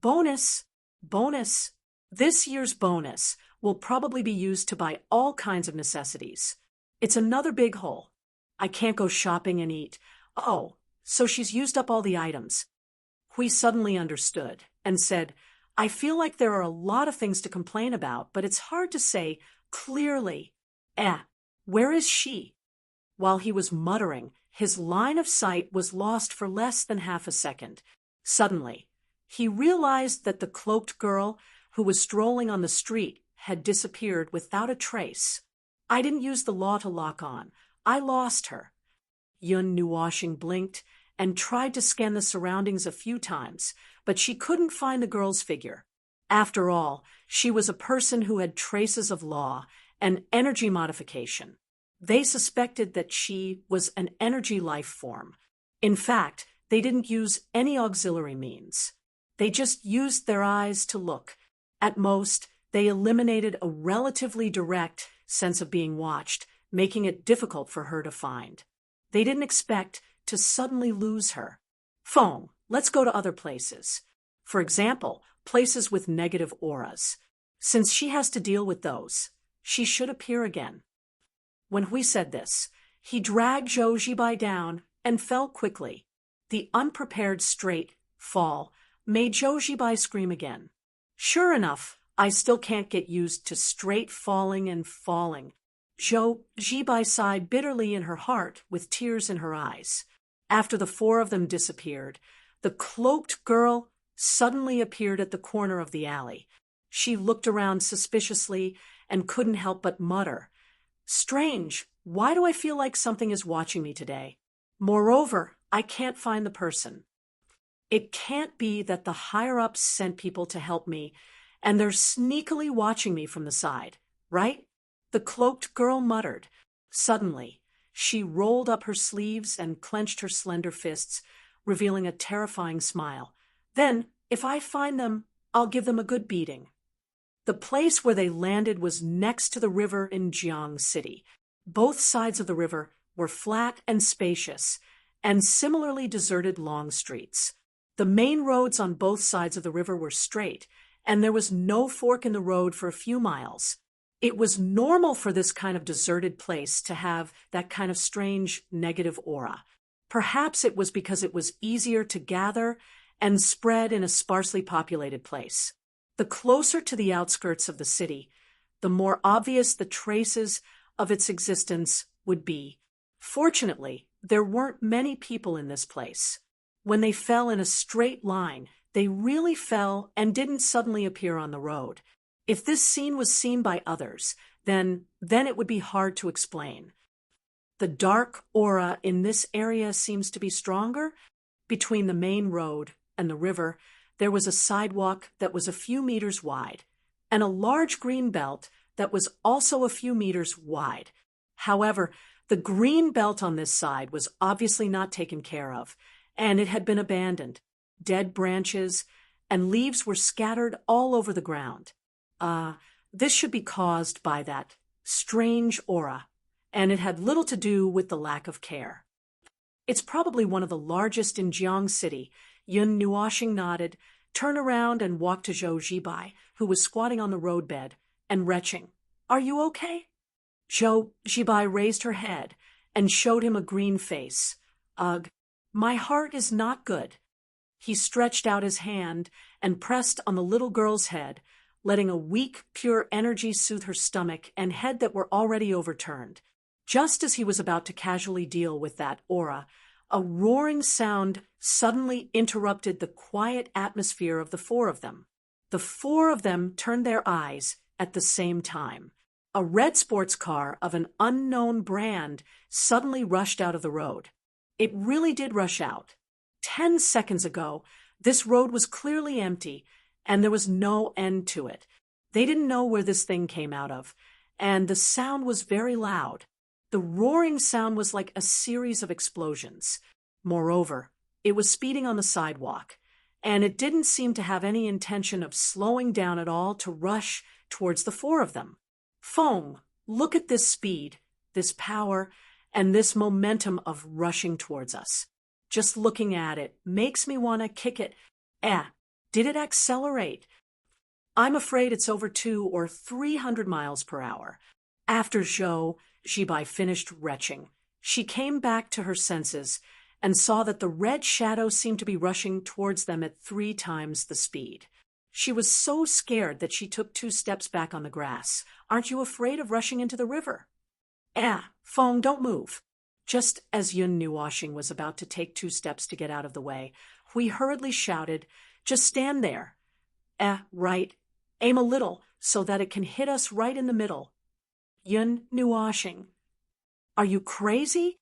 "Bonus, bonus. This year's bonus will probably be used to buy all kinds of necessities. It's another big hole. I can't go shopping and eat. Oh, so she's used up all the items." Hui suddenly understood and said, "I feel like there are a lot of things to complain about, but it's hard to say clearly. Where is she?" While he was muttering, his line of sight was lost for less than half a second. Suddenly, he realized that the cloaked girl who was strolling on the street had disappeared without a trace. "I didn't use the law to lock on. I lost her." Yun Nuoxing blinked and tried to scan the surroundings a few times, but she couldn't find the girl's figure. After all, she was a person who had traces of law and energy modification. They suspected that she was an energy life form. In fact, they didn't use any auxiliary means. They just used their eyes to look. At most, they eliminated a relatively direct sense of being watched, making it difficult for her to find. They didn't expect to suddenly lose her. Phone, let's go to other places. For example, places with negative auras. Since she has to deal with those, she should appear again. When Hui said this, he dragged Zhou Zibai down and fell quickly. The unprepared straight fall made Zhou Zibai scream again. Sure enough, I still can't get used to straight falling and falling. Zhou Zibai sighed bitterly in her heart with tears in her eyes. After the 4 of them disappeared, the cloaked girl suddenly appeared at the corner of the alley. She looked around suspiciously and couldn't help but mutter, "Strange, why do I feel like something is watching me today? Moreover, I can't find the person. It can't be that the higher-ups sent people to help me, and they're sneakily watching me from the side, right?" The cloaked girl muttered. Suddenly, she rolled up her sleeves and clenched her slender fists. revealing a terrifying smile. Then, if I find them, I'll give them a good beating. The place where they landed was next to the river in Jiang City. Both sides of the river were flat and spacious, and similarly deserted long streets. The main roads on both sides of the river were straight, and there was no fork in the road for a few miles. It was normal for this kind of deserted place to have that kind of strange negative aura. Perhaps it was because it was easier to gather and spread in a sparsely populated place. The closer to the outskirts of the city, the more obvious the traces of its existence would be. Fortunately, there weren't many people in this place. When they fell in a straight line, they really fell and didn't suddenly appear on the road. If this scene was seen by others, then it would be hard to explain. The dark aura in this area seems to be stronger. Between the main road and the river, there was a sidewalk that was a few meters wide, and a large green belt that was also a few meters wide. However, the green belt on this side was obviously not taken care of, and it had been abandoned. Dead branches and leaves were scattered all over the ground. This should be caused by that strange aura, and it had little to do with the lack of care. It's probably one of the largest in Jiang City. Yun Nuoxing nodded, turned around and walked to Zhou Zibai, who was squatting on the roadbed and retching. Are you okay? Zhou Zibai raised her head and showed him a green face. Ugh, my heart is not good. He stretched out his hand and pressed on the little girl's head, letting a weak, pure energy soothe her stomach and head that were already overturned. Just as he was about to casually deal with that aura, a roaring sound suddenly interrupted the quiet atmosphere of the four of them. The four of them turned their eyes at the same time. A red sports car of an unknown brand suddenly rushed out of the road. It really did rush out. 10 seconds ago, this road was clearly empty, and there was no end to it. They didn't know where this thing came out of, and the sound was very loud. The roaring sound was like a series of explosions. Moreover, it was speeding on the sidewalk, and it didn't seem to have any intention of slowing down at all to rush towards the four of them. Feng, look at this speed, this power, and this momentum of rushing towards us. Just looking at it makes me want to kick it. Did it accelerate? I'm afraid it's over 200 or 300 miles per hour. After Zhou Zibai finished retching, she came back to her senses and saw that the red shadow seemed to be rushing towards them at 3 times the speed. She was so scared that she took 2 steps back on the grass. Aren't you afraid of rushing into the river? Feng, don't move. Just as Yun Nuoxing was about to take 2 steps to get out of the way, Hui hurriedly shouted, just stand there. Right. Aim a little so that it can hit us right in the middle. Yun Nuoxing. Are you crazy?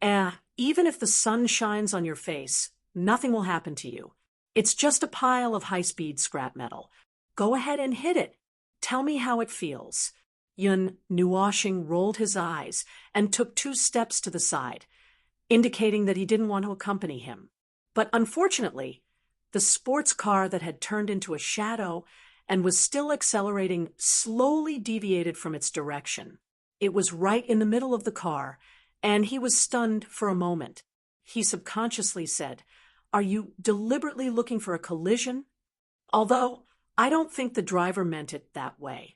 Even if the sun shines on your face, nothing will happen to you. It's just a pile of high-speed scrap metal. Go ahead and hit it. Tell me how it feels. Yun Nuoxing rolled his eyes and took 2 steps to the side, indicating that he didn't want to accompany him. But unfortunately, the sports car that had turned into a shadow and was still accelerating slowly deviated from its direction. It was right in the middle of the car, and he was stunned for a moment. He subconsciously said, "Are you deliberately looking for a collision?" Although I don't think the driver meant it that way.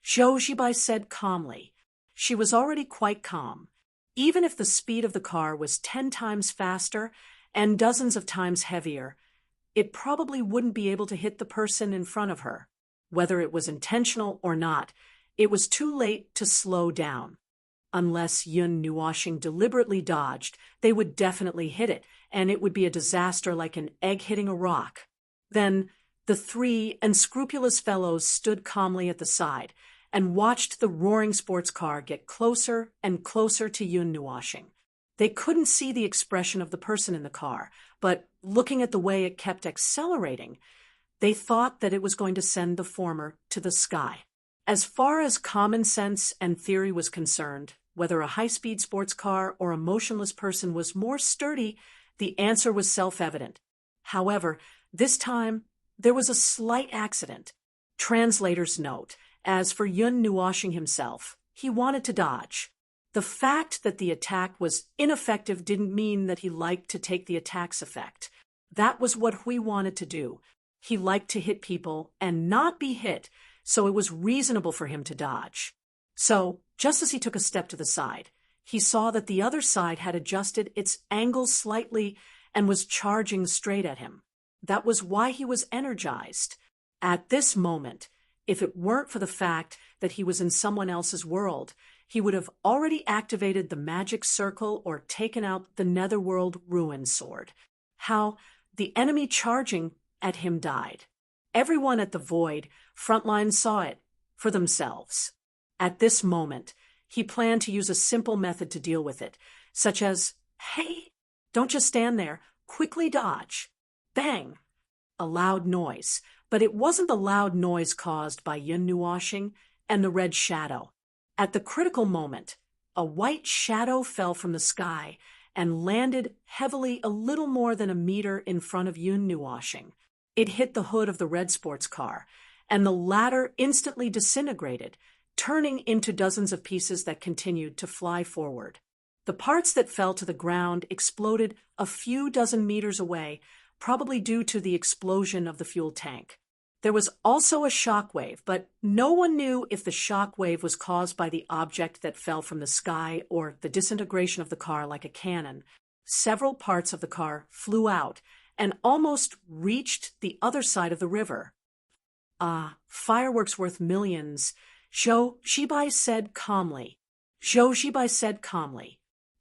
Zhou Zibai said calmly. She was already quite calm. Even if the speed of the car was 10 times faster and dozens of times heavier, it probably wouldn't be able to hit the person in front of her. Whether it was intentional or not, it was too late to slow down. Unless Yun Nuoxing deliberately dodged, they would definitely hit it, and it would be a disaster like an egg hitting a rock. Then the 3 unscrupulous fellows stood calmly at the side and watched the roaring sports car get closer and closer to Yun Nuoxing. They couldn't see the expression of the person in the car, but looking at the way it kept accelerating, they thought that it was going to send the former to the sky. As far as common sense and theory was concerned, whether a high-speed sports car or a motionless person was more sturdy The answer was self-evident. However, this time, there was a slight accident. Translator's note: as for Yun Nuoshing himself, he wanted to dodge. The fact that the attack was ineffective didn't mean that he liked to take the attack's effect. That was what Hui wanted to do. He liked to hit people and not be hit, so it was reasonable for him to dodge. So, just as he took a step to the side, he saw that the other side had adjusted its angle slightly and was charging straight at him. That was why he was energized. At this moment, if it weren't for the fact that he was in someone else's world, he would have already activated the magic circle or taken out the Netherworld Ruin Sword. How the enemy charging at him died. Everyone at the Void frontline saw it for themselves. At this moment, he planned to use a simple method to deal with it, such as, "Hey, don't just stand there, quickly dodge." Bang! A loud noise, but it wasn't the loud noise caused by Yun Nuoshing and the red shadow. At the critical moment, a white shadow fell from the sky and landed heavily a little more than a meter in front of Yun Nuoshing. It hit the hood of the red sports car, and the latter instantly disintegrated, turning into dozens of pieces that continued to fly forward. The parts that fell to the ground exploded a few dozen meters away, probably due to the explosion of the fuel tank. There was also a shockwave, but no one knew if the shockwave was caused by the object that fell from the sky or the disintegration of the car like a cannon. Several parts of the car flew out and almost reached the other side of the river. Fireworks worth millions, Zhou Shibai said calmly.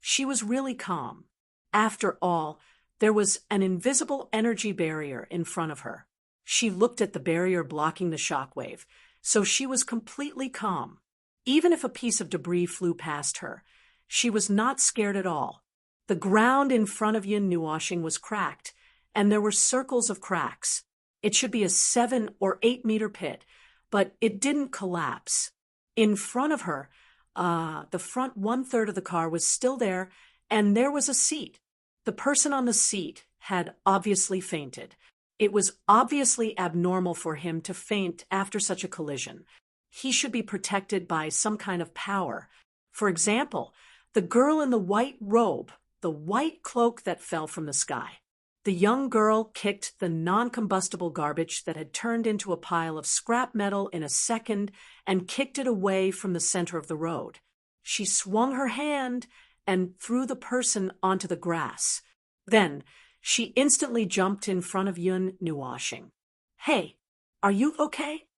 She was really calm. After all, there was an invisible energy barrier in front of her. She looked at the barrier blocking the shockwave, so she was completely calm. Even if a piece of debris flew past her, she was not scared at all. The ground in front of Yun Nuoshing was cracked, and there were circles of cracks. It should be a 7 or 8 meter pit, but it didn't collapse. In front of her, the front 1/3 of the car was still there, and there was a seat. The person on the seat had obviously fainted. It was obviously abnormal for him to faint after such a collision. He should be protected by some kind of power. For example, the girl in the white robe, the white cloak that fell from the sky. The young girl kicked the non-combustible garbage that had turned into a pile of scrap metal in a second and kicked it away from the center of the road. She swung her hand and threw the person onto the grass. Then, she instantly jumped in front of Yun Nuoshing. "Hey, are you okay?"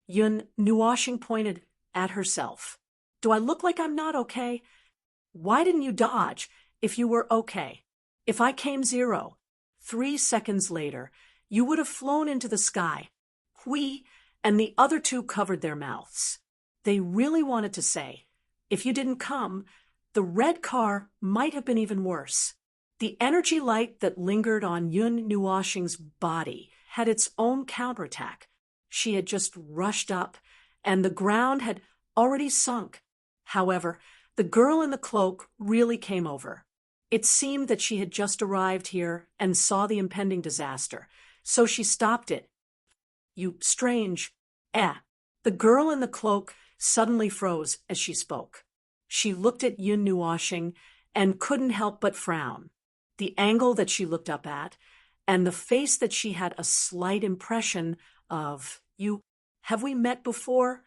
Yun Nuoshing pointed at herself. "Do I look like I'm not okay? Why didn't you dodge if you were okay? If I came 0, 3 seconds later, you would have flown into the sky." Hui and the other two covered their mouths. They really wanted to say, "If you didn't come, the red car might have been even worse." The energy light that lingered on Yun Nuoshing's body had its own counterattack. She had just rushed up, and the ground had already sunk. However, the girl in the cloak really came over. It seemed that she had just arrived here and saw the impending disaster, so she stopped it. "You strange, The girl in the cloak suddenly froze as she spoke. She looked at Yun Nuoshing and couldn't help but frown. The angle that she looked up at, and the face that she had a slight impression of, have we met before?"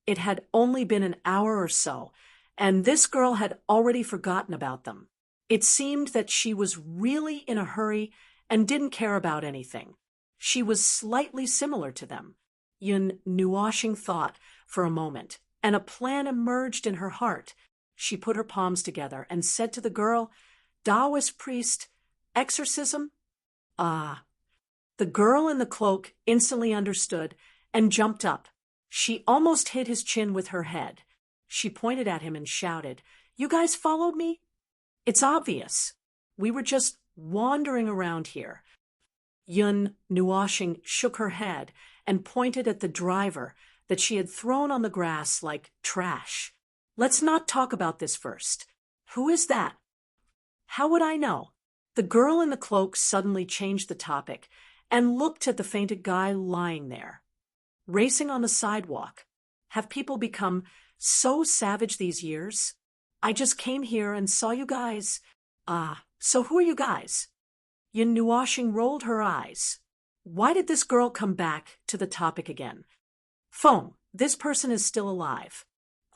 It had only been an hour or so, and this girl had already forgotten about them. It seemed that she was really in a hurry and didn't care about anything. She was slightly similar to them. Yun Nuoshing thought for a moment, and a plan emerged in her heart. She put her palms together and said to the girl, "Taoist priest, exorcism?" The girl in the cloak instantly understood and jumped up. She almost hit his chin with her head. She pointed at him and shouted, "You guys followed me? It's obvious. We were just wandering around here." Yun Nuoshing shook her head and pointed at the driver that she had thrown on the grass like trash. "Let's not talk about this first. Who is that?" "How would I know?" The girl in the cloak suddenly changed the topic and looked at the fainted guy lying there. Racing on the sidewalk. Have people become so savage these years? I just came here and saw you guys. So who are you guys? Yin Nuashing rolled her eyes. Why did this girl come back to the topic again? Phone, this person is still alive.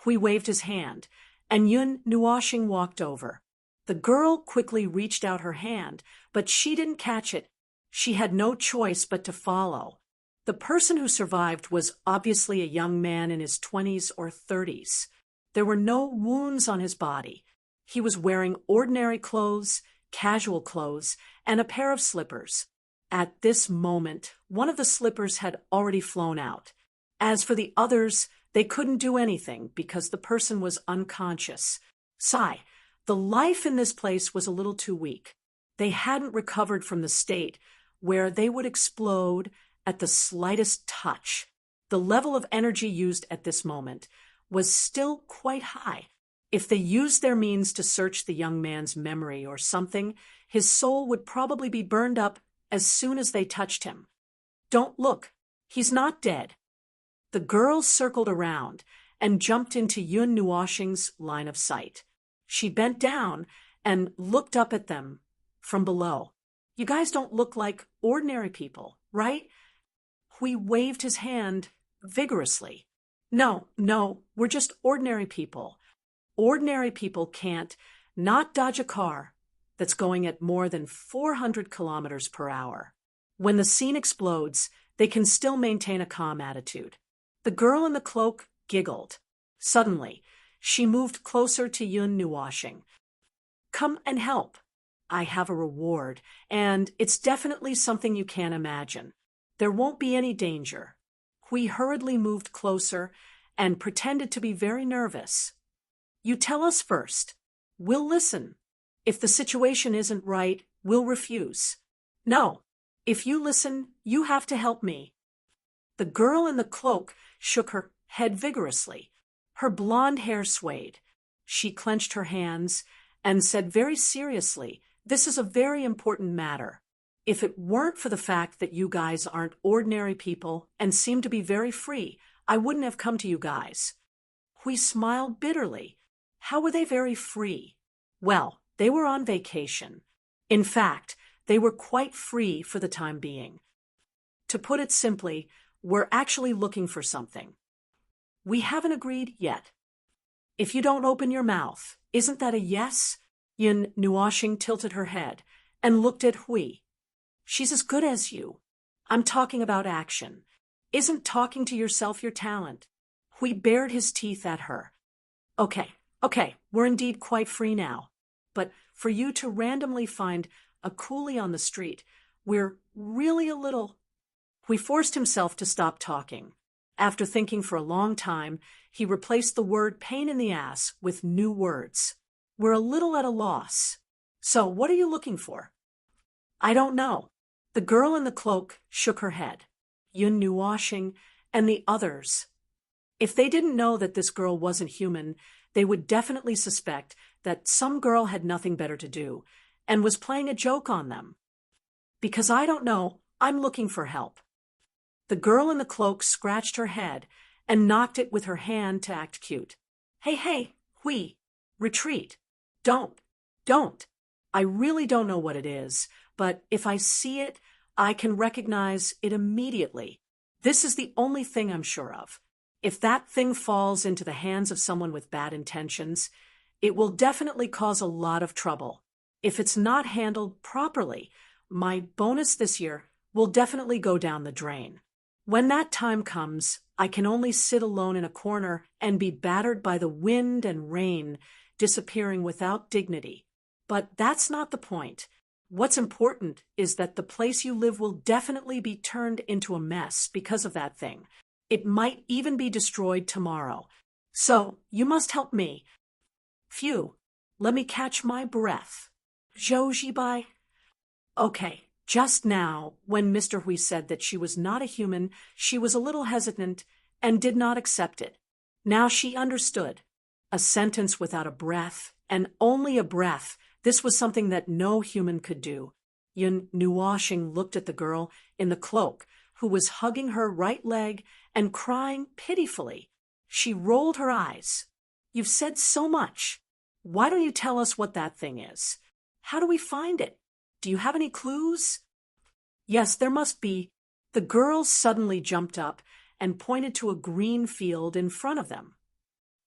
Hui waved his hand, and Yun Nuashing walked over. The girl quickly reached out her hand, but she didn't catch it. She had no choice but to follow. The person who survived was obviously a young man in his 20s or 30s. There were no wounds on his body. He was wearing ordinary clothes, casual clothes, and a pair of slippers. At this moment, one of the slippers had already flown out. As for the others, they couldn't do anything because the person was unconscious. Sigh, the life in this place was a little too weak. They hadn't recovered from the state where they would explode at the slightest touch. The level of energy used at this moment was still quite high. If they used their means to search the young man's memory or something, his soul would probably be burned up as soon as they touched him. Don't look. He's not dead. The girl circled around and jumped into Yun Nuashing's line of sight. She bent down and looked up at them from below. You guys don't look like ordinary people, right? Hui waved his hand vigorously. No, we're just ordinary people. Ordinary people can't not dodge a car that's going at more than 400 kilometers per hour. When the scene explodes, they can still maintain a calm attitude. The girl in the cloak giggled. Suddenly, she moved closer to Yun Nuashing. Come and help. I have a reward, and it's definitely something you can't imagine. There won't be any danger. Hui hurriedly moved closer and pretended to be very nervous. You tell us first. We'll listen. If the situation isn't right, we'll refuse. No. If you listen, you have to help me. The girl in the cloak shook her head vigorously. Her blonde hair swayed. She clenched her hands and said very seriously, "This is a very important matter. If it weren't for the fact that you guys aren't ordinary people and seem to be very free, I wouldn't have come to you guys." Hui smiled bitterly. How were they very free? Well, they were on vacation. In fact, they were quite free for the time being. To put it simply, we're actually looking for something. We haven't agreed yet. If you don't open your mouth, isn't that a yes? Yin Nuashing tilted her head and looked at Hui. She's as good as you. I'm talking about action. Isn't talking to yourself your talent? Hui bared his teeth at her. Okay, we're indeed quite free now. But for you to randomly find a coolie on the street, we're really a little... Hui forced himself to stop talking. After thinking for a long time, he replaced the word pain in the ass with new words. We're a little at a loss. So what are you looking for? I don't know. The girl in the cloak shook her head. Yun Nuashing and the others. If they didn't know that this girl wasn't human, they would definitely suspect that some girl had nothing better to do and was playing a joke on them. Because I don't know, I'm looking for help. The girl in the cloak scratched her head and knocked it with her hand to act cute. Hey, Hui, retreat. Don't. I really don't know what it is, but if I see it, I can recognize it immediately. This is the only thing I'm sure of. If that thing falls into the hands of someone with bad intentions, it will definitely cause a lot of trouble. If it's not handled properly, my bonus this year will definitely go down the drain. When that time comes, I can only sit alone in a corner and be battered by the wind and rain, disappearing without dignity. But that's not the point. What's important is that the place you live will definitely be turned into a mess because of that thing. It might even be destroyed tomorrow. So, you must help me. Phew, let me catch my breath. Zhoujibai? Okay, just now, when Mr. Hui said that she was not a human, she was a little hesitant and did not accept it. Now she understood. A sentence without a breath, and only a breath, This was something that no human could do. Yun Nuashing looked at the girl in the cloak, who was hugging her right leg and crying pitifully. She rolled her eyes. You've said so much. Why don't you tell us what that thing is? How do we find it? Do you have any clues? Yes, there must be. The girl suddenly jumped up and pointed to a green field in front of them.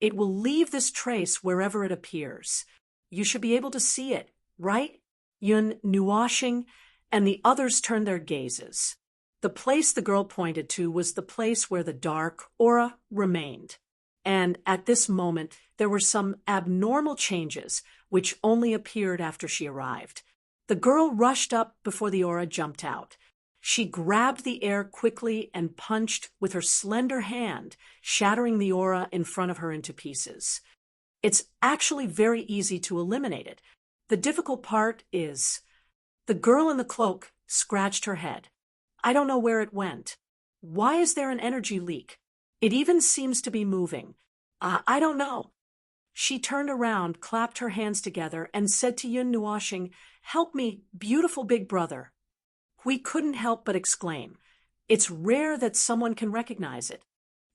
It will leave this trace wherever it appears. You should be able to see it, right? Yun Nuashing and the others turned their gazes. The place the girl pointed to was the place where the dark aura remained. And at this moment, there were some abnormal changes which only appeared after she arrived. The girl rushed up before the aura jumped out. She grabbed the air quickly and punched with her slender hand, shattering the aura in front of her into pieces. It's actually very easy to eliminate it. The difficult part is... The girl in the cloak scratched her head. I don't know where it went. Why is there an energy leak? It even seems to be moving. I don't know. She turned around, clapped her hands together, and said to Yun Nuashing, "Help me, beautiful big brother." We couldn't help but exclaim. It's rare that someone can recognize it.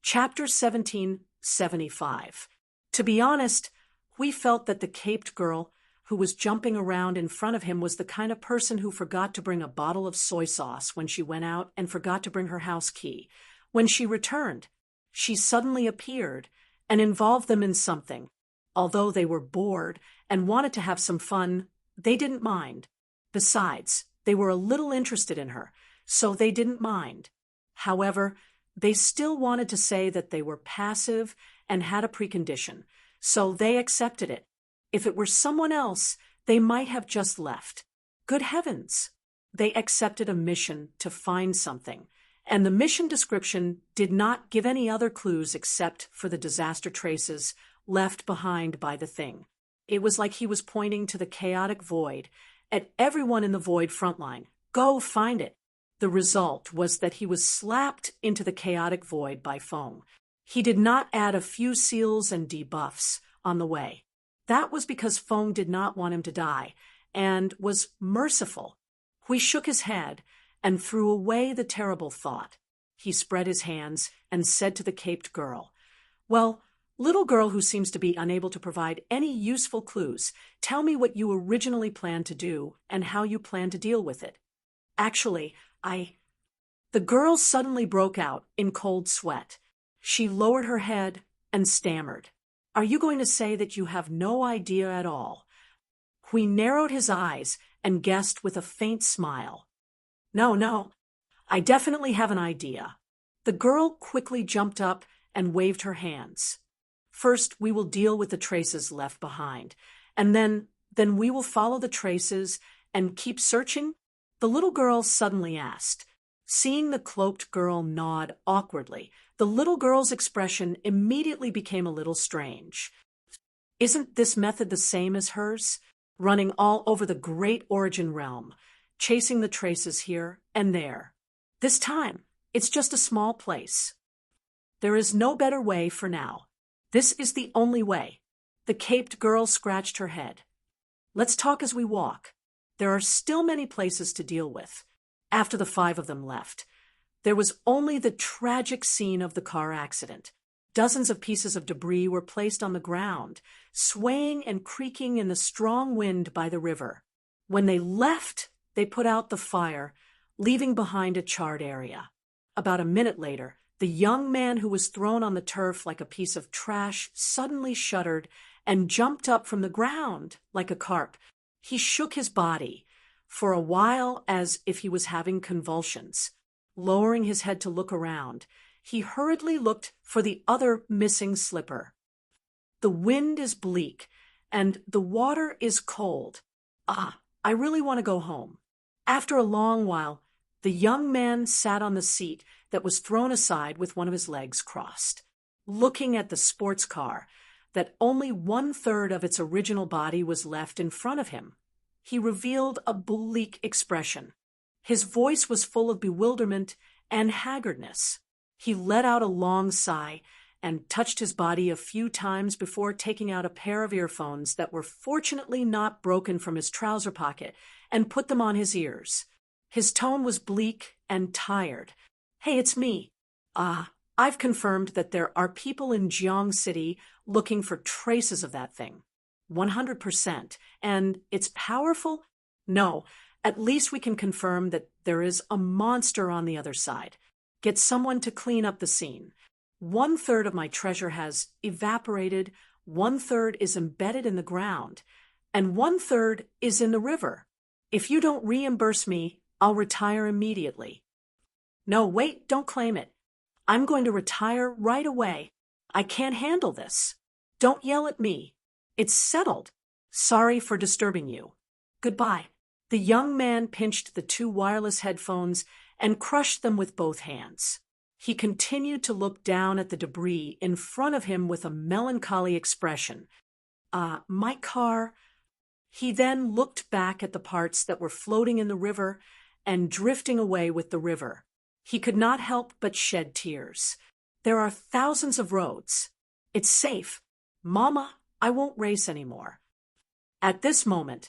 Chapter 1775. To be honest, we felt that the caped girl who was jumping around in front of him was the kind of person who forgot to bring a bottle of soy sauce when she went out and forgot to bring her house key. When she returned, she suddenly appeared and involved them in something. Although they were bored and wanted to have some fun, they didn't mind. Besides, they were a little interested in her, so they didn't mind. However, they still wanted to say that they were passive and had a precondition, so they accepted it. If it were someone else, they might have just left. Good heavens! They accepted a mission to find something, and the mission description did not give any other clues except for the disaster traces left behind by the thing. It was like he was pointing to the chaotic void, at everyone in the void frontline. Go find it. The result was that he was slapped into the chaotic void by Feng. He did not add a few seals and debuffs on the way. That was because Feng did not want him to die, and was merciful. Hui shook his head and threw away the terrible thought. He spread his hands and said to the caped girl, "Well, little girl who seems to be unable to provide any useful clues, tell me what you originally planned to do and how you plan to deal with it." Actually, The girl suddenly broke out in cold sweat. She lowered her head and stammered. "Are you going to say that you have no idea at all?" Hui narrowed his eyes and guessed with a faint smile. No, I definitely have an idea." The girl quickly jumped up and waved her hands. "First, we will deal with the traces left behind, and then we will follow the traces and keep searching?" the little girl suddenly asked. Seeing the cloaked girl nod awkwardly, the little girl's expression immediately became a little strange. Isn't this method the same as hers? Running all over the great origin realm, chasing the traces here and there. This time, it's just a small place. There is no better way for now. This is the only way. The caped girl scratched her head. Let's talk as we walk. There are still many places to deal with. After the 5 of them left, there was only the tragic scene of the car accident. Dozens of pieces of debris were placed on the ground, swaying and creaking in the strong wind by the river. When they left, they put out the fire, leaving behind a charred area. About a minute later, the young man who was thrown on the turf like a piece of trash suddenly shuddered and jumped up from the ground like a carp. He shook his body, for a while as if he was having convulsions. Lowering his head to look around, he hurriedly looked for the other missing slipper. The wind is bleak, and the water is cold. I really want to go home. After a long while, the young man sat on the seat that was thrown aside with one of his legs crossed, looking at the sports car that only 1/3 of its original body was left in front of him. He revealed a bleak expression. His voice was full of bewilderment and haggardness. He let out a long sigh and touched his body a few times before taking out a pair of earphones that were fortunately not broken from his trouser pocket and put them on his ears. His tone was bleak and tired. "Hey, it's me. I've confirmed that there are people in Jiang City looking for traces of that thing. 100%. And it's powerful? No. At least we can confirm that there is a monster on the other side. Get someone to clean up the scene. 1/3 of my treasure has evaporated, 1/3 is embedded in the ground, and 1/3 is in the river. If you don't reimburse me, I'll retire immediately." "No, wait, don't claim it. I'm going to retire right away. I can't handle this. Don't yell at me. It's settled. Sorry for disturbing you. Goodbye." The young man pinched the 2 wireless headphones and crushed them with both hands. He continued to look down at the debris in front of him with a melancholy expression. My car." He then looked back at the parts that were floating in the river and drifting away with the river. He could not help but shed tears. There are thousands of roads. It's safe. Mama, I won't race anymore. At this moment,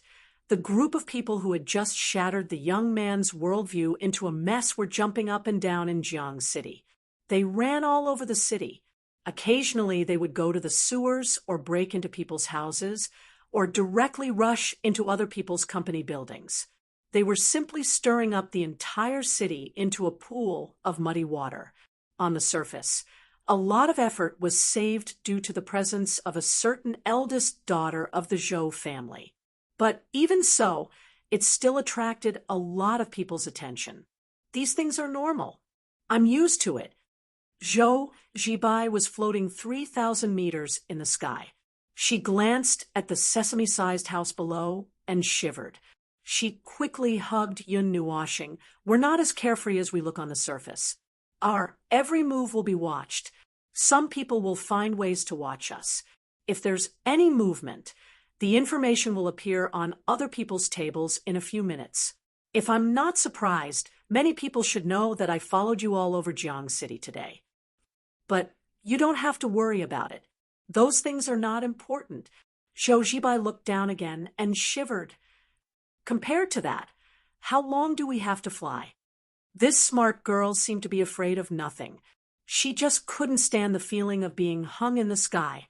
the group of people who had just shattered the young man's worldview into a mess were jumping up and down in Jiang City. They ran all over the city. Occasionally, they would go to the sewers or break into people's houses or directly rush into other people's company buildings. They were simply stirring up the entire city into a pool of muddy water. On the surface, a lot of effort was saved due to the presence of a certain eldest daughter of the Zhou family. But even so, it still attracted a lot of people's attention. These things are normal. I'm used to it. Zhou Jibai was floating 3,000 meters in the sky. She glanced at the sesame-sized house below and shivered. She quickly hugged Yun Nuoshing. "We're not as carefree as we look on the surface. Our every move will be watched. Some people will find ways to watch us. If there's any movement, the information will appear on other people's tables in a few minutes. If I'm not surprised, many people should know that I followed you all over Jiang City today. But you don't have to worry about it. Those things are not important." Zhou Jibai looked down again and shivered. "Compared to that, how long do we have to fly?" This smart girl seemed to be afraid of nothing. She just couldn't stand the feeling of being hung in the sky.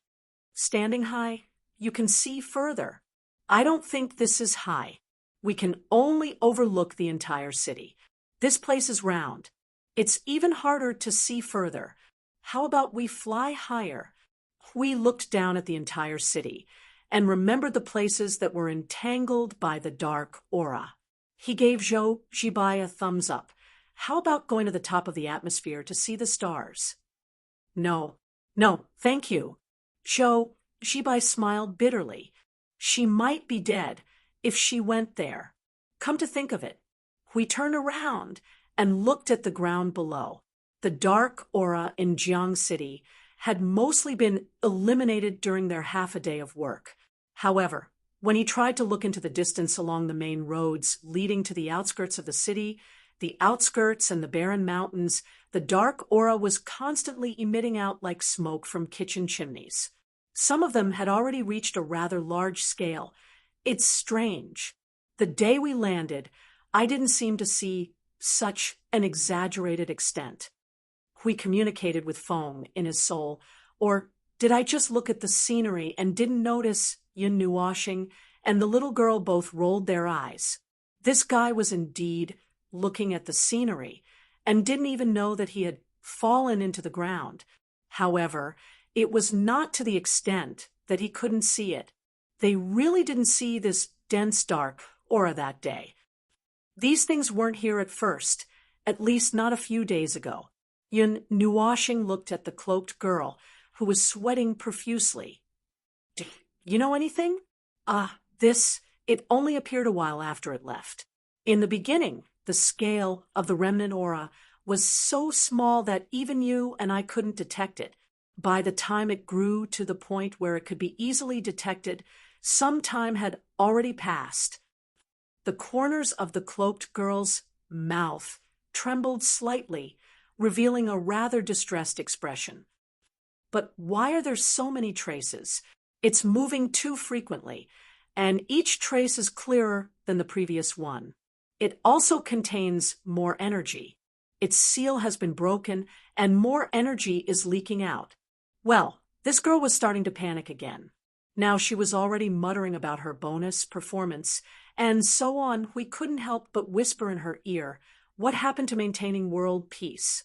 "Standing high, you can see further. I don't think this is high. We can only overlook the entire city. This place is round. It's even harder to see further. How about we fly higher?" We looked down at the entire city and remembered the places that were entangled by the dark aura. He gave Zhou Jibai a thumbs up. "How about going to the top of the atmosphere to see the stars?" No, thank you." Zhou Jibai smiled bitterly. She might be dead if she went there. Come to think of it, we turned around and looked at the ground below. The dark aura in Jiang City had mostly been eliminated during their half a day of work. However, when he tried to look into the distance along the main roads leading to the outskirts of the city, the outskirts and the barren mountains, the dark aura was constantly emitting out like smoke from kitchen chimneys. Some of them had already reached a rather large scale. It's strange. The day we landed, I didn't seem to see such an exaggerated extent. We communicated with Feng in his soul, or did I just look at the scenery and didn't notice Yun Nuoshing and the little girl both rolled their eyes? This guy was indeed looking at the scenery and didn't even know that he had fallen into the ground. However, it was not to the extent that he couldn't see it. They really didn't see this dense dark aura that day. These things weren't here at first, at least not a few days ago. Yun Nuoshing looked at the cloaked girl, who was sweating profusely. "Do you know anything?" It only appeared a while after it left. In the beginning, the scale of the remnant aura was so small that even you and I couldn't detect it. By the time it grew to the point where it could be easily detected, some time had already passed. The corners of the cloaked girl's mouth trembled slightly, revealing a rather distressed expression. But why are there so many traces? It's moving too frequently, and each trace is clearer than the previous one. It also contains more energy. Its seal has been broken, and more energy is leaking out. Well, this girl was starting to panic again. Now she was already muttering about her bonus performance, and so on. We couldn't help but whisper in her ear, what happened to maintaining world peace?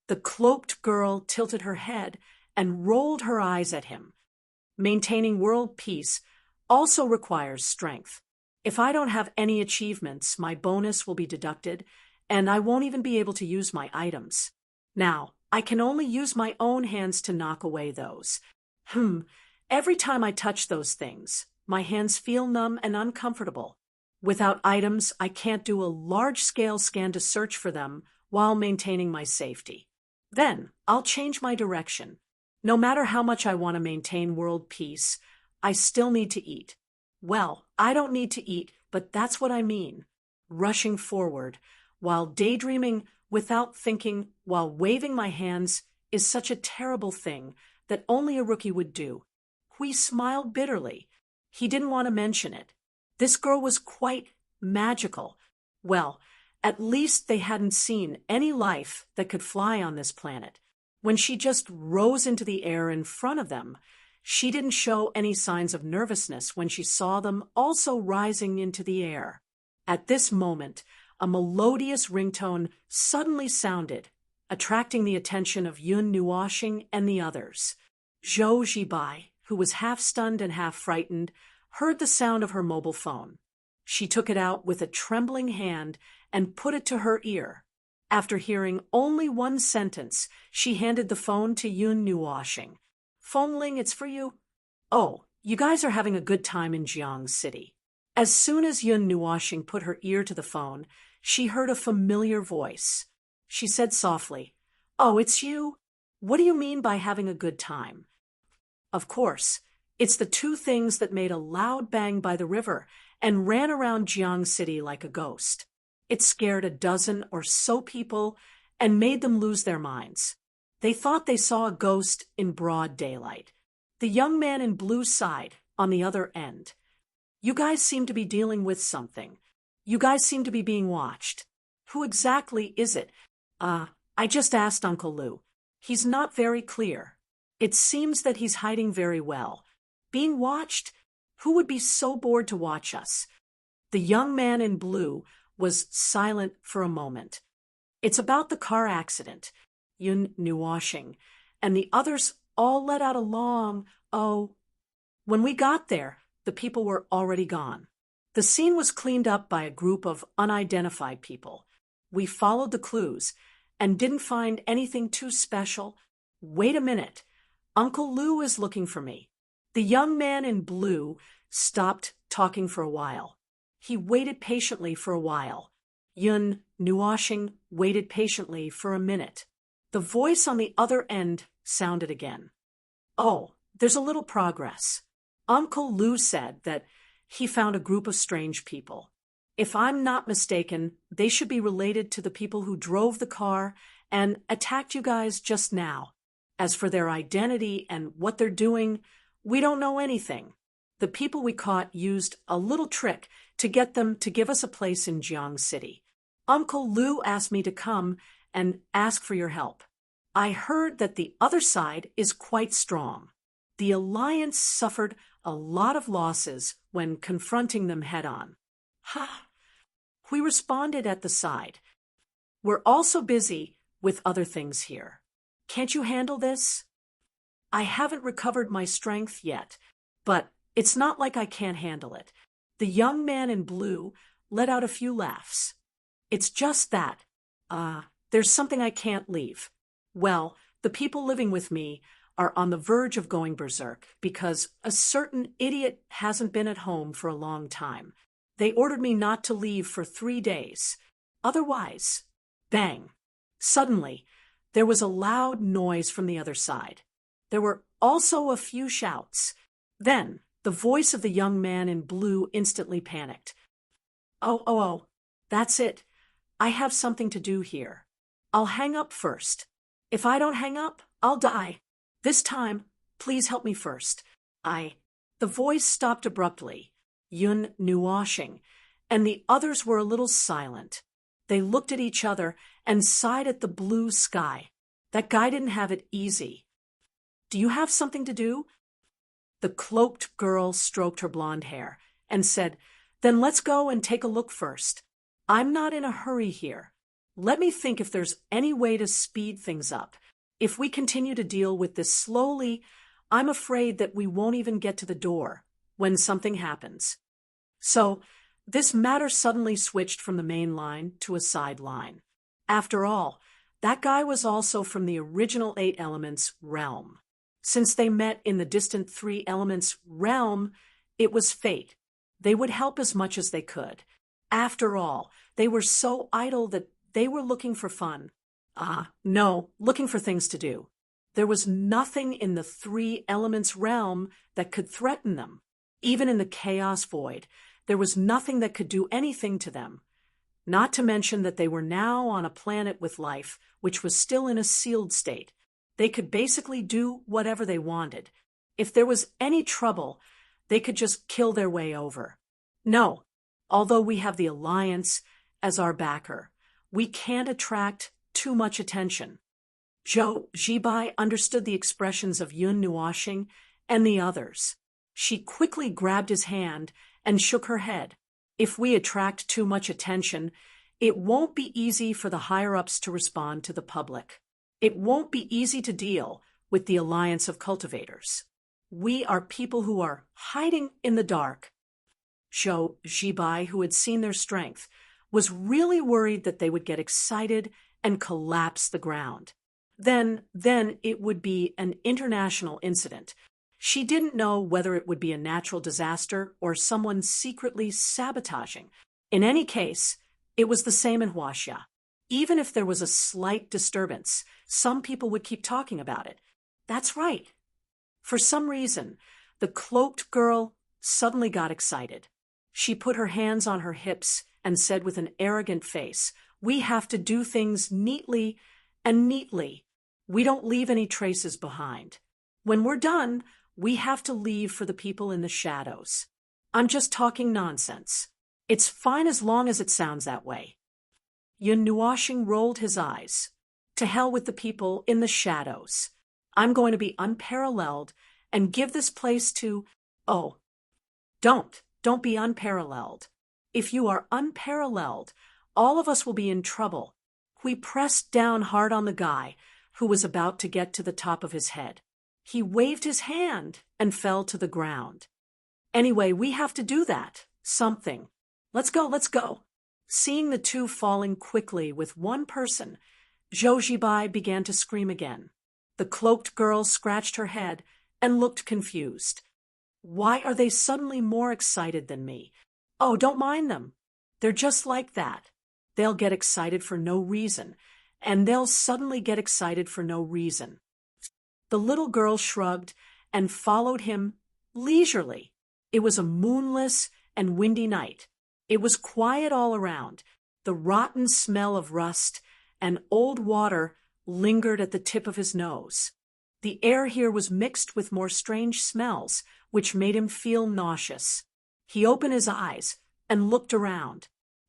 The cloaked girl tilted her head and rolled her eyes at him. Maintaining world peace also requires strength. If I don't have any achievements, my bonus will be deducted, and I won't even be able to use my items. Now, I can only use my own hands to knock away those. Every time I touch those things, my hands feel numb and uncomfortable. Without items, I can't do a large-scale scan to search for them while maintaining my safety. Then, I'll change my direction. No matter how much I want to maintain world peace, I still need to eat. Well, I don't need to eat, but that's what I mean. Rushing forward, while daydreaming, without thinking, while waving my hands, is such a terrible thing that only a rookie would do. Hui smiled bitterly. He didn't want to mention it. This girl was quite magical. Well, at least they hadn't seen any life that could fly on this planet. When she just rose into the air in front of them, she didn't show any signs of nervousness when she saw them also rising into the air. At this moment, a melodious ringtone suddenly sounded, attracting the attention of Yun Nuoshing and the others. Zhou Zibai, who was half stunned and half frightened, heard the sound of her mobile phone. She took it out with a trembling hand and put it to her ear. After hearing only one sentence, she handed the phone to Yun Nuoshing. "Phone-ling, it's for you." "Oh, you guys are having a good time in Jiang City." As soon as Yun Nuoshing put her ear to the phone, she heard a familiar voice. She said softly, "Oh, it's you? What do you mean by having a good time?" Of course, it's the two things that made a loud bang by the river and ran around Jiang City like a ghost. It scared a dozen or so people and made them lose their minds. They thought they saw a ghost in broad daylight. The young man in blue sighed on the other end. "You guys seem to be dealing with something. You guys seem to be being watched. Who exactly is it?" I just asked Uncle Lou. He's not very clear. It seems that he's hiding very well. Being watched? Who would be so bored to watch us?" The young man in blue was silent for a moment. "It's about the car accident," Yun Nuoshing, and the others all let out a long, "oh." When we got there, the people were already gone. The scene was cleaned up by a group of unidentified people. We followed the clues and didn't find anything too special. "Wait a minute. Uncle Lou is looking for me." The young man in blue stopped talking for a while. He waited patiently for a while. Yun Nuoshing waited patiently for a minute. The voice on the other end sounded again. "Oh, there's a little progress. Uncle Lou said that he found a group of strange people. If I'm not mistaken, they should be related to the people who drove the car and attacked you guys just now. As for their identity and what they're doing, we don't know anything. The people we caught used a little trick to get them to give us a place in Jiang City. Uncle Lou asked me to come and ask for your help. I heard that the other side is quite strong. The Alliance suffered a lot of losses when confronting them head-on." "Ha!" We responded at the side. "We're also busy with other things here. Can't you handle this?" "I haven't recovered my strength yet, but it's not like I can't handle it." The young man in blue let out a few laughs. "It's just that, there's something I can't leave. Well, the people living with me are on the verge of going berserk because a certain idiot hasn't been at home for a long time. They ordered me not to leave for 3 days. Otherwise, bang. Suddenly, there was a loud noise from the other side. There were also a few shouts. Then, the voice of the young man in blue instantly panicked. Oh, that's it. I have something to do here. I'll hang up first. If I don't hang up, I'll die." This time, please help me first. The voice stopped abruptly. Yun knew washing, and the others were a little silent. They looked at each other and sighed at the blue sky. That guy didn't have it easy. Do you have something to do? The cloaked girl stroked her blonde hair and said, Then let's go and take a look first. I'm not in a hurry here. Let me think if there's any way to speed things up. If we continue to deal with this slowly, I'm afraid that we won't even get to the door when something happens. So, this matter suddenly switched from the main line to a side line. After all, that guy was also from the original 8 Elements realm. Since they met in the distant 3 Elements realm, it was fate. They would help as much as they could. After all, they were so idle that they were looking for fun. No, looking for things to do. There was nothing in the 3 Elements realm that could threaten them. Even in the chaos void, there was nothing that could do anything to them. Not to mention that they were now on a planet with life, which was still in a sealed state. They could basically do whatever they wanted. If there was any trouble, they could just kill their way over. No, although we have the Alliance as our backer, we can't attract too much attention. Zhou Zibai understood the expressions of Yun Nuoxing and the others. She quickly grabbed his hand and shook her head. If we attract too much attention, it won't be easy for the higher-ups to respond to the public. It won't be easy to deal with the Alliance of Cultivators. We are people who are hiding in the dark. Zhou Zibai, who had seen their strength, was really worried that they would get excited and collapse the ground. Then it would be an international incident. She didn't know whether it would be a natural disaster or someone secretly sabotaging. In any case, it was the same in Huaxia. Even if there was a slight disturbance, some people would keep talking about it. That's right. For some reason, the cloaked girl suddenly got excited. She put her hands on her hips and said with an arrogant face, We have to do things neatly and neatly. We don't leave any traces behind. When we're done, we have to leave for the people in the shadows. I'm just talking nonsense. It's fine as long as it sounds that way. Yun Nuoxing rolled his eyes. To hell with the people in the shadows. I'm going to be unparalleled and give this place to... Oh, don't be unparalleled. If you are unparalleled, all of us will be in trouble. We pressed down hard on the guy who was about to get to the top of his head. He waved his hand and fell to the ground. Anyway, we have to do that. Something. Let's go. Seeing the two falling quickly with one person, Zhou Zibai began to scream again. The cloaked girl scratched her head and looked confused. Why are they suddenly more excited than me? Oh, don't mind them. They're just like that. They'll get excited for no reason, and they'll suddenly get excited for no reason. The little girl shrugged and followed him leisurely. It was a moonless and windy night. It was quiet all around. The rotten smell of rust and old water lingered at the tip of his nose. The air here was mixed with more strange smells, which made him feel nauseous. He opened his eyes and looked around.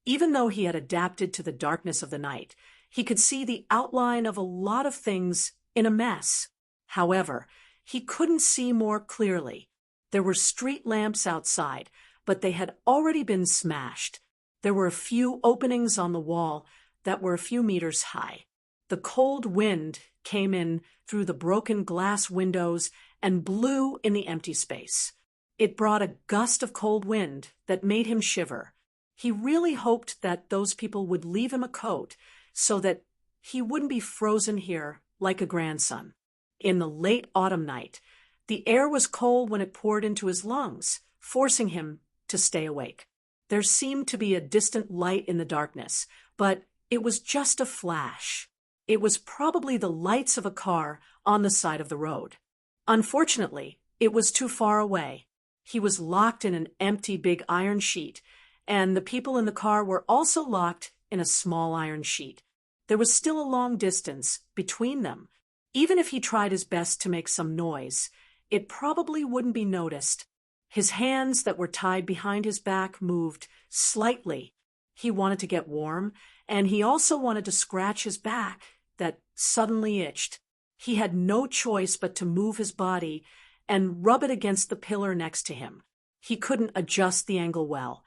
Even though he had adapted to the darkness of the night, he could see the outline of a lot of things in a mess. However, he couldn't see more clearly. There were street lamps outside, but they had already been smashed. There were a few openings on the wall that were a few meters high. The cold wind came in through the broken glass windows and blew in the empty space. It brought a gust of cold wind that made him shiver. He really hoped that those people would leave him a coat so that he wouldn't be frozen here like a grandson. In the late autumn night, the air was cold when it poured into his lungs, forcing him to stay awake. There seemed to be a distant light in the darkness, but it was just a flash. It was probably the lights of a car on the side of the road. Unfortunately, it was too far away. He was locked in an empty big iron sheet, and the people in the car were also locked in a small iron sheet. There was still a long distance between them. Even if he tried his best to make some noise, it probably wouldn't be noticed. His hands that were tied behind his back moved slightly. He wanted to get warm, and he also wanted to scratch his back that suddenly itched. He had no choice but to move his body and rub it against the pillar next to him. He couldn't adjust the angle well,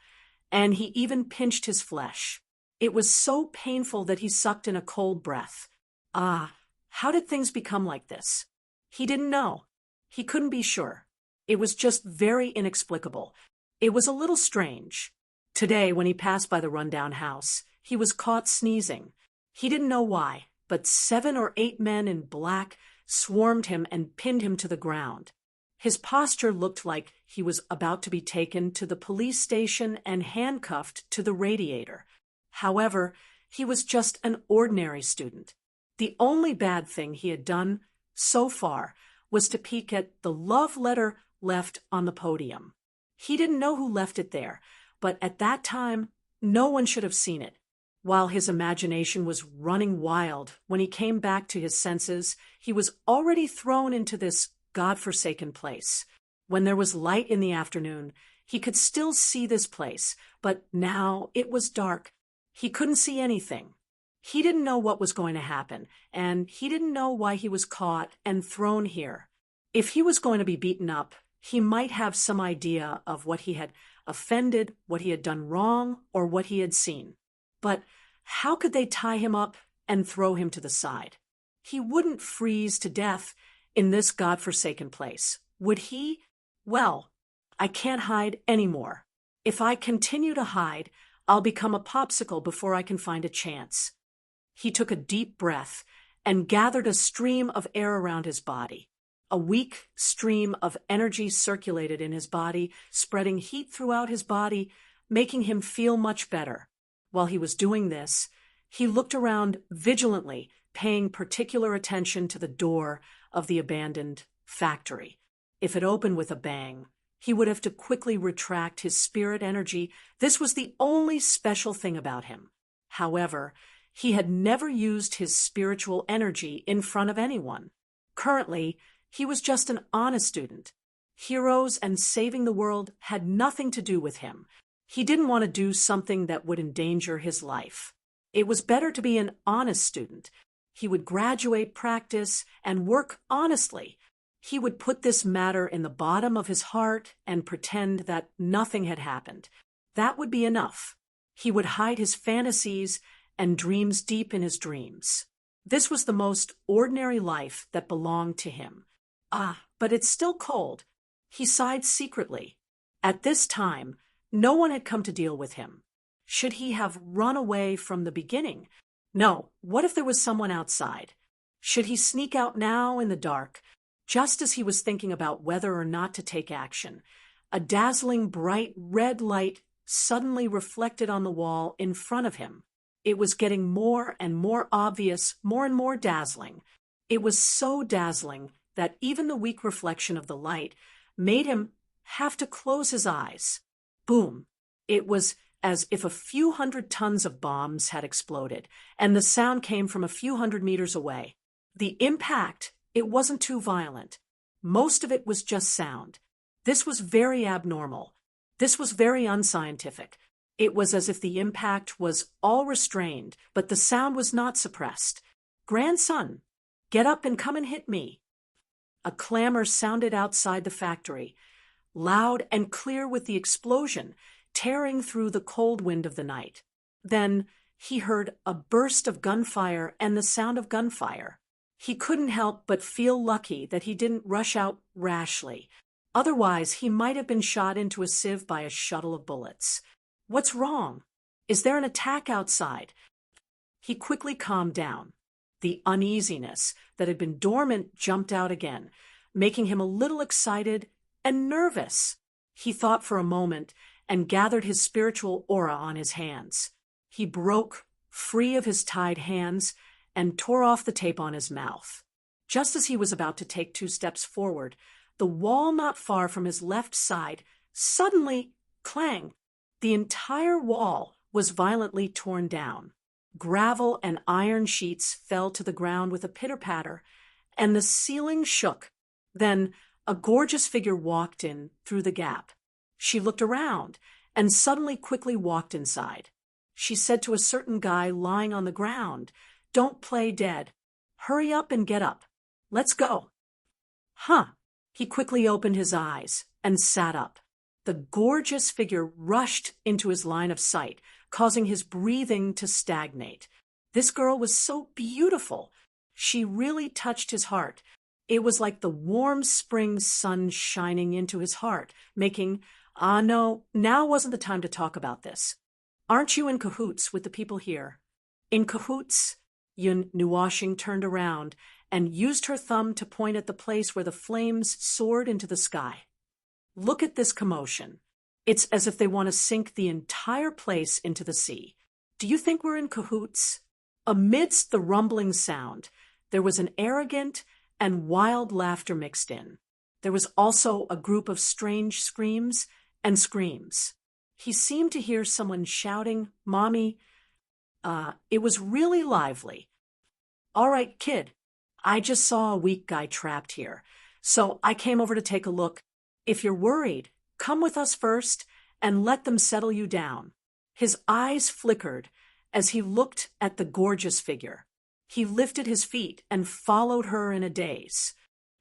and he even pinched his flesh. It was so painful that he sucked in a cold breath. Ah, how did things become like this? He didn't know. He couldn't be sure. It was just very inexplicable. It was a little strange. Today, when he passed by the rundown house, he was caught sneezing. He didn't know why, but 7 or 8 men in black swarmed him and pinned him to the ground. His posture looked like he was about to be taken to the police station and handcuffed to the radiator. However, he was just an ordinary student. The only bad thing he had done so far was to peek at the love letter left on the podium. He didn't know who left it there, but at that time, no one should have seen it. While his imagination was running wild, when he came back to his senses, he was already thrown into this God-forsaken place. When there was light in the afternoon, he could still see this place, but now it was dark. He couldn't see anything. He didn't know what was going to happen, and he didn't know why he was caught and thrown here. If he was going to be beaten up, he might have some idea of what he had offended, what he had done wrong, or what he had seen. But how could they tie him up and throw him to the side? He wouldn't freeze to death in this God-forsaken place, would he? Well, I can't hide anymore. If I continue to hide, I'll become a popsicle before I can find a chance. He took a deep breath and gathered a stream of air around his body. A weak stream of energy circulated in his body, spreading heat throughout his body, making him feel much better. While he was doing this, he looked around vigilantly, paying particular attention to the door of the abandoned factory. If it opened with a bang, he would have to quickly retract his spirit energy. This was the only special thing about him. However, he had never used his spiritual energy in front of anyone. Currently, he was just an honest student. Heroes and saving the world had nothing to do with him. He didn't want to do something that would endanger his life. It was better to be an honest student. He would graduate, practice, and work honestly. He would put this matter in the bottom of his heart and pretend that nothing had happened. That would be enough. He would hide his fantasies and dreams deep in his dreams. This was the most ordinary life that belonged to him. Ah, but it's still cold. He sighed secretly. At this time, no one had come to deal with him. Should he have run away from the beginning? No, what if there was someone outside? Should he sneak out now in the dark? Just as he was thinking about whether or not to take action, a dazzling bright red light suddenly reflected on the wall in front of him. It was getting more and more obvious, more and more dazzling. It was so dazzling that even the weak reflection of the light made him have to close his eyes. Boom! It was as if a few hundred tons of bombs had exploded, and the sound came from a few hundred meters away. The impact, it wasn't too violent. Most of it was just sound. This was very abnormal. This was very unscientific. It was as if the impact was all restrained, but the sound was not suppressed. "Grandson, get up and come and hit me." A clamor sounded outside the factory, loud and clear with the explosion, tearing through the cold wind of the night. Then he heard a burst of gunfire and the sound of gunfire. He couldn't help but feel lucky that he didn't rush out rashly. Otherwise, he might have been shot into a sieve by a shuttle of bullets. What's wrong? Is there an attack outside? He quickly calmed down. The uneasiness that had been dormant jumped out again, making him a little excited and nervous. He thought for a moment and gathered his spiritual aura on his hands. He broke free of his tied hands and tore off the tape on his mouth. Just as he was about to take 2 steps forward, the wall not far from his left side suddenly, clang! The entire wall was violently torn down. Gravel and iron sheets fell to the ground with a pitter-patter, and the ceiling shook. Then a gorgeous figure walked in through the gap. She looked around and suddenly quickly walked inside. She said to a certain guy lying on the ground, "Don't play dead. Hurry up and get up. Let's go." Huh. He quickly opened his eyes and sat up. The gorgeous figure rushed into his line of sight, causing his breathing to stagnate. This girl was so beautiful. She really touched his heart. It was like the warm spring sun shining into his heart, making, no, now wasn't the time to talk about this. Aren't you in cahoots with the people here? In cahoots? Yun Nuashing turned around and used her thumb to point at the place where the flames soared into the sky. Look at this commotion. It's as if they want to sink the entire place into the sea. Do you think we're in cahoots? Amidst the rumbling sound, there was an arrogant and wild laughter mixed in. There was also a group of strange screams and screams. He seemed to hear someone shouting, "Mommy." It was really lively. "All right, kid, I just saw a weak guy trapped here, so I came over to take a look. If you're worried, come with us first and let them settle you down." His eyes flickered as he looked at the gorgeous figure. He lifted his feet and followed her in a daze.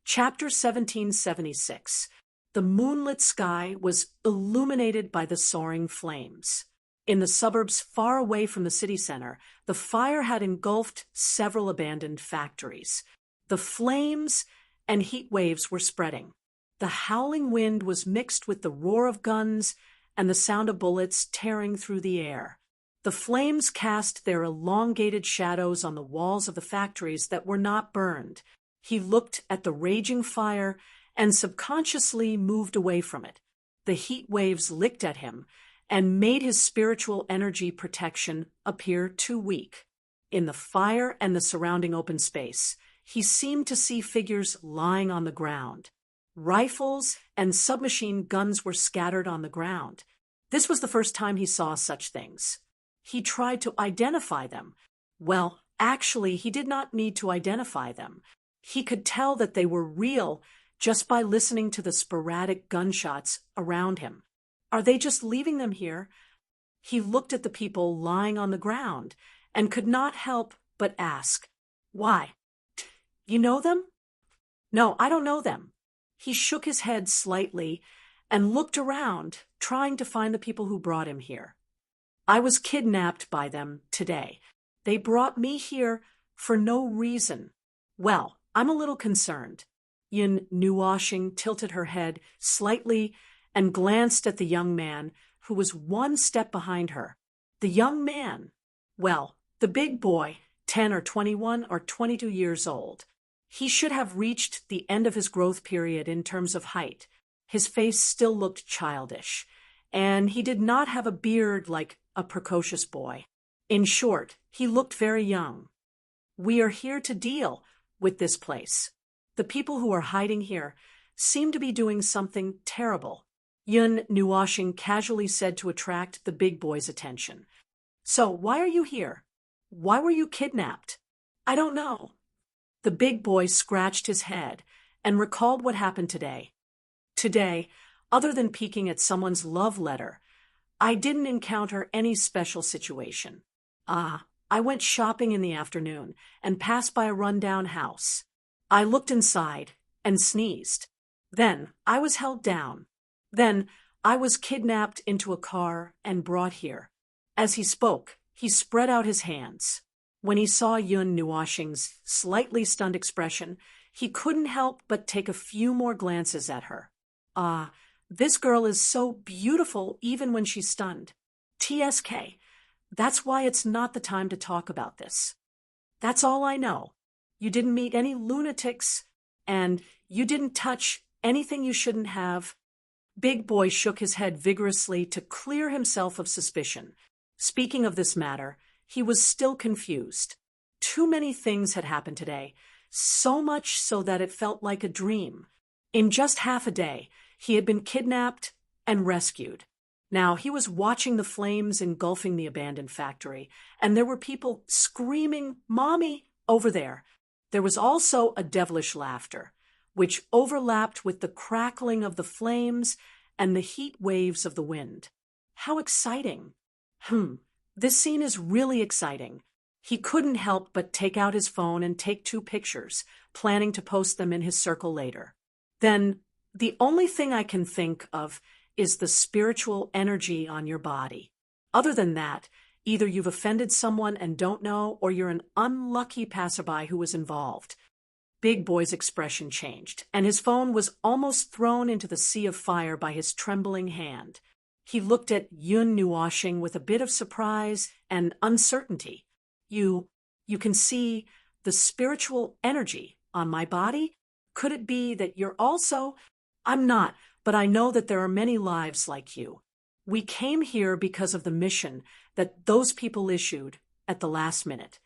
Chapter 1776. The moonlit sky was illuminated by the soaring flames. In the suburbs far away from the city center, the fire had engulfed several abandoned factories. The flames and heat waves were spreading. The howling wind was mixed with the roar of guns and the sound of bullets tearing through the air. The flames cast their elongated shadows on the walls of the factories that were not burned. He looked at the raging fire and subconsciously moved away from it. The heat waves licked at him and made his spiritual energy protection appear too weak. In the fire and the surrounding open space, he seemed to see figures lying on the ground. Rifles and submachine guns were scattered on the ground. This was the first time he saw such things. He tried to identify them. Well, actually, he did not need to identify them. He could tell that they were real just by listening to the sporadic gunshots around him. Are they just leaving them here? He looked at the people lying on the ground and could not help but ask, "Why? You know them?" "No, I don't know them." He shook his head slightly and looked around, trying to find the people who brought him here. "I was kidnapped by them today. They brought me here for no reason." "Well, I'm a little concerned." Yin Nuashing tilted her head slightly and glanced at the young man, who was one step behind her. The young man? Well, the big boy, 10 or 21 or 22 years old. He should have reached the end of his growth period in terms of height. His face still looked childish, and he did not have a beard like a precocious boy. In short, he looked very young. "We are here to deal with this place. The people who are hiding here seem to be doing something terrible," Yun Nuashing casually said to attract the big boy's attention. "So why are you here? Why were you kidnapped?" "I don't know." The big boy scratched his head and recalled what happened today. "Today, other than peeking at someone's love letter, I didn't encounter any special situation. I went shopping in the afternoon and passed by a rundown house. I looked inside and sneezed. Then I was held down. Then I was kidnapped into a car and brought here." As he spoke, he spread out his hands. When he saw Yun Nuashing's slightly stunned expression, he couldn't help but take a few more glances at her. This girl is so beautiful even when she's stunned. TSK, that's why it's not the time to talk about this. That's all I know. You didn't meet any lunatics, and you didn't touch anything you shouldn't have. Big Boy shook his head vigorously to clear himself of suspicion. Speaking of this matter, he was still confused. Too many things had happened today, so much so that it felt like a dream. In just half a day, he had been kidnapped and rescued. Now he was watching the flames engulfing the abandoned factory, and there were people screaming, "Mommy!" over there. There was also a devilish laughter, which overlapped with the crackling of the flames and the heat waves of the wind. How exciting! This scene is really exciting. He couldn't help but take out his phone and take 2 pictures, planning to post them in his circle later. Then, the only thing I can think of is the spiritual energy on your body. Other than that, either you've offended someone and don't know, or you're an unlucky passerby who was involved. Big Boy's expression changed, and his phone was almost thrown into the sea of fire by his trembling hand. He looked at Yun Nuashing with a bit of surprise and uncertainty. You can see the spiritual energy on my body? Could it be that you're also? I'm not, but I know that there are many lives like you. We came here because of the mission that those people issued at the last minute.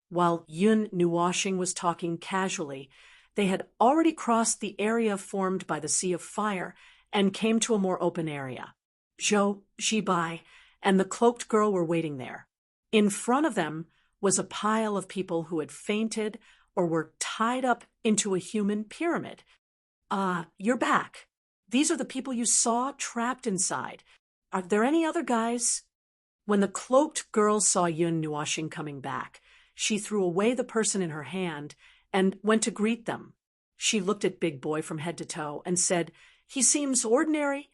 While Yun Nuashing was talking casually, they had already crossed the area formed by the sea of fire and came to a more open area. Zhou, Zibai, and the cloaked girl were waiting there. In front of them was a pile of people who had fainted or were tied up into a human pyramid. You're back. These are the people you saw trapped inside. Are there any other guys? When the cloaked girl saw Yun Nuashing coming back, she threw away the person in her hand and went to greet them. She looked at Big Boy from head to toe and said, "He seems ordinary."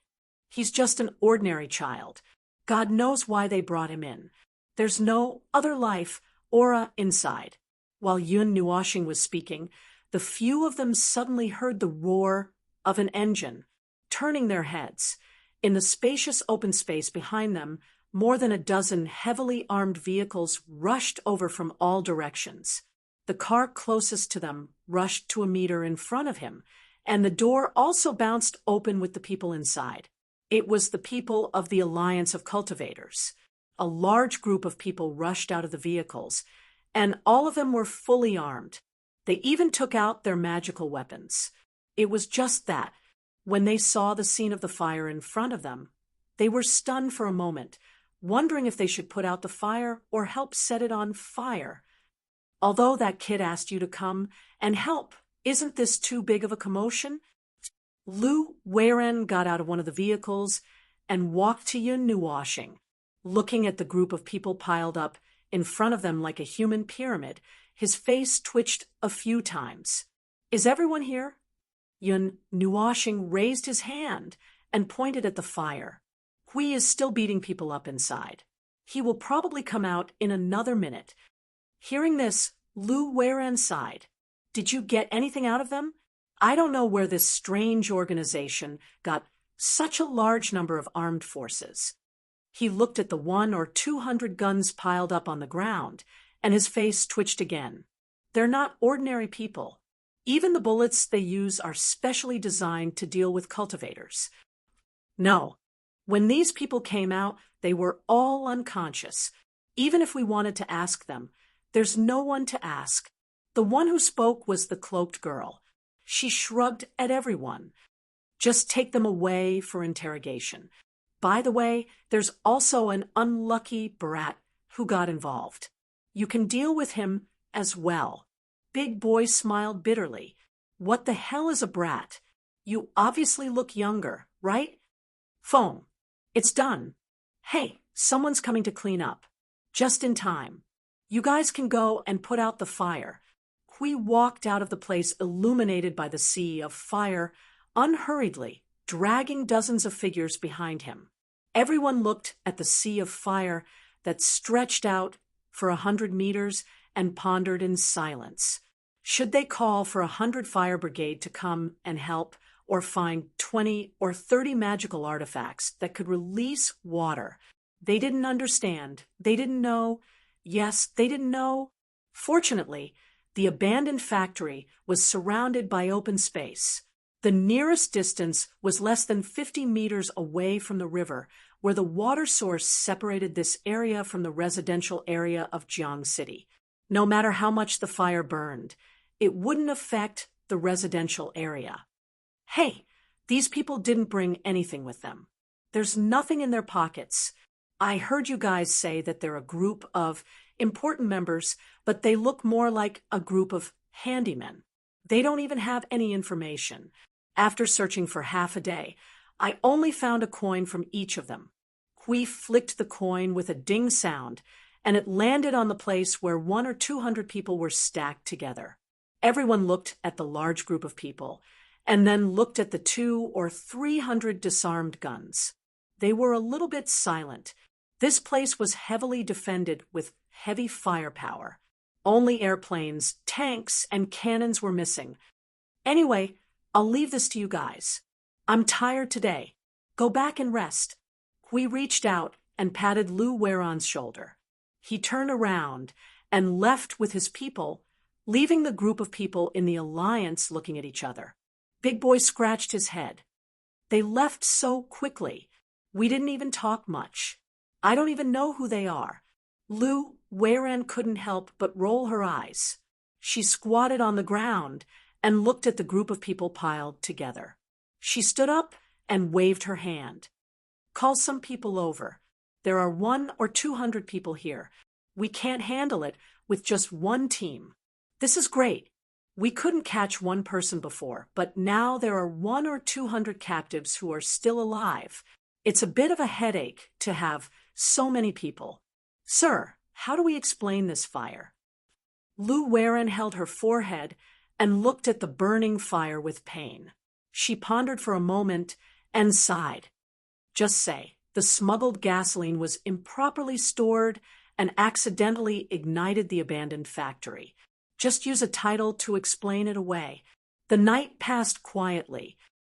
"He's just an ordinary child. God knows why they brought him in. There's no other life, aura inside." While Yun Nuashing was speaking, the few of them suddenly heard the roar of an engine, turning their heads. In the spacious open space behind them, more than a dozen heavily armed vehicles rushed over from all directions. The car closest to them rushed to a meter in front of him, and the door also bounced open with the people inside. It was the people of the Alliance of Cultivators. A large group of people rushed out of the vehicles, and all of them were fully armed. They even took out their magical weapons. It was just that, when they saw the scene of the fire in front of them, they were stunned for a moment, wondering if they should put out the fire or help set it on fire. "Although that kid asked you to come and help, isn't this too big of a commotion?" Lu Weiren got out of one of the vehicles and walked to Yun Nuashing. Looking at the group of people piled up in front of them like a human pyramid, his face twitched a few times. "Is everyone here?" Yun Nuashing raised his hand and pointed at the fire. "Hui is still beating people up inside. He will probably come out in another minute." Hearing this, Lu Weiren sighed. "Did you get anything out of them? I don't know where this strange organization got such a large number of armed forces." He looked at the 100 or 200 guns piled up on the ground, and his face twitched again. "They're not ordinary people. Even the bullets they use are specially designed to deal with cultivators. No, when these people came out, they were all unconscious. Even if we wanted to ask them, there's no one to ask." The one who spoke was the cloaked girl. She shrugged at everyone. "Just take them away for interrogation. By the way, there's also an unlucky brat who got involved. You can deal with him as well." Big Boy smiled bitterly. "What the hell is a brat? You obviously look younger, right?" "Phone. It's done. Hey, someone's coming to clean up. Just in time. You guys can go and put out the fire." Hui walked out of the place illuminated by the sea of fire unhurriedly, dragging dozens of figures behind him. Everyone looked at the sea of fire that stretched out for 100 meters and pondered in silence. Should they call for 100 fire brigade to come and help, or find 20 or 30 magical artifacts that could release water? They didn't understand. They didn't know. Yes, they didn't know. Fortunately, the abandoned factory was surrounded by open space. The nearest distance was less than 50 meters away from the river, where the water source separated this area from the residential area of Jiang City. No matter how much the fire burned, it wouldn't affect the residential area. Hey, these people didn't bring anything with them. There's nothing in their pockets. I heard you guys say that they're a group of important members, but they look more like a group of handymen. They don't even have any information. After searching for half a day, I only found a coin from each of them. Hui flicked the coin with a ding sound, and it landed on the place where 100 or 200 people were stacked together. Everyone looked at the large group of people, and then looked at the 200 or 300 disarmed guns. They were a little bit silent. This place was heavily defended with heavy firepower. Only airplanes, tanks, and cannons were missing. Anyway, I'll leave this to you guys. I'm tired today. Go back and rest. Hui reached out and patted Lu Weiran's shoulder. He turned around and left with his people, leaving the group of people in the alliance looking at each other. Big Boy scratched his head. They left so quickly. We didn't even talk much. I don't even know who they are. Lu Weiran couldn't help but roll her eyes. She squatted on the ground and looked at the group of people piled together. She stood up and waved her hand. Call some people over. There are 100 or 200 people here. We can't handle it with just one team. This is great. We couldn't catch one person before, but now there are 100 or 200 captives who are still alive. It's a bit of a headache to have so many people. Sir, how do we explain this fire? Lu Weiran held her forehead and looked at the burning fire with pain. She pondered for a moment and sighed. Just say, the smuggled gasoline was improperly stored and accidentally ignited the abandoned factory. Just use a title to explain it away. The night passed quietly.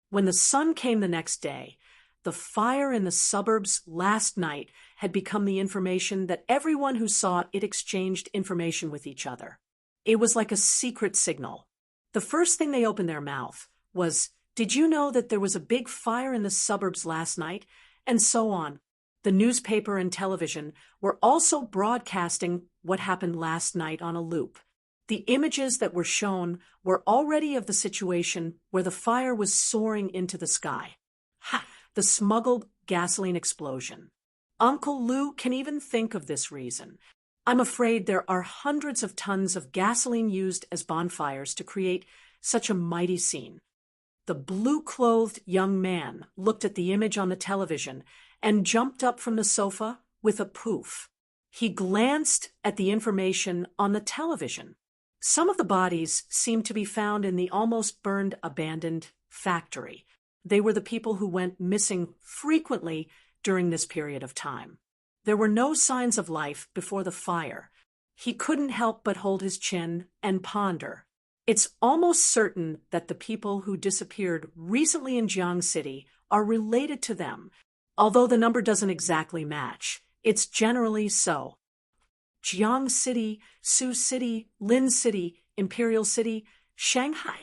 When the sun came the next day, the fire in the suburbs last night had become the information that everyone who saw it exchanged information with each other. It was like a secret signal. The first thing they opened their mouth was, "Did you know that there was a big fire in the suburbs last night?" And so on. The newspaper and television were also broadcasting what happened last night on a loop. The images that were shown were already of the situation where the fire was soaring into the sky. Ha! The smuggled gasoline explosion. Uncle Lu can even think of this reason. I'm afraid there are hundreds of tons of gasoline used as bonfires to create such a mighty scene. The blue-clothed young man looked at the image on the television and jumped up from the sofa with a poof. He glanced at the information on the television. Some of the bodies seemed to be found in the almost burned abandoned factory. They were the people who went missing frequently during this period of time. There were no signs of life before the fire. He couldn't help but hold his chin and ponder. It's almost certain that the people who disappeared recently in Jiang City are related to them, although the number doesn't exactly match. It's generally so. Jiang City, Sioux City, Lin City, Imperial City, Shanghai.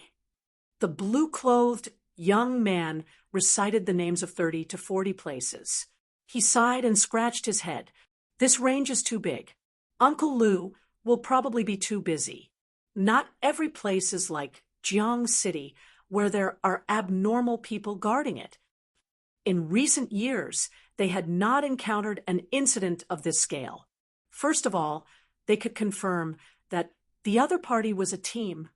The blue-clothed young man recited the names of 30 to 40 places. He sighed and scratched his head. This range is too big. Uncle Lu will probably be too busy. Not every place is like Jiang City, where there are abnormal people guarding it. In recent years, they had not encountered an incident of this scale. First of all, they could confirm that the other party was a team.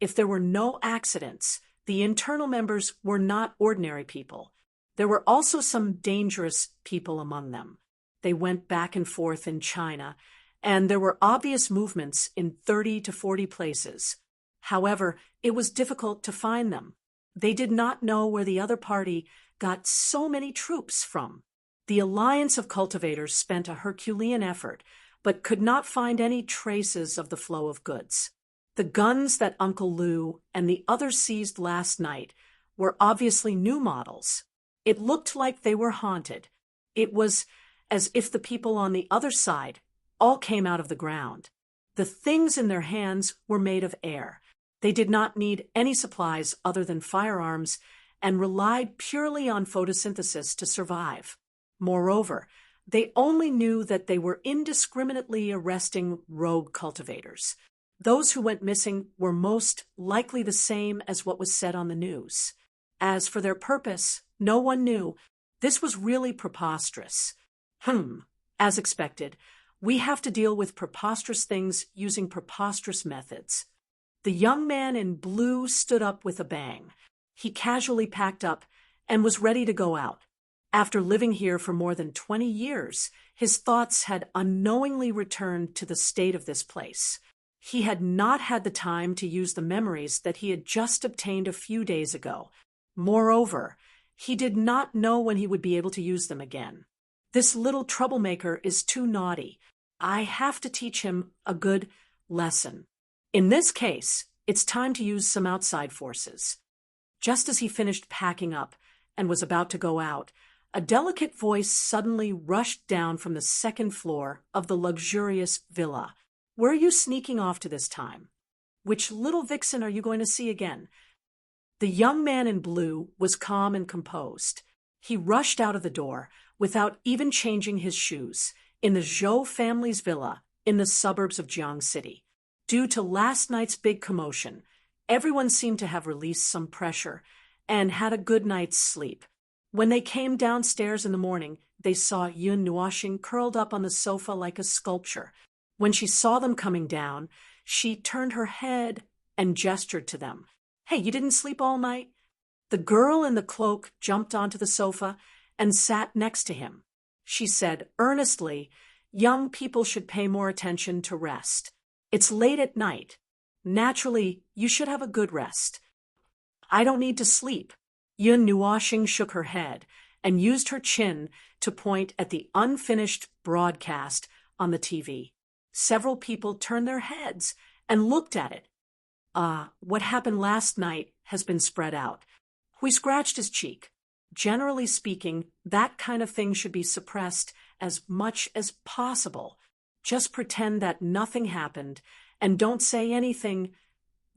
If there were no accidents, the internal members were not ordinary people. There were also some dangerous people among them. They went back and forth in China, and there were obvious movements in 30 to 40 places. However, it was difficult to find them. They did not know where the other party got so many troops from. The alliance of cultivators spent a Herculean effort, but could not find any traces of the flow of goods. The guns that Uncle Lu and the others seized last night were obviously new models. It looked like they were haunted. It was as if the people on the other side all came out of the ground. The things in their hands were made of air. They did not need any supplies other than firearms and relied purely on photosynthesis to survive. Moreover, they only knew that they were indiscriminately arresting rogue cultivators. Those who went missing were most likely the same as what was said on the news. As for their purpose, no one knew. This was really preposterous. As expected, we have to deal with preposterous things using preposterous methods. The young man in blue stood up with a bang. He casually packed up and was ready to go out. After living here for more than 20 years, his thoughts had unknowingly returned to the state of this place. He had not had the time to use the memories that he had just obtained a few days ago. Moreover, he did not know when he would be able to use them again. This little troublemaker is too naughty. I have to teach him a good lesson. In this case, it's time to use some outside forces. Just as he finished packing up and was about to go out, a delicate voice suddenly rushed down from the second floor of the luxurious villa. Where are you sneaking off to this time? Which little vixen are you going to see again? The young man in blue was calm and composed. He rushed out of the door without even changing his shoes in the Zhou family's villa in the suburbs of Jiang City. Due to last night's big commotion, everyone seemed to have released some pressure and had a good night's sleep. When they came downstairs in the morning, they saw Yun Nuoxing curled up on the sofa like a sculpture. When she saw them coming down, she turned her head and gestured to them. "Hey, you didn't sleep all night?" The girl in the cloak jumped onto the sofa and sat next to him. She said earnestly, "Young people should pay more attention to rest. It's late at night. Naturally, you should have a good rest." "I don't need to sleep." Yun Nuoxing shook her head and used her chin to point at the unfinished broadcast on the TV. Several people turned their heads and looked at it. What happened last night has been spread out." Hui scratched his cheek. Generally speaking, that kind of thing should be suppressed as much as possible. Just pretend that nothing happened and don't say anything.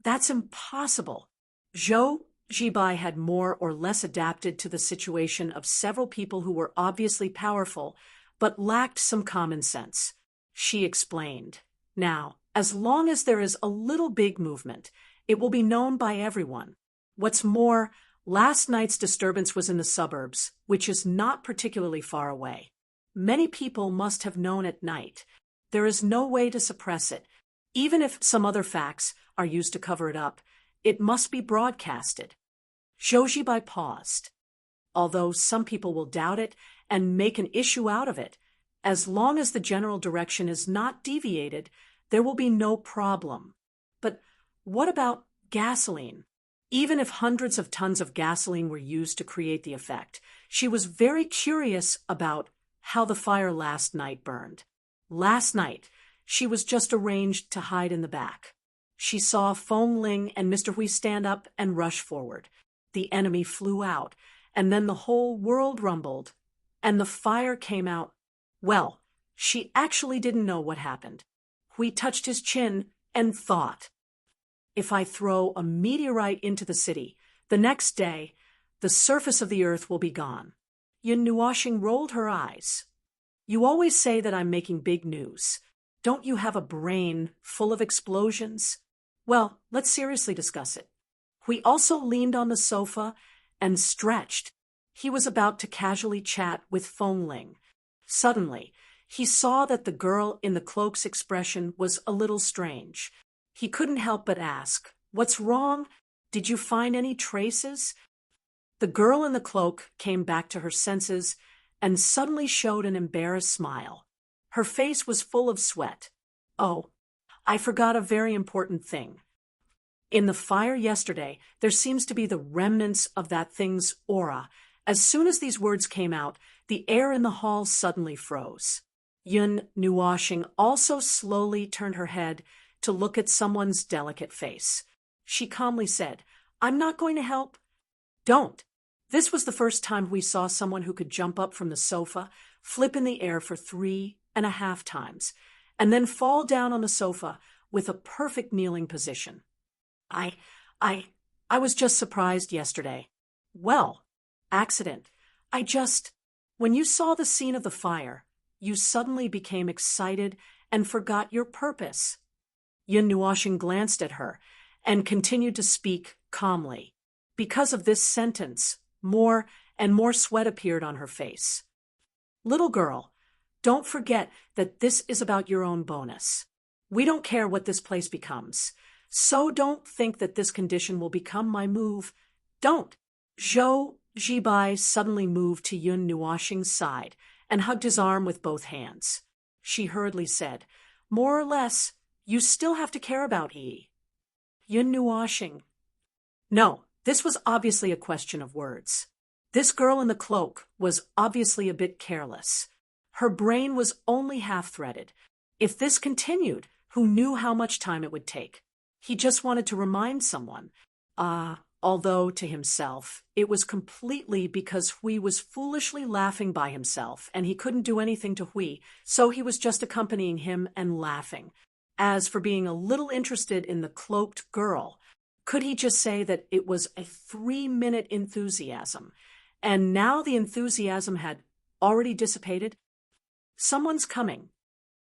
That's impossible. Zhou Jibai had more or less adapted to the situation of several people who were obviously powerful, but lacked some common sense. She explained, "Now, as long as there is a little big movement, it will be known by everyone. What's more, last night's disturbance was in the suburbs, which is not particularly far away. Many people must have known at night. There is no way to suppress it. Even if some other facts are used to cover it up, it must be broadcasted." Zhou Jibai paused. "Although some people will doubt it and make an issue out of it, as long as the general direction is not deviated, there will be no problem. But what about gasoline? Even if hundreds of tons of gasoline were used to create the effect, she was very curious about how the fire last night burned. Last night, she was just arranged to hide in the back. She saw Feng Ling and Mr. Hui stand up and rush forward. The enemy flew out, and then the whole world rumbled, and the fire came out. Well, she actually didn't know what happened. Hui touched his chin and thought, if I throw a meteorite into the city, the next day, the surface of the earth will be gone. Yun Nuoxing rolled her eyes. You always say that I'm making big news. Don't you have a brain full of explosions? Well, let's seriously discuss it. Hui also leaned on the sofa and stretched. He was about to casually chat with Feng Ling. Suddenly, he saw that the girl in the cloak's expression was a little strange. He couldn't help but ask, "What's wrong? Did you find any traces?" The girl in the cloak came back to her senses and suddenly showed an embarrassed smile. Her face was full of sweat. "Oh, I forgot a very important thing. In the fire yesterday, there seems to be the remnants of that thing's aura." As soon as these words came out, the air in the hall suddenly froze. Yun Nuoxing also slowly turned her head to look at someone's delicate face. She calmly said, "I'm not going to help." "Don't." This was the first time we saw someone who could jump up from the sofa, flip in the air for 3.5 times, and then fall down on the sofa with a perfect kneeling position. I was just surprised yesterday. Well, accident. When you saw the scene of the fire, you suddenly became excited and forgot your purpose." Yun Nuoxing glanced at her and continued to speak calmly. Because of this sentence, more and more sweat appeared on her face. "Little girl, don't forget that this is about your own bonus. We don't care what this place becomes. So don't think that this condition will become my move. Don't. Zhou Zibai suddenly moved to Yun Nuoxing's side and hugged his arm with both hands. She hurriedly said, "More or less, you still have to care about Yi." Yun Nuoxing. No, this was obviously a question of words. This girl in the cloak was obviously a bit careless. Her brain was only half-threaded. If this continued, who knew how much time it would take? He just wanted to remind someone. Although to himself, it was completely because Hui was foolishly laughing by himself, and he couldn't do anything to Hui, so he was just accompanying him and laughing. As for being a little interested in the cloaked girl, could he just say that it was a 3-minute enthusiasm, and now the enthusiasm had already dissipated? Someone's coming.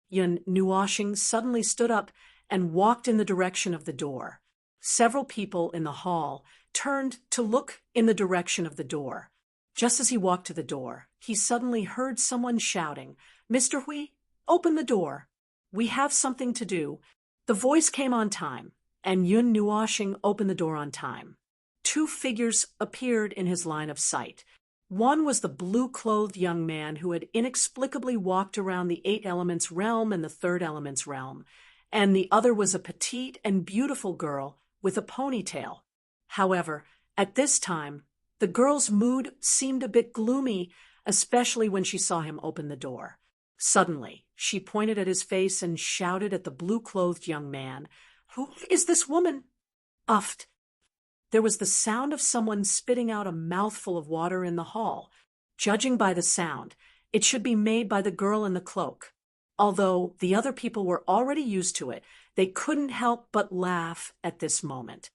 Yun Nuoxing suddenly stood up and walked in the direction of the door. Several people in the hall turned to look in the direction of the door. Just as he walked to the door, he suddenly heard someone shouting, "Mr. Hui, open the door. We have something to do." The voice came on time, and Yun Nuoxing opened the door on time. 2 figures appeared in his line of sight. One was the blue-clothed young man who had inexplicably walked around the 8 Elements realm and the 3rd Elements realm, and the other was a petite and beautiful girl with a ponytail. However, at this time, the girl's mood seemed a bit gloomy, especially when she saw him open the door. Suddenly, she pointed at his face and shouted at the blue-clothed young man, "Who is this woman?" Uffed. There was the sound of someone spitting out a mouthful of water in the hall. Judging by the sound, it should be made by the girl in the cloak. Although the other people were already used to it, they couldn't help but laugh at this moment.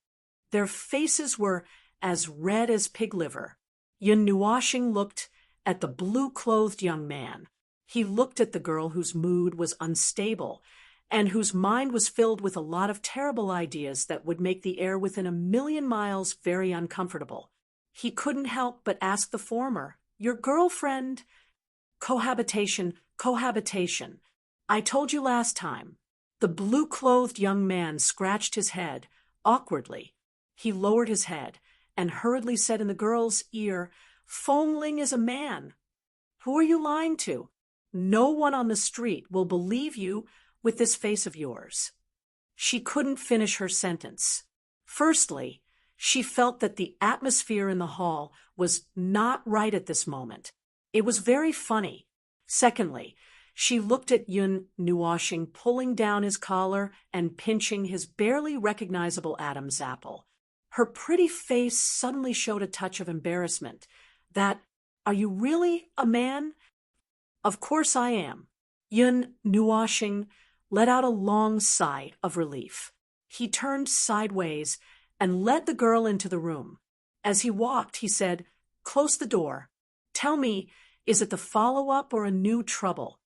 Their faces were as red as pig liver. Yun Nuoxing looked at the blue-clothed young man. He looked at the girl whose mood was unstable and whose mind was filled with a lot of terrible ideas that would make the air within 1,000,000 miles very uncomfortable. He couldn't help but ask the former, "Your girlfriend?" Cohabitation. I told you last time." The blue-clothed young man scratched his head, awkwardly. He lowered his head and hurriedly said in the girl's ear, "Feng Ling is a man." "Who are you lying to? No one on the street will believe you with this face of yours." She couldn't finish her sentence. Firstly, she felt that the atmosphere in the hall was not right at this moment. It was very funny. Secondly, she looked at Yun Nuoxing pulling down his collar and pinching his barely recognizable Adam's apple. Her pretty face suddenly showed a touch of embarrassment. "Are you really a man?" "Of course I am." Yun Nuoxing let out a long sigh of relief. He turned sideways and led the girl into the room. As he walked, he said, "Close the door. Tell me, is it the follow-up or a new trouble?"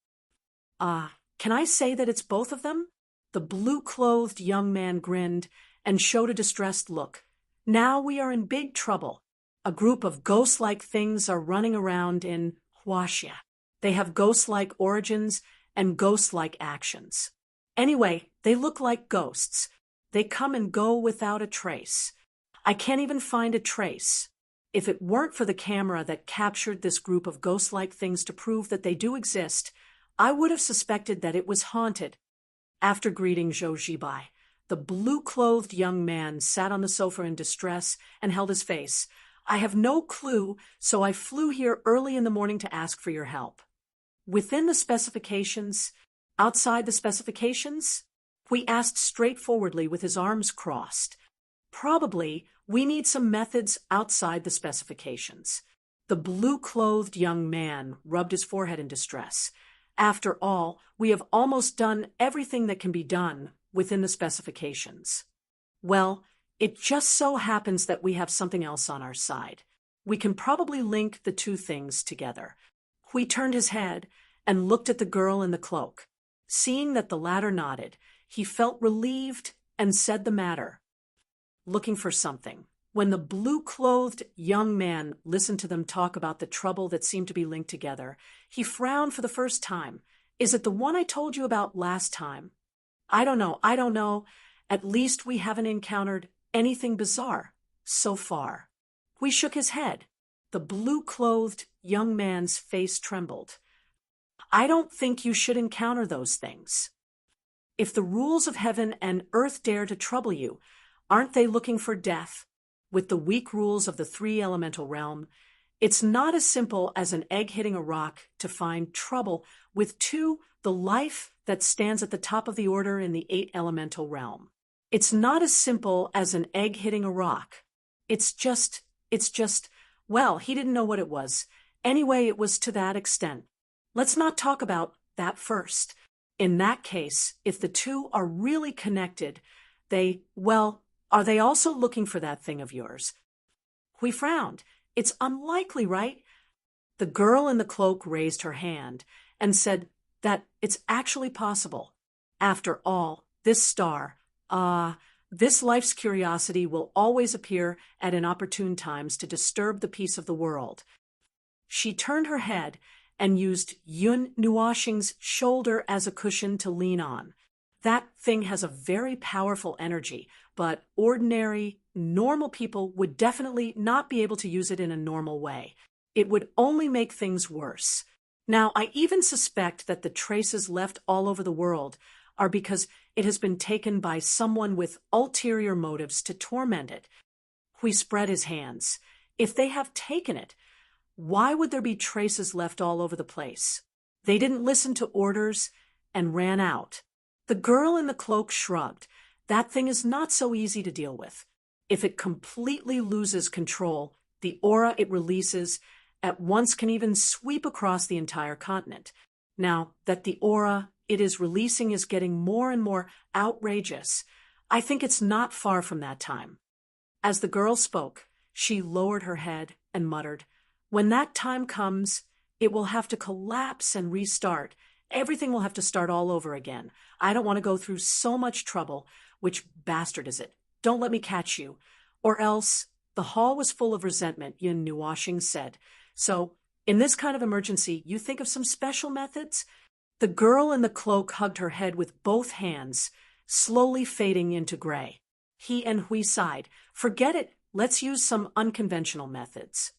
Can I say that it's both of them?" The blue-clothed young man grinned and showed a distressed look. "Now we are in big trouble. A group of ghost-like things are running around in Huaxia. They have ghost-like origins and ghost-like actions. Anyway, they look like ghosts. They come and go without a trace. I can't even find a trace. If it weren't for the camera that captured this group of ghost-like things to prove that they do exist, I would have suspected that it was haunted." After greeting Zhou Zibai, the blue-clothed young man sat on the sofa in distress and held his face. "I have no clue, so I flew here early in the morning to ask for your help." "Within the specifications? Outside the specifications?" Hui asked straightforwardly with his arms crossed. "Probably we need some methods outside the specifications." The blue-clothed young man rubbed his forehead in distress. "After all, we have almost done everything that can be done within the specifications." "Well, it just so happens that we have something else on our side. We can probably link the 2 things together." Hui turned his head and looked at the girl in the cloak. Seeing that the latter nodded, he felt relieved and said the matter. "Looking for something." When the blue-clothed young man listened to them talk about the trouble that seemed to be linked together, he frowned for the first time. "Is it the one I told you about last time?" I don't know. At least we haven't encountered anything bizarre so far." Hui shook his head. The blue-clothed young man's face trembled. "I don't think you should encounter those things. If the rules of heaven and earth dare to trouble you, aren't they looking for death? With the weak rules of the three elemental realm, it's not as simple as an egg hitting a rock to find trouble with the life that stands at the top of the order in the eight elemental realm. It's not as simple as an egg hitting a rock. It's just, well, he didn't know what it was. Anyway, it was to that extent. Let's not talk about that first. In that case, if the two are really connected, are they also looking for that thing of yours?" Hui frowned. "It's unlikely, right?" The girl in the cloak raised her hand and said that it's actually possible. After all, this life's curiosity will always appear at inopportune times to disturb the peace of the world. She turned her head and used Yun Nuoxing's shoulder as a cushion to lean on. That thing has a very powerful energy, but ordinary, normal people would definitely not be able to use it in a normal way. It would only make things worse. Now, I even suspect that the traces left all over the world are because it has been taken by someone with ulterior motives to torment it. Hui spread his hands. If they have taken it, why would there be traces left all over the place? They didn't listen to orders and ran out. The girl in the cloak shrugged. That thing is not so easy to deal with. If it completely loses control, the aura it releases at once can even sweep across the entire continent. Now that the aura it is releasing is getting more and more outrageous, I think it's not far from that time." As the girl spoke, she lowered her head and muttered, "When that time comes, it will have to collapse and restart. Everything will have to start all over again. I don't want to go through so much trouble. Which bastard is it? Don't let me catch you. Or else," the hall was full of resentment, Yun Nuoxing said. "So, in this kind of emergency, you think of some special methods?" The girl in the cloak hugged her head with both hands, slowly fading into gray. He and Hui sighed. "Forget it. Let's use some unconventional methods."